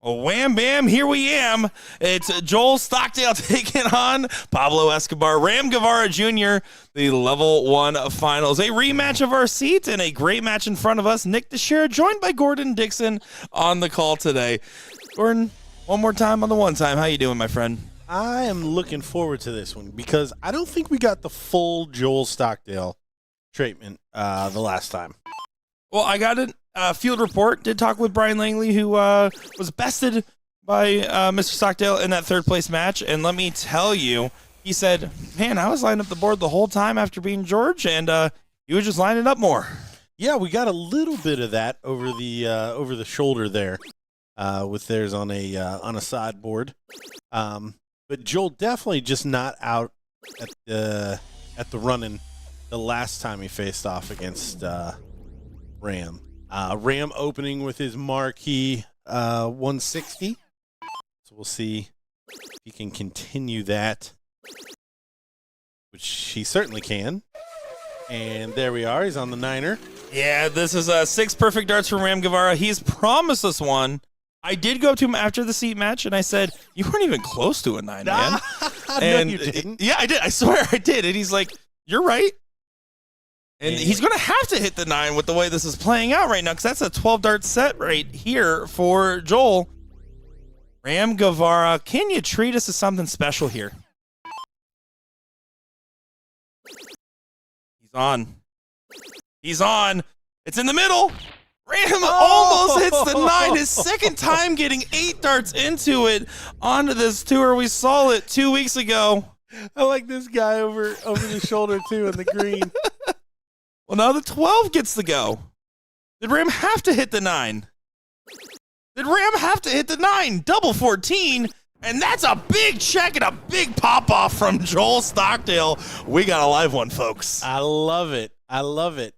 Well, wham, bam, here we am. It's Joel Stockdale taking on Pablo Escobar, Ram Gavvara Jr., the Level 1 Finals. A rematch of our seat and a great match in front of us. Nick Sera joined by Gordon Dixon on the call today. Gordon, one more time on the one time. How you doing, my friend? I am looking forward to this one because I don't think we got the full Joel Stockdale treatment the last time. Well, I got a field report. Did talk with Brian Langley, who was bested by Mr. Stockdale in that third-place match. And let me tell you, he said, man, I was lining up the board the whole time after being George, and he was just lining up more. Yeah, we got a little bit of that over the shoulder there with theirs on a sideboard. But Joel definitely just not out at the running the last time he faced off against Ram. Ram opening with his marquee 160. So we'll see if he can continue that, which he certainly can. And there we are. He's on the niner. Yeah, this is 6 perfect darts from Ram Gavvara. He's promised us one. I did go up to him after the seat match, and I said, you weren't even close to a 9, man. And no, you didn't. Yeah, I did. I swear I did. And he's like, you're right. And he's going to have to hit the 9 with the way this is playing out right now, because that's a 12-dart set right here for Joel. Ram Gavvara, can you treat us to something special here? He's on. He's on. It's in the middle. Ram almost hits the 9. His second time getting 8 darts into it onto this tour. We saw it 2 weeks ago. I like this guy over the shoulder, too, in the green. Well, now the 12 gets to go. Did Ram have to hit the 9? Did Ram have to hit the 9? Double 14. And that's a big check and a big pop-off from Joel Stockdale. We got a live one, folks. I love it. I love it.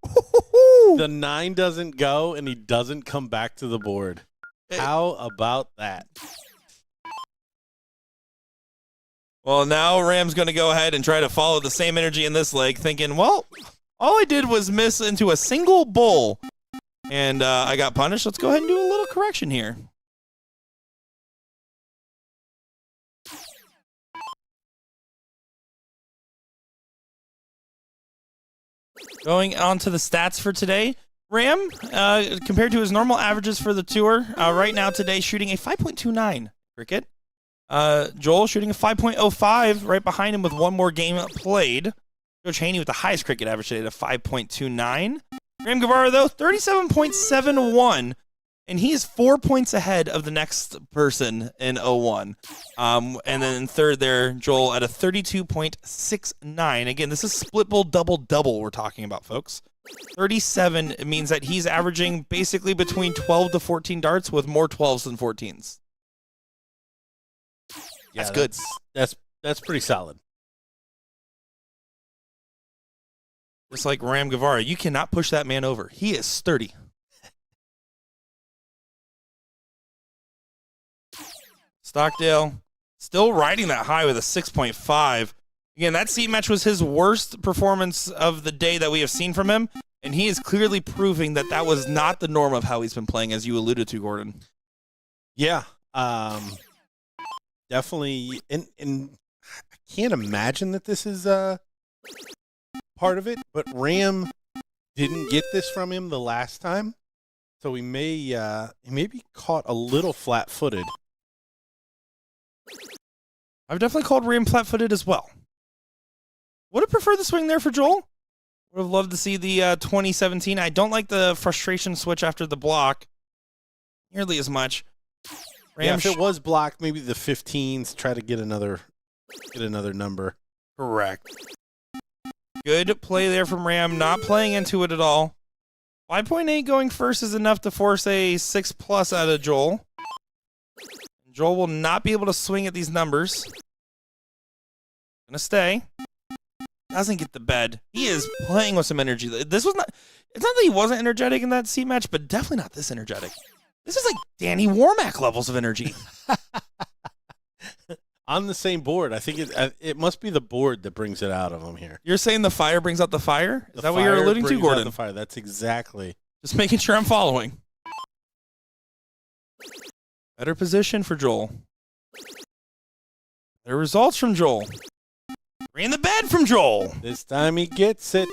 The 9 doesn't go, and he doesn't come back to the board. How about that? Well, now Ram's going to go ahead and try to follow the same energy in this leg, thinking, well, all I did was miss into a single bull, and I got punished. Let's go ahead and do a little correction here. Going on to the stats for today, Ram, compared to his normal averages for the tour, right now today shooting a 5.29 cricket. Joel shooting a 5.05, right behind him with one more game played. Cheney with the highest cricket average today at 5.29. Ram Gavvara, though, 37.71, and he is 4 points ahead of the next person in 01. And then in third there, Joel at a 32.69. Again, this is split bull double-double we're talking about, folks. 37 means that he's averaging basically between 12 to 14 darts with more 12s than 14s. Yeah, that's good. That's pretty solid. Just like Ram Gavvara, you cannot push that man over. He is sturdy. Stockdale still riding that high with a 6.5. Again, that seat match was his worst performance of the day that we have seen from him, and he is clearly proving that that was not the norm of how he's been playing, as you alluded to, Gordon. Yeah, definitely. And I can't imagine that this is part of it, but Ram didn't get this from him the last time, so he may be caught a little flat-footed. I've definitely called Ram flat-footed as well. Would have preferred the swing there for Joel. Would have loved to see the 2017. I don't like the frustration switch after the block nearly as much. Ram, if it was blocked, maybe the 15s, try to get another number. Correct. Good play there from Ram, not playing into it at all. 5.8 going first is enough to force a 6+ out of Joel. Joel will not be able to swing at these numbers. Gonna stay. Doesn't get the bed. He is playing with some energy. This was not. It's not that he wasn't energetic in that seat match, but definitely not this energetic. This is like Danny Warmarmac levels of energy. On the same board, I think it must be the board that brings it out of him here. You're saying the fire brings out the fire? Is that what you're alluding to, Gordon? The fire. That's exactly. Just making sure I'm following. Better position for Joel. Better results from Joel. Ran the bed from Joel. This time he gets it.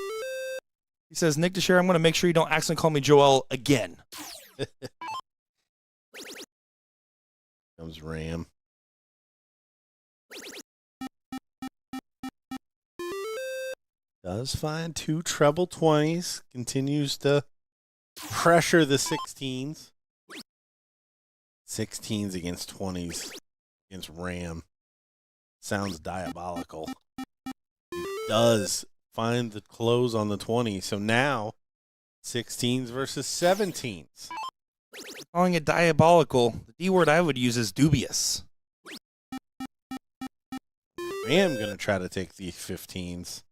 He says, Nick DeShera, I'm going to make sure you don't accidentally call me Joel again. Comes Ram. Does find 2 treble 20s. Continues to pressure the 16s. 16s against 20s against Ram. Sounds diabolical. He does find the close on the 20. So now 16s versus 17s. Calling it diabolical. The D word I would use is dubious. I am going to try to take the 15s.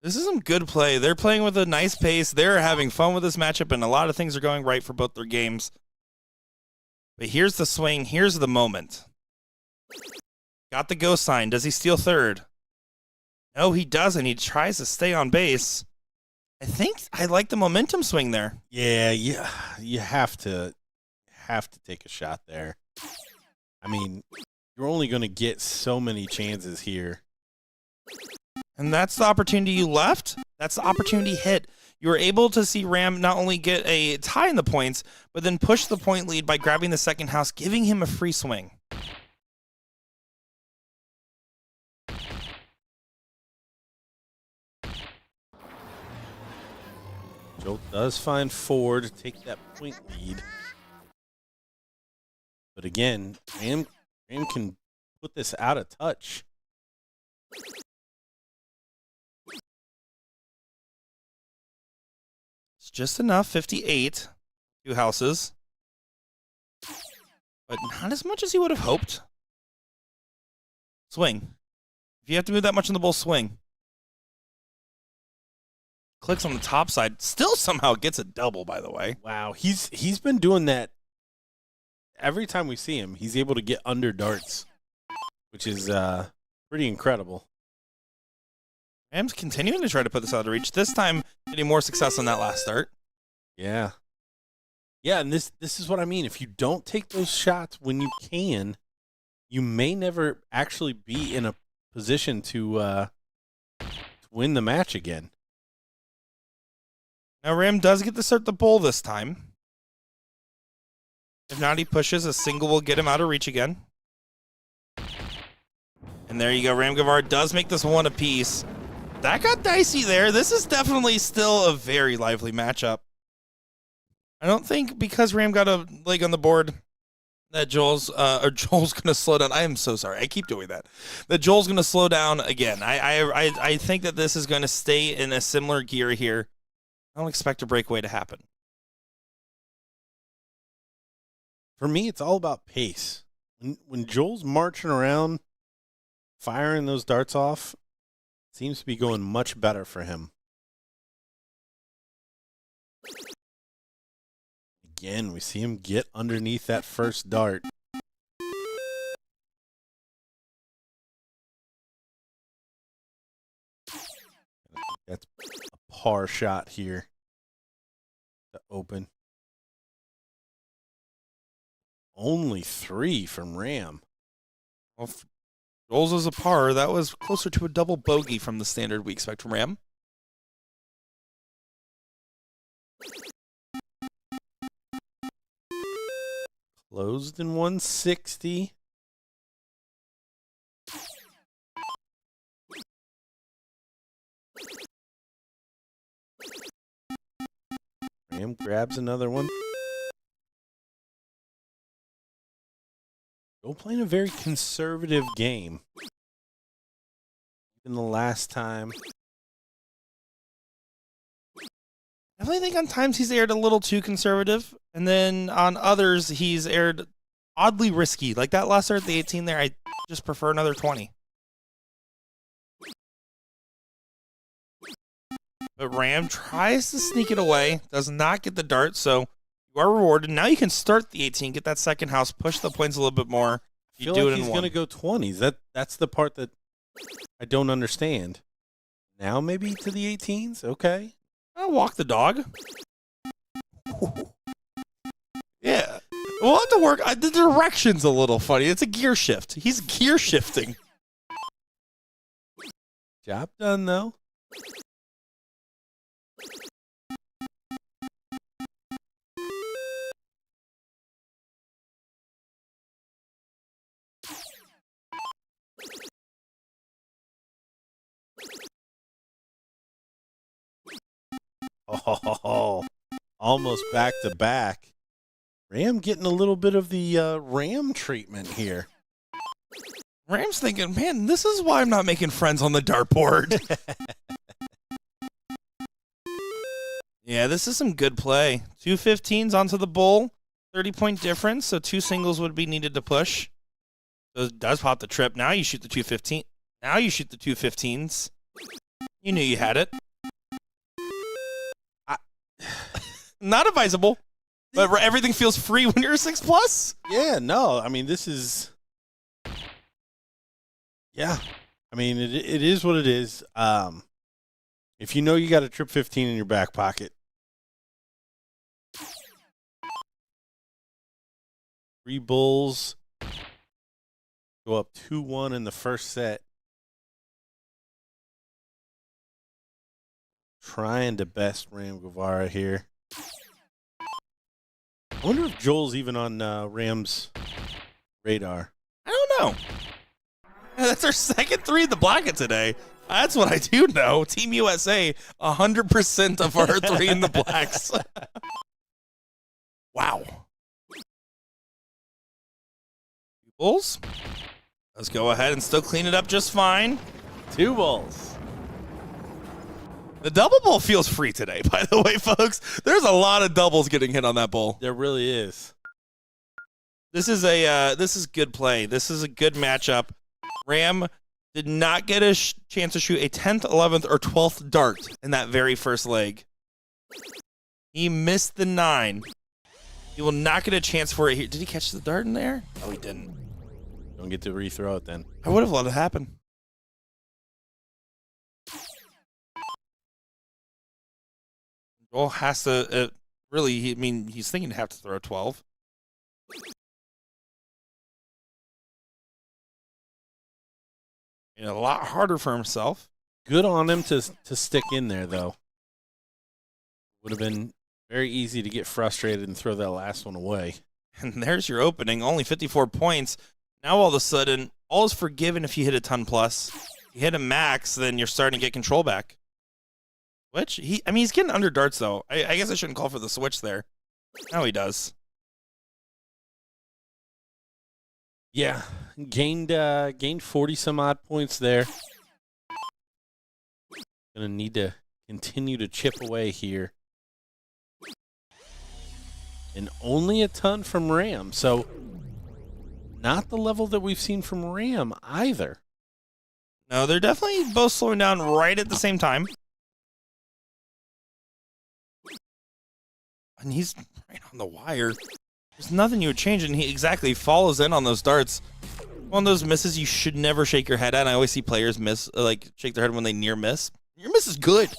This is some good play. They're playing with a nice pace. They're having fun with this matchup, and a lot of things are going right for both their games. But here's the swing. Here's the moment. Got the go sign. Does he steal third? No, he doesn't. He tries to stay on base. I think I like the momentum swing there. Yeah, you have to take a shot there. I mean, you're only going to get so many chances here. And that's the opportunity you left. That's the opportunity hit. You were able to see Ram not only get a tie in the points, but then push the point lead by grabbing the second house, giving him a free swing. Joel does find 4 to take that point lead. But again, Ram can put this out of touch. It's just enough, 58, 2 houses. But not as much as he would have hoped. Swing. If you have to move that much in the bowl, swing. Clicks on the top side. Still somehow gets a double, by the way. Wow, he's been doing that every time we see him. He's able to get under darts, which is pretty incredible. Ram's continuing to try to put this out of reach. This time, getting more success on that last start. Yeah. Yeah, and this is what I mean. If you don't take those shots when you can, you may never actually be in a position to win the match again. Now, Ram does get to start the bowl this time. If not, he pushes. A single will get him out of reach again. And there you go. Ram Gavvara does make this one apiece. That got dicey there. This is definitely still a very lively matchup. I don't think because Ram got a leg on the board that Joel's going to slow down. I am so sorry. I keep doing that. That Joel's going to slow down again. I think that this is going to stay in a similar gear here. I don't expect a breakaway to happen. For me, it's all about pace. When Joel's marching around, firing those darts off, it seems to be going much better for him. Again, we see him get underneath that first dart. That's a par shot here to open. Only 3 from Ram. Well, if Joel's is a par. That was closer to a double bogey from the standard we expect from Ram. Closed in 160. Ram grabs another one. Joel playing a very conservative game. Even the last time. I really think on times he's aired a little too conservative, and then on others he's aired oddly risky. Like that last start at the 18 there, I just prefer another 20. But Ram tries to sneak it away, does not get the dart, so you are rewarded. Now you can start the 18, get that second house, push the points a little bit more. I feel like he's going to go 20s. That's the part that I don't understand. Now maybe to the 18s? Okay. I'll walk the dog. Yeah. We'll have to work. The direction's a little funny. It's a gear shift. He's gear shifting. Job done, though. Oh, almost back to back. Ram getting a little bit of the Ram treatment here. Ram's thinking, man, this is why I'm not making friends on the dartboard. Yeah, this is some good play. 2 15s onto the bull. 30-point difference, so 2 singles would be needed to push. So it does pop the trip. Now you shoot the 215. Now you shoot the 2 15s. You knew you had it. Not advisable, but everything feels free when you're a 6+. Yeah, no, I mean, this is... Yeah, I mean, it is what it is. If you know you got a trip 15 in your back pocket, 3 bulls go up 2-1 in the first set. Trying to best Ram Gavvara here. I wonder if Joel's even on Ram's radar. I don't know. That's our second 3 in the bracket today. That's what I do know. Team USA, 100% of our 3 in the blacks. Wow. Bulls. Let's go ahead and still clean it up just fine. 2 bulls. The double bull feels free today, by the way, folks. There's a lot of doubles getting hit on that bull. There really is. This is good play. This is a good matchup. Ram did not get a chance to shoot a 10th, 11th, or 12th dart in that very first leg. He missed the 9. He will not get a chance for it here. Did he catch the dart in there? No, he didn't. Don't get to rethrow it then. I would have let it happen. Joel has to really. He's thinking to have to throw 12. And a lot harder for himself. Good on him to stick in there, though. Would have been very easy to get frustrated and throw that last one away. And there's your opening. Only 54 points. Now all of a sudden, all is forgiven if you hit a 10 plus. You hit a max, then you're starting to get control back. Which he's getting under darts though. I guess I shouldn't call for the switch there. Now he does. Yeah, gained 40 some odd points there. Gonna need to continue to chip away here. And only a ton from Ram, so not the level that we've seen from Ram either. No, they're definitely both slowing down right at the same time. And he's right on the wire. There's nothing you would change, and he exactly follows in on those darts. One of those misses you should never shake your head at. I always see players shake their head when they near miss. Your miss is good.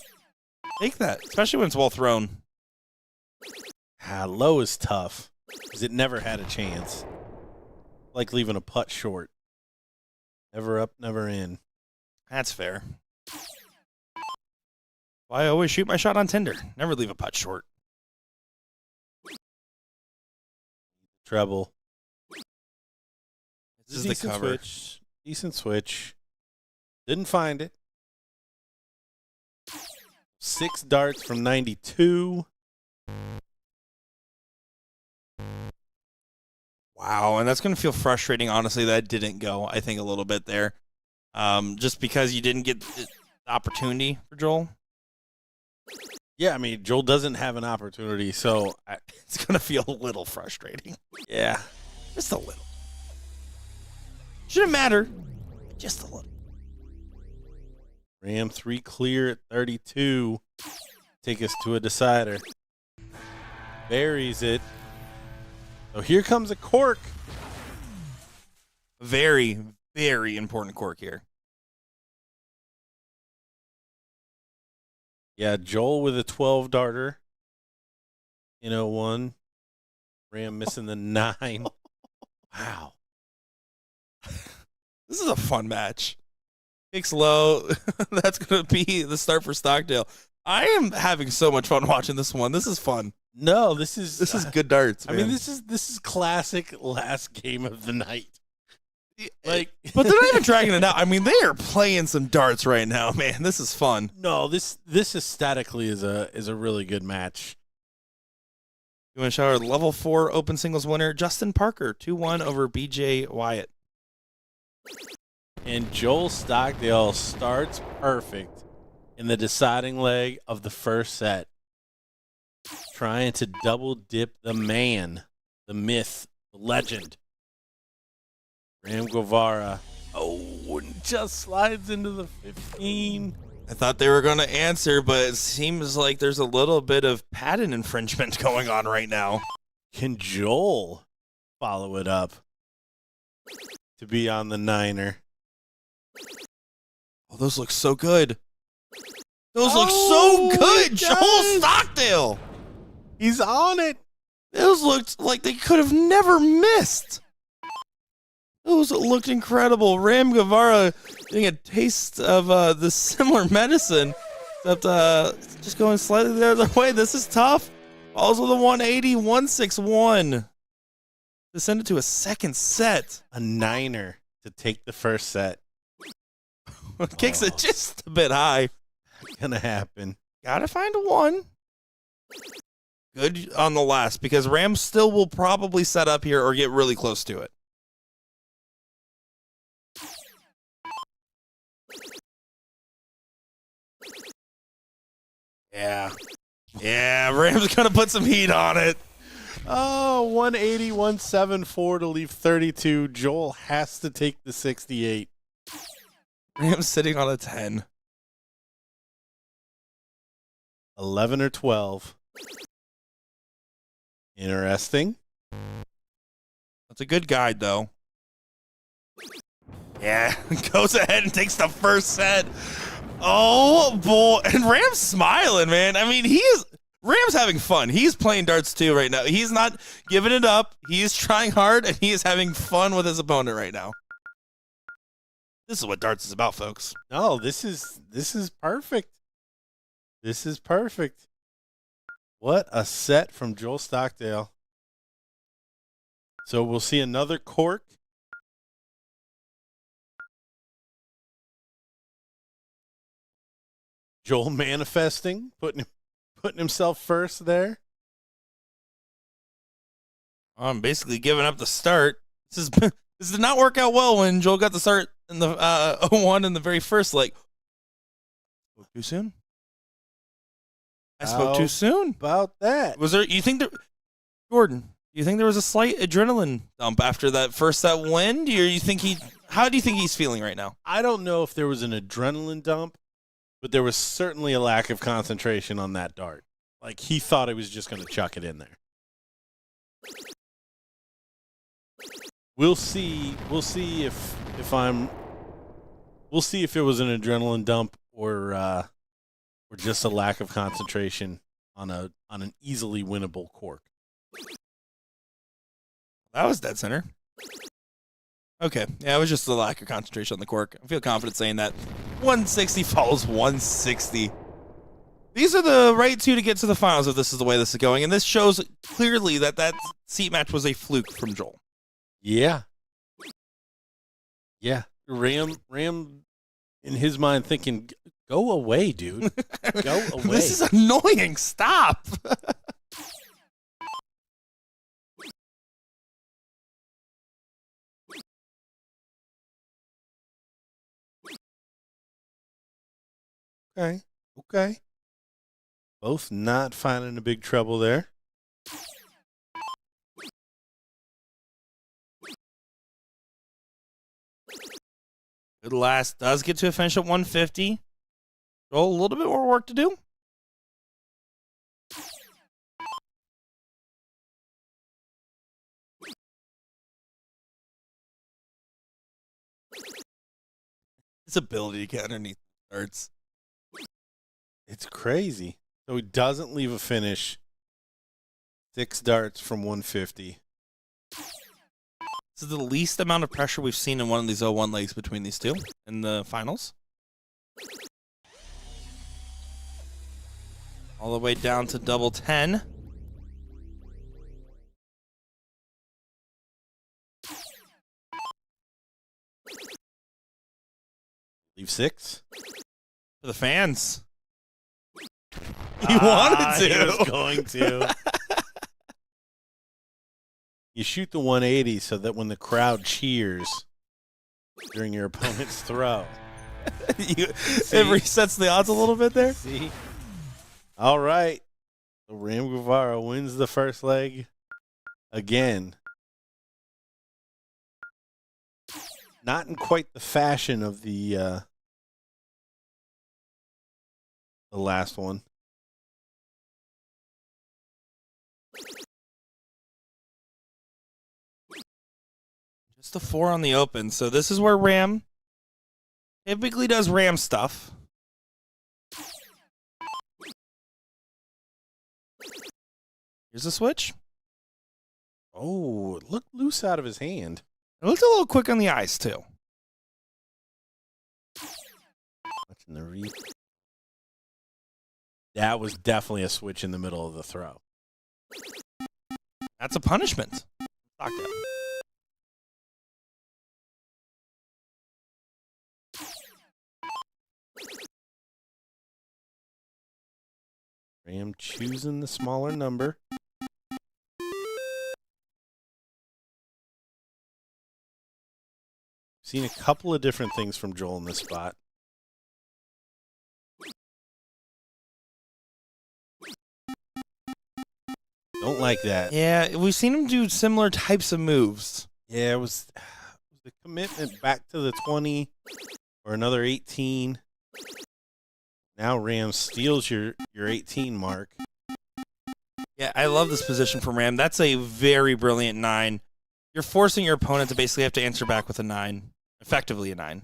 Take that, especially when it's well thrown. Low is tough because it never had a chance. Like leaving a putt short. Never up, never in. That's fair. Well, I always shoot my shot on Tinder. Never leave a putt short. Treble. This is the cover. Switch. Decent switch. Didn't find it. 6 darts from 92. Wow, and that's going to feel frustrating, honestly, that didn't go, I think, a little bit there. Just because you didn't get the opportunity for Joel. Yeah, I mean, Joel doesn't have an opportunity, so it's going to feel a little frustrating. Yeah. Just a little. Shouldn't matter. Just a little. Ram 3 clear at 32. Take us to a decider. Buries it. So here comes a cork. Very, very important cork here. Yeah, Joel with a 12 darter in 01. Ram missing the 9. Wow. This is a fun match. Kicks low. That's going to be the start for Stockdale. I am having so much fun watching this one. This is fun. No, this is good darts, man. I mean, this is classic last game of the night. Like, but they're not even dragging it out. I mean, they are playing some darts right now, man. This is fun. No, this aesthetically is a really good match. You want to shout out level 4 open singles winner, Justin Parker, 2-1 over BJ Wyatt. And Joel Stockdale starts perfect in the deciding leg of the first set, trying to double dip the man, the myth, the legend. Ram Gavvara, just slides into the 15. I thought they were going to answer, but it seems like there's a little bit of patent infringement going on right now. Can Joel follow it up to be on the 9er? Oh, those look so good. Those look so good, Joel Stockdale. He's on it. Those looked like they could have never missed. Those looked incredible. Ram Gavvara getting a taste of the similar medicine, except just going slightly the other way. This is tough. Falls with a 180, 161. To send it to a second set. A 9er to take the first set. Kicks it just a bit high. Gonna happen. Gotta find a 1. Good on the last, because Ram still will probably set up here or get really close to it. Yeah, Ram's going to put some heat on it. Oh, 180, 174 to leave 32. Joel has to take the 68. Ram's sitting on a 10. 11 or 12. Interesting. That's a good guide, though. Yeah, goes ahead and takes the first set. Oh, boy. And Ram's smiling, man. I mean, Ram's having fun. He's playing darts, too, right now. He's not giving it up. He is trying hard, and he is having fun with his opponent right now. This is what darts is about, folks. No, this is perfect. This is perfect. What a set from Joel Stockdale. So we'll see another cork. Joel manifesting, putting himself first there. I'm basically giving up the start. This did not work out well when Joel got the start in the 0-1 in the very first leg. Spoke too soon? I spoke too soon. About that. Was there? Jordan? Do you think there was a slight adrenaline dump after that first set win? How do you think he's feeling right now? I don't know if there was an adrenaline dump, but there was certainly a lack of concentration on that dart. Like, he thought he was just going to chuck it in there. We'll see if it was an adrenaline dump or just a lack of concentration on an easily winnable cork. That was dead center. Okay. Yeah, it was just a lack of concentration on the cork. I feel confident saying that. 160 follows 160. These are the right two to get to the finals if this is the way this is going. And this shows clearly that seat match was a fluke from Joel. Yeah. Yeah. Ram in his mind thinking, go away, dude. Go away. This is annoying. Stop. Okay. Both not finding a big trouble there. Good last. Does get to a finish at 150. Joel, a little bit more work to do. His ability to get underneath the darts. It's crazy. So he doesn't leave a finish. 6 darts from 150. This is the least amount of pressure we've seen in one of these 0-1 legs between these two in the finals. All the way down to double 10. Leave 6. For the fans. He wanted to. He was going to. You shoot the 180 so that when the crowd cheers during your opponent's throw. It resets the odds a little bit there. See? All right. So Ram Gavvara wins the first leg again. Not in quite the fashion of the last one. Just a 4 on the open. So this is where Ram typically does Ram stuff. Here's a switch. Oh, it looked loose out of his hand. It looks a little quick on the eyes, too. Watching the read. That was definitely a switch in the middle of the throw. That's a punishment. Stockdale. Ram choosing the smaller number. Seen a couple of different things from Joel in this spot. Don't like that. Yeah, we've seen him do similar types of moves. Yeah, it was the commitment back to the 20 or another 18. Now Ram steals your 18 mark. Yeah, I love this position from Ram. That's a very brilliant 9. You're forcing your opponent to basically have to answer back with a 9. Effectively a 9.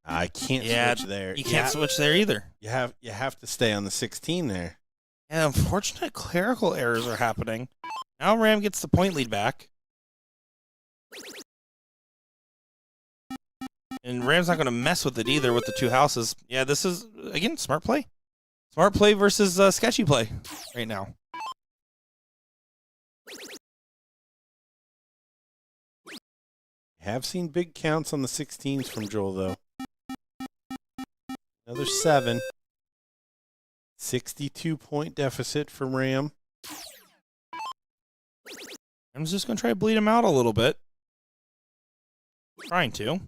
I can't switch there. You can't switch there either. You have to stay on the 16 there. And unfortunate clerical errors are happening. Now Ram gets the point lead back. And Ram's not going to mess with it either with the 2 houses. Yeah, this is, again, smart play. Smart play versus sketchy play right now. Have seen big counts on the 16s from Joel, though. Another 7. 62-point deficit for Ram. Ram's just going to try to bleed him out a little bit. Trying to.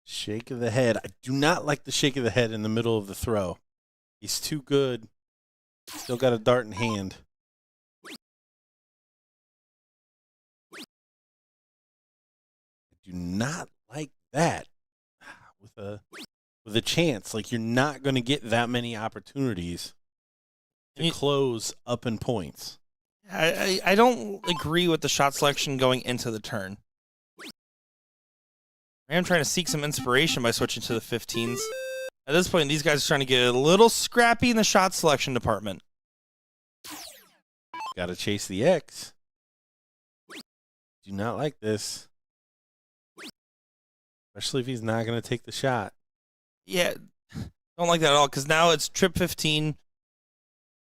Shake of the head. I do not like the shake of the head in the middle of the throw. He's too good. Still got a dart in hand. I do not like that. With a chance, like you're not going to get that many opportunities to close up in points. I don't agree with the shot selection going into the turn. Ram trying to seek some inspiration by switching to the 15s. At this point, these guys are trying to get a little scrappy in the shot selection department. Got to chase the X. Do not like this. Especially if he's not going to take the shot. Yeah, don't like that at all, because now it's trip 15,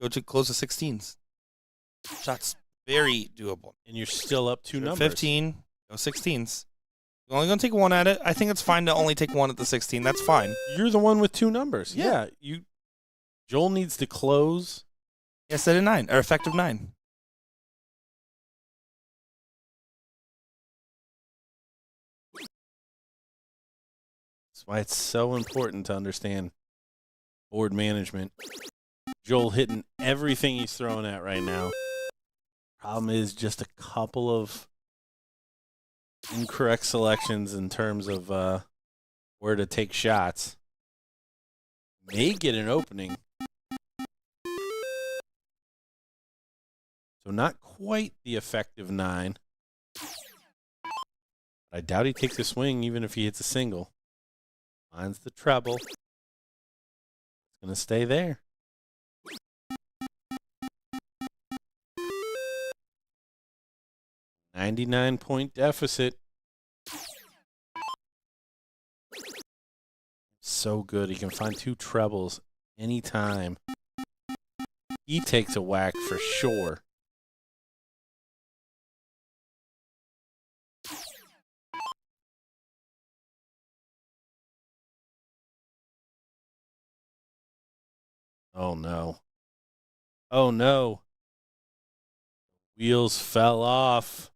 go to close to 16s. Shot's very doable. And you're still up 2 numbers. 15, go 16s. You're only going to take 1 at it. I think it's fine to only take 1 at the 16. That's fine. You're the one with 2 numbers. Yeah. Joel needs to close. Yeah, set a 9, or effective 9. That's why it's so important to understand board management. Joel hitting everything he's throwing at right now. Problem is just a couple of incorrect selections in terms of where to take shots. May get an opening. So not quite the effective 9. I doubt he takes a swing even if he hits a single. Finds the treble. It's Gonna stay there. $99-point deficit. So good. He can find 2 trebles anytime. He takes a whack for sure. Oh, no. Oh, no. Wheels fell off.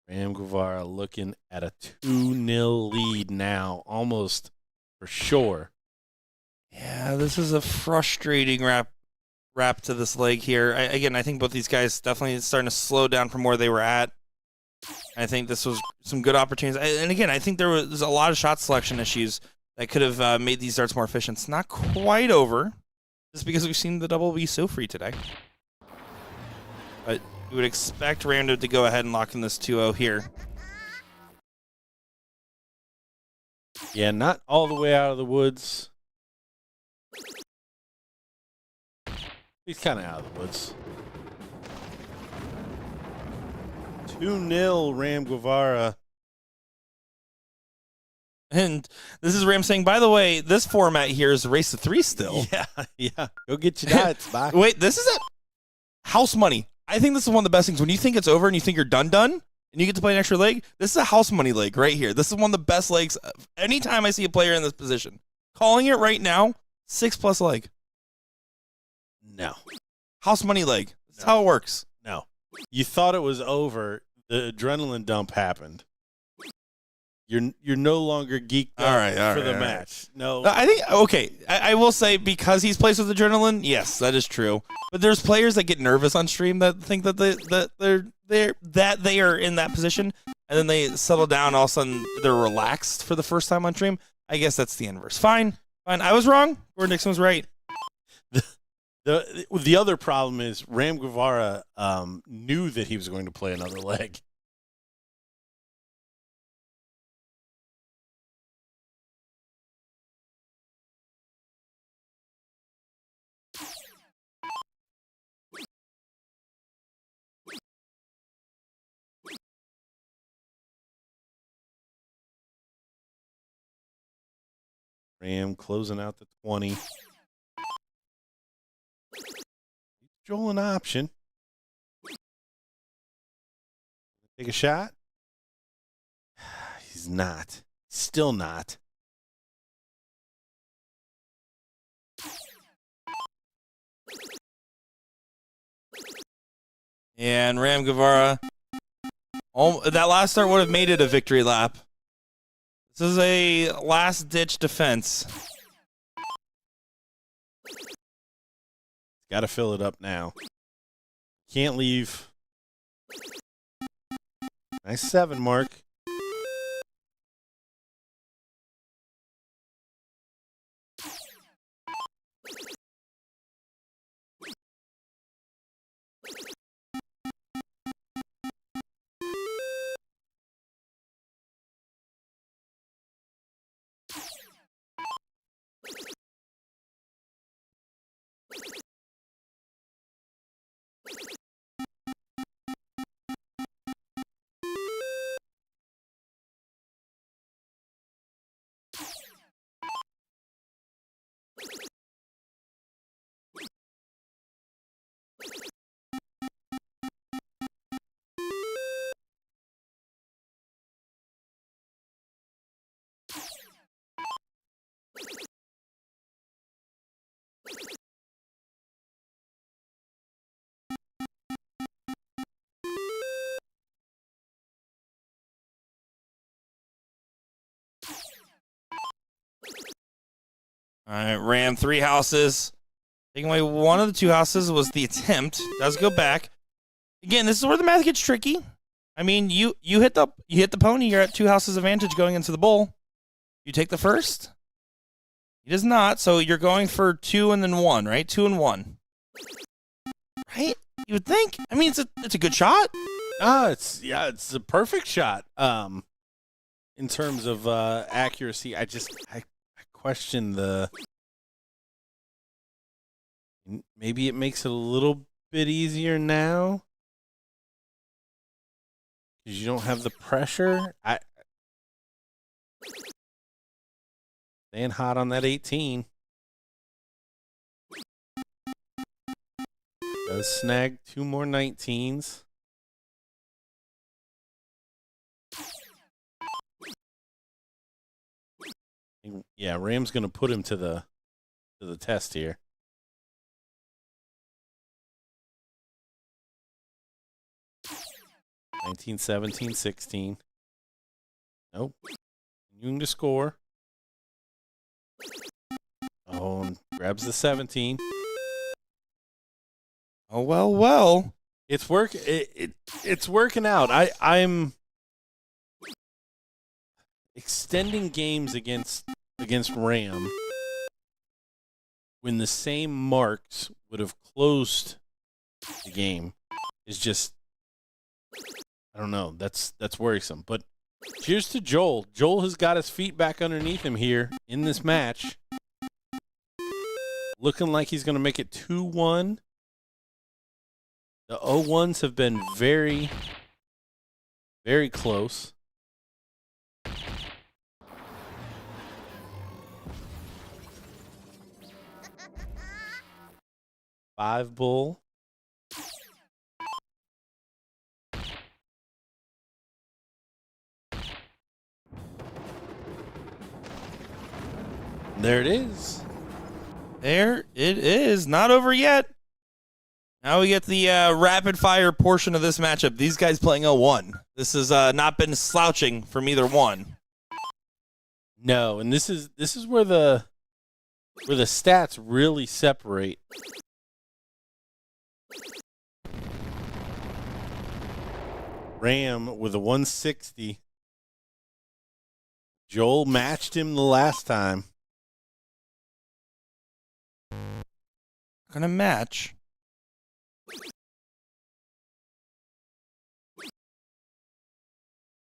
Gavvara looking at a 2-0 lead now, almost for sure. Yeah, this is a frustrating wrap to this leg here. I think both these guys definitely starting to slow down from where they were at. I think this was some good opportunities. And again, I think there was a lot of shot selection issues that could have made these darts more efficient. It's not quite over, just because we've seen the double be so free today. But you would expect Rando to go ahead and lock in this 2-0 here. Yeah, not all the way out of the woods. He's kind of out of the woods. 2-0 Gavvara. And this is Ram saying, by the way, this format here is a race to 3 still. Yeah. Go get your dots, bye. Wait, this is a house money. I think this is one of the best things. When you think it's over and you think you're done, and you get to play an extra leg, this is a house money leg right here. This is one of the best legs. Anytime I see a player in this position, calling it right now, 6+ leg. No. House money leg. That's how it works. No. You thought it was over. The adrenaline dump happened. You're no longer geeked up for the match. No. I think, okay, I will say because he's plays with adrenaline, yes, that is true. But there's players that get nervous on stream that think that they are in that position, and then they settle down, all of a sudden they're relaxed for the first time on stream. I guess that's the inverse. Fine. I was wrong. Gordon Dixon was right. The other problem is Gavvara knew that he was going to play another leg. Ram closing out the 20. Joel an option. Take a shot. He's not. Still not. And Gavvara, that last start would have made it a victory lap. This is a last-ditch defense. Got to fill it up now. Can't leave. Nice 7 mark. All right, Ram 3 houses. Taking away one of the 2 houses was the attempt. Does go back. Again, this is where the math gets tricky. I mean, you hit the pony. You're at 2 houses advantage going into the bowl. You take the first. He does not. So you're going for 2 and then 1, right? 2 and 1, right? You would think. I mean, it's a good shot. It's a perfect shot. In terms of accuracy, I question the Maybe it makes it a little bit easier now because you don't have the pressure. Staying hot on that 18. Does snag 2 more 19s. Yeah, Ram's going to put him to the test here. $19, $17, $16. Nope. Continuing to score. Oh, and grabs the 17. Oh, well. It's it's working out. I'm extending games against Ram when the same marks would have closed the game is just, I don't know. That's worrisome. But cheers to Joel. Joel has got his feet back underneath him here in this match. Looking like he's going to make it 2-1. The 0-1s have been very, very close. Five bull. There it is. There it is. Not over yet. Now we get the rapid fire portion of this matchup. These guys playing 0-1. This has not been slouching from either one. No, and this is where the stats really separate. Ram with a 160. Joel matched him the last time. Gonna match.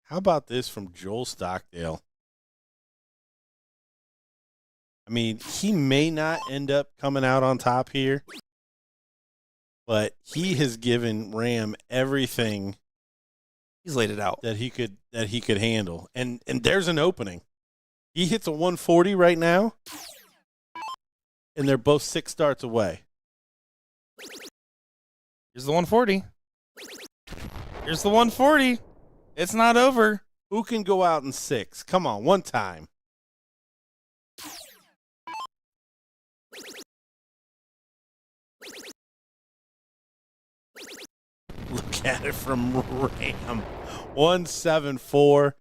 How about this from Joel Stockdale? I mean, he may not end up coming out on top here, but he has given Ram everything. He's laid it out that he could handle, and there's an opening. He hits a 140 right now, and they're both 6 starts away. Here's the 140. Here's the 140. It's not over. Who can go out in 6? Come on, one time. Look at it from Ram. 174.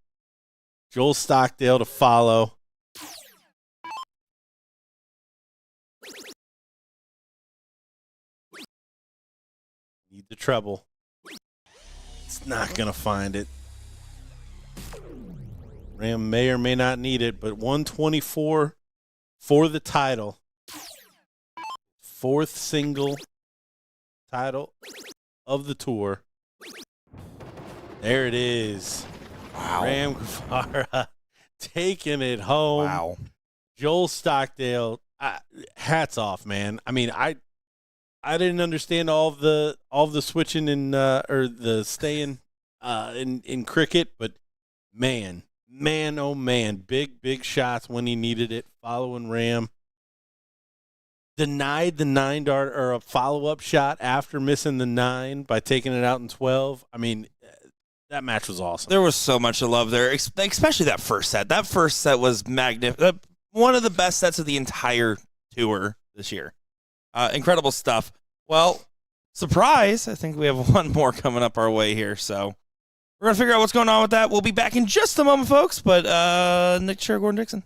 Joel Stockdale to follow. Need the treble. It's not going to find it. Ram may or may not need it, but 124 for the title. 4th single title of the tour. There it is. Wow. Ram Gavvara taking it home. Wow. Joel Stockdale, hats off, man. I mean, I didn't understand all the switching and or the staying in cricket, but man, oh man, big shots when he needed it. Following Ram. Denied the 9 dart or a follow-up shot after missing the 9 by taking it out in 12. I mean, that match was awesome. There was so much to love there, especially that first set. That first set was magnificent. One of the best sets of the entire tour this year. Incredible stuff. Well, surprise, I think we have one more coming up our way here. So we're going to figure out what's going on with that. We'll be back in just a moment, folks. But Nick, Sera, Gordon, Dixon.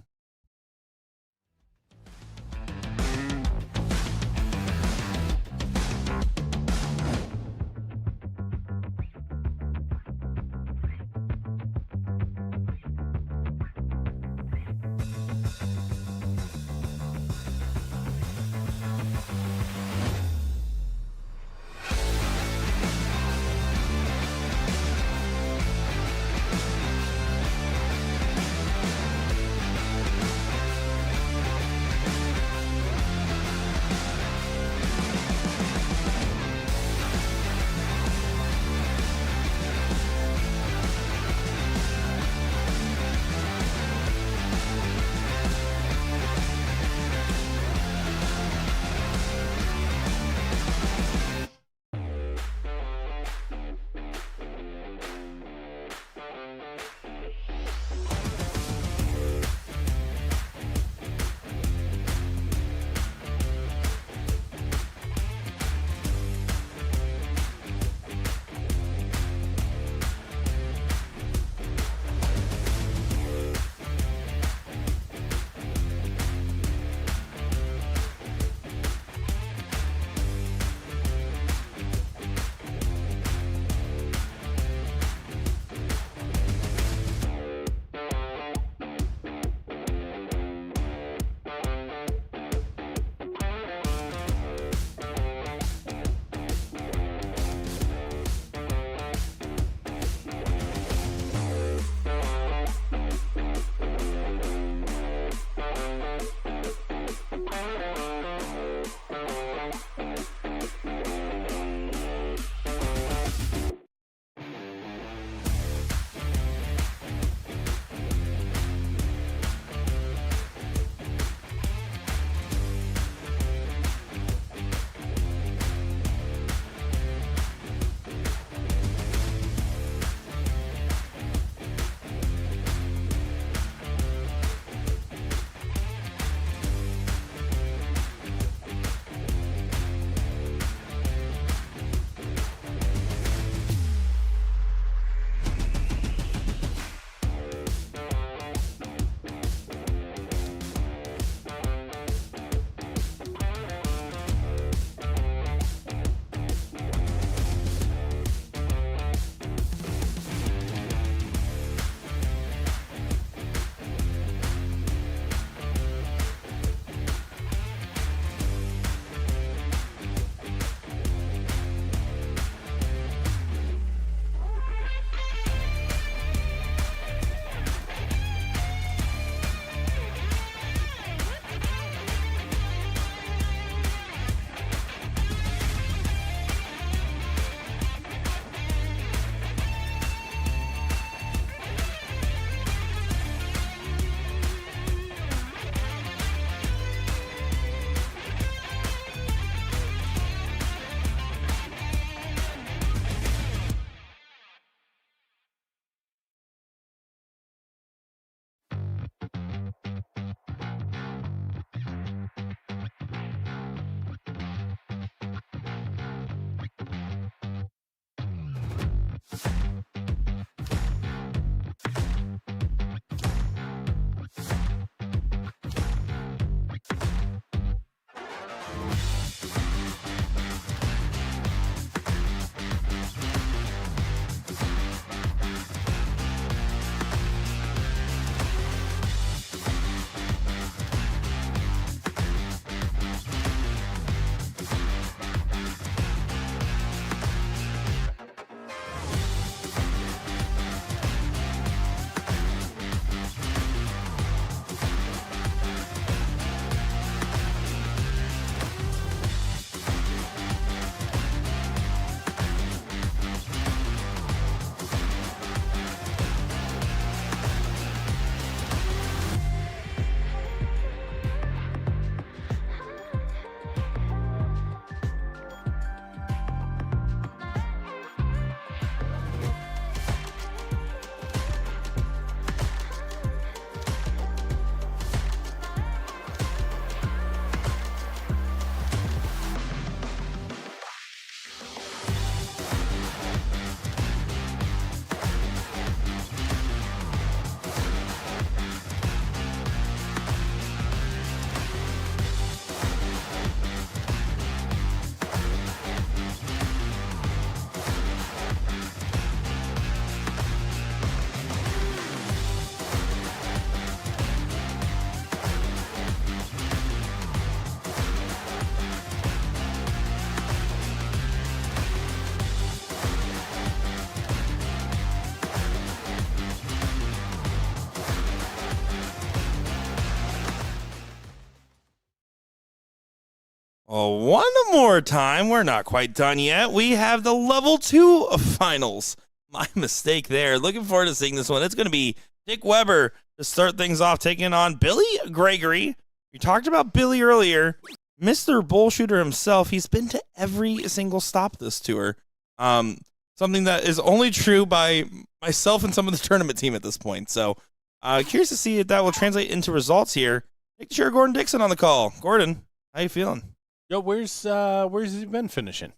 Oh, one more time. We're not quite done yet. We have the level 2 finals. My mistake there. Looking forward to seeing this one. It's going to be Dick Weber to start things off, taking on Billy Gregory. We talked about Billy earlier. Mr. BullShooter himself, he's been to every single stop this tour. Something that is only true by myself and some of the tournament team at this point. So curious to see if that will translate into results here. Make sure Gordon Dixon on the call. Gordon, how you feeling? Yo, where's he been finishing?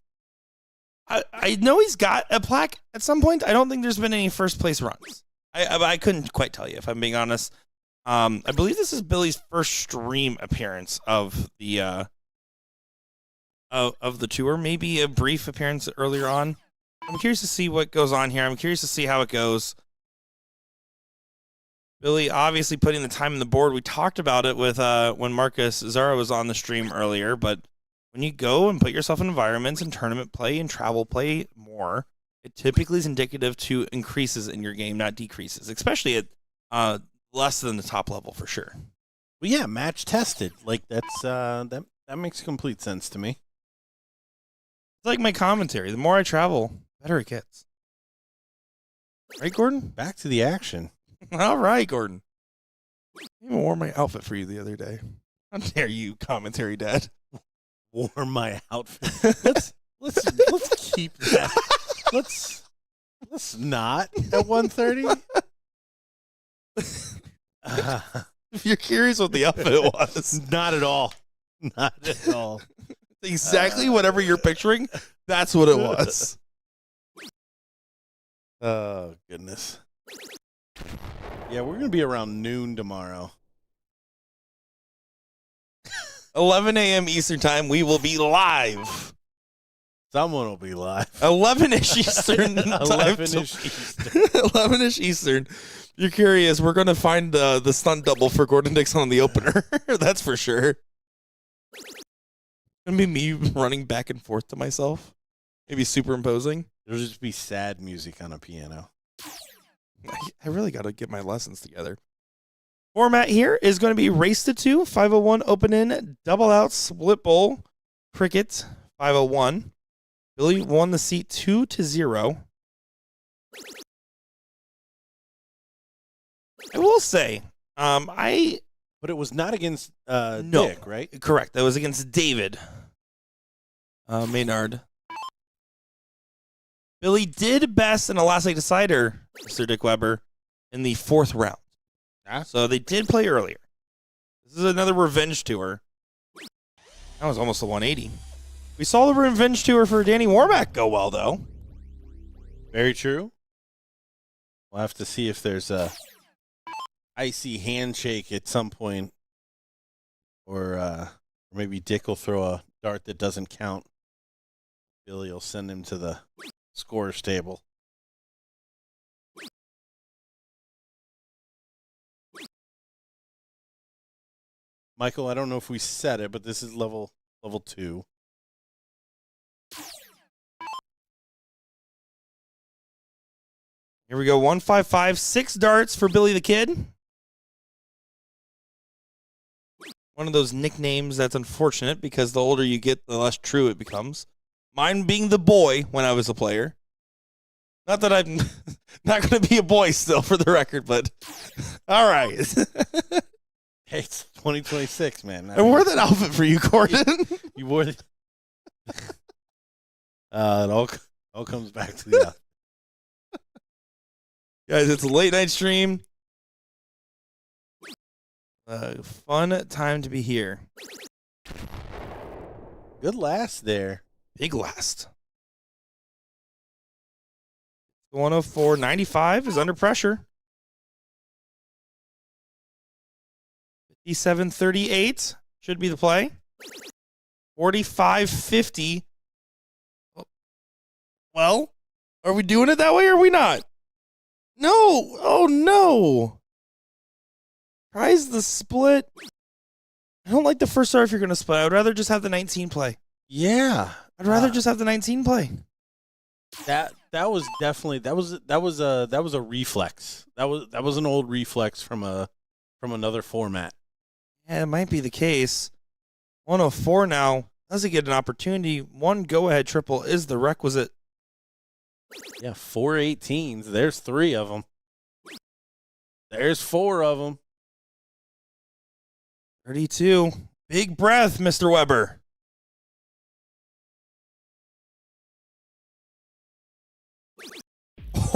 I know he's got a plaque at some point. I don't think there's been any first place runs. I couldn't quite tell you, if I'm being honest. I believe this is Billy's first stream appearance of the tour. Maybe a brief appearance earlier on. I'm curious to see what goes on here. I'm curious to see how it goes. Billy obviously putting the time on the board. We talked about it with when Marcus Sera was on the stream earlier, but when you go and put yourself in environments and tournament play and travel play more, it typically is indicative to increases in your game, not decreases, especially at less than the top level for sure. Well, yeah, match tested. Like that's that makes complete sense to me. It's like my commentary. The more I travel, better it gets. Right, Gordon? Back to the action. All right, Gordon. I even wore my outfit for you the other day. How dare you, commentary dad? Wore my outfit. Let's keep that. Let's not at 1:30. If you're curious what the outfit was, not at all. Not at all. Exactly whatever you're picturing, that's what it was. Oh, goodness. Yeah, we're going to be around noon tomorrow. 11 a.m. Eastern time, we will be live. Someone will be live. 11-ish Eastern time. 11-ish Eastern. 11-ish Eastern. You're curious, we're going to find the stunt double for Gordon Dixon on the opener. That's for sure. It's going to be me running back and forth to myself. Maybe superimposing. It'll just be sad music on a piano. I really got to get my lessons together. Format here is going to be race to 2, 501 open in, double out, split bowl, cricket, 501. Billy won the seat 2-0. I will say, but it was not against no, Dick, right? Correct. That was against David Maynard. Billy did best in a last late decider, Mr. Dick Weber, in the 4th round. So they did play earlier. This is another revenge tour. That was almost a 180. We saw the revenge tour for Danny Warmarmac go well, though. Very true. We'll have to see if there's a icy handshake at some point, or maybe Dick will throw a dart that doesn't count. Billy will send him to the scorer's table. Michael, I don't know if we said it, but this is level 2. Here we go. 155, 6 darts for Billy the Kid. One of those nicknames that's unfortunate because the older you get, the less true it becomes. Mine being the boy when I was a player. Not that I'm not going to be a boy still, for the record, but all right. Hey, it's 2026, man. I wore that outfit for you, Gordon. You wore it. It all comes back to the outfit. Guys, it's a late night stream. Fun time to be here. Good last there. Big last. 104.95 is under pressure. 57.38 should be the play. 45.50. Well, are we doing it that way or are we not? No. Oh, no. Tries the split. I don't like the first star if you're going to split. I would rather just have the 19 play. Yeah. I'd rather just have the 19 play. That was definitely that was a reflex. That was an old reflex from another format. Yeah, it might be the case. 104 now. doesn't get an opportunity. One go-ahead triple is the requisite. Yeah, 4 18s. There's 3 of them. There's 4 of them. 32. Big breath, Mr. Weber.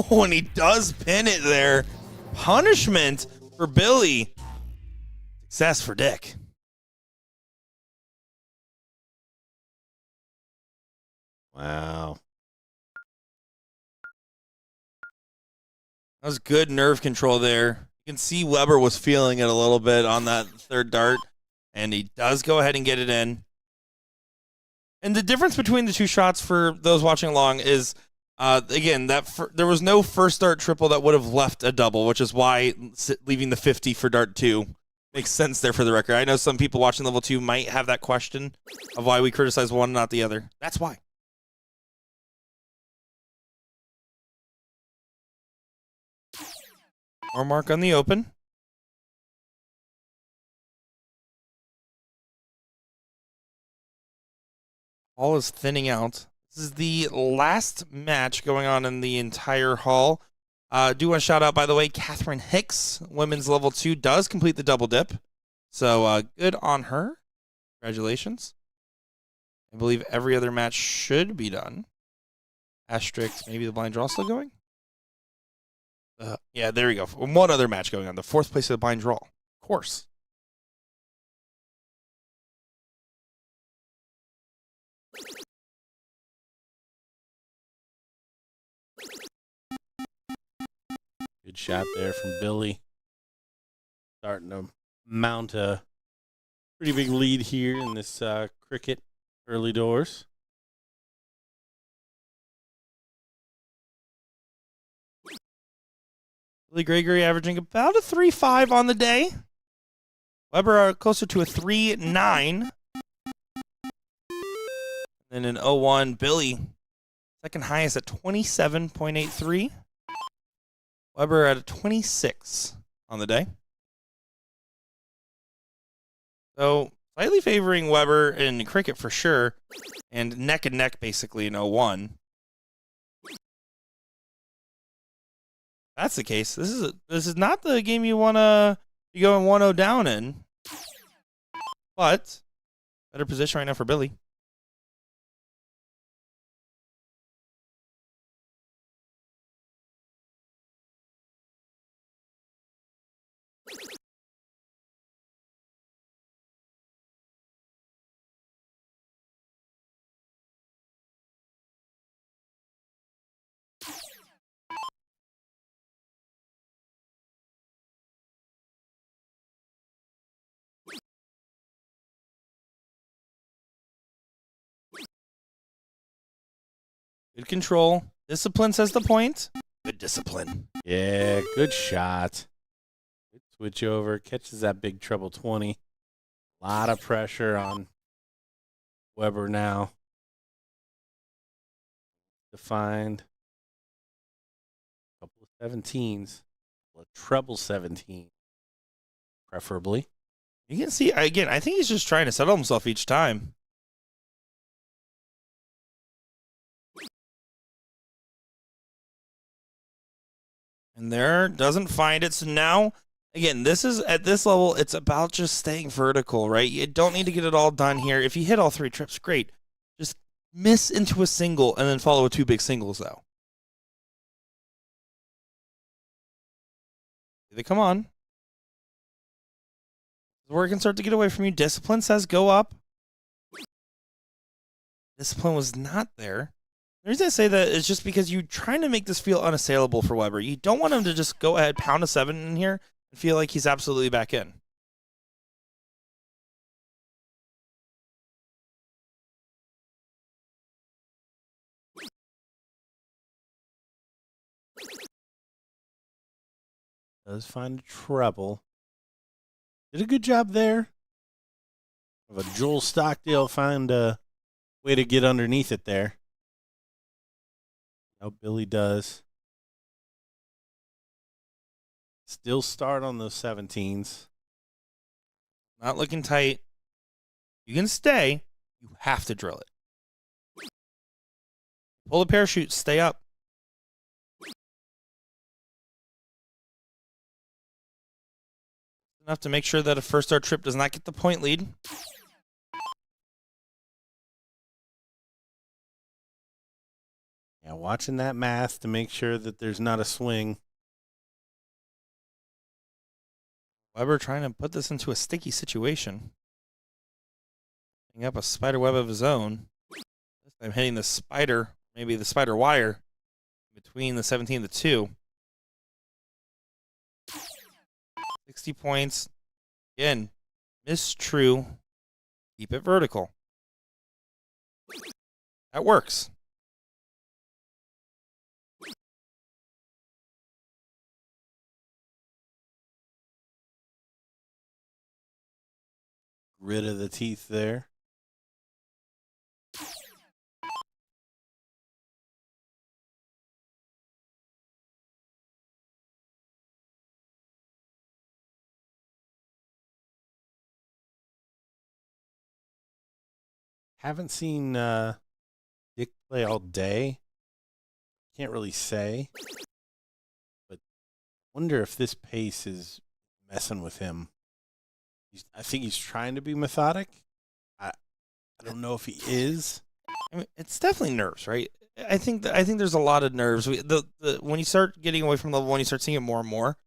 Oh, and he does pin it there. Punishment for Billy. Success for Dick. Wow. That was good nerve control there. You can see Weber was feeling it a little bit on that third dart, and he does go ahead and get it in. And the difference between the two shots for those watching along is, again, there was no first dart triple that would have left a double, which is why leaving the 50 for dart 2 makes sense there for the record. I know some people watching level 2 might have that question of why we criticize one and not the other. That's why. More mark on the open. Hall is thinning out. This is the last match going on in the entire hall. Do want to shout out, by the way, Catherine Hicks, women's level 2, does complete the double dip. So good on her. Congratulations. I believe every other match should be done. Asterisk, maybe the blind draw still going? Yeah, there we go. One other match going on. The 4th place of the blind draw. Of course. Good shot there from Billy. Starting to mount a pretty big lead here in this cricket early doors. Billy Gregory averaging about a 3.5 on the day. Weber closer to a 3.9. And an 0.1. Billy, second highest at 27.83. Weber at a 26 on the day. So slightly favoring Weber in cricket for sure. And neck basically in 0.1. That's the case. This is not the game you want to be going 1-0 down in. But better position right now for Billy. Good control. Discipline says the point. Good discipline. Yeah, good shot. Good switch over. Catches that big treble 20. A lot of pressure on Weber now. To find a couple of 17s. A treble 17. Preferably. You can see, again, I think he's just trying to settle himself each time. And there, doesn't find it. So now, again, this is, at this level, it's about just staying vertical, right? You don't need to get it all done here. If you hit all 3 trips, great. Just miss into a single and then follow with 2 big singles, though. They come on. Where it can start to get away from you. Discipline says go up. Discipline was not there. The reason I say that is just because you're trying to make this feel unassailable for Weber. You don't want him to just go ahead, pound a 7 in here, and feel like he's absolutely back in. Does find a treble. Did a good job there. Of a Joel Stockdale find a way to get underneath it there. How Billy does. Still start on those 17s. Not looking tight. You can stay. You have to drill it. Pull the parachute, stay up. Enough to make sure that a first star trip does not get the point lead. Yeah, watching that math to make sure that there's not a swing. Weber trying to put this into a sticky situation. Putting up a spider web of his own. This time hitting the spider, maybe the spider wire, between the 17 and the 2. 60 points. Again, miss true. Keep it vertical. That works. Rid of the teeth there. Haven't seen Dick play all day. Can't really say. But wonder if this pace is messing with him. I think he's trying to be methodic. I don't know if he is. I mean, it's definitely nerves, right? I think there's a lot of nerves. When you start getting away from level 1, you start seeing it more and more.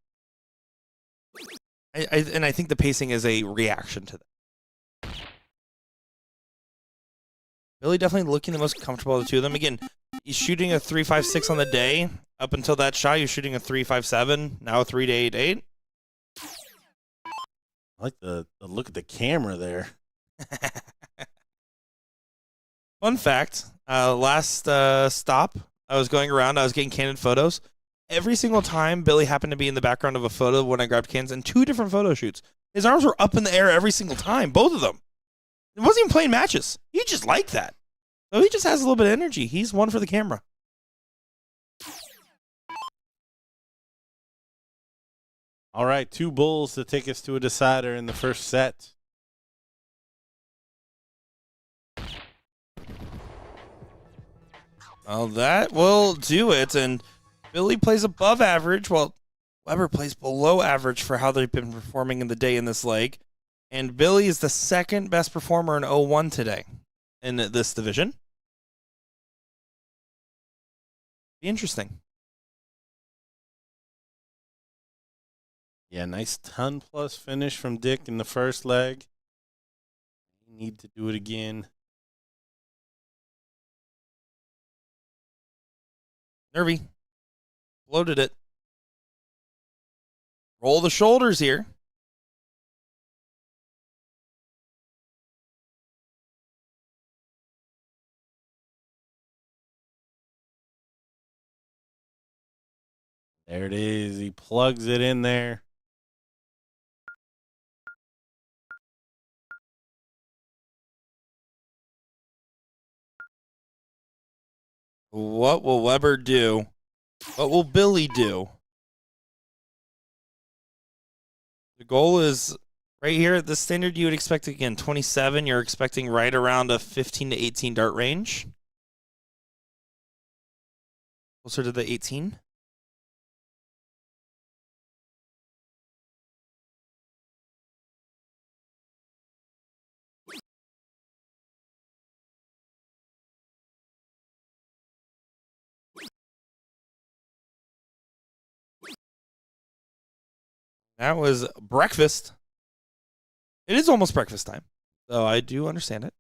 I think the pacing is a reaction to that. Billy definitely looking the most comfortable of the two of them. Again, he's shooting a 3.56 on the day. Up until that shot, he was shooting a 3.57. Now a 3.88. I like the look at the camera there. Fun fact, last stop, I was going around, I was getting candid photos. Every single time, Billy happened to be in the background of a photo when I grabbed cans in 2 different photo shoots. His arms were up in the air every single time, both of them. It wasn't even playing matches. He just liked that. So he just has a little bit of energy. He's one for the camera. All right, 2 bulls to take us to a decider in the first set. Well, that will do it. And Billy plays above average, while Weber plays below average for how they've been performing in the day in this leg. And Billy is the second best performer in 0-1 today in this division. Be interesting. Yeah, nice ton-plus finish from Dick in the first leg. Need to do it again. Nervy. Floated it. Roll the shoulders here. There it is. He plugs it in there. What will Weber do? What will Billy do? The goal is right here at the standard. You would expect, again, 27. You're expecting right around a 15 to 18 dart range. Closer to the 18. That was breakfast. It is almost breakfast time, so I do understand it.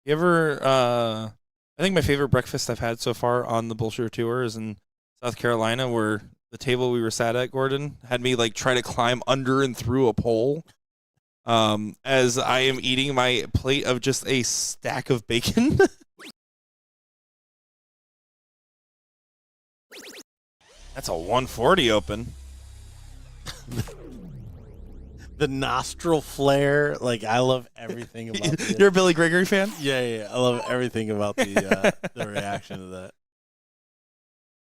You ever, I think my favorite breakfast I've had so far on the BullShooter tour is in South Carolina, where the table we were sat at, Gordon, had me like try to climb under and through a pole as I am eating my plate of just a stack of bacon. That's a 140 open. The nostril flare, like I love everything about it. You're a Billy Gregory fan? Yeah. I love everything about the reaction to that.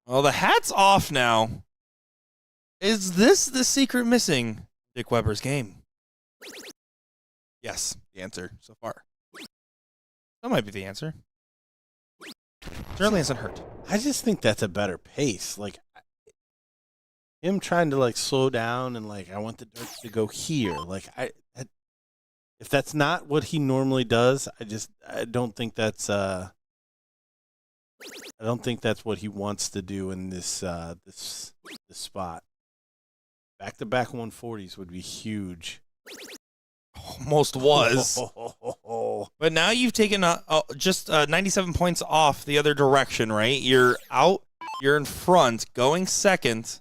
Well, the hat's off now. Is this the secret missing Dick Weber's game? Yes, the answer so far. That might be the answer. Certainly hasn't hurt. I just think that's a better pace. Like him trying to like slow down and like I want the darts to go here. Like if that's not what he normally does, I don't think that's what he wants to do in this this spot. Back-to-back 140s would be huge. Almost was. But now you've taken just 97 points off the other direction, right? You're out. You're in front, going second.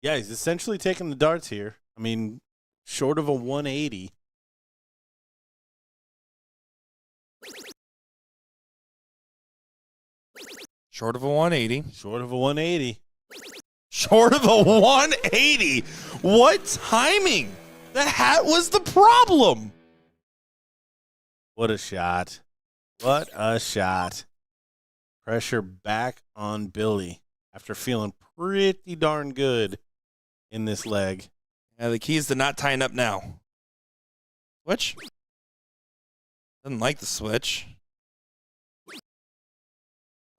Yeah, he's essentially taking the darts here. I mean, short of a 180. Short of a 180. Short of a 180. Short of a 180. What timing? The hat was the problem. What a shot. What a shot. Pressure back on Billy after feeling pretty darn good in this leg. Yeah, the key is to not tying up now. Switch. Doesn't like the switch.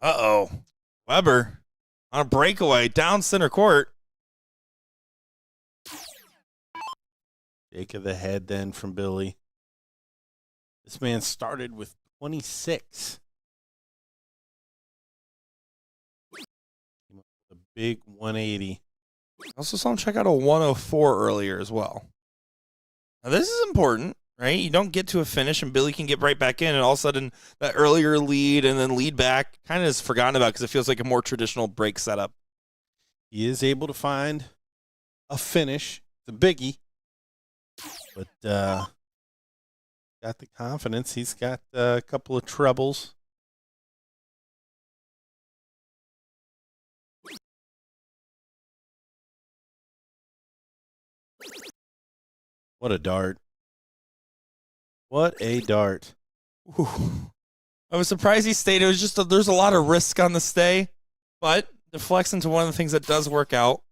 Uh-oh. Weber on a breakaway down center court. Shake of the head then from Billy. This man started with 26. A big 180. I also saw him check out a 104 earlier as well. Now this is important, right? You don't get to a finish and Billy can get right back in, and all of a sudden that earlier lead and then lead back kind of is forgotten about because it feels like a more traditional break setup. He is able to find a finish. It's a biggie. But got the confidence. He's got a couple of trebles. What a dart. What a dart. Ooh. I was surprised he stayed. It was just there's a lot of risk on the stay, but deflects into one of the things that does work out.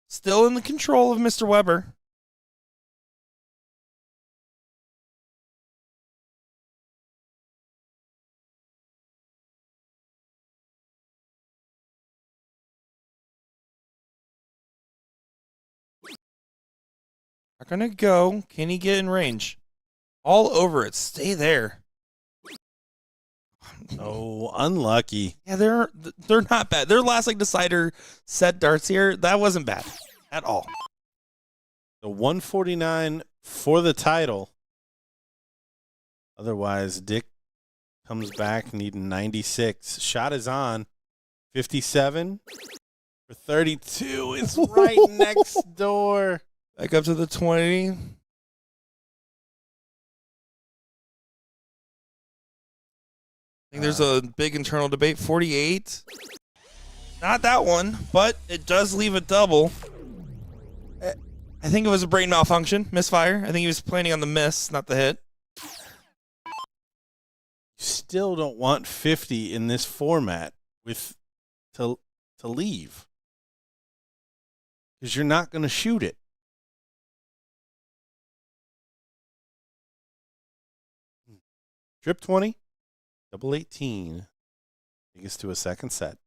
Still in the control of Mr. Weber. Not gonna go. Can he get in range? All over it. Stay there. Oh, unlucky. Yeah, they're not bad. Their last like decider set darts here, that wasn't bad at all. The 149 for the title. Otherwise, Dick comes back needing 96. Shot is on. 57 for 32. It's right next door. Back up to the 20. I think there's a big internal debate. 48. Not that one, but it does leave a double. I think it was a brain malfunction, misfire. I think he was planning on the miss, not the hit. Still don't want 50 in this format with to leave. Because you're not going to shoot it. Trip 20, double 18. Take us to a second set.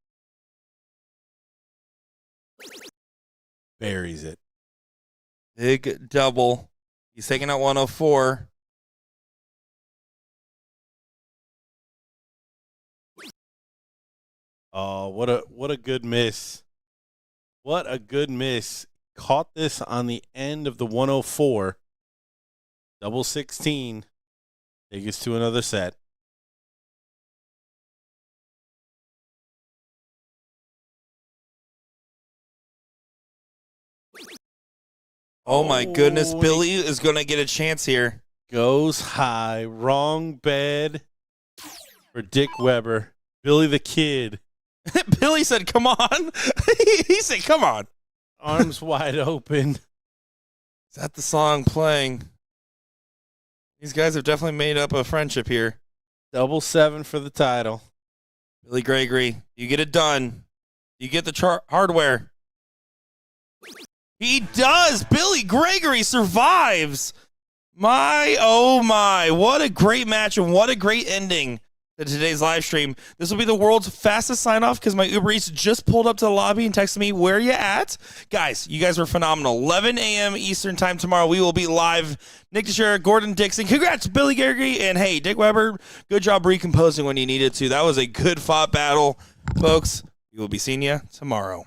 Buries it. Big double. He's taking out 104. Oh, what a good miss. What a good miss. Caught this on the end of the 104. Double 16. Take us to another set. Oh my goodness, Billy is going to get a chance here. Goes high. Wrong bed for Dick Weber. Billy the Kid. Billy said, come on. He said, come on. Arms wide open. Is that the song playing? These guys have definitely made up a friendship here. Double 7 for the title. Billy Gregory, you get it done. You get the hardware. He does. Billy Gregory survives. Oh my, what a great match and what a great ending to today's live stream. This will be the world's fastest sign off because my Uber Eats just pulled up to the lobby and texted me, where you at? Guys, you guys were phenomenal. 11 a.m. Eastern time tomorrow. We will be live. Nick Teixeira, Gordon Dixon. Congrats, Billy Gregory. And hey, Dick Weber, good job recomposing when you needed to. That was a good fought battle. Folks, we will be seeing you tomorrow.